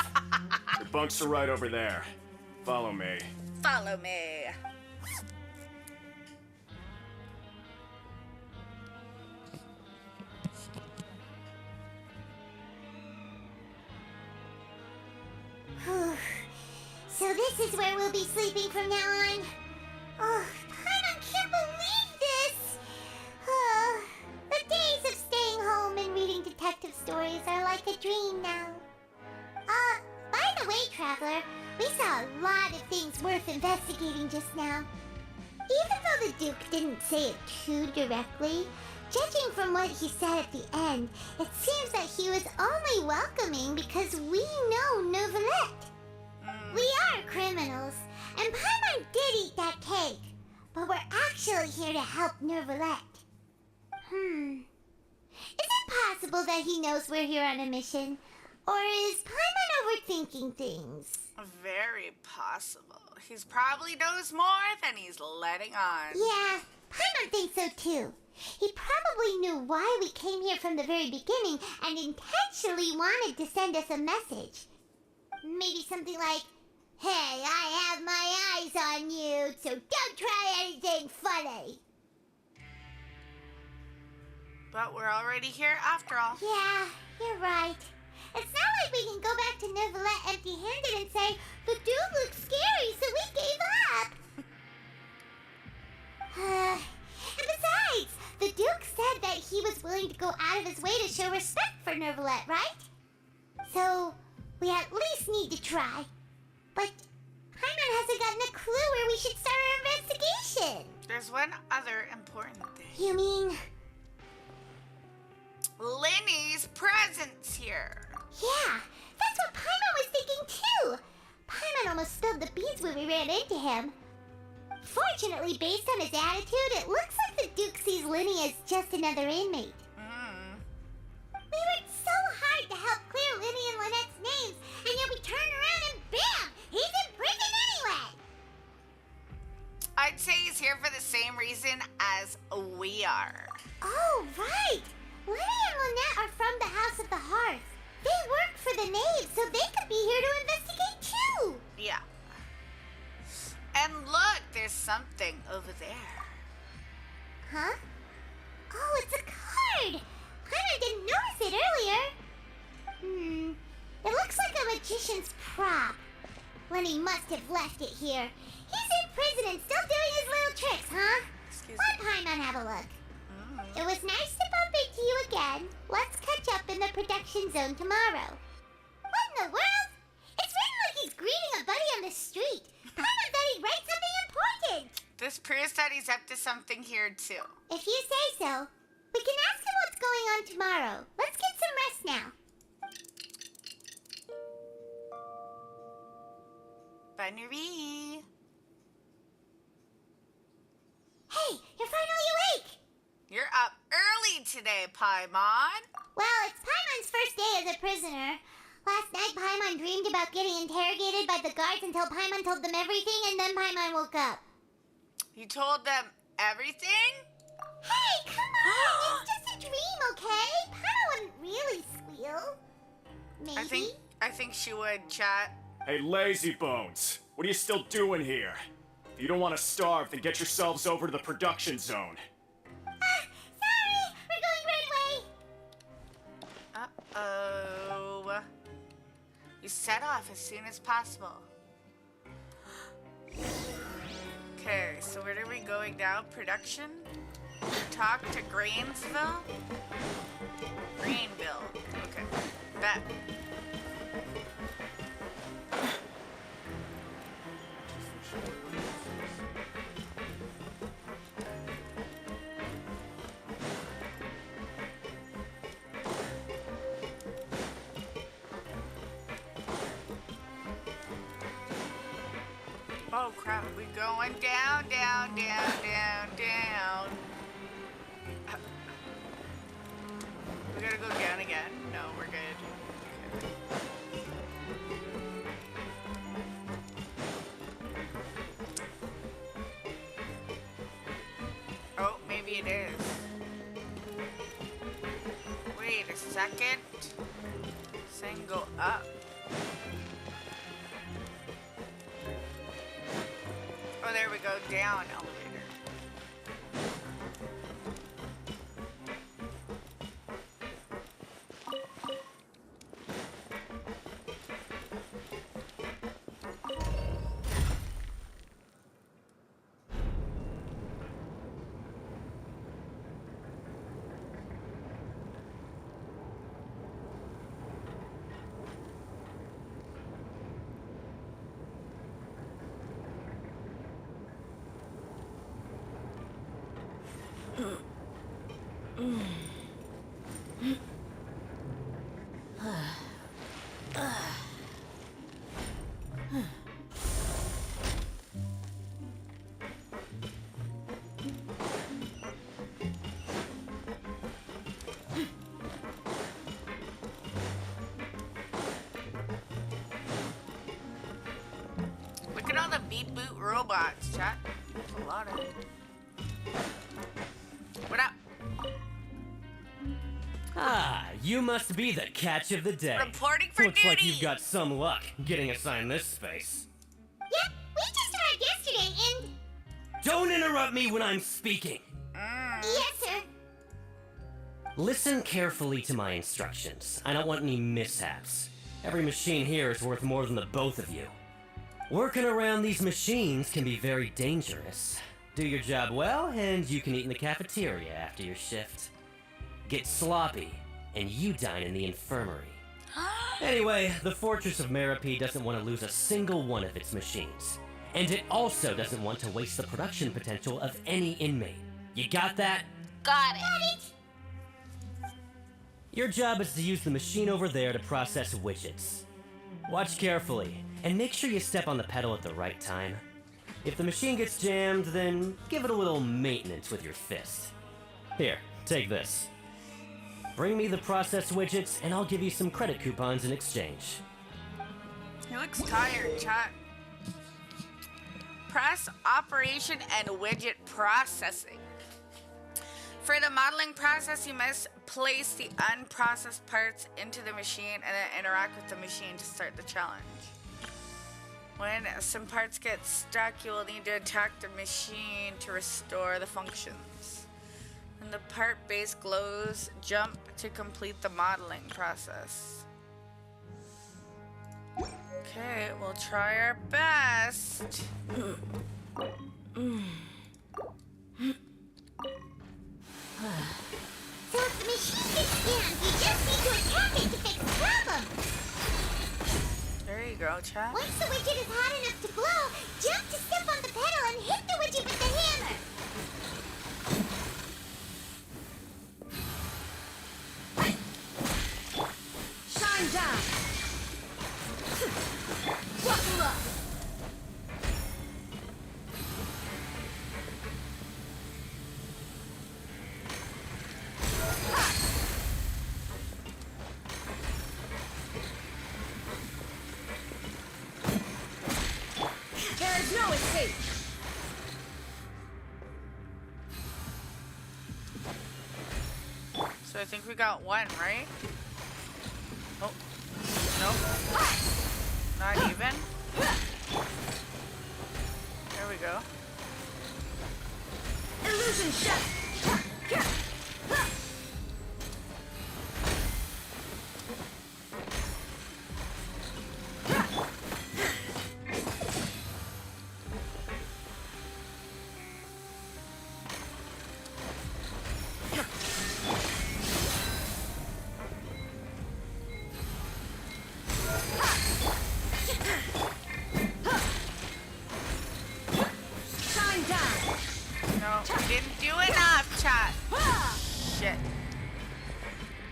Your bunks are right over there. Follow me. Follow me. So this is where we'll be sleeping from now on. Oh, Paimon can't believe this! The days of staying home and reading detective stories are like a dream now. By the way, Traveler, we saw a lot of things worth investigating just now. Even though the Duke didn't say it too directly, judging from what he said at the end, it seems that he was only welcoming because we know Neuvillette. We are criminals, and Paimon did eat that cake, but we're actually here to help Neuvillette. Is it possible that he knows we're here on a mission? Or is Paimon overthinking things? Very possible. He's probably knows more than he's letting on. Yeah, Paimon thinks so too. He probably knew why we came here from the very beginning and intentionally wanted to send us a message. Maybe something like, "Hey, I have my eyes on you, so don't try anything funny." But we're already here after all. Yeah, you're right. It's not like we can go back to Neuvillette empty-handed and say, "The dude looks scary, so we gave up." And besides, the Duke said that he was willing to go out of his way to show respect for Neuvillette, right? So, we at least need to try. But Paimon hasn't gotten a clue where we should start our investigation. There's one other important thing. You mean? Linny's presence here. Yeah, that's what Paimon was thinking too. Paimon almost spilled the beans when we ran into him. Fortunately, based on his attitude, it looks like the Duke sees Linny as just another inmate. We worked so hard to help clear Linny and Lynette's names, and yet we turn around and bam! He's in prison anyway! I'd say he's here for the same reason as we are. Oh, right! Linny and Lynette are from the House of the Hearth. They work for the Knave, so they could be here to investigate too! Yeah. And look, there's something over there. Huh? Oh, it's a card! Paimon didn't notice it earlier. It looks like a magician's prop. Lenny must have left it here. He's in prison and still doing his little tricks, huh? Let Paimon have a look. It was nice to bump into you again. Let's catch up in the production zone tomorrow. What in the world? It's written like he's greeting a buddy on the street. Paimon thought he'd write something important. This proves that he's up to something here too. If you say so. We can ask him what's going on tomorrow. Let's get some rest now. Bye, Nuri. Hey, you're finally awake! You're up early today, Paimon. Well, it's Paimon's first day as a prisoner. Last night, Paimon dreamed about getting interrogated by the guards until Paimon told them everything, and then Paimon woke up. You told them everything? Hey, come on! It's just a dream, okay? Paimon wouldn't really squeal. Maybe. I think she would, chat. Hey, lazy bones. What are you still doing here? If you don't want to starve, then get yourselves over to the production zone. Sorry! We set off as soon as possible. Okay, so where are we going now? Production? Talk to Grainsville? Greenville. Okay. Bet. Oh crap, we going down, down, down, down, down. We gotta go down again. No, we're good. Okay. Oh, maybe it is. Wait a second. Saying go up. Oh, there we go, down elevator. Look at all the beep boot robots, chat. That's a lot of it. What up? Ah, you must be the catch of the day. Reporting for Looks duty. like you've got some luck getting assigned this space. Yep, we just arrived yesterday and... Don't interrupt me when I'm speaking. Yes, sir. Listen carefully to my instructions. I don't want any mishaps. Every machine here is worth more than the both of you. Working around these machines can be very dangerous. Do your job well, and you can eat in the cafeteria after your shift. Get sloppy, and you dine in the infirmary. Anyway, the Fortress of Meripede doesn't want to lose a single one of its machines. And it also doesn't want to waste the production potential of any inmate. You got that? Got it. Got it. Your job is to use the machine over there to process widgets. Watch carefully, and make sure you step on the pedal at the right time. If the machine gets jammed, then give it a little maintenance with your fist. Here, take this. Bring me the process widgets, and I'll give you some credit coupons in exchange. He looks tired, chat. Press operation and widget processing. For the modeling process, you must place the unprocessed parts into the machine and then interact with the machine to start the challenge. When some parts get stuck, you will need to attack the machine to restore the functions. When the part base glows, jump to complete the modeling process. Okay, we'll try our best. So if the machine gets jammed, you just need to attack it to fix the problem. There you go, chat. Once the widget is hot enough to blow, jump to step on the pedal and hit the widget with the hammer. Shine down! Buckle up! There is no escape! So I think we got one, right? Oh. Nope. Not even. There we go. Illusion shot!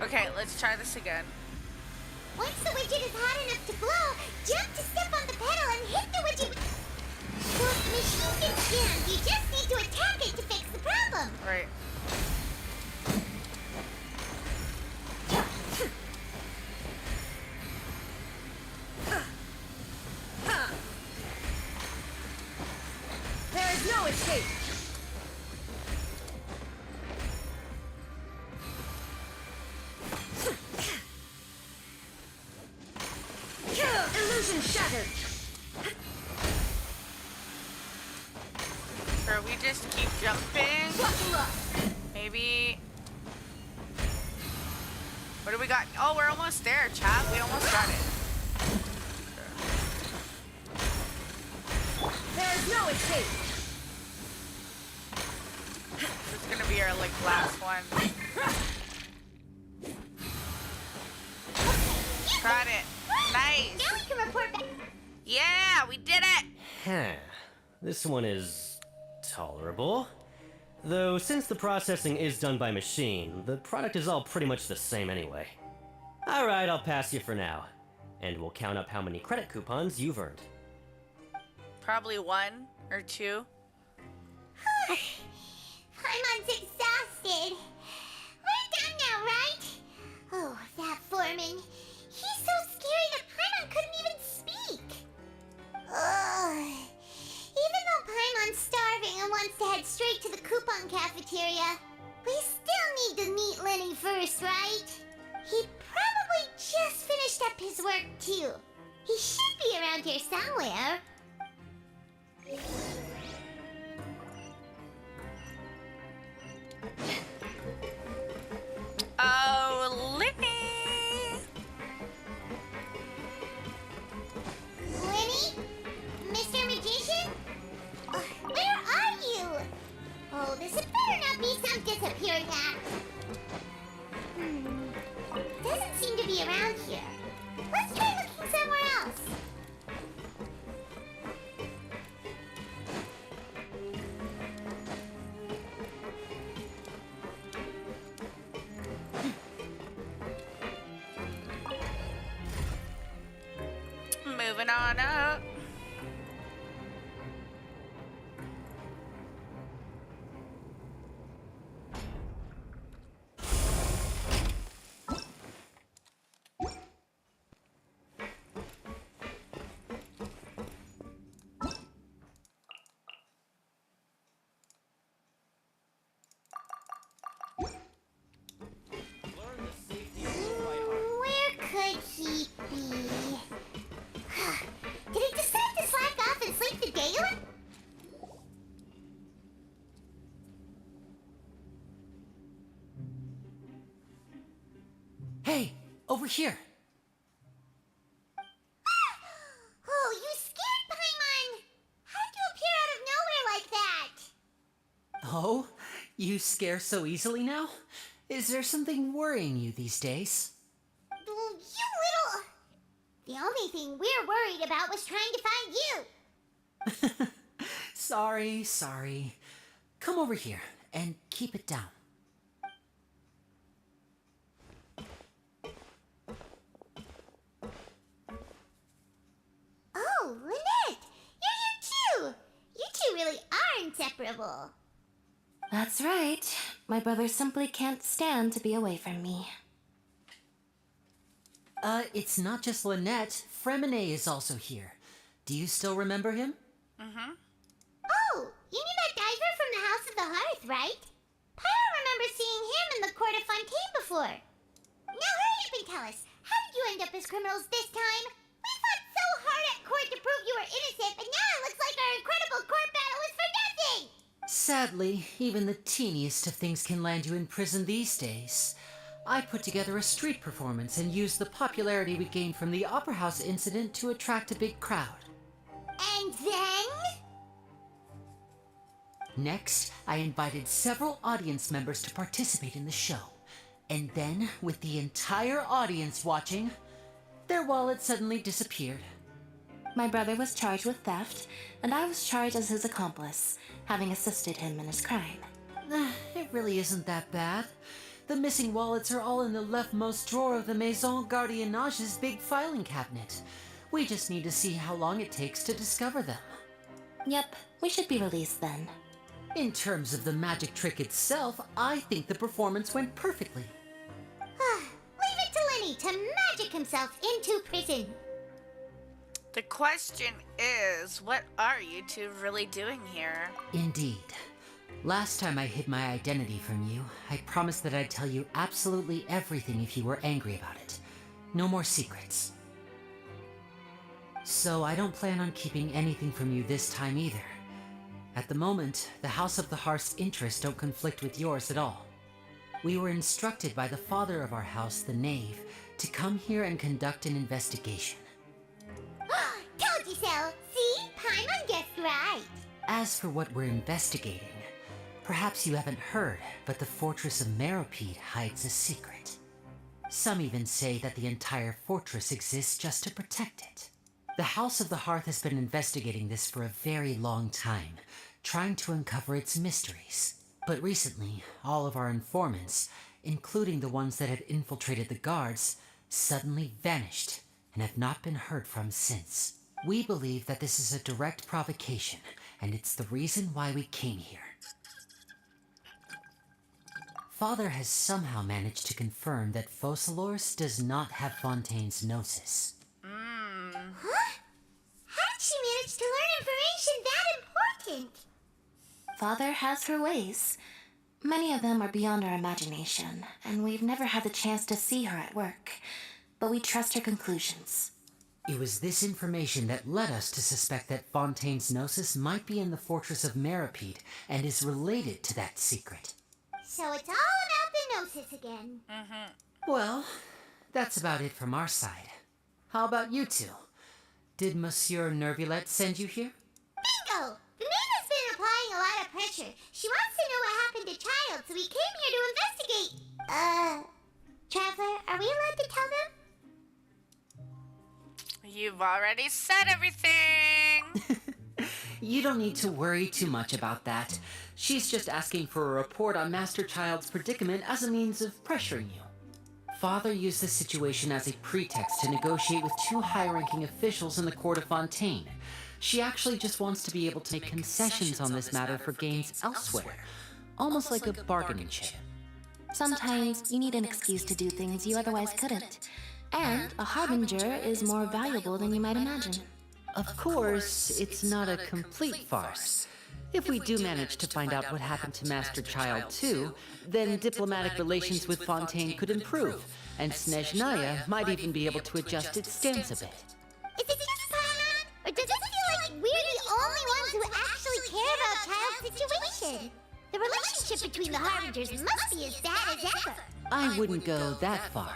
Okay, let's try this again. Once the widget is hot enough to glow, jump to step on the pedal and hit the widget. So if the machine gets jammed, you just need to attack it to fix the problem. Right. There is no escape. Illusion shattered. Or we just keep jumping. Buckle up. Maybe. What do we got? Oh, we're almost there, chat. We almost got it. There is no escape. This is gonna be our last one. Got it. Nice. Now we can report back. Yeah, we did it. Huh. This one is tolerable. Though, since the processing is done by machine, the product is all pretty much the same anyway. Alright, I'll pass you for now. And we'll count up how many credit coupons you've earned. Probably 1 or 2. Paimon's exhausted. We're done now, right? Oh, that foreman. He's so scary that Paimon couldn't even speak. Ugh. Even though Paimon's starving and wants to head straight to the coupon cafeteria, we still need to meet Lenny first, right? He probably just finished up his work, too. He should be around here somewhere. Oh, Lenny! Lenny? Mr. Magician? Where are you? Oh, this had better not be some disappearing act. Doesn't seem to be around here. Let's try looking somewhere else. Moving on up. Where could he be? Did he decide to slack off and sleep the day away? Hey, over here. Oh, you scared Paimon! How'd you appear out of nowhere like that? Oh, you scare so easily now? Is there something worrying you these days? You little... The only thing we're worried about was trying to find you. Sorry. Come over here and keep it down. Oh, Lynette! You're here too! You two really are inseparable. That's right. My brother simply can't stand to be away from me. It's not just Lynette. Fremine is also here. Do you still remember him? Mm-hmm. Oh, you mean that diver from the House of the Hearth, right? Pyro remembers seeing him in the Court of Fontaine before. Now hurry up and tell us, how did you end up as criminals this time? We fought so hard at court to prove you were innocent, but now it looks like our incredible court battle was for nothing! Sadly, even the teeniest of things can land you in prison these days. I put together a street performance and used the popularity we gained from the Opera House incident to attract a big crowd. And then? Next, I invited several audience members to participate in the show. And then, with the entire audience watching, their wallet suddenly disappeared. My brother was charged with theft, and I was charged as his accomplice, having assisted him in his crime. It really isn't that bad. The missing wallets are all in the leftmost drawer of the Maison Gardiennage's big filing cabinet. We just need to see how long it takes to discover them. Yep, we should be released then. In terms of the magic trick itself, I think the performance went perfectly. Leave it to Lenny to magic himself into prison. The question is, what are you two really doing here? Indeed. Last time I hid my identity from you, I promised that I'd tell you absolutely everything if you were angry about it. No more secrets. So I don't plan on keeping anything from you this time either. At the moment, the House of the Hearth's interests don't conflict with yours at all. We were instructed by the father of our house, the Knave, to come here and conduct an investigation. Told you so! See? Paimon guessed right. As for what we're investigating, perhaps you haven't heard, but the fortress of Meropide hides a secret. Some even say that the entire fortress exists just to protect it. The House of the Hearth has been investigating this for a very long time, trying to uncover its mysteries. But recently, all of our informants, including the ones that had infiltrated the guards, suddenly vanished and have not been heard from since. We believe that this is a direct provocation, and it's the reason why we came here. Father has somehow managed to confirm that Focalors does not have Fontaine's gnosis. Huh? How did she manage to learn information that important? Father has her ways. Many of them are beyond our imagination, and we've never had the chance to see her at work. But we trust her conclusions. It was this information that led us to suspect that Fontaine's gnosis might be in the fortress of Meropide and is related to that secret. So it's all about the gnosis again. Well, that's about it from our side. How about you two? Did Monsieur Nervulette send you here? Bingo! The man has been applying a lot of pressure. She wants to know what happened to Child, so we came here to investigate. Traveler, are we allowed to tell them? You've already said everything! You don't need to worry too much about that. She's just asking for a report on Master Child's predicament as a means of pressuring you. Father used the situation as a pretext to negotiate with two high-ranking officials in the court of Fontaine. She actually just wants to be able to make concessions on this matter for gains elsewhere, almost like a bargaining chip. Sometimes you need an excuse to do things you otherwise couldn't. And a harbinger is more valuable than you might imagine. Of course, it's not a complete farce. If we do manage to find out what happened to Master Child too, then diplomatic relations with Fontaine could improve, and Snezhnaya might even be able to adjust its stance a bit. Is it just Paimon? Or does it feel like we're the only ones who actually care about Child's situation? The relationship between the Harbingers must be as bad as ever. I wouldn't go that far.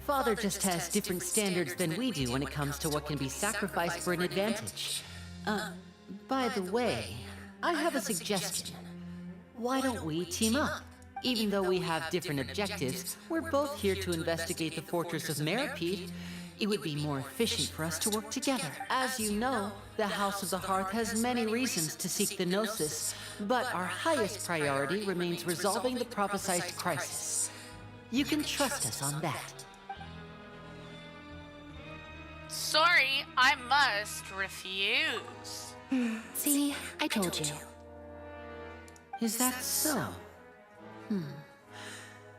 Father just has different standards than we do when it comes to what can be sacrificed for an advantage. By the way, I have a suggestion. Why don't we team up? Even though we have different objectives, we're both here to investigate the fortress of Meropide. It would be more efficient for us to work together. As you know, the House of the Hearth has many reasons to seek the Gnosis, but our highest priority remains resolving the prophesized crisis. You can trust us on that. Sorry, I must refuse. See, I told you. Is that so?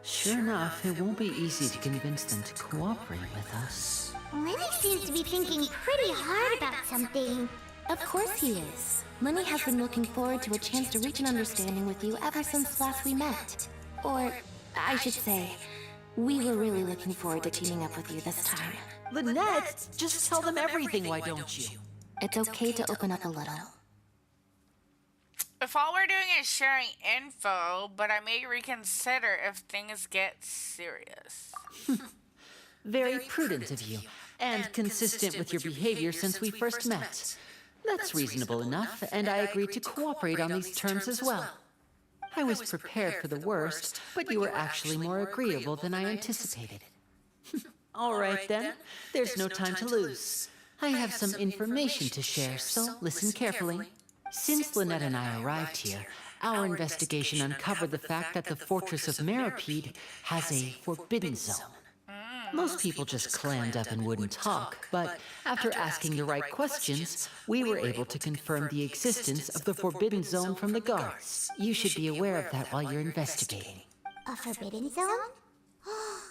Sure enough, it won't be easy to convince them to cooperate with us. Lenny seems to be thinking pretty hard about something. Of course he is. Lenny has been looking forward to a chance to reach an understanding with you ever since last we met. Or, I should say, we were really looking forward to teaming up with you this time. Lynette, just tell them everything, why don't you? It's okay to open up a little. If all we're doing is sharing info, but I may reconsider if things get serious. Very prudent of you, and consistent with your behavior since we first met. That's reasonable enough, and I agreed to cooperate on these terms as well. I was prepared for the worst, but you were actually more agreeable than I anticipated. All right then, there's no time to lose. I have some information to share, so listen carefully. Since Lynette and I arrived here, Our investigation uncovered the fact that the Fortress of Meripede has a forbidden zone. Most people just clammed up and wouldn't talk, but after asking the right questions, we were able to confirm the existence of the forbidden zone from the guards. You should be aware of that while you're investigating. A forbidden zone?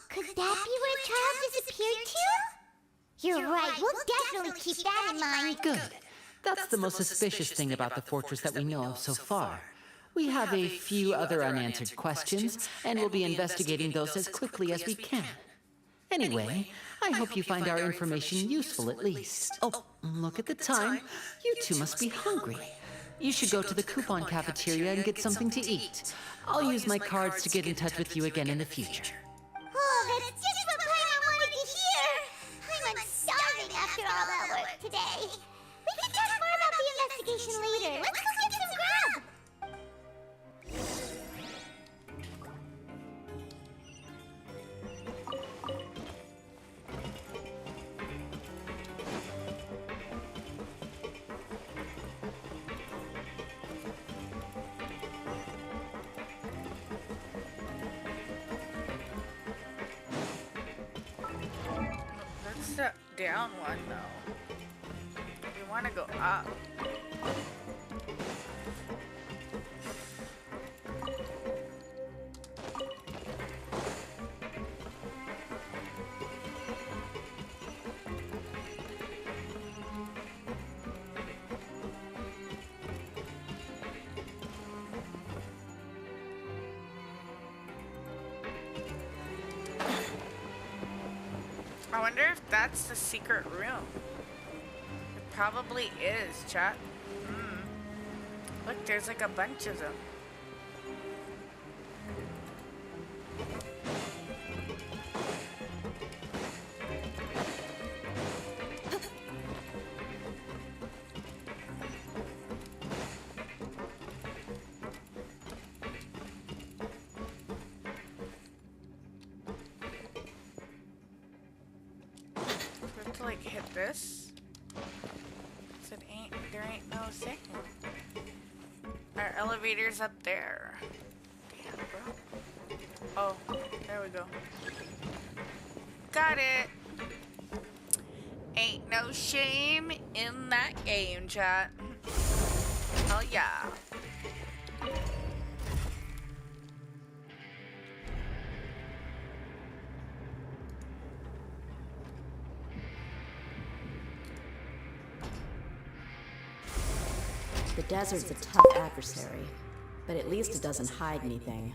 Could that be where a child disappeared to? You're right, we'll definitely keep that in mind. Good. That's the most suspicious thing about the fortress that we know of so far. We have a few other unanswered questions, and we'll be investigating those as quickly as we can. Anyway, I hope you find our information useful at least. Oh, look at the time. You two must be hungry. You should go to the coupon cafeteria and get something to eat. I'll use my cards to get in touch with you again in the future. Oh, that's just what Paimon wanted to hear! I'm starving after all that work today. We can talk more about the investigation later. Let's go get some grub! That's the down one, though. We want to go up. I wonder if that's the secret room. It probably is, chat. Look, there's like a bunch of them. To like hit this. There ain't no signal. Our elevator's up there. Damn, bro. Oh, there we go. Got it. Ain't no shame in that game, chat. Oh yeah. The desert's a tough adversary, but at least it doesn't hide anything.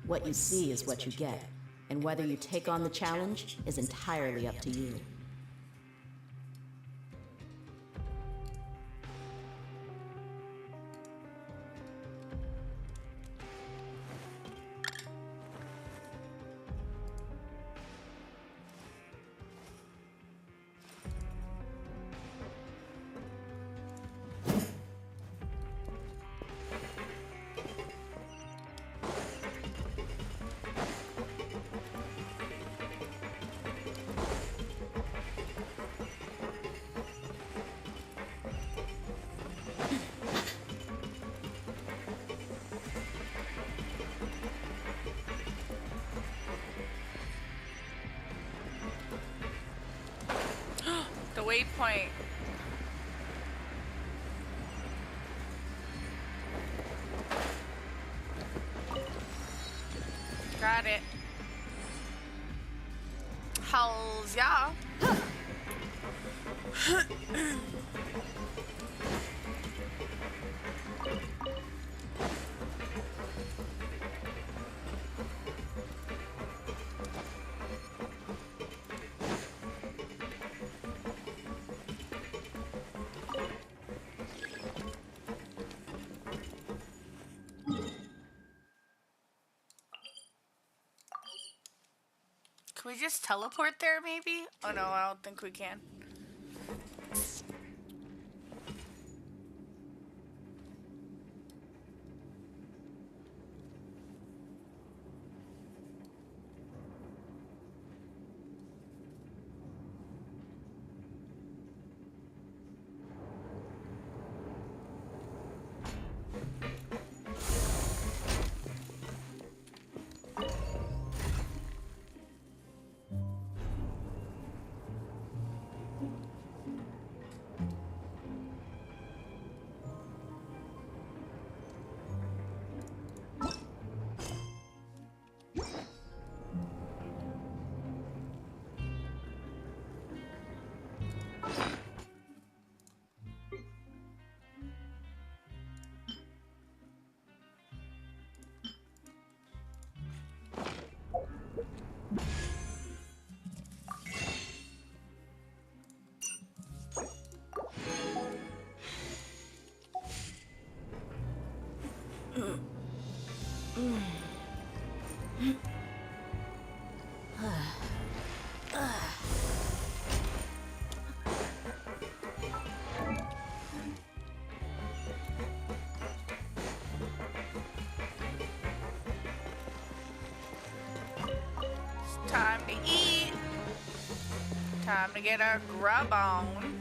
What you see is what you get, and whether you take on the challenge is entirely up to you. The waypoint. Got it. Hells yeah. Can we just teleport there, maybe? Oh no, I don't think we can. It's time to eat. Time to get our grub on.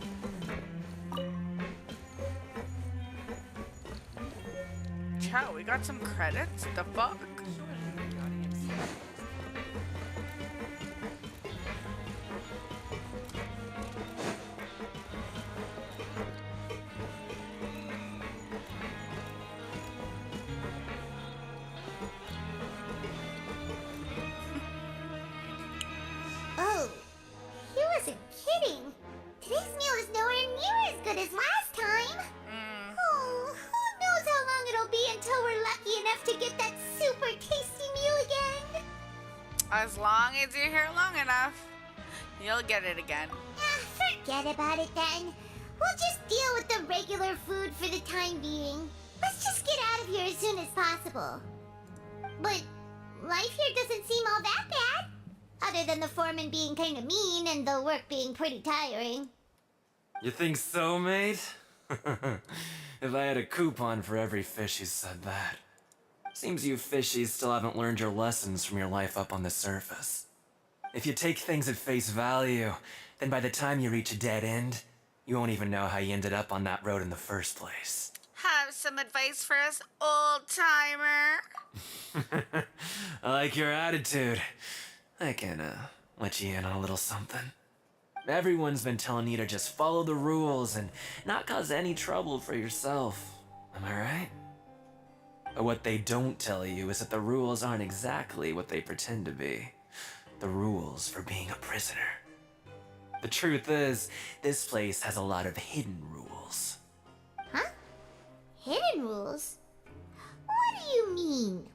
Chow, we got some credits? The fuck? Oh, he wasn't kidding. Today's meal is nowhere near as good as last time. Oh, who knows how long it'll be until we're lucky enough to get that super tasty meal again. As long as you're here long enough, you'll get it again. Forget about it then. We'll just deal with the regular food for the time being. Let's just get out of here as soon as possible. But life here doesn't seem all that bad. Other than the foreman being kind of mean and the work being pretty tiring. You think so, mate? If I had a coupon for every fish who said that. Seems you fishies still haven't learned your lessons from your life up on the surface. If you take things at face value, then by the time you reach a dead end, you won't even know how you ended up on that road in the first place. Have some advice for us, old timer? I like your attitude. I can, let you in on a little something. Everyone's been telling you to just follow the rules and not cause any trouble for yourself. Am I right? But what they don't tell you is that the rules aren't exactly what they pretend to be. The rules for being a prisoner. The truth is, this place has a lot of hidden rules. Huh? Hidden rules? What do you mean?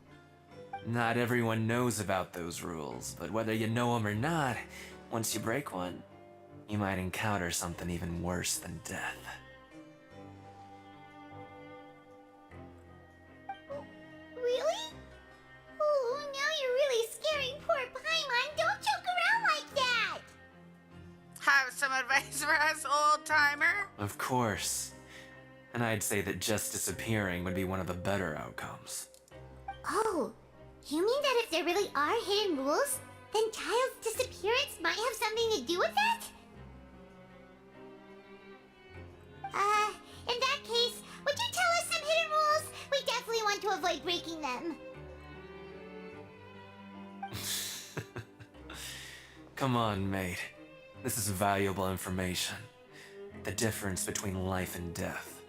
Not everyone knows about those rules, but whether you know them or not, once you break one, you might encounter something even worse than death. Really? Oh, now you're really scaring poor Paimon. Don't joke around like that! Have some advice for us, old timer? Of course. And I'd say that just disappearing would be one of the better outcomes. Oh, you mean that if there really are hidden rules, then Child's disappearance might have something to do with that? In that case, would you tell us some hidden rules? We definitely want to avoid breaking them. Come on, mate. This is valuable information. The difference between life and death.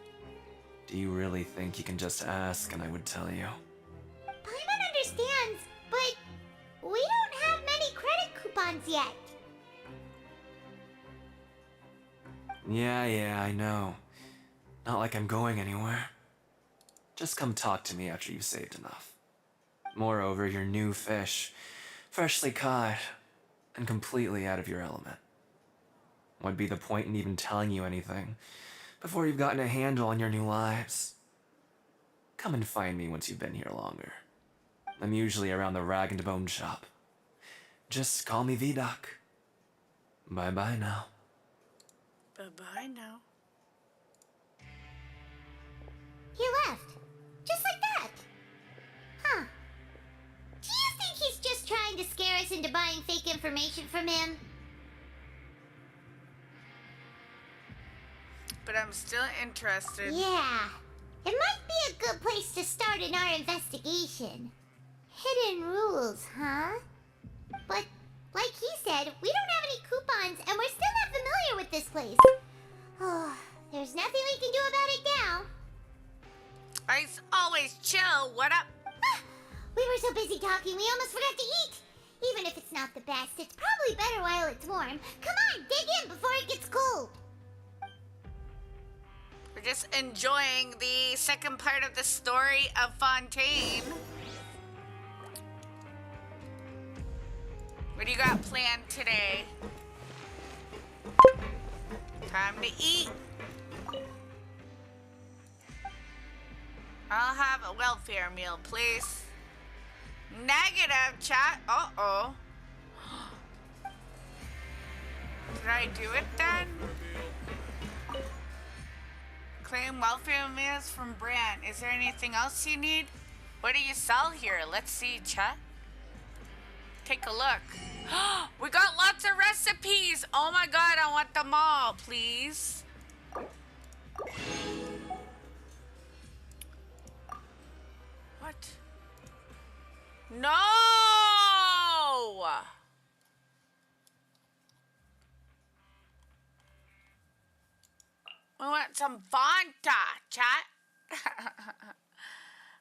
Do you really think you can just ask and I would tell you? Paimon understands, but we don't have many credit coupons yet. Yeah, I know. Not like I'm going anywhere. Just come talk to me after you've saved enough. Moreover, you're new fish, freshly caught, and completely out of your element. What'd be the point in even telling you anything before you've gotten a handle on your new lives? Come and find me once you've been here longer. I'm usually around the rag and bone shop. Just call me V-Doc. Bye-bye now. Bye-bye now. He left. Just like that. Huh. Do you think he's just trying to scare us into buying fake information from him? But I'm still interested. Yeah. It might be a good place to start in our investigation. Hidden rules, huh? But, like he said, we don't have any coupons and we're still not familiar with this place. Oh, there's nothing we can do about it now. Ice always chill. What up? We were so busy talking, we almost forgot to eat. Even if it's not the best, it's probably better while it's warm. Come on, dig in before it gets cold. We're just enjoying the second part of the story of Fontaine. What do you got planned today? Time to eat. I'll have a welfare meal, please. Negative, chat. Uh-oh. Did I do it then? Claim welfare meals from Bran. Is there anything else you need? What do you sell here? Let's see, chat. Take a look. We got lots of recipes. Oh my god, I want them all, please. What? No! We want some Fanta, chat.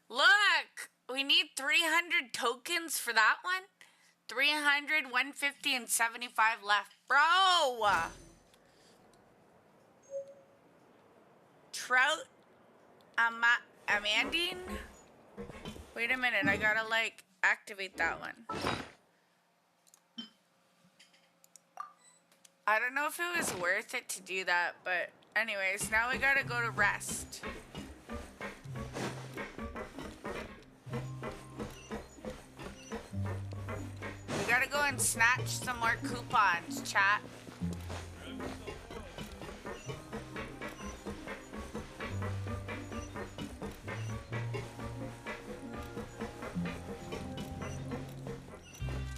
Look, we need 300 tokens for that one. 300, 150, and 75 left. Bro! Trout Amandine? Wait a minute, I gotta like activate that one. I don't know if it was worth it to do that, but anyways, now we gotta go to rest. We gotta go and snatch some more coupons, chat.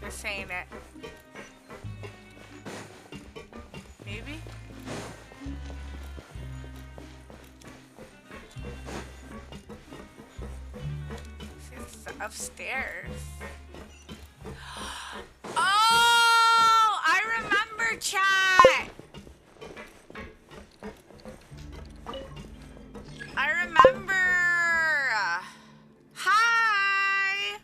This ain't it. Maybe? This is upstairs. Oh! I remember, chat! I remember! Hi!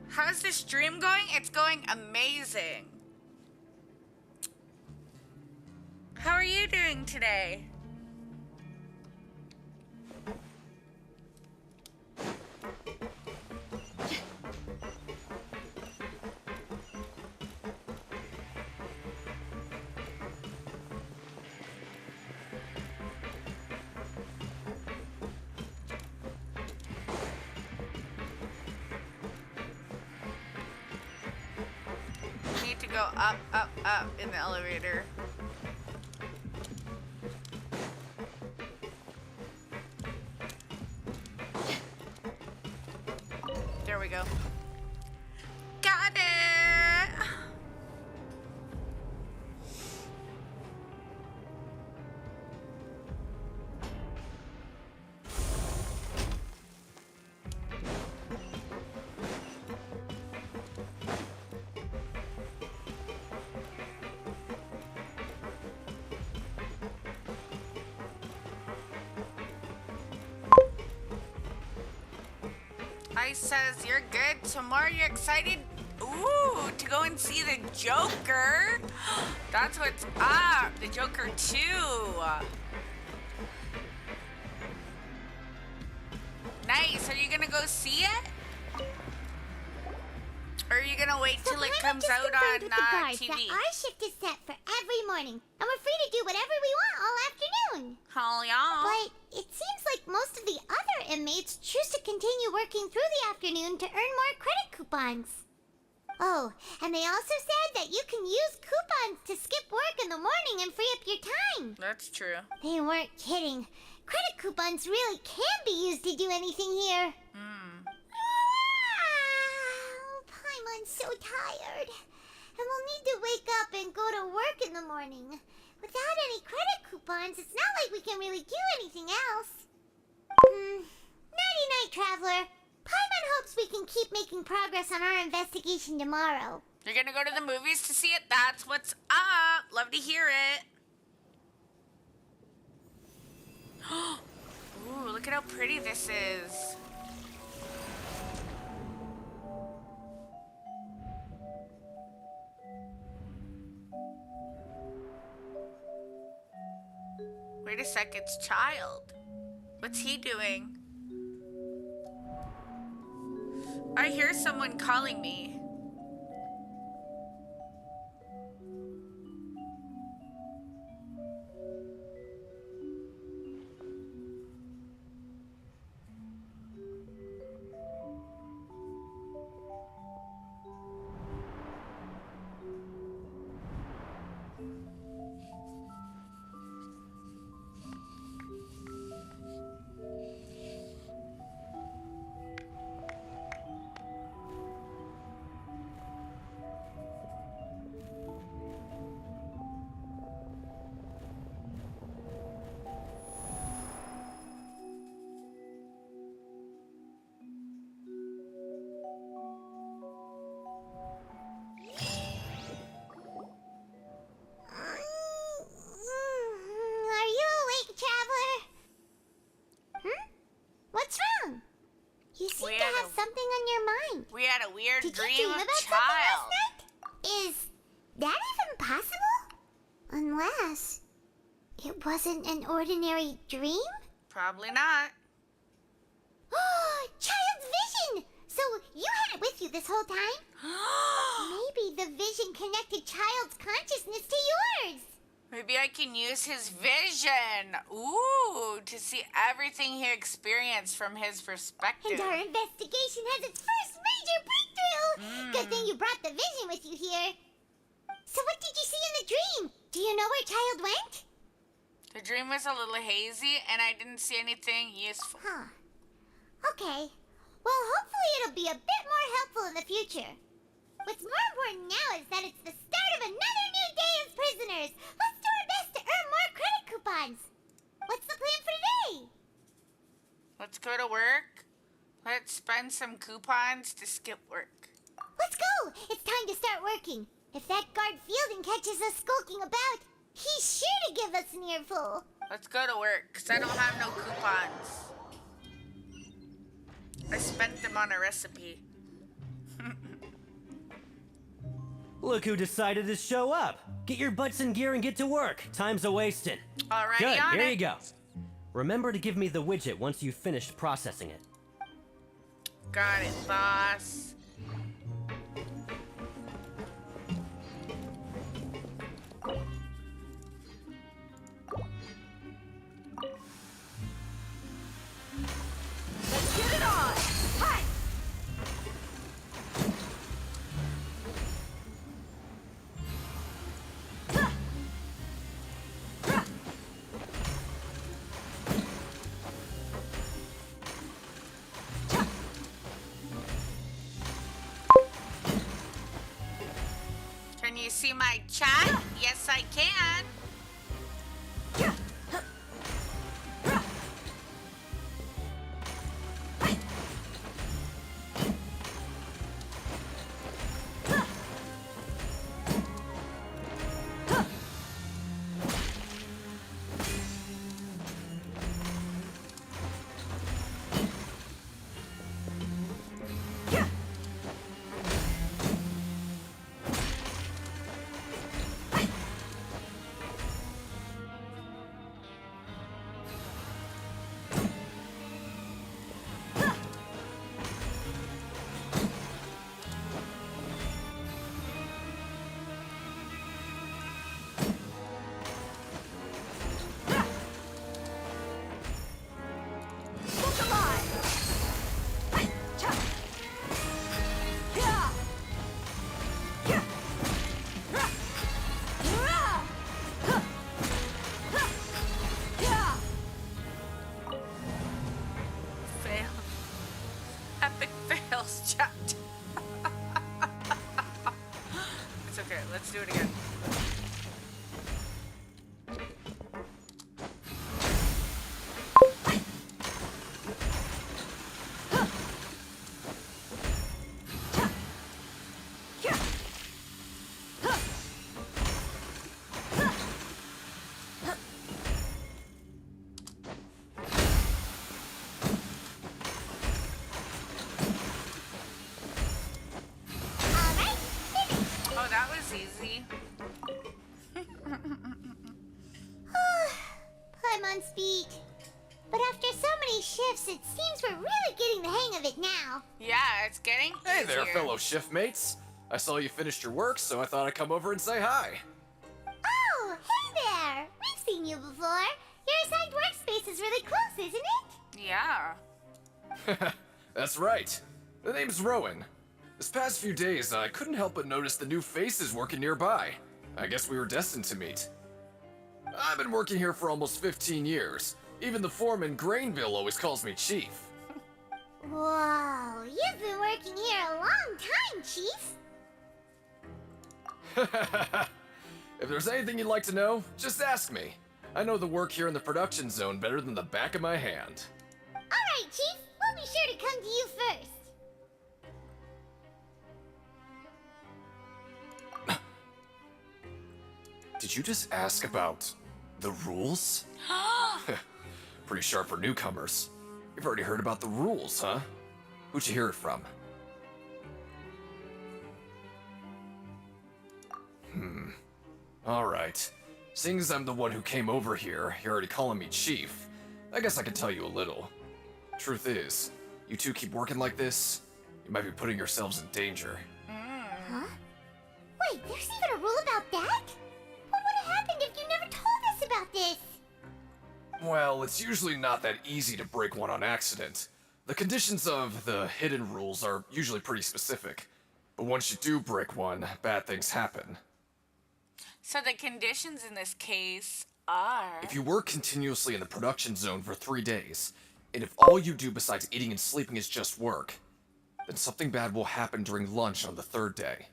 How's the stream going? It's going amazing. How are you doing today? Need to go up, up, up in the elevator. There we go. Got it! Ice says, you're good. Tomorrow you're excited? Ooh, to go and see the Joker. That's what's up. The Joker 2. Nice. Are you gonna go see it? Or are you gonna wait till it comes out on TV? That our shift is set for every morning, and we're free to do whatever we want all afternoon. Hell yeah. But it seems like most of the other inmates choose to continue working through the afternoon to earn more credit coupons. Oh, and they also said that you can use coupons to skip work in the morning and free up your time. That's true. They weren't kidding. Credit coupons really can be used to do anything here. Paimon's so tired. And we'll need to wake up and go to work in the morning. Without any credit coupons, it's not like we can really do anything else. Nighty-night, Traveler. Paimon hopes we can keep making progress on our investigation tomorrow. You're gonna go to the movies to see it? That's what's up. Love to hear it. Ooh, look at how pretty this is. Wait a sec, it's Child. What's he doing? I hear someone calling me. mind. We had a weird Did dream you dream of about child. something last night? Is that even possible? Unless it wasn't an ordinary dream? Probably not. Child's vision! So you had it with you this whole time? Maybe the vision connected Child's consciousness to yours. Maybe I can use his vision. Ooh, to see everything he experienced from his perspective. And our investigation has its first major breakthrough. Good thing you brought the vision with you here. So what did you see in the dream? Do you know where Child went? The dream was a little hazy, and I didn't see anything useful. Huh. Okay. Well, hopefully it'll be a bit more helpful in the future. What's more important now is that it's the start of another new day as prisoners. Let's do our best to earn more credit coupons. What's the plan for today? Let's go to work. Let's spend some coupons to skip work. Let's go! It's time to start working. If that guard Fielding catches us skulking about, he's sure to give us an earful. Let's go to work, because I don't have no coupons. I spent them on a recipe. Look who decided to show up. Get your butts in gear and get to work. Time's a-wasting. Already Good, on here it. you go. Remember to give me the widget once you've finished processing it. Got it, boss. Let's get it on! Hi! Can you see my chat? Yes, I can. Fail. Epic fails, chat. It's okay. Let's do it again. Oh, that was easy. Paimon speed. But after so many shifts, it seems we're really getting the hang of it now. Yeah, it's getting Hey there, easier. fellow shift mates. I saw you finished your work, so I thought I'd come over and say hi. Oh, hey there! We've seen you before. Your assigned workspace is really close, isn't it? Yeah. That's right. The name's Rowan. This past few days, I couldn't help but notice the new faces working nearby. I guess we were destined to meet. I've been working here for almost 15 years. Even the foreman, Grainville, always calls me Chief. Whoa, you've been working here a long time, Chief. If there's anything you'd like to know, just ask me. I know the work here in the production zone better than the back of my hand. All right, Chief. We'll be sure to come to you first. Did you just ask about the rules? Pretty sharp for newcomers. You've already heard about the rules, huh? Who'd you hear it from? Alright. Seeing as I'm the one who came over here, you're already calling me Chief. I guess I can tell you a little. Truth is, you two keep working like this, you might be putting yourselves in danger. Huh? Wait, there's even a rule about that? What would have happened if you never told us about this? Well, it's usually not that easy to break one on accident. The conditions of the hidden rules are usually pretty specific. But once you do break one, bad things happen. So the conditions in this case are... If you work continuously in the production zone for 3 days, and if all you do besides eating and sleeping is just work, then something bad will happen during lunch on the 3rd day.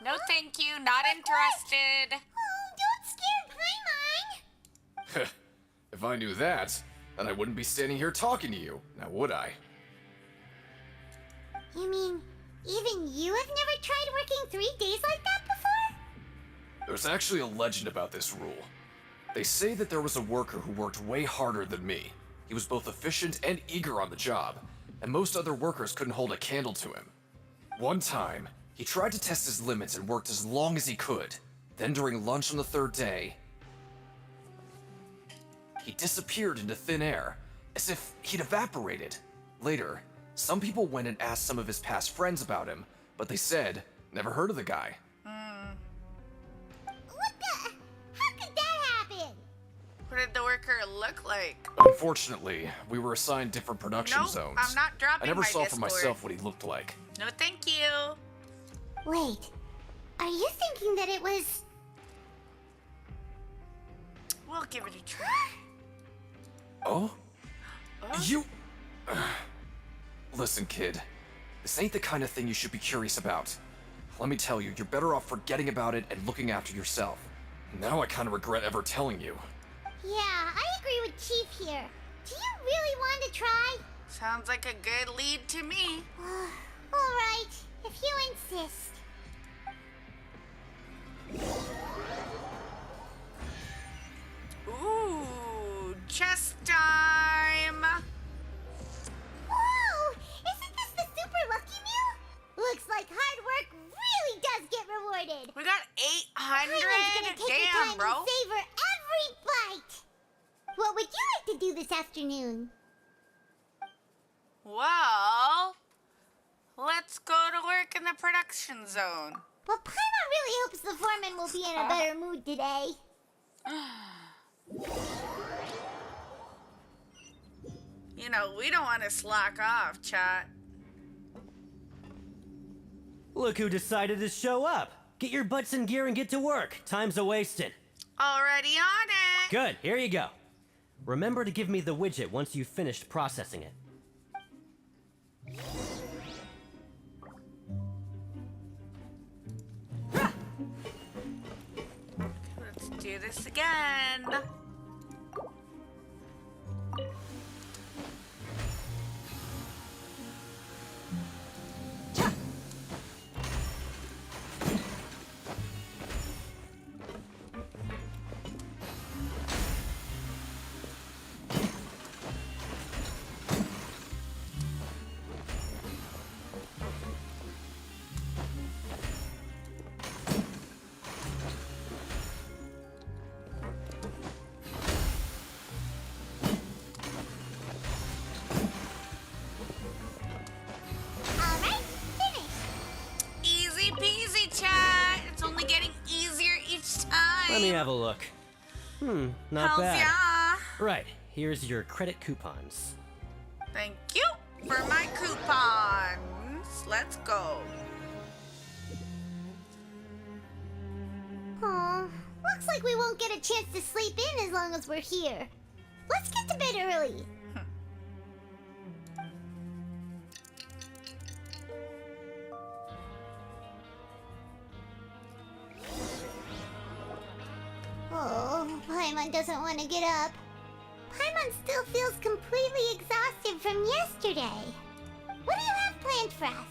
No thank you, not interested. Oh, don't scare Paimon! If I knew that, then I wouldn't be standing here talking to you, now would I? You mean, even you have never tried working 3 days like that before? There's actually a legend about this rule. They say that there was a worker who worked way harder than me. He was both efficient and eager on the job, and most other workers couldn't hold a candle to him. One time, he tried to test his limits and worked as long as he could. Then during lunch on the 3rd day, he disappeared into thin air, as if he'd evaporated. Later, some people went and asked some of his past friends about him, but they said, never heard of the guy. What the? How could that happen? What did the worker look like? Unfortunately, we were assigned different production Nope, zones. I'm not dropping I never my saw for Discord. myself what he looked like. No thank you. Wait, are you thinking that it was... We'll give it a try. Oh? You... Listen, kid. This ain't the kind of thing you should be curious about. Let me tell you, you're better off forgetting about it and looking after yourself. Now I kind of regret ever telling you. Yeah, I agree with Chief here. Do you really want to try? Sounds like a good lead to me. Alright, if you insist. Ooh, chess time. Whoa! Isn't this the super lucky meal? Looks like hard work really does get rewarded. We got 800. Paimon's gonna take the Damn, time bro. and savor every bite. What would you like to do this afternoon? Well, let's go to work in the production zone. Well, Paimon really hopes the foreman will be in a better mood today. You know, we don't want to slack off, chat. Look who decided to show up. Get your butts in gear and get to work. Time's a-wasting. Already on it. Good, here you go. Remember to give me the widget once you've finished processing it. Let's do this again. Alright, finished. Easy peasy, chat. It's only getting easier each time. Let me have a look. Not Hells bad. yeah. Right, here's your credit coupons. Thank you for my coupons. Let's go. Aw, looks like we won't get a chance to sleep in as long as we're here. Let's get to bed early. Oh, Paimon doesn't want to get up. Paimon still feels completely exhausted from yesterday. What do you have planned for us?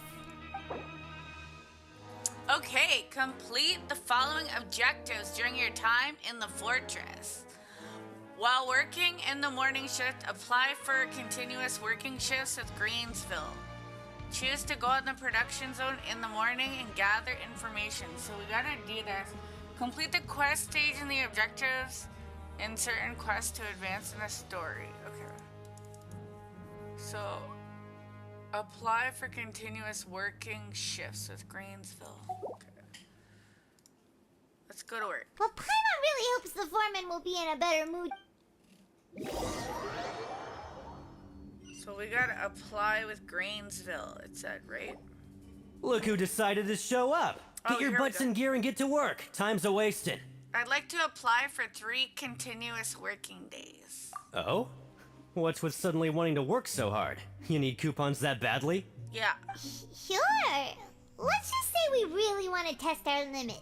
Okay, complete the following objectives during your time in the fortress. While working in the morning shift, apply for continuous working shifts with Greensville. Choose to go in the production zone in the morning and gather information. So we gotta do this. Complete the quest stage and the objectives in certain quests to advance in the story. Okay. So, apply for continuous working shifts with Grainsville. Okay. Let's go to work. Well, Paimon really hopes the foreman will be in a better mood. So we gotta apply with Grainsville, it said, right? Look who decided to show up. Get your butts in gear and get to work. Time's a wasted. I'd like to apply for 3 continuous working days. Oh? What's with suddenly wanting to work so hard? You need coupons that badly? Yeah. Sure. Let's just say we really want to test our limits.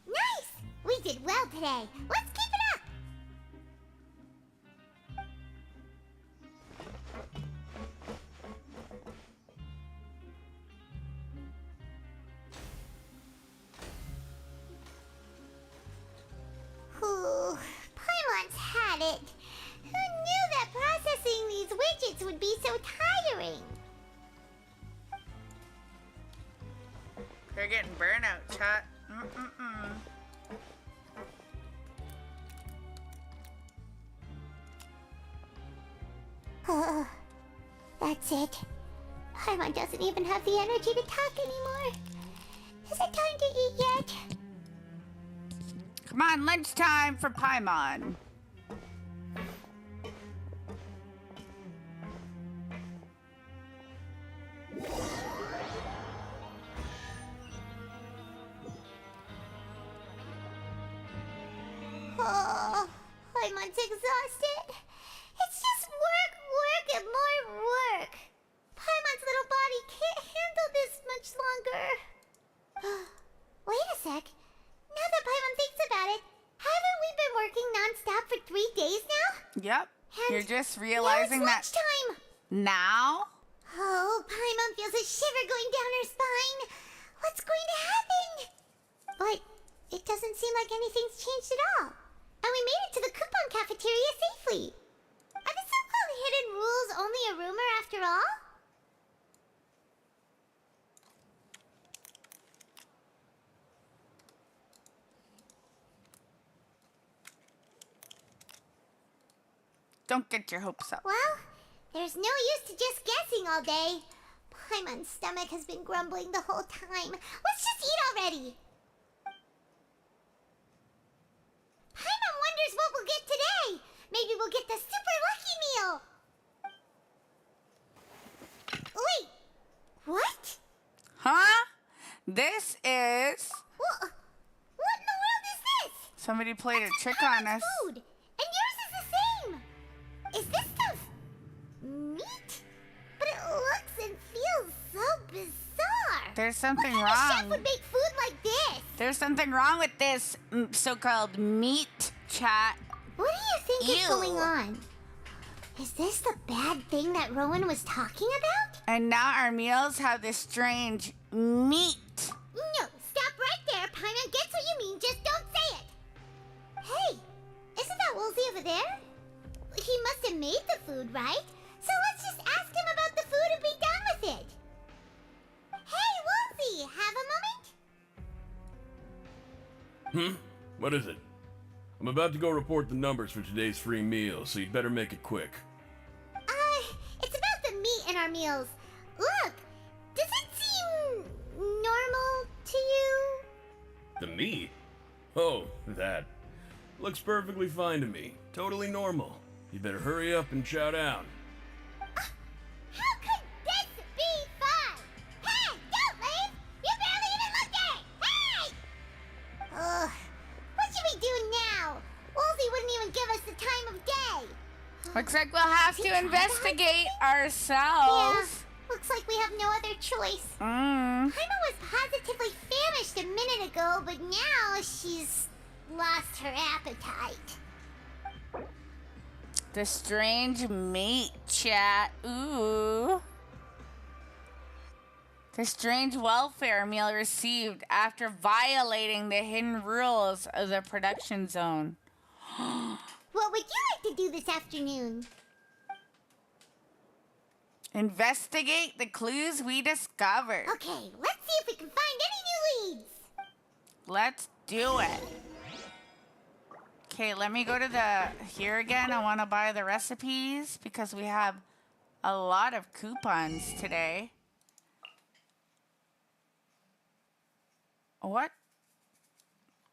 Nice! We did well today. Let's keep it up! Ooh, Paimon's had it. Who knew that processing these widgets would be so tiring? They're getting burnout, chat. Mm-mm-mm. That's it. Paimon doesn't even have the energy to talk anymore. Is it time to eat yet? Come on, lunchtime for Paimon. Oh, Paimon's exhausted. It's just work, and more work. Paimon's little body can't handle this much longer. Wait a sec. Now that Paimon thinks about it, haven't we been working non-stop for 3 days now? Yep. And You're just realizing now it's that lunchtime. now? Oh, Paimon feels a shiver going down her spine. What's going to happen? But it doesn't seem like anything's changed at all. And we made it to the coupon cafeteria safely. Are the so-called hidden rules only a rumor after all? Don't get your hopes up. Well, there's no use to just guessing all day. Paimon's stomach has been grumbling the whole time. Let's just eat already. Paimon wonders what we'll get today. Maybe we'll get the super lucky meal. Wait, what? Huh? This is... What in the world is this? Somebody played a trick on us. Food, and yours is the same. Is this stuff meat? But it looks and feels so bizarre. There's something What kind of chef wrong. would make food like this? There's something wrong with this so-called meat, chat. What do you think is going on? Is this the bad thing that Rowan was talking about? And now our meals have this strange meat. No, stop right there. Paimon gets what you mean, just don't say it. Hey, isn't that Woolsey over there? He must have made the food, right? So let's just ask him about the food and be done with it. Hey, Woolsey, have a moment? What is it? I'm about to go report the numbers for today's free meal, so you'd better make it quick. It's about the meat in our meals. Look, does it seem normal to you? The meat? Oh, that. Looks perfectly fine to me. Totally normal. You better hurry up and chow down. How could this be fun? Hey, don't leave! You barely even looked at it! Hey! What should we do now? Woolsey wouldn't even give us the time of day. Looks like we'll have to investigate ourselves. Yeah, looks like we have no other choice. Mm. Paimon was positively famished a minute ago, but now she's lost her appetite. The strange meat, chat. Ooh. The strange welfare meal received after violating the hidden rules of the production zone. What would you like to do this afternoon? Investigate the clues we discovered. Okay, let's see if we can find any new leads. Let's do it. Okay, let me go to here again. I want to buy the recipes because we have a lot of coupons today. What?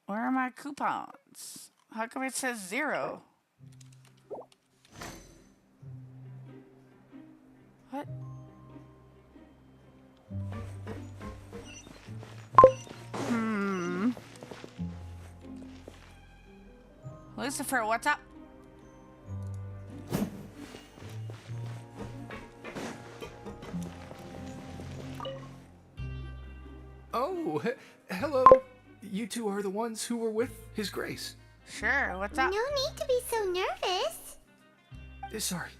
Where are my coupons? How come it says 0? What? Lucifer, what's up? Oh, hello. You two are the ones who were with His Grace. Sure, what's up? No need to be so nervous. Sorry,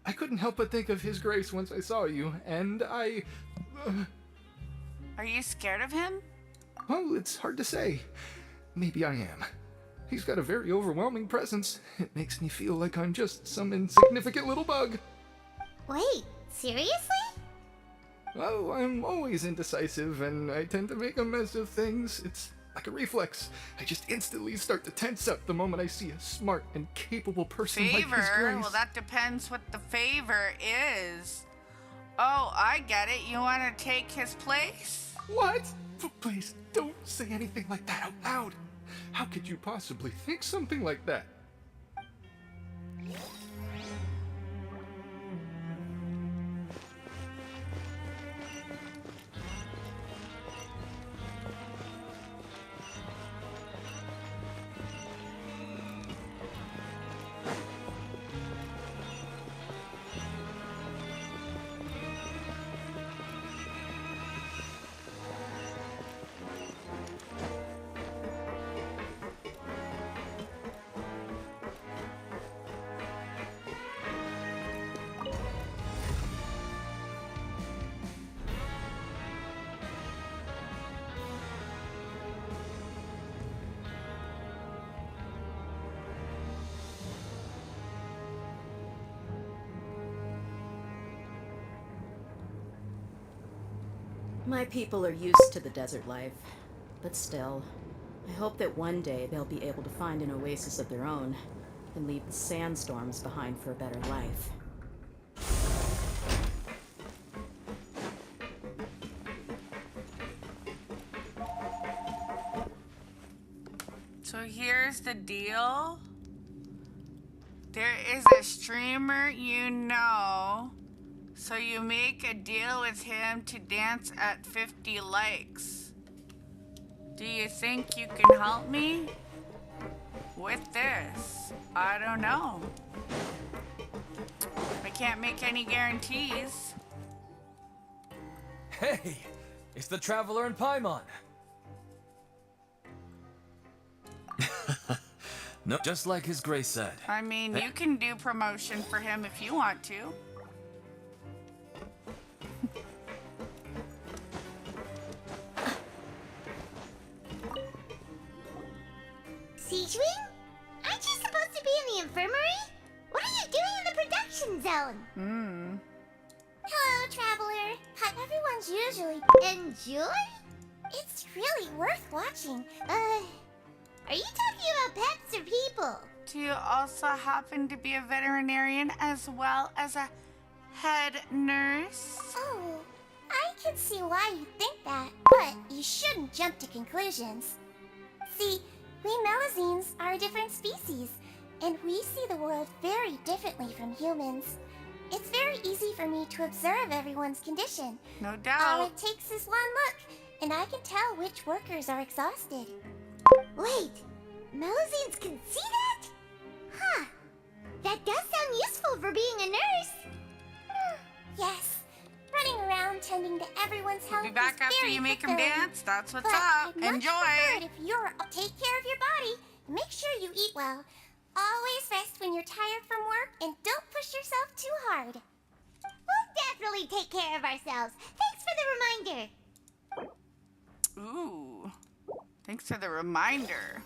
I couldn't help but think of His Grace once I saw you, and I... Are you scared of him? Well, it's hard to say. Maybe I am. He's got a very overwhelming presence. It makes me feel like I'm just some insignificant little bug. Wait, seriously? Oh, I'm always indecisive, and I tend to make a mess of things. It's like a reflex. I just instantly start to tense up the moment I see a smart and capable person like His Grace. Well, that depends what the favor is. Oh, I get it. You want to take his place? What? Please, don't say anything like that out loud. How could you possibly think something like that? My people are used to the desert life, but still, I hope that one day they'll be able to find an oasis of their own and leave the sandstorms behind for a better life. So here's the deal. There is a streamer you know, so you make a deal with him to dance at 50 likes. Do you think you can help me with this? I don't know. I can't make any guarantees. Hey, it's the Traveler in Paimon. No, just like His Grace said. I mean, you can do promotion for him if you want to. Siegewing? Aren't you supposed to be in the infirmary? What are you doing in the production zone? Hello, Traveler. Everyone's usually... Enjoy? It's really worth watching. Are you talking about pets or people? Do you also happen to be a veterinarian as well as a head nurse? Oh, I can see why you think that, but you shouldn't jump to conclusions. See, we Melazines are a different species, and we see the world very differently from humans. It's very easy for me to observe everyone's condition. No doubt. All it takes is one look, and I can tell which workers are exhausted. Wait, Melazines can see that? Huh. That does sound useful for being a nurse. Yes, running around tending to everyone's health. Be back is after very you make him fulfilling. dance. That's what's But up. I'd much Enjoy. prefer it if you're take care of your body. Make sure you eat well. Always rest when you're tired from work, and don't push yourself too hard. We'll definitely take care of ourselves. Thanks for the reminder. Ooh. Thanks for the reminder.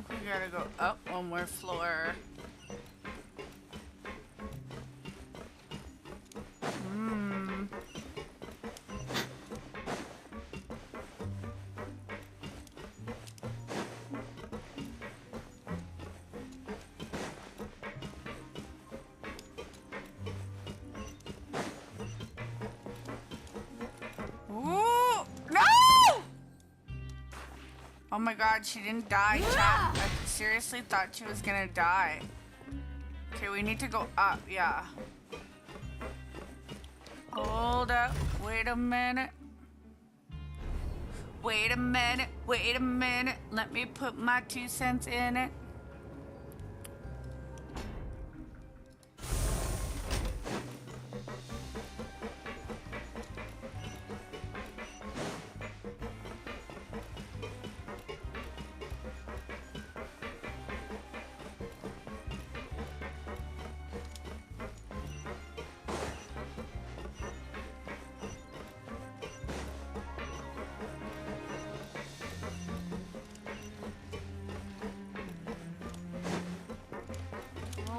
We gotta go up one more floor. Ooh, no! Oh my god, she didn't die, chat. I seriously thought she was gonna die. Okay, we need to go up, yeah. Hold up, wait a minute. Wait a minute, wait a minute. Let me put my 2 cents in it.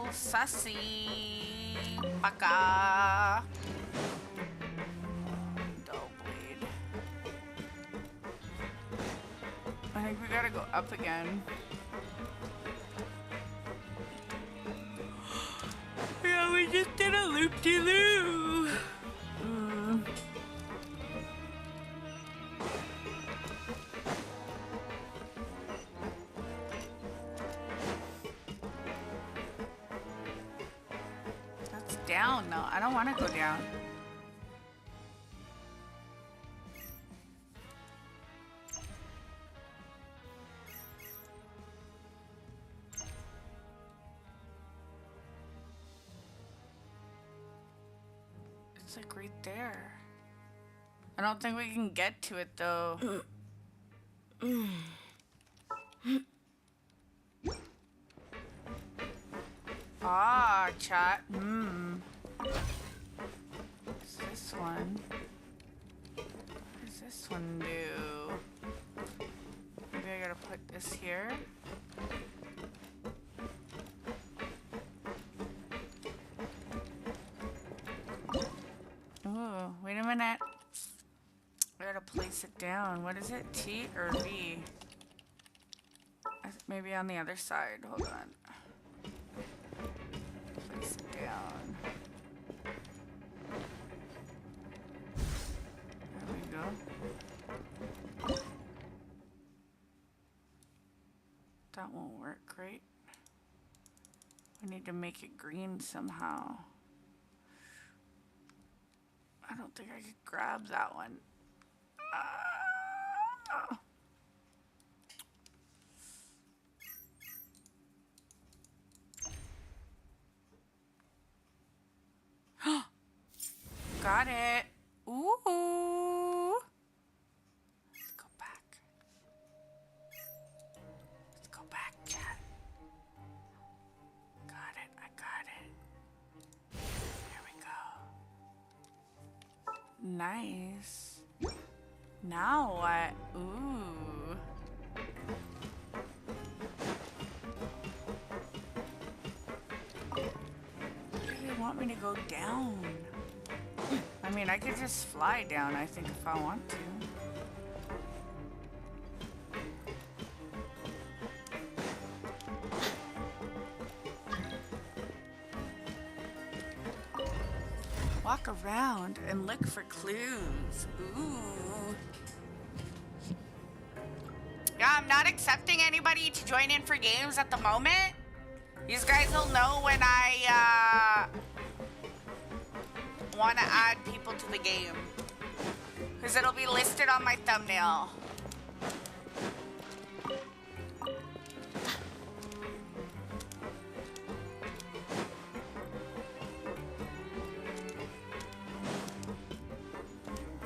Sassy baka. Dull blade. I think we gotta go up again. Yeah, we just did a loop-de-loo. Down, no, I don't want to go down. It's like right there. I don't think we can get to it though. Ah, chat. What's this one? What does this one do? Maybe I gotta put this here. Ooh, wait a minute. I gotta place it down. What is it? T or V? Maybe on the other side. Hold on. Place it down. There we go. That won't work, right? We need to make it green somehow. I don't think I could grab that one. Got it. Ooh. Let's go back. Let's go back, chat. Got it. I got it. There we go. Nice. Now what? Ooh. Where do you want me to go down? I mean, I could just fly down, I think, if I want to. Walk around and look for clues. Ooh. Yeah, I'm not accepting anybody to join in for games at the moment. You guys will know when I want to add people to the game. Because it'll be listed on my thumbnail.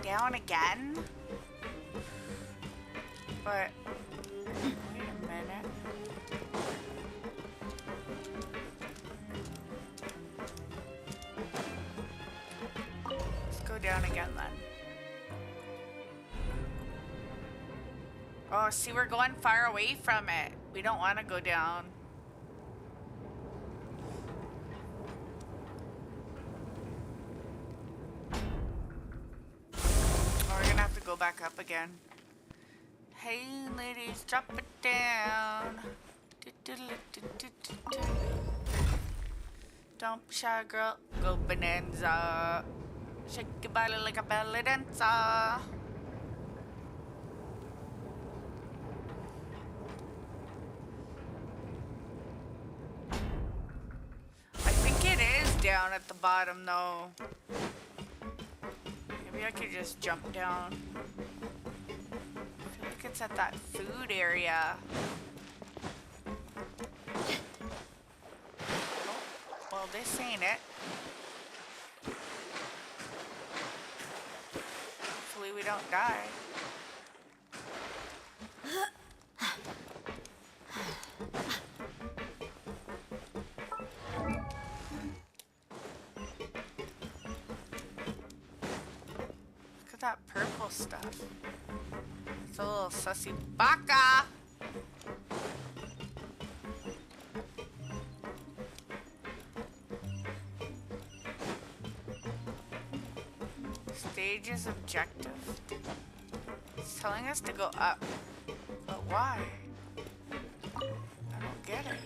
Down again? But, wait a minute. Let's go down again then. Oh, see, we're going far away from it. We don't want to go down. Oh, we're gonna have to go back up again. Hey, ladies, drop it down. Don't be shy, girl. Go bonanza. Shake your body like a belly dancer. I think it is down at the bottom, though. Maybe I could just jump down. I feel like it's at that food area. Oh, well, this ain't it. Hopefully we don't die. Look at that purple stuff. It's a little sussy baka. Stages objective. It's telling us to go up. But why? I don't get it.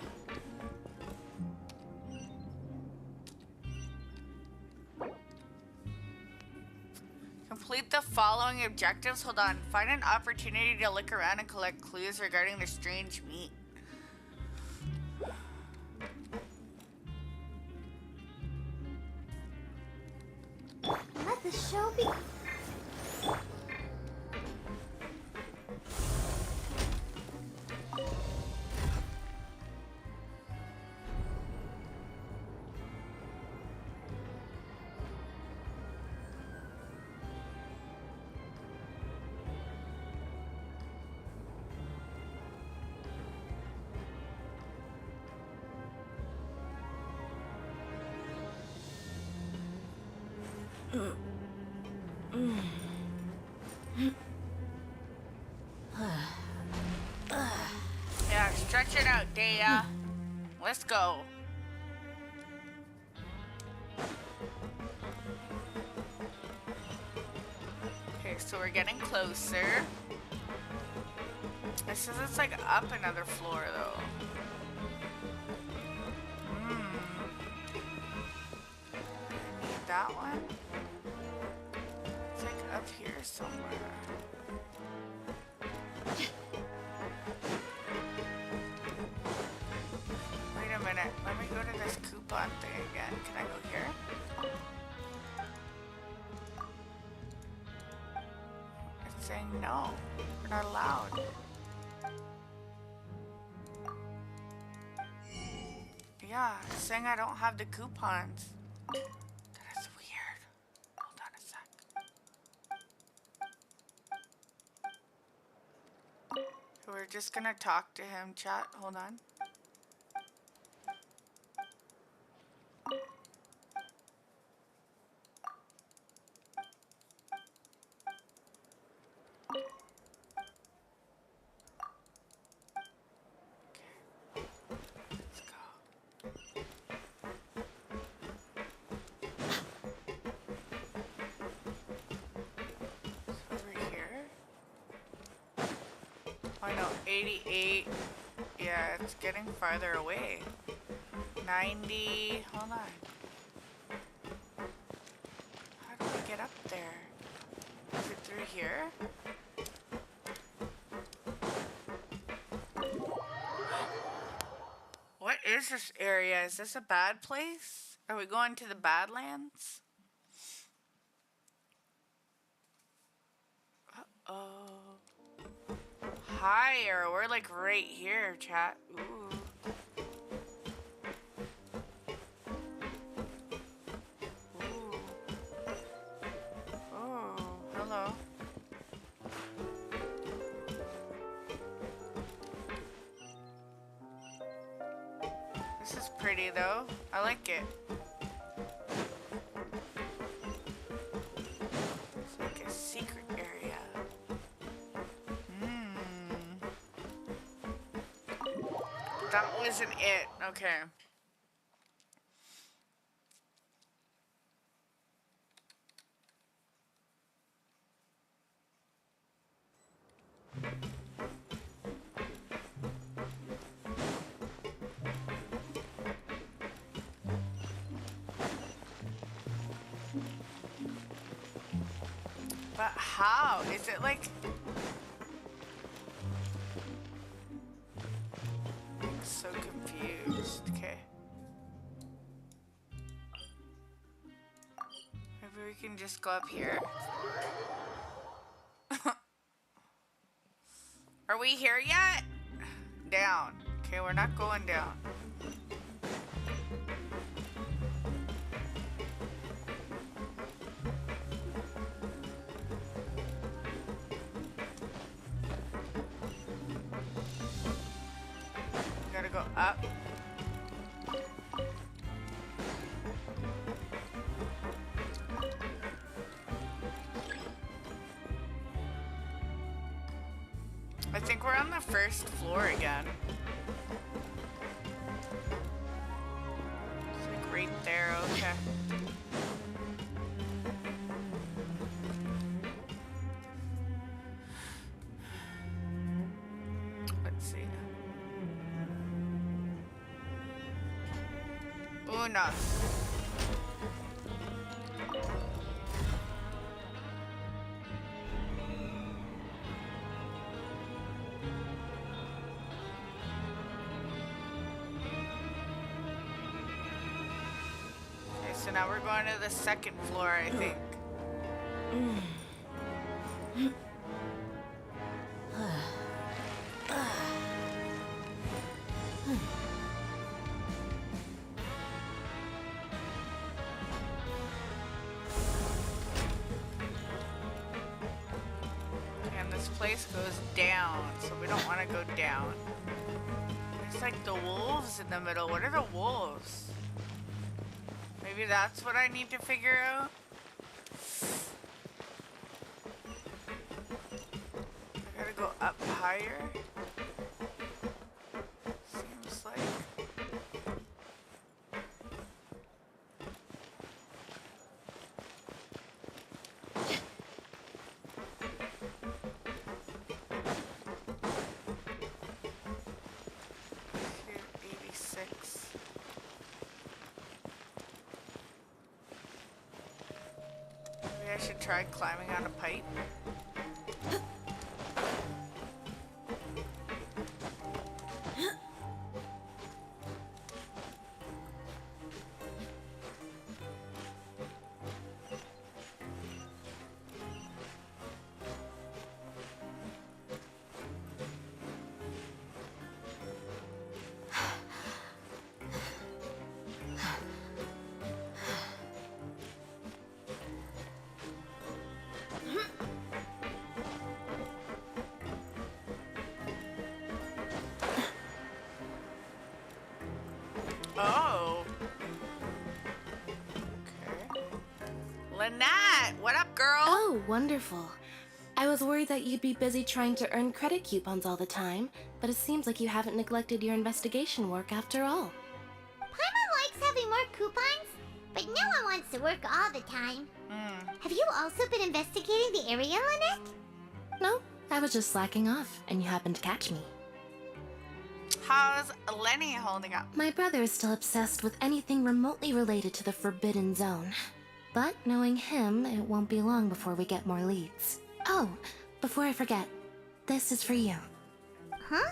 Complete the following objectives. Hold on. Find an opportunity to look around and collect clues regarding the strange meat. Let the show be. Yeah, stretch it out, Dea. Let's go. Okay, so we're getting closer. It says it's like up another floor, though. Need that one? It's like up here somewhere. Wait a minute. Let me go to this coupon thing again. Can I go here? It's saying no. We're not allowed. Yeah, it's saying I don't have the coupons. That is weird. Hold on a sec. So we're just gonna talk to him, chat. Hold on. I know, 88. Yeah, it's getting farther away. 90. Hold on. here. What is this area? Is this a bad place? Are we going to the Badlands? Uh-oh. Higher. We're like right here, chat. Ooh. Ooh. Oh, hello. This is pretty though. I like it. It's like a secret area. That wasn't it. Okay. But how? Is it like... I'm so confused. Okay. Maybe we can just go up here. Are we here yet? Down. Okay, we're not going down. Gotta go up. I think we're on the first floor again. It's like right there, okay. Let's see. Una. Okay, so now we're going to the second floor, I think. And this place goes down, so we don't want to go down. It's like the wolves in the middle. What are the wolves? Maybe that's what I need to figure out. I gotta go up higher. Seems like. Maybe I should try climbing on a pipe. Oh. Okay. Lynette, what up, girl? Oh, wonderful. I was worried that you'd be busy trying to earn credit coupons all the time, but it seems like you haven't neglected your investigation work after all. Paimon likes having more coupons, but no one wants to work all the time. Have you also been investigating the area, Lynette? No, I was just slacking off, and you happened to catch me. How's Lenny holding up? My brother is still obsessed with anything remotely related to the Forbidden Zone. But knowing him, it won't be long before we get more leads. Oh, before I forget, this is for you. Huh?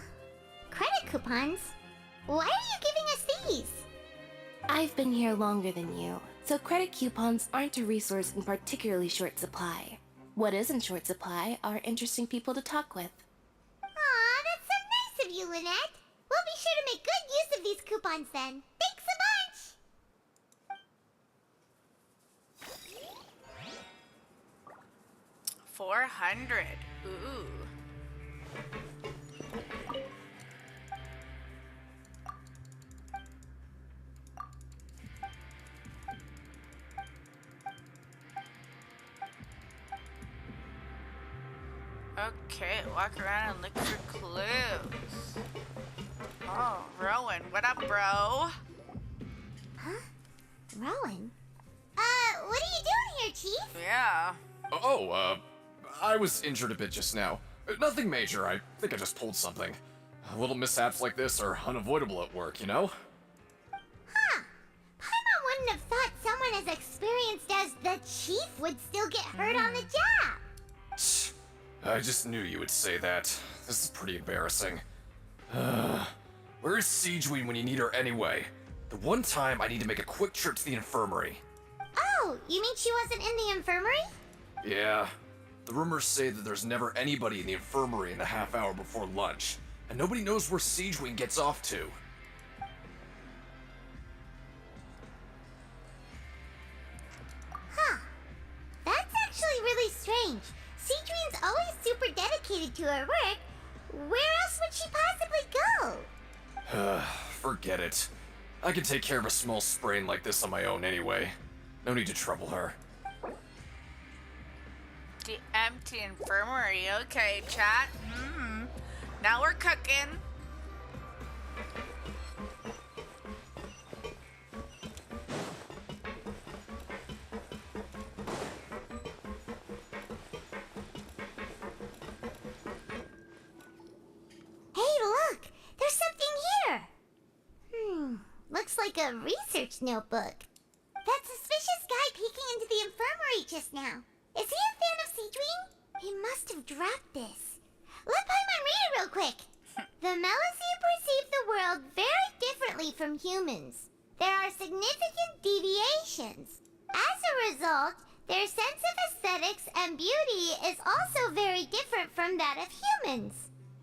Credit coupons? Why are you giving us these? I've been here longer than you, so credit coupons aren't a resource in particularly short supply. What is in short supply are interesting people to talk with. Aw, that's so nice of you, Lynette. We'll be sure to make good use of these coupons then. Thanks a bunch! 400. Ooh. Okay, walk around and look for clues. Oh, Rowan, what up, bro? Huh? Rowan? What are you doing here, Chief? Yeah. Oh, I was injured a bit just now. Nothing major, I think I just pulled something. Little mishaps like this are unavoidable at work, you know? Huh. Paimon wouldn't have thought someone as experienced as the Chief would still get hurt on the job. I just knew you would say that. This is pretty embarrassing. Where is Siegeween when you need her anyway? The one time I need to make a quick trip to the infirmary. Oh, you mean she wasn't in the infirmary? Yeah. The rumors say that there's never anybody in the infirmary in the half hour before lunch, and nobody knows where Siegeween gets off to. Huh. That's actually really strange. Siegeween's always super dedicated to her work. Where else would she possibly go? Forget it. I can take care of a small sprain like this on my own anyway. No need to trouble her. The empty infirmary. Okay, chat. Now we're cooking. Hey, look! There's something here! Looks like a research notebook. That suspicious guy peeking into the infirmary just now. Is he a fan of Siegeween? He must have dropped this. Let Paimon read it real quick. The Melasi perceive the world very differently from humans. There are significant deviations. As a result, their sense of aesthetics and beauty is also very different from that of humans.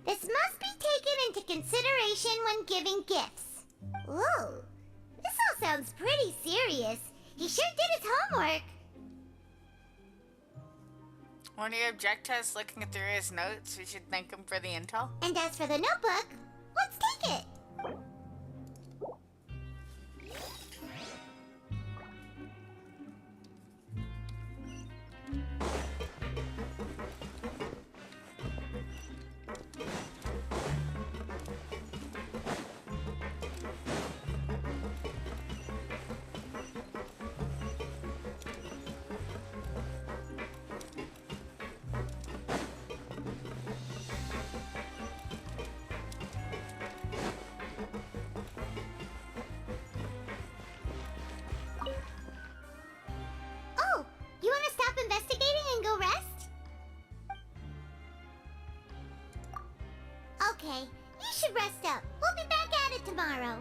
This must be taken into consideration when giving gifts. Whoa, this all sounds pretty serious. He sure did his homework. When you object to us looking through his notes, we should thank him for the intel. And as for the notebook, let's take it. Oh, you want to stop investigating and go rest? Okay, you should rest up. We'll be back at it tomorrow.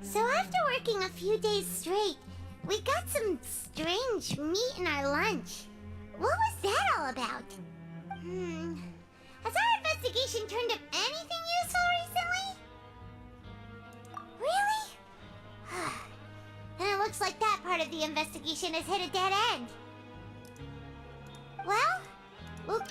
So after working a few days straight, we got some strange meat in our lunch. What was that all about? Has our investigation turned up anything useful recently? Really? Then it looks like that part of the investigation has hit a dead end. Well, we'll...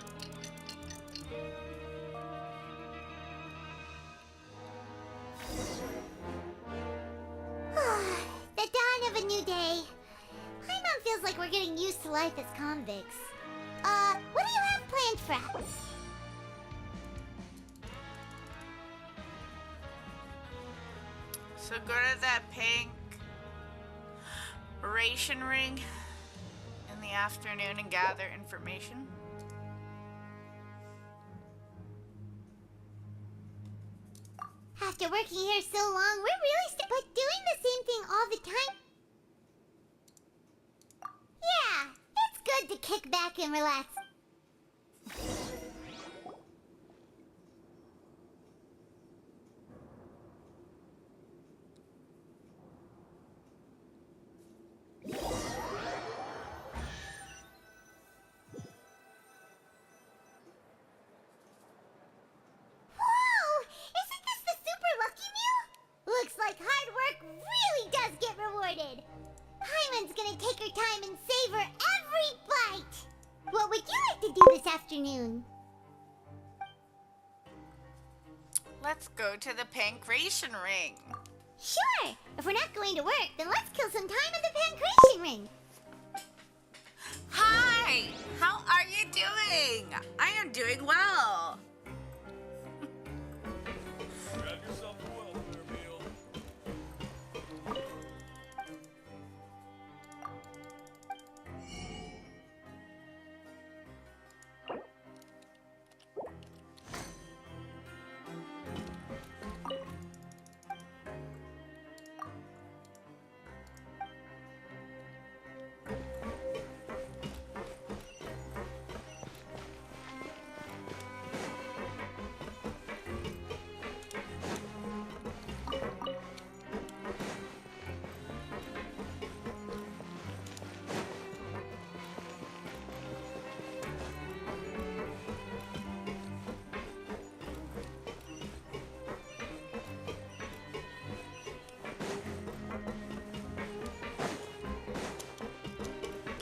The dawn of a new day. Paimon feels like we're getting used to life as convicts. What do you have planned for us? So go to that pink ration ring in the afternoon and gather information. After working here so long, we're really but doing the same thing all the time. Yeah, it's good to kick back and relax. Whoa! Isn't this the Super Lucky Meal? Looks like hard work really does get rewarded. Paimon's gonna take her time and savor every bite. What would you like to do this afternoon? Let's go to the pancration ring. Sure! If we're not going to work, then let's kill some time at the pancration ring. Hi! How are you doing? I am doing well. Grab yourself a welfare meal.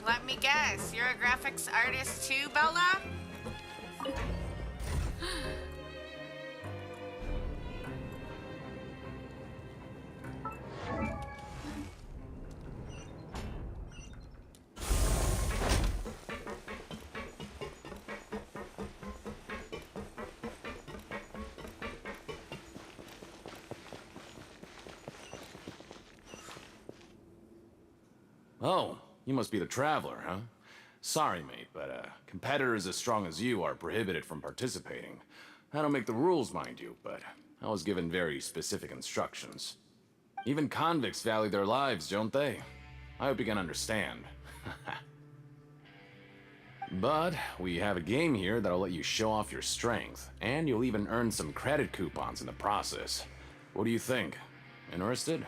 Let me guess, you're a graphics artist too, Bella? Oh, you must be the Traveler, huh? Sorry, mate, but competitors as strong as you are prohibited from participating. I don't make the rules, mind you, but I was given very specific instructions. Even convicts value their lives, don't they? I hope you can understand. But we have a game here that'll let you show off your strength, and you'll even earn some credit coupons in the process. What do you think? Interested?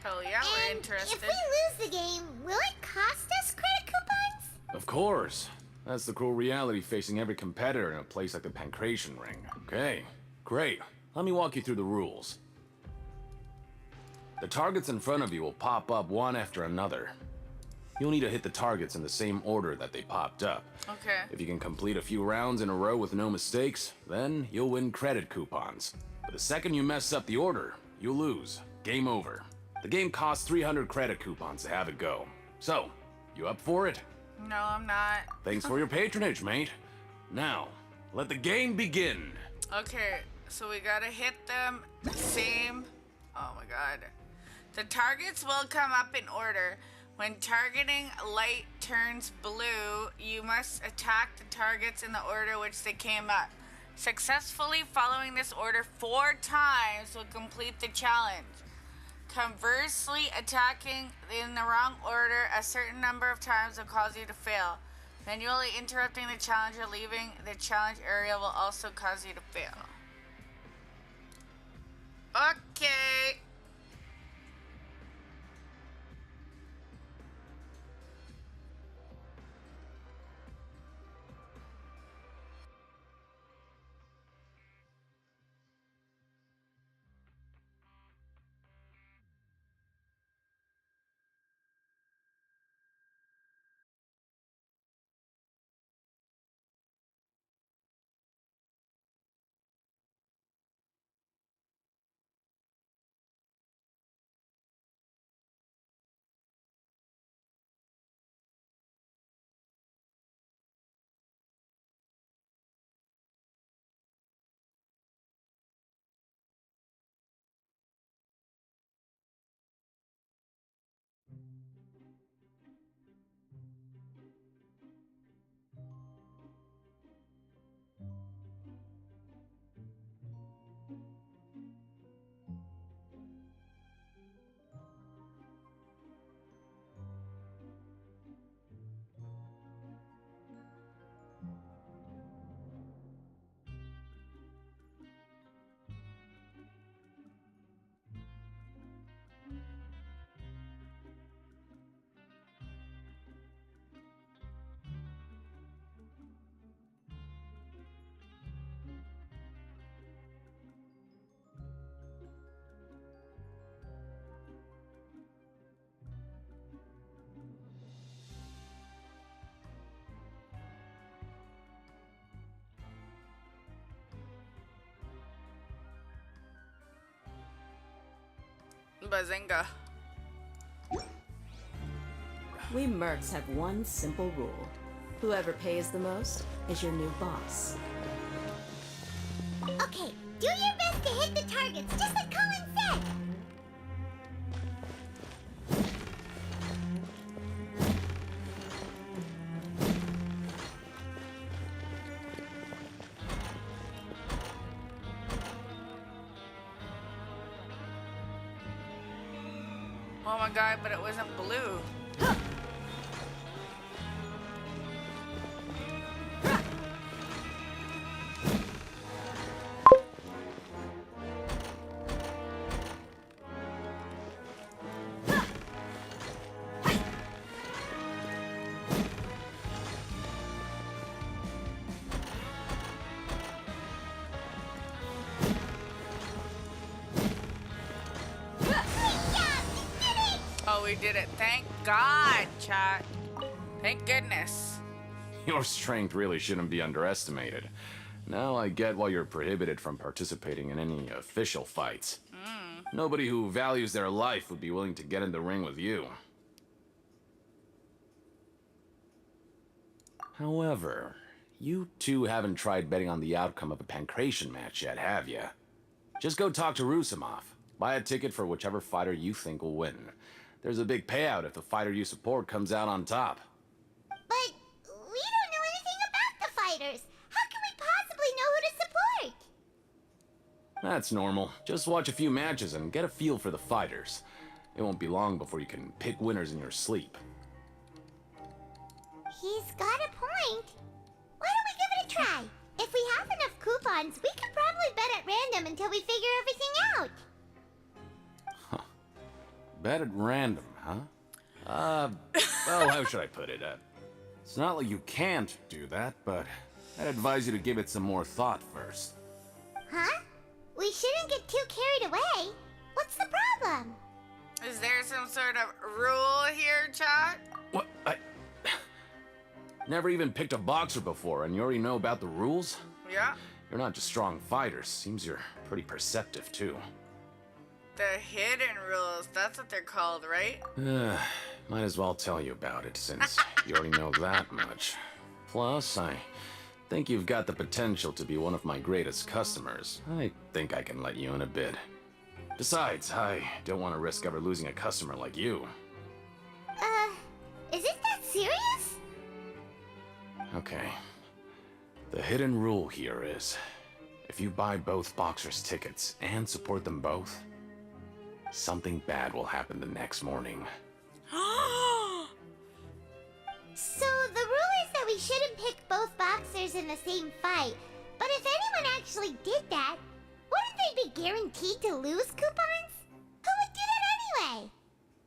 Hell yeah, we're interested. If we lose the game, will it cost us credit coupons? Of course. That's the cruel reality facing every competitor in a place like the Pancration Ring. Okay, great. Let me walk you through the rules. The targets in front of you will pop up one after another. You'll need to hit the targets in the same order that they popped up. Okay. If you can complete a few rounds in a row with no mistakes, then you'll win credit coupons. But the second you mess up the order, you'll lose. Game over. The game costs 300 credit coupons to have it go. So, you up for it? No, I'm not. Thanks for your patronage, mate. Now, let the game begin. Okay, so we gotta hit them the same. Oh my god. The targets will come up in order. When targeting light turns blue, you must attack the targets in the order which they came up. Successfully following this order 4 times will complete the challenge. Conversely, attacking in the wrong order a certain number of times will cause you to fail. Manually interrupting the challenge or leaving the challenge area will also cause you to fail. Okay. bazinga. We mercs have one simple rule. Whoever pays the most is your new boss. Okay, do your best to hit the targets, just like Colin said. Oh my god, but it wasn't blue. Oh, we did it. Thank God, chat. Thank goodness. Your strength really shouldn't be underestimated. Now I get why you're prohibited from participating in any official fights. Nobody who values their life would be willing to get in the ring with you. However, you two haven't tried betting on the outcome of a pancration match yet, have you? Just go talk to Rusimov. Buy a ticket for whichever fighter you think will win. There's a big payout if the fighter you support comes out on top. But we don't know anything about the fighters. How can we possibly know who to support? That's normal. Just watch a few matches and get a feel for the fighters. It won't be long before you can pick winners in your sleep. He's got a point. Why don't we give it a try? If we have enough coupons, we could probably bet at random until we figure everything out. Bet at random, huh? Well, how should I put it? It's not like you can't do that, but I'd advise you to give it some more thought first. Huh? We shouldn't get too carried away. What's the problem? Is there some sort of rule here, chat? What? I never even picked a boxer before, and you already know about the rules? Yeah. You're not just strong fighters. Seems you're pretty perceptive, too. The hidden rules, that's what they're called, right? Might as well tell you about it, since you already know that much. Plus, I think you've got the potential to be one of my greatest customers. I think I can let you in a bit. Besides, I don't want to risk ever losing a customer like you. Is it that serious? Okay. The hidden rule here is, if you buy both boxers' tickets and support them both, something bad will happen the next morning. So the rule is that we shouldn't pick both boxers in the same fight. But if anyone actually did that, wouldn't they be guaranteed to lose coupons? Who would do that anyway?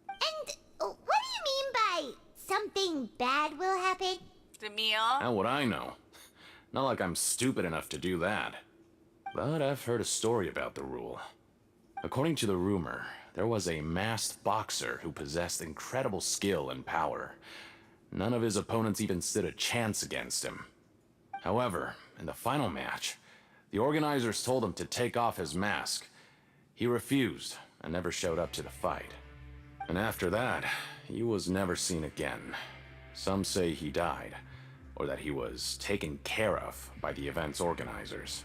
And what do you mean by something bad will happen? The meal? How would I know? Not like I'm stupid enough to do that. But I've heard a story about the rule. According to the rumor, there was a masked boxer who possessed incredible skill and power. None of his opponents even stood a chance against him. However, in the final match, the organizers told him to take off his mask. He refused and never showed up to the fight. And after that, he was never seen again. Some say he died, or that he was taken care of by the event's organizers.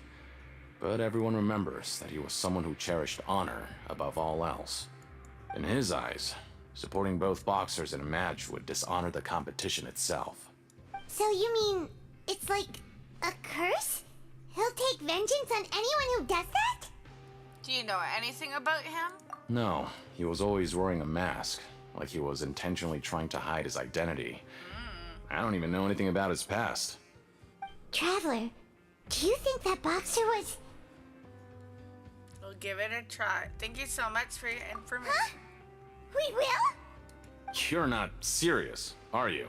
But everyone remembers that he was someone who cherished honor above all else. In his eyes, supporting both boxers in a match would dishonor the competition itself. So you mean it's like a curse? He'll take vengeance on anyone who does that? Do you know anything about him? No, he was always wearing a mask, like he was intentionally trying to hide his identity. I don't even know anything about his past. Traveler, do you think that boxer was... We'll give it a try. Thank you so much for your information. Huh? We will? You're not serious, are you?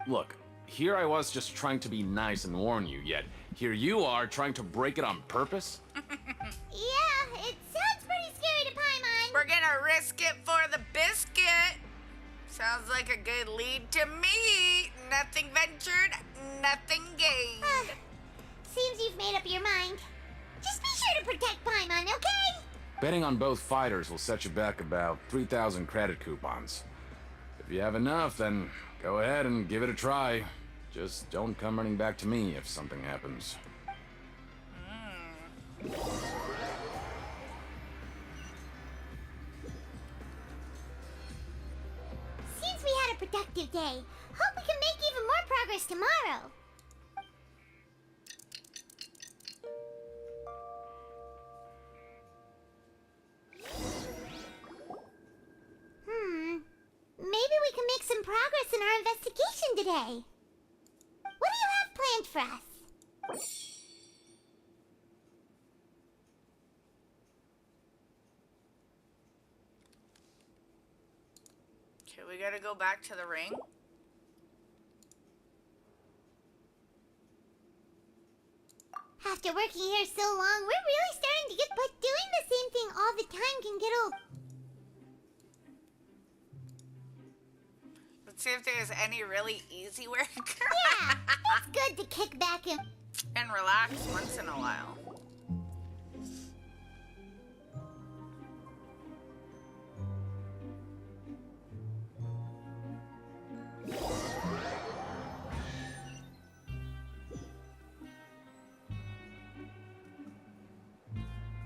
Look, here I was just trying to be nice and warn you, yet here you are trying to break it on purpose? Yeah, it sounds pretty scary to Paimon. We're gonna risk it for the biscuit. Sounds like a good lead to me. Nothing ventured, nothing gained. Seems you've made up your mind. Just be sure to protect Paimon, okay? Betting on both fighters will set you back about 3,000 credit coupons. If you have enough, then go ahead and give it a try. Just don't come running back to me if something happens. Seems we had a productive day. Hope we can make even more progress tomorrow. Maybe we can make some progress in our investigation today. What do you have planned for us? Okay, we gotta go back to the ring. After working here so long, we're really starting to get, but doing the same thing all the time can get old. Let's see if there's any really easy work. Yeah, it's good to kick back and relax once in a while.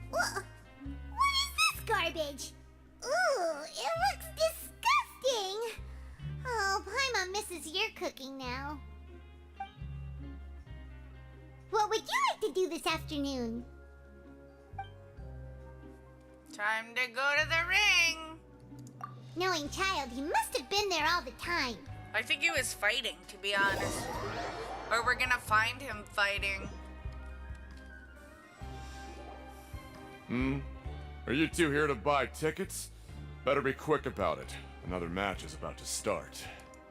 What is this garbage? Ooh, it looks disgusting. Oh, Paimon misses your cooking now. What would you like to do this afternoon? Time to go to the ring. Knowing Child, he must have been there all the time. I think he was fighting, to be honest. Or we're gonna find him fighting. Are you two here to buy tickets? Better be quick about it. Another match is about to start.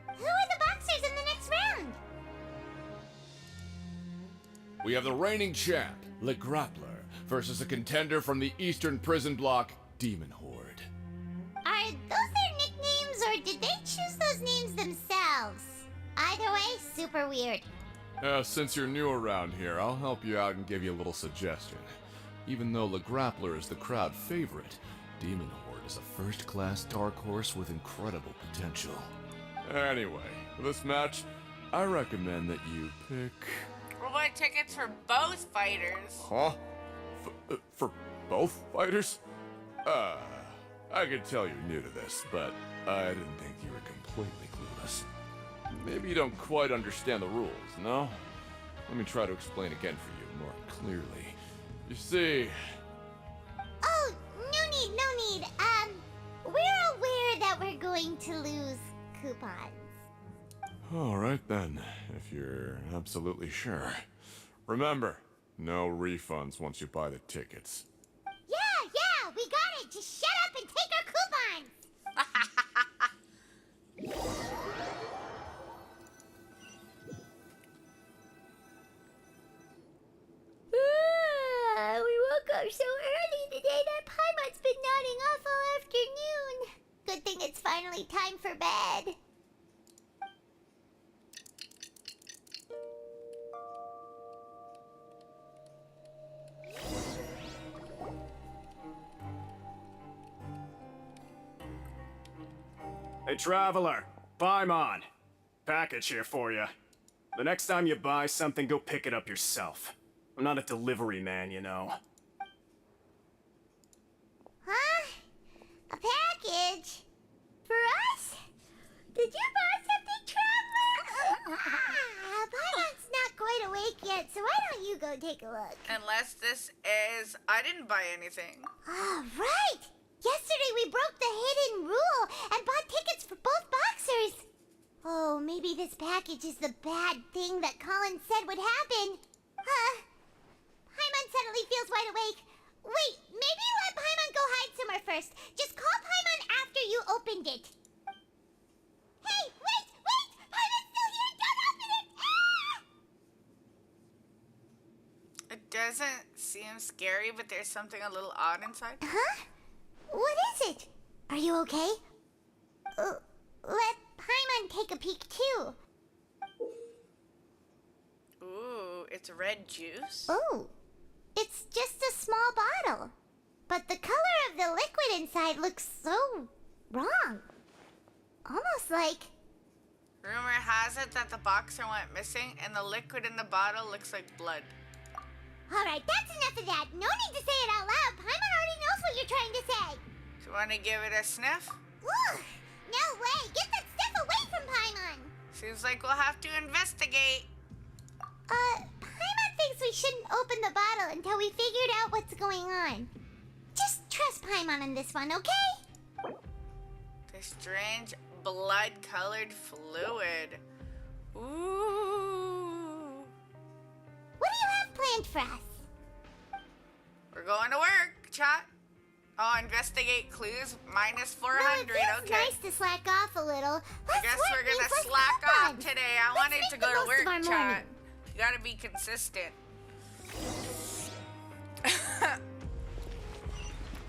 Who are the boxers in the next round? We have the reigning champ, Le Grappler, versus a contender from the Eastern Prison Block, Demon Horde. Are those their nicknames, or did they choose those names themselves? Either way, super weird. Since you're new around here, I'll help you out and give you a little suggestion. Even though Le Grappler is the crowd favorite, Demon Horde is a first-class dark horse with incredible potential. Anyway, for this match, I recommend that you pick... We'll buy tickets for both fighters. Huh? For both fighters? I can tell you're new to this, but I didn't think you were completely clueless. Maybe you don't quite understand the rules, no? Let me try to explain again for you more clearly. You see... Oh, no need. We're aware that we're going to lose coupons. Alright then, if you're absolutely sure. Remember, no refunds once you buy the tickets. Yeah, we got it. Just shut up and take our coupons. We woke up so early today that Paimon's been nodding off all afternoon. Good thing it's finally time for bed. Hey, Traveler, Paimon. Package here for you. The next time you buy something, go pick it up yourself. I'm not a delivery man, you know. Huh? A package? For us? Did you buy something, Traveler? Paimon's not quite awake yet, so why don't you go take a look? Unless this is... I didn't buy anything. Oh, right! Yesterday we broke the hidden rule and bought tickets for both boxers. Oh, maybe this package is the bad thing that Colin said would happen. Paimon suddenly feels wide awake. Wait, maybe let Paimon go hide somewhere first. Just call Paimon after you opened it. Hey, wait! Paimon's still here! Don't open it! Ah! It doesn't seem scary, but there's something a little odd inside. Huh? What is it? Are you okay? Let Paimon take a peek too. Ooh, it's red juice. Oh, it's just a small bottle. but the color of the liquid inside looks so wrong. Almost like... Rumor has it that the boxer went missing and the liquid in the bottle looks like blood. Alright, that's enough of that. No need to say it out loud. Paimon already knows what you're trying to say. Do you want to give it a sniff? Ugh, no way. Get that stuff away from Paimon. Seems like we'll have to investigate. Paimon thinks we shouldn't open the bottle until we figured out what's going on. Just trust Paimon on this one, okay? This strange blood-colored fluid. Ooh. What do you have planned for us? We're going to work, chat. Oh, investigate clues, minus 400, well, it feels okay. nice to slack off a little. I guess we're gonna slack off today. I wanted to go to work, chat. You gotta be consistent.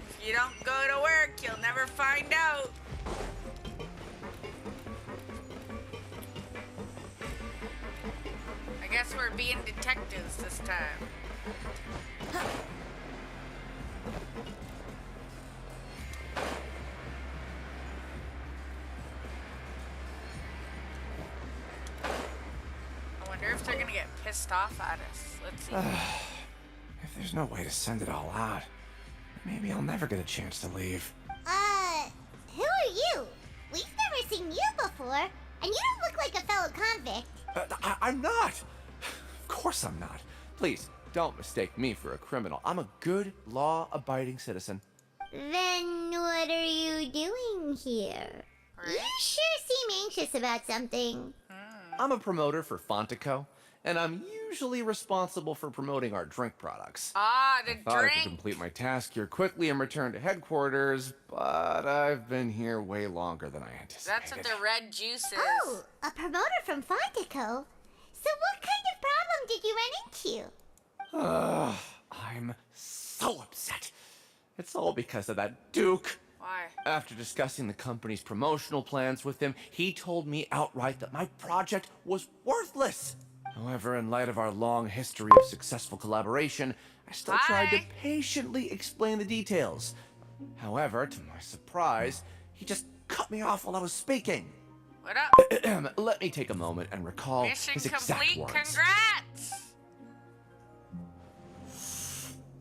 If you don't go to work, you'll never find out. I guess we're being detectives this time. I wonder if they're gonna get pissed off at us. Let's see. If there's no way to send it all out, maybe I'll never get a chance to leave. Who are you? We've never seen you before, and you don't look like a fellow convict. I'm not! Of course I'm not. Please, don't mistake me for a criminal. I'm a good, law-abiding citizen. Then what are you doing here? You sure seem anxious about something. I'm a promoter for Fontico, and I'm usually responsible for promoting our drink products. Ah, the I thought I drink. could complete my task here quickly and return to headquarters, but I've been here way longer than I anticipated. That's what the red juice is. Oh, a promoter from Fontico. So what kind of problem did you run into? I'm so upset. It's all because of that Duke. Why? After discussing the company's promotional plans with him, he told me outright that my project was worthless. However, in light of our long history of successful collaboration, I still tried to patiently explain the details. However, to my surprise, he just cut me off while I was speaking. What up? Let me take a moment and recall Mission his exact complete. words. Congrats.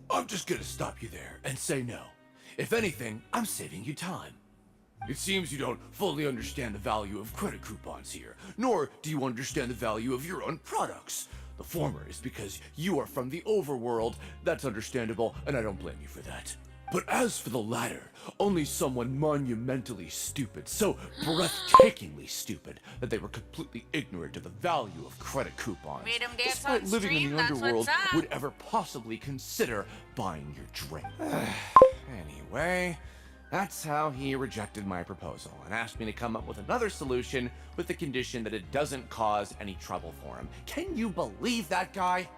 I'm just gonna stop you there and say no. If anything, I'm saving you time. It seems you don't fully understand the value of credit coupons here, nor do you understand the value of your own products. The former is because you are from the overworld. That's understandable, and I don't blame you for that. But as for the latter, only someone monumentally stupid, so breathtakingly stupid, that they were completely ignorant of the value of credit coupons, Made 'em dance despite on living stream, in the that's what's underworld, up. would ever possibly consider buying your drink. Anyway, that's how he rejected my proposal and asked me to come up with another solution with the condition that it doesn't cause any trouble for him. Can you believe that guy?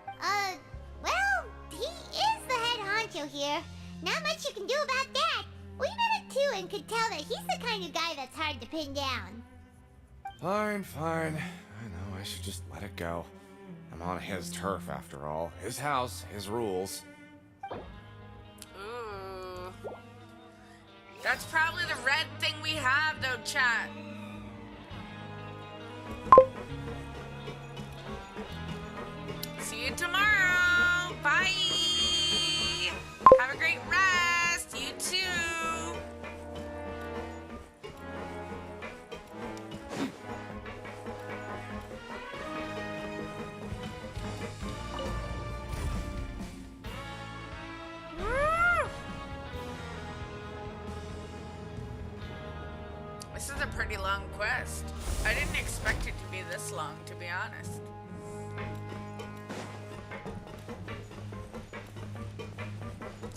Well, he is the head honcho here. Not much you can do about that. We met him too and could tell that he's the kind of guy that's hard to pin down. Fine. I know, I should just let it go. I'm on his turf after all. His house, his rules. Ooh. That's probably the red thing we have, though, chat. See you tomorrow. Bye. Have a great rest. You too. Woo! This is a pretty long quest. I didn't expect it to be this long, to be honest.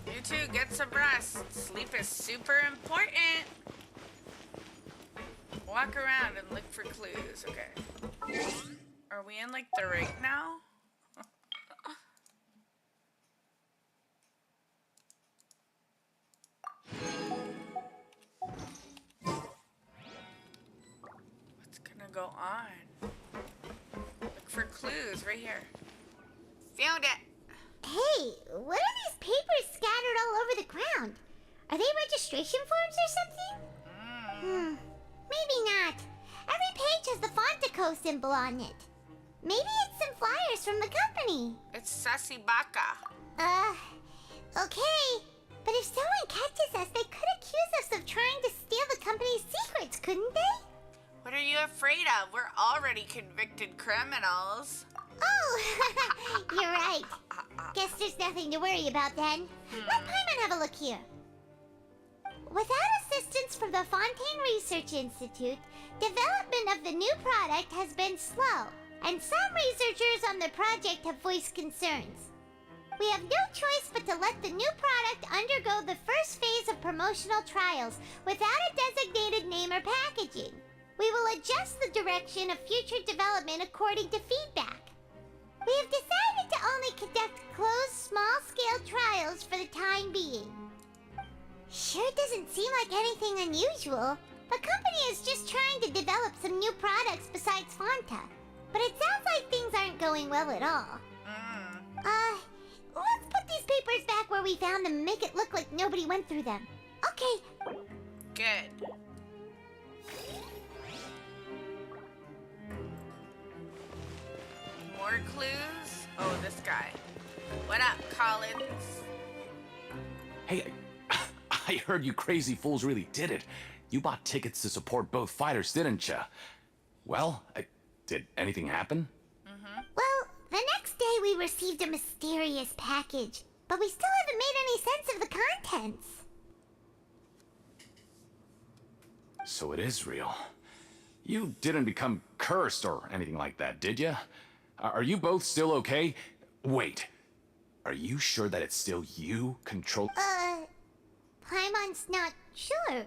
You two, get some rest. Sleep is super important. Walk around and look for clues. Okay. Are we in, like, the ring now? What's gonna go on? Look for clues right here. Found it. Hey, what are these papers scattered all over the ground. Are they registration forms or something? Maybe not. Every page has the Fontaco symbol on it. Maybe it's some flyers from the company. It's Sassy Baka. Okay. But if someone catches us, they could accuse us of trying to steal the company's secrets, couldn't they? What are you afraid of? We're already convicted criminals. Oh, you're right. Guess there's nothing to worry about then. Let Paimon have a look here. Without assistance from the Fontaine Research Institute, development of the new product has been slow, and some researchers on the project have voiced concerns. We have no choice but to let the new product undergo the first phase of promotional trials without a designated name or packaging. We will adjust the direction of future development according to feedback. We have decided to only conduct closed, small-scale trials for the time being. Sure doesn't seem like anything unusual. The company is just trying to develop some new products besides Fanta. But it sounds like things aren't going well at all. Let's put these papers back where we found them and make it look like nobody went through them. Okay. Good. More clues? Oh, this guy. What up, Collins? Hey, I heard you crazy fools really did it. You bought tickets to support both fighters, didn't ya? Well, did anything happen? Well, the next day we received a mysterious package, but we still haven't made any sense of the contents. So it is real. You didn't become cursed or anything like that, did ya? Are you both still okay? Wait, are you sure that it's still you control? Paimon's not sure.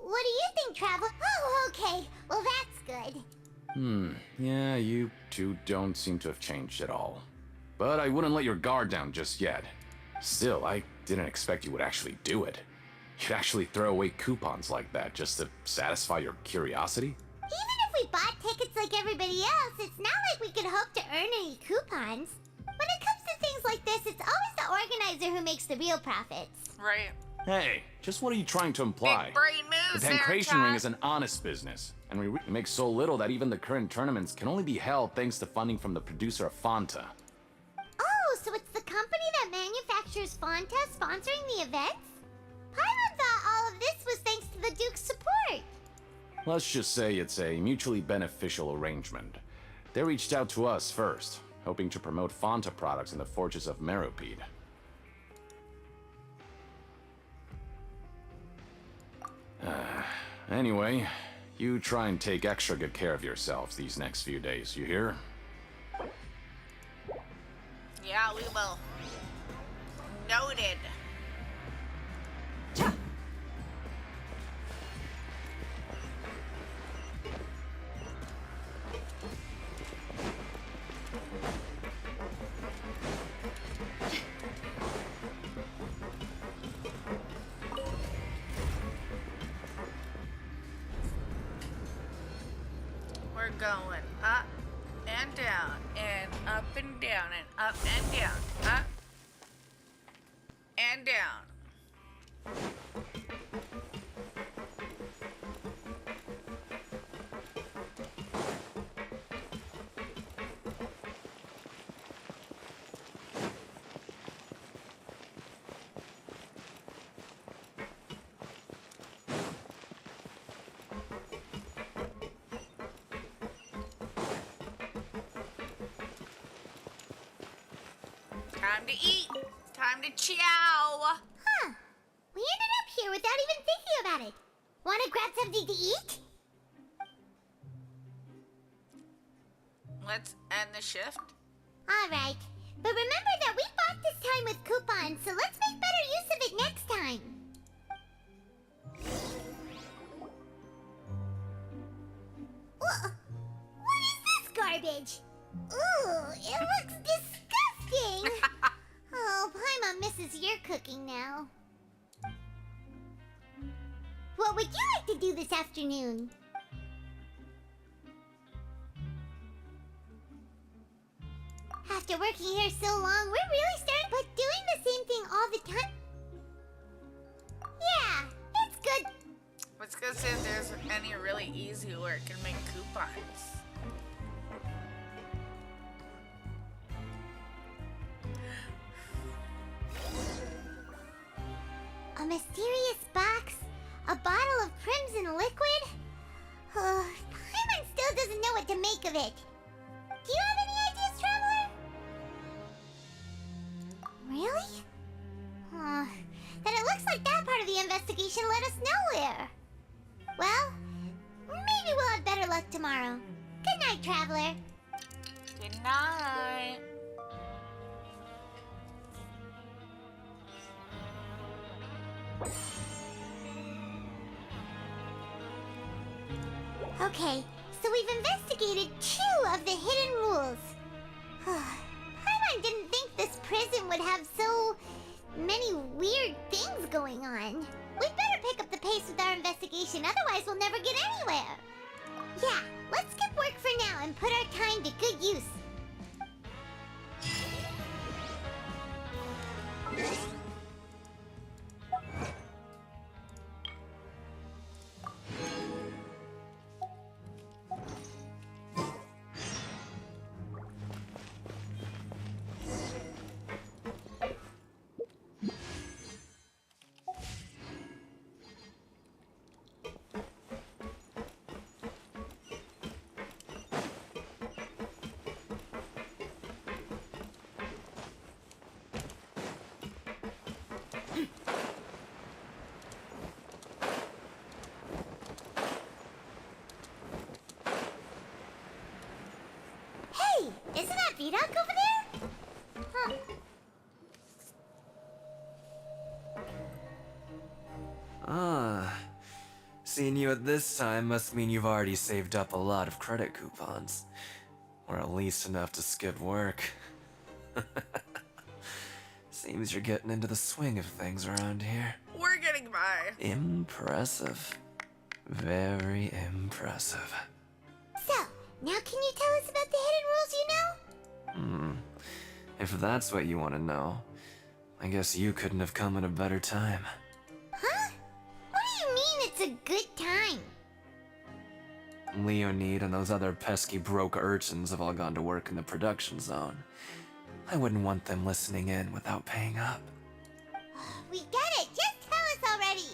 What do you think, Traveler? Oh, okay. Well, that's good. Yeah, you two don't seem to have changed at all. But I wouldn't let your guard down just yet. Still, I didn't expect you would actually do it. You'd actually throw away coupons like that just to satisfy your curiosity? Even if we bought tickets like everybody else, it's not like we could hope to earn any coupons. When it comes to things like this, it's always the organizer who makes the real profits. Right. Hey, just what are you trying to imply? Big brain moves The there, Pancration Ring Chad. is an honest business, and we make so little that even the current tournaments can only be held thanks to funding from the producer of Fanta. Oh, so it's the company that manufactures Fanta sponsoring the events? Paimon thought all of this was thanks to the Duke's support. Let's just say it's a mutually beneficial arrangement. They reached out to us first, hoping to promote Fanta products in the Fortress of Meropide. Anyway, you try and take extra good care of yourselves these next few days, you hear? Yeah, we will. Noted. We're going up and down and up and down and up and down, up and down. Time to eat. Time to chow. Huh. We ended up here without even thinking about it. Want to grab something to eat? Let's end the shift. Alright. But remember that we bought this time with coupons, so let's make better use of it next time. What is this garbage? Ooh, it looks disgusting. Oh, Paimon misses your cooking now. What would you like to do this afternoon? After working here so long, we're really starting. But doing the same thing happening all the time. Yeah, it's good. I was gonna say if there's any really easy work and make coupons. A mysterious box? A bottle of crimson liquid? Paimon still doesn't know what to make of it. Do you have any ideas, Traveler? Really? Then it looks like that part of the investigation led us nowhere. Well, maybe we'll have better luck tomorrow. Good night, Traveler. Good night. Okay, so we've investigated 2 of the hidden rules. Paimon didn't think this prison would have so many weird things going on. We'd better pick up the pace with our investigation, otherwise we'll never get anywhere. Yeah, let's skip work for now and put our time to good use. Hey, isn't that Vidoc over there? Huh. Ah. Seeing you at this time must mean you've already saved up a lot of credit coupons. Or at least enough to skip work. Seems you're getting into the swing of things around here. We're getting by. Impressive. Very impressive. So, now can you tell us about the hidden rules you know? If that's what you want to know, I guess you couldn't have come at a better time. Huh? What do you mean it's a good time? Leonid and those other pesky broke urchins have all gone to work in the production zone. I wouldn't want them listening in without paying up. We get it! Just tell us already!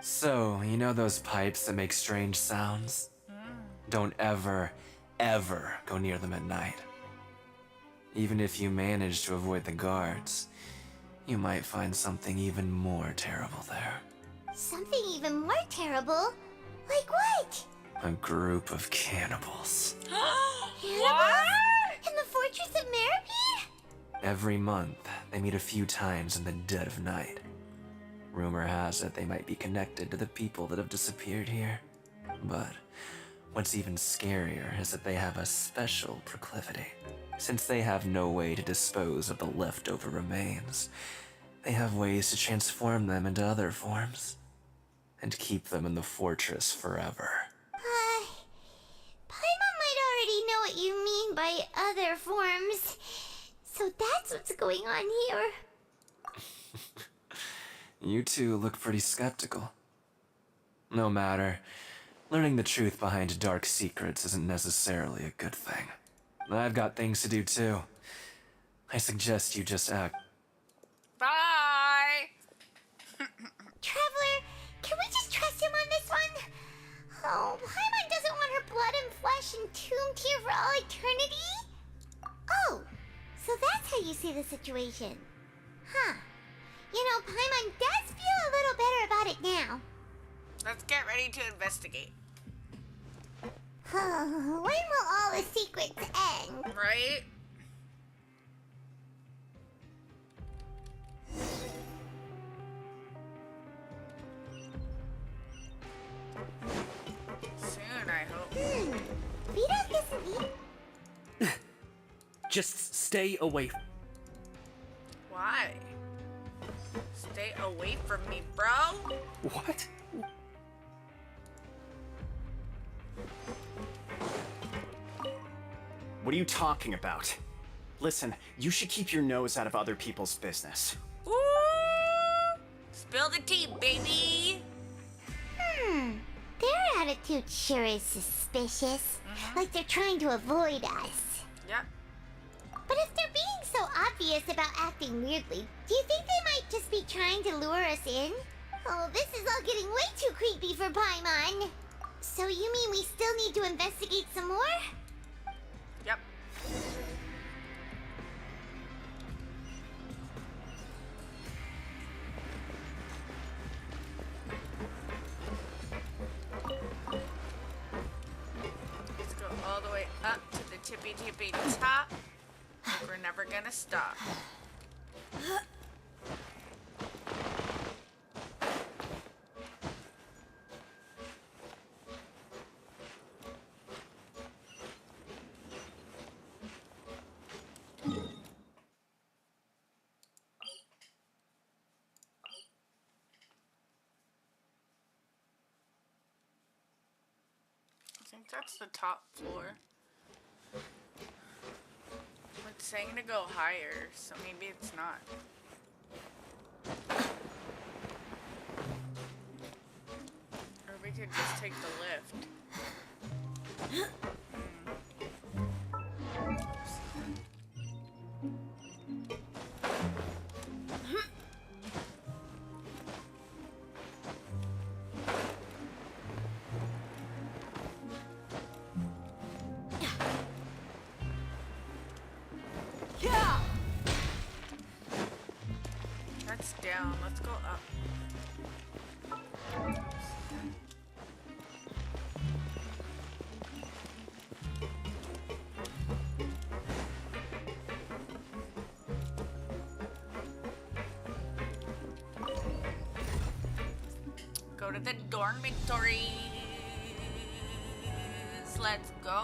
So, you know those pipes that make strange sounds? Don't ever, ever go near them at night. Even if you manage to avoid the guards, you might find something even more terrible there. Something even more terrible? Like what? A group of cannibals. Cannibals? In the Fortress of Meripede? Every month, they meet a few times in the dead of night. Rumor has it they might be connected to the people that have disappeared here. But what's even scarier is that they have a special proclivity. Since they have no way to dispose of the leftover remains, they have ways to transform them into other forms and keep them in the fortress forever. Paimon might already know what you mean by other forms. So that's what's going on here. You two look pretty skeptical. No matter, learning the truth behind dark secrets isn't necessarily a good thing. I've got things to do too. I suggest you just act. Bye! Traveler, can we just trust him on this one? Oh, Paimon doesn't want her blood and flesh entombed here for all eternity? Oh, so that's how you see the situation. Huh. You know, Paimon does feel a little better about it now. Let's get ready to investigate. When will all the secrets end? Right? Soon, I hope. Vidoc isn't here. Just stay away. Why? Stay away from me, bro. What? What are you talking about? Listen, you should keep your nose out of other people's business. Ooh! Spill the tea, baby. Their attitude sure is suspicious. Like they're trying to avoid us. Yep. But if they're being so obvious about acting weirdly, do you think they might just be trying to lure us in? Oh, this is all getting way too creepy for Paimon. So you mean we still need to investigate some more? Yep. Let's go all the way up to the tippy top. We're never gonna stop. I think that's the top floor. It's saying to go higher, so maybe it's not. Or we could just take the lift. That's down. Let's go up. Go to the dormitories. Let's go.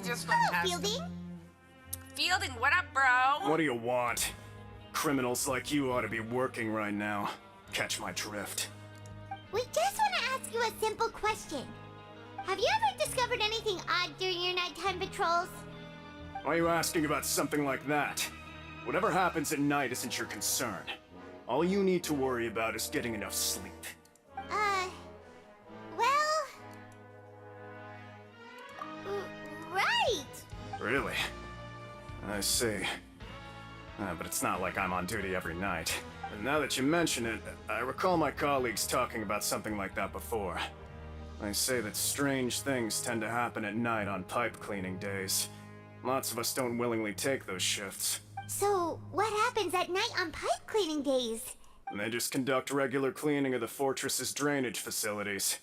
Just went past him. Fielding? Fielding, what up, bro? What do you want? Criminals like you ought to be working right now. Catch my drift. We just want to ask you a simple question. Have you ever discovered anything odd during your nighttime patrols? Why are you asking about something like that? Whatever happens at night isn't your concern. All you need to worry about is getting enough sleep. Well... right! Really? I see. But it's not like I'm on duty every night. And now that you mention it, I recall my colleagues talking about something like that before. They say that strange things tend to happen at night on pipe cleaning days. Lots of us don't willingly take those shifts. So, what happens at night on pipe cleaning days? And they just conduct regular cleaning of the fortress's drainage facilities.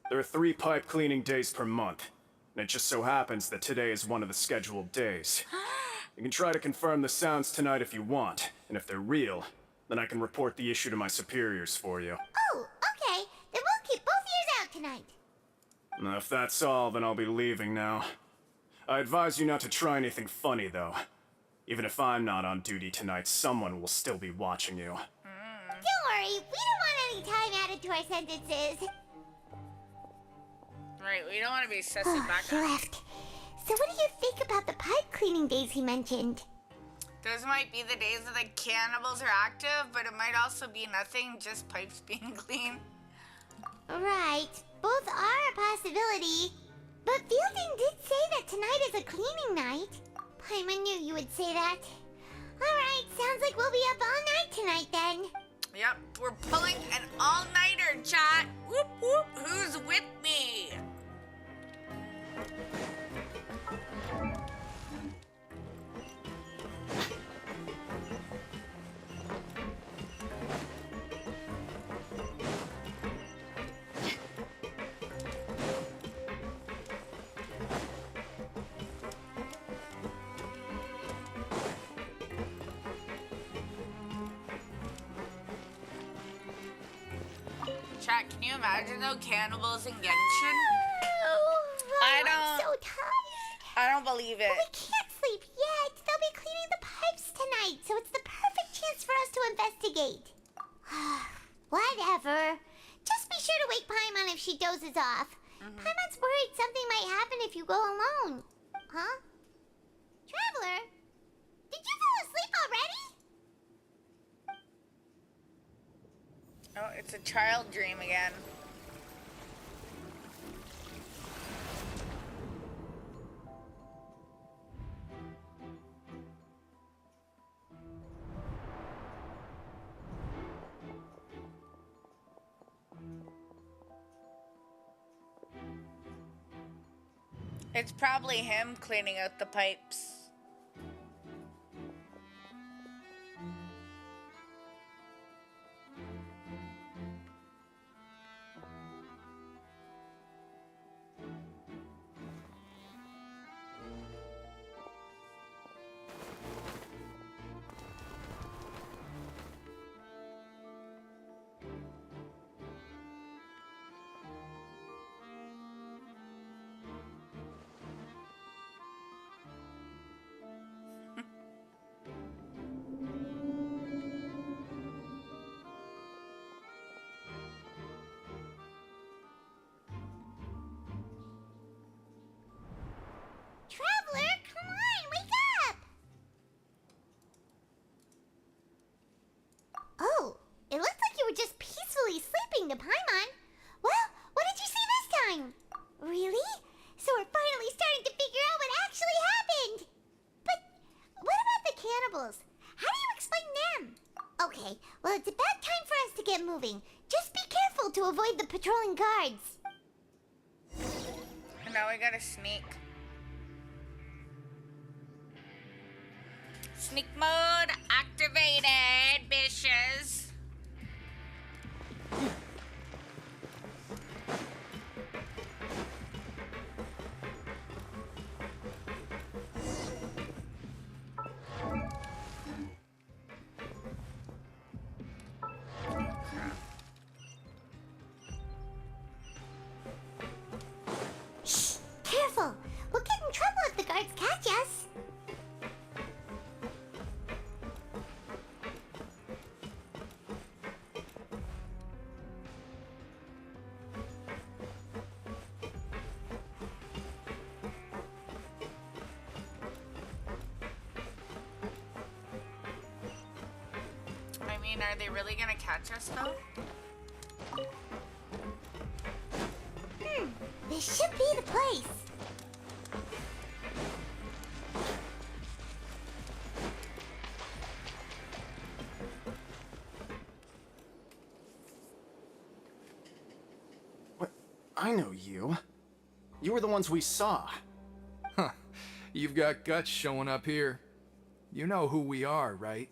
There are 3 pipe cleaning days per month, and it just so happens that today is one of the scheduled days. You can try to confirm the sounds tonight if you want, and if they're real, then I can report the issue to my superiors for you. Oh, okay. Then we'll keep both ears out tonight. Now, if that's all, then I'll be leaving now. I advise you not to try anything funny, though. Even if I'm not on duty tonight, someone will still be watching you. Don't worry, we don't want any time added to our sentences. Right, we don't want to be sussing back He up. left. So what do you think about the pipe cleaning days he mentioned? Those might be the days that the cannibals are active, but it might also be nothing, just pipes being clean. Right, both are a possibility. But Fielding did say that tonight is a cleaning night. Paimon knew you would say that. Alright, sounds like we'll be up all night tonight then. Yep, we're pulling an all-nighter, chat. Whoop whoop, who's with me? Chat, can you imagine though, cannibals in Genshin? I'm so tired. I don't believe it. But we can't sleep yet. They'll be cleaning the pipes tonight, so it's the perfect chance for us to investigate. Whatever. Just be sure to wake Paimon if she dozes off. Paimon's worried something might happen if you go alone. Huh? Traveler? Did you fall asleep already? Oh, it's a child dream again. It's probably him cleaning out the pipes. Traveler, come on, wake up! Oh, it looks like you were just peacefully sleeping to Paimon. Well, what did you see this time? Really? So we're finally starting to figure out what actually happened. But what about the cannibals? How do you explain them? Okay, well, it's about time for us to get moving. Just be careful to avoid the patrolling guards. And now we gotta sneak. Sneak mode activated, bitches. Shh, careful. We'll get in trouble if the guards catch us. I mean, are they really gonna catch us though? This should be the place. What? I know you. You were the ones we saw. Huh. You've got guts showing up here. You know who we are, right?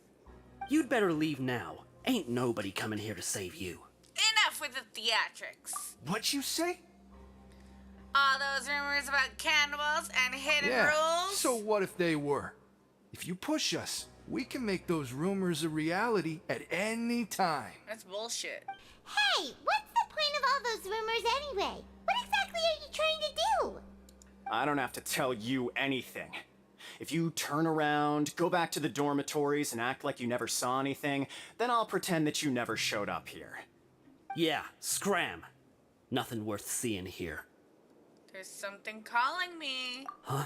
You'd better leave now. Ain't nobody coming here to save you. Enough with the theatrics. What you say? All those rumors about cannibals and hidden Yeah, rules. so what if they were? If you push us, we can make those rumors a reality at any time. That's bullshit. Hey, what's the point of all those rumors anyway? What exactly are you trying to do? I don't have to tell you anything. If you turn around, go back to the dormitories and act like you never saw anything, then I'll pretend that you never showed up here. Yeah, scram. Nothing worth seeing here. There's something calling me. Huh?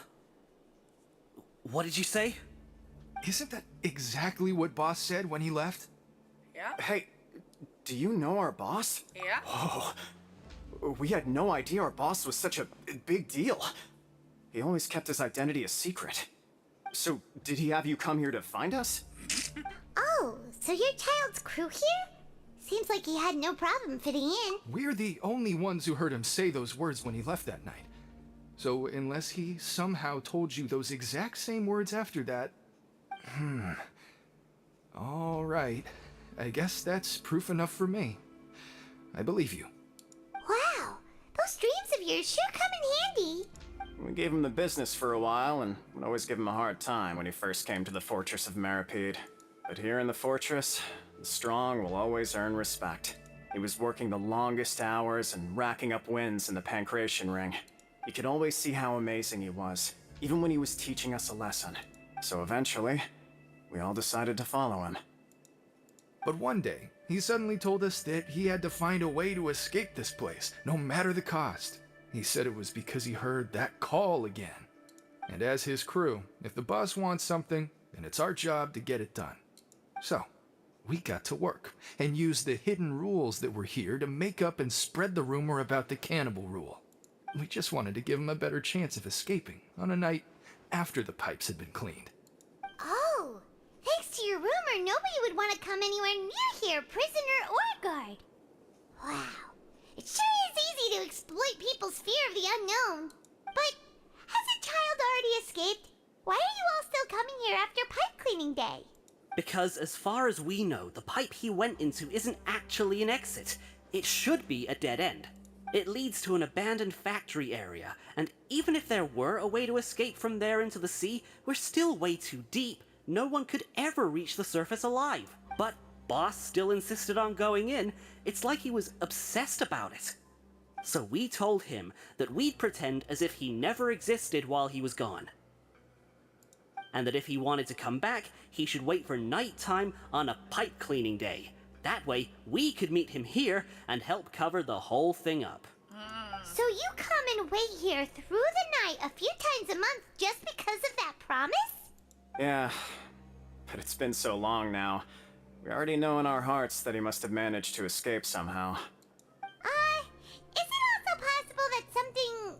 What did you say? Isn't that exactly what Boss said when he left? Yeah. Hey, do you know our boss? Yeah. Oh, we had no idea our boss was such a big deal. He always kept his identity a secret. So, did he have you come here to find us? Oh, so your child's crew here? Seems like he had no problem fitting in. We're the only ones who heard him say those words when he left that night. So, unless he somehow told you those exact same words after that... All right. I guess that's proof enough for me. I believe you. Wow, those dreams of yours sure come in handy. We gave him the business for a while and would always give him a hard time when he first came to the fortress of Meripede. But here in the fortress, the strong will always earn respect. He was working the longest hours and racking up wins in the pancration ring. You could always see how amazing he was, even when he was teaching us a lesson. So eventually, we all decided to follow him. But one day, he suddenly told us that he had to find a way to escape this place, no matter the cost. He said it was because he heard that call again. And as his crew, if the boss wants something, then it's our job to get it done. So, we got to work and used the hidden rules that were here to make up and spread the rumor about the cannibal rule. We just wanted to give him a better chance of escaping on a night after the pipes had been cleaned. Oh, thanks to your rumor, nobody would want to come anywhere near here, prisoner or guard. Wow, it sure is easy to exploit people's fear of the unknown. But has a child already escaped? Why are you all still coming here after pipe cleaning day? Because as far as we know, the pipe he went into isn't actually an exit. It should be a dead end. It leads to an abandoned factory area, and even if there were a way to escape from there into the sea, we're still way too deep. No one could ever reach the surface alive. But Boss still insisted on going in. It's like he was obsessed about it. So we told him that we'd pretend as if he never existed while he was gone. And that if he wanted to come back, he should wait for nighttime on a pipe cleaning day. That way, we could meet him here and help cover the whole thing up. So you come and wait here through the night a few times a month just because of that promise? Yeah, but it's been so long now. We already know in our hearts that he must have managed to escape somehow. Is it also possible that something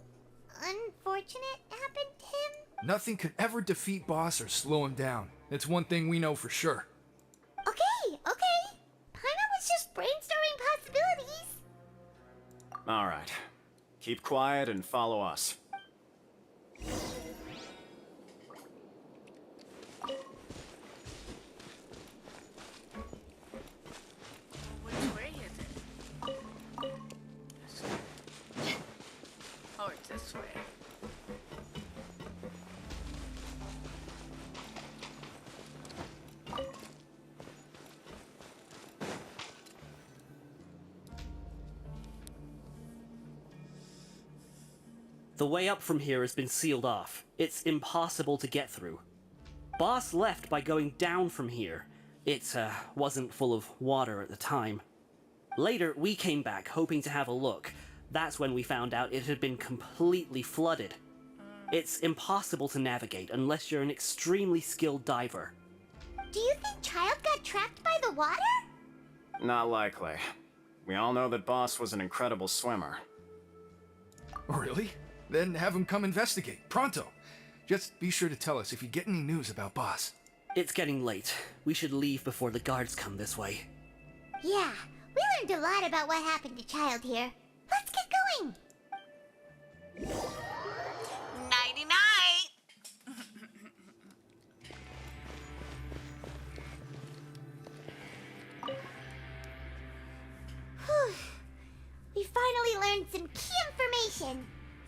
unfortunate happened to him? Nothing could ever defeat Boss or slow him down. It's one thing we know for sure. Okay. Paimon was just brainstorming possibilities. All right. Keep quiet and follow us. Which way is it? Oh, it's this way. The way up from here has been sealed off. It's impossible to get through. Boss left by going down from here. It wasn't full of water at the time. Later, we came back hoping to have a look. That's when we found out it had been completely flooded. It's impossible to navigate unless you're an extremely skilled diver. Do you think Child got trapped by the water? Not likely. We all know that Boss was an incredible swimmer. Really? Then have him come investigate, pronto. Just be sure to tell us if you get any news about Boss. It's getting late. We should leave before the guards come this way. Yeah, we learned a lot about what happened to Child here. Let's get going. Nighty-night! Whew. We finally learned some key information.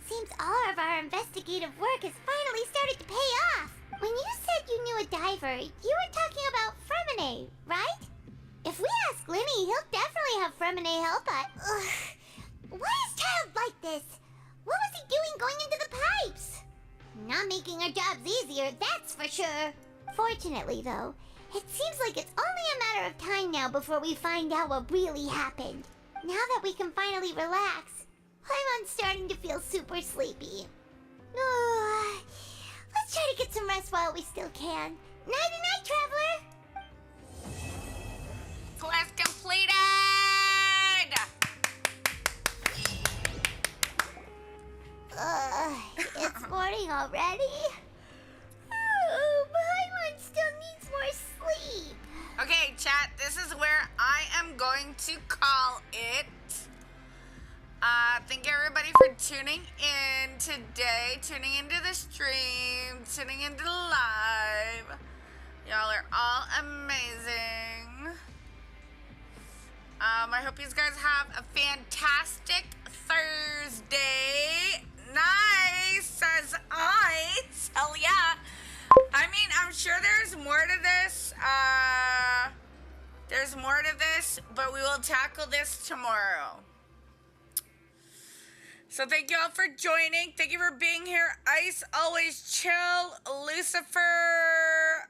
Seems all of our investigative work has finally started to pay off. When you said you knew a diver, you were talking about Fremine, right? If we ask Linny, he'll definitely have Fremine help us. Ugh. Why is Child like this? What was he doing going into the pipes? Not making our jobs easier, that's for sure. Fortunately, though, it seems like it's only a matter of time now before we find out what really happened. Now that we can finally relax, I'm starting to feel super sleepy. Let's try to get some rest while we still can. Nighty-night, traveler! Quest completed! It's morning already? Oh, Paimon still needs more sleep. Okay, chat, this is where I am going to call it. Thank everybody for tuning in today, tuning into the stream, tuning into the live. Y'all are all amazing. I hope you guys have a fantastic Thursday. Nice, as always. Hell yeah. I mean, I'm sure there's more to this. There's more to this, but we will tackle this tomorrow. So thank you all for joining. Thank you for being here. Ice, always chill. Lucifer.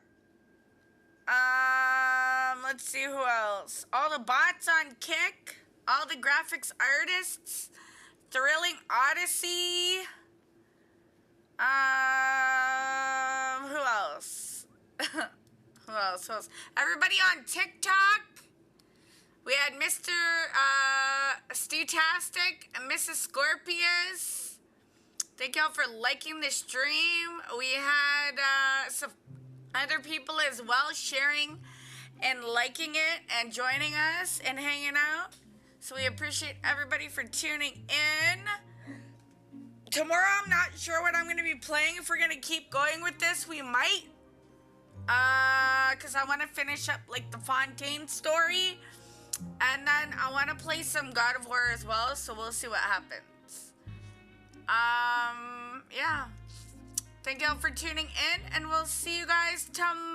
Let's see who else. All the bots on Kick. All the graphics artists. Thrilling Odyssey. Who else? Who else? Everybody on TikTok. We had Mr. Steetastic and Mrs. Scorpius. Thank y'all for liking the stream. We had some other people as well sharing and liking it and joining us and hanging out. So we appreciate everybody for tuning in. Tomorrow I'm not sure what I'm going to be playing. If we're going to keep going with this, we might. Because I want to finish up like the Fontaine story. And then I want to play some God of War as well. So we'll see what happens. Yeah. Thank y'all for tuning in. And we'll see you guys tomorrow.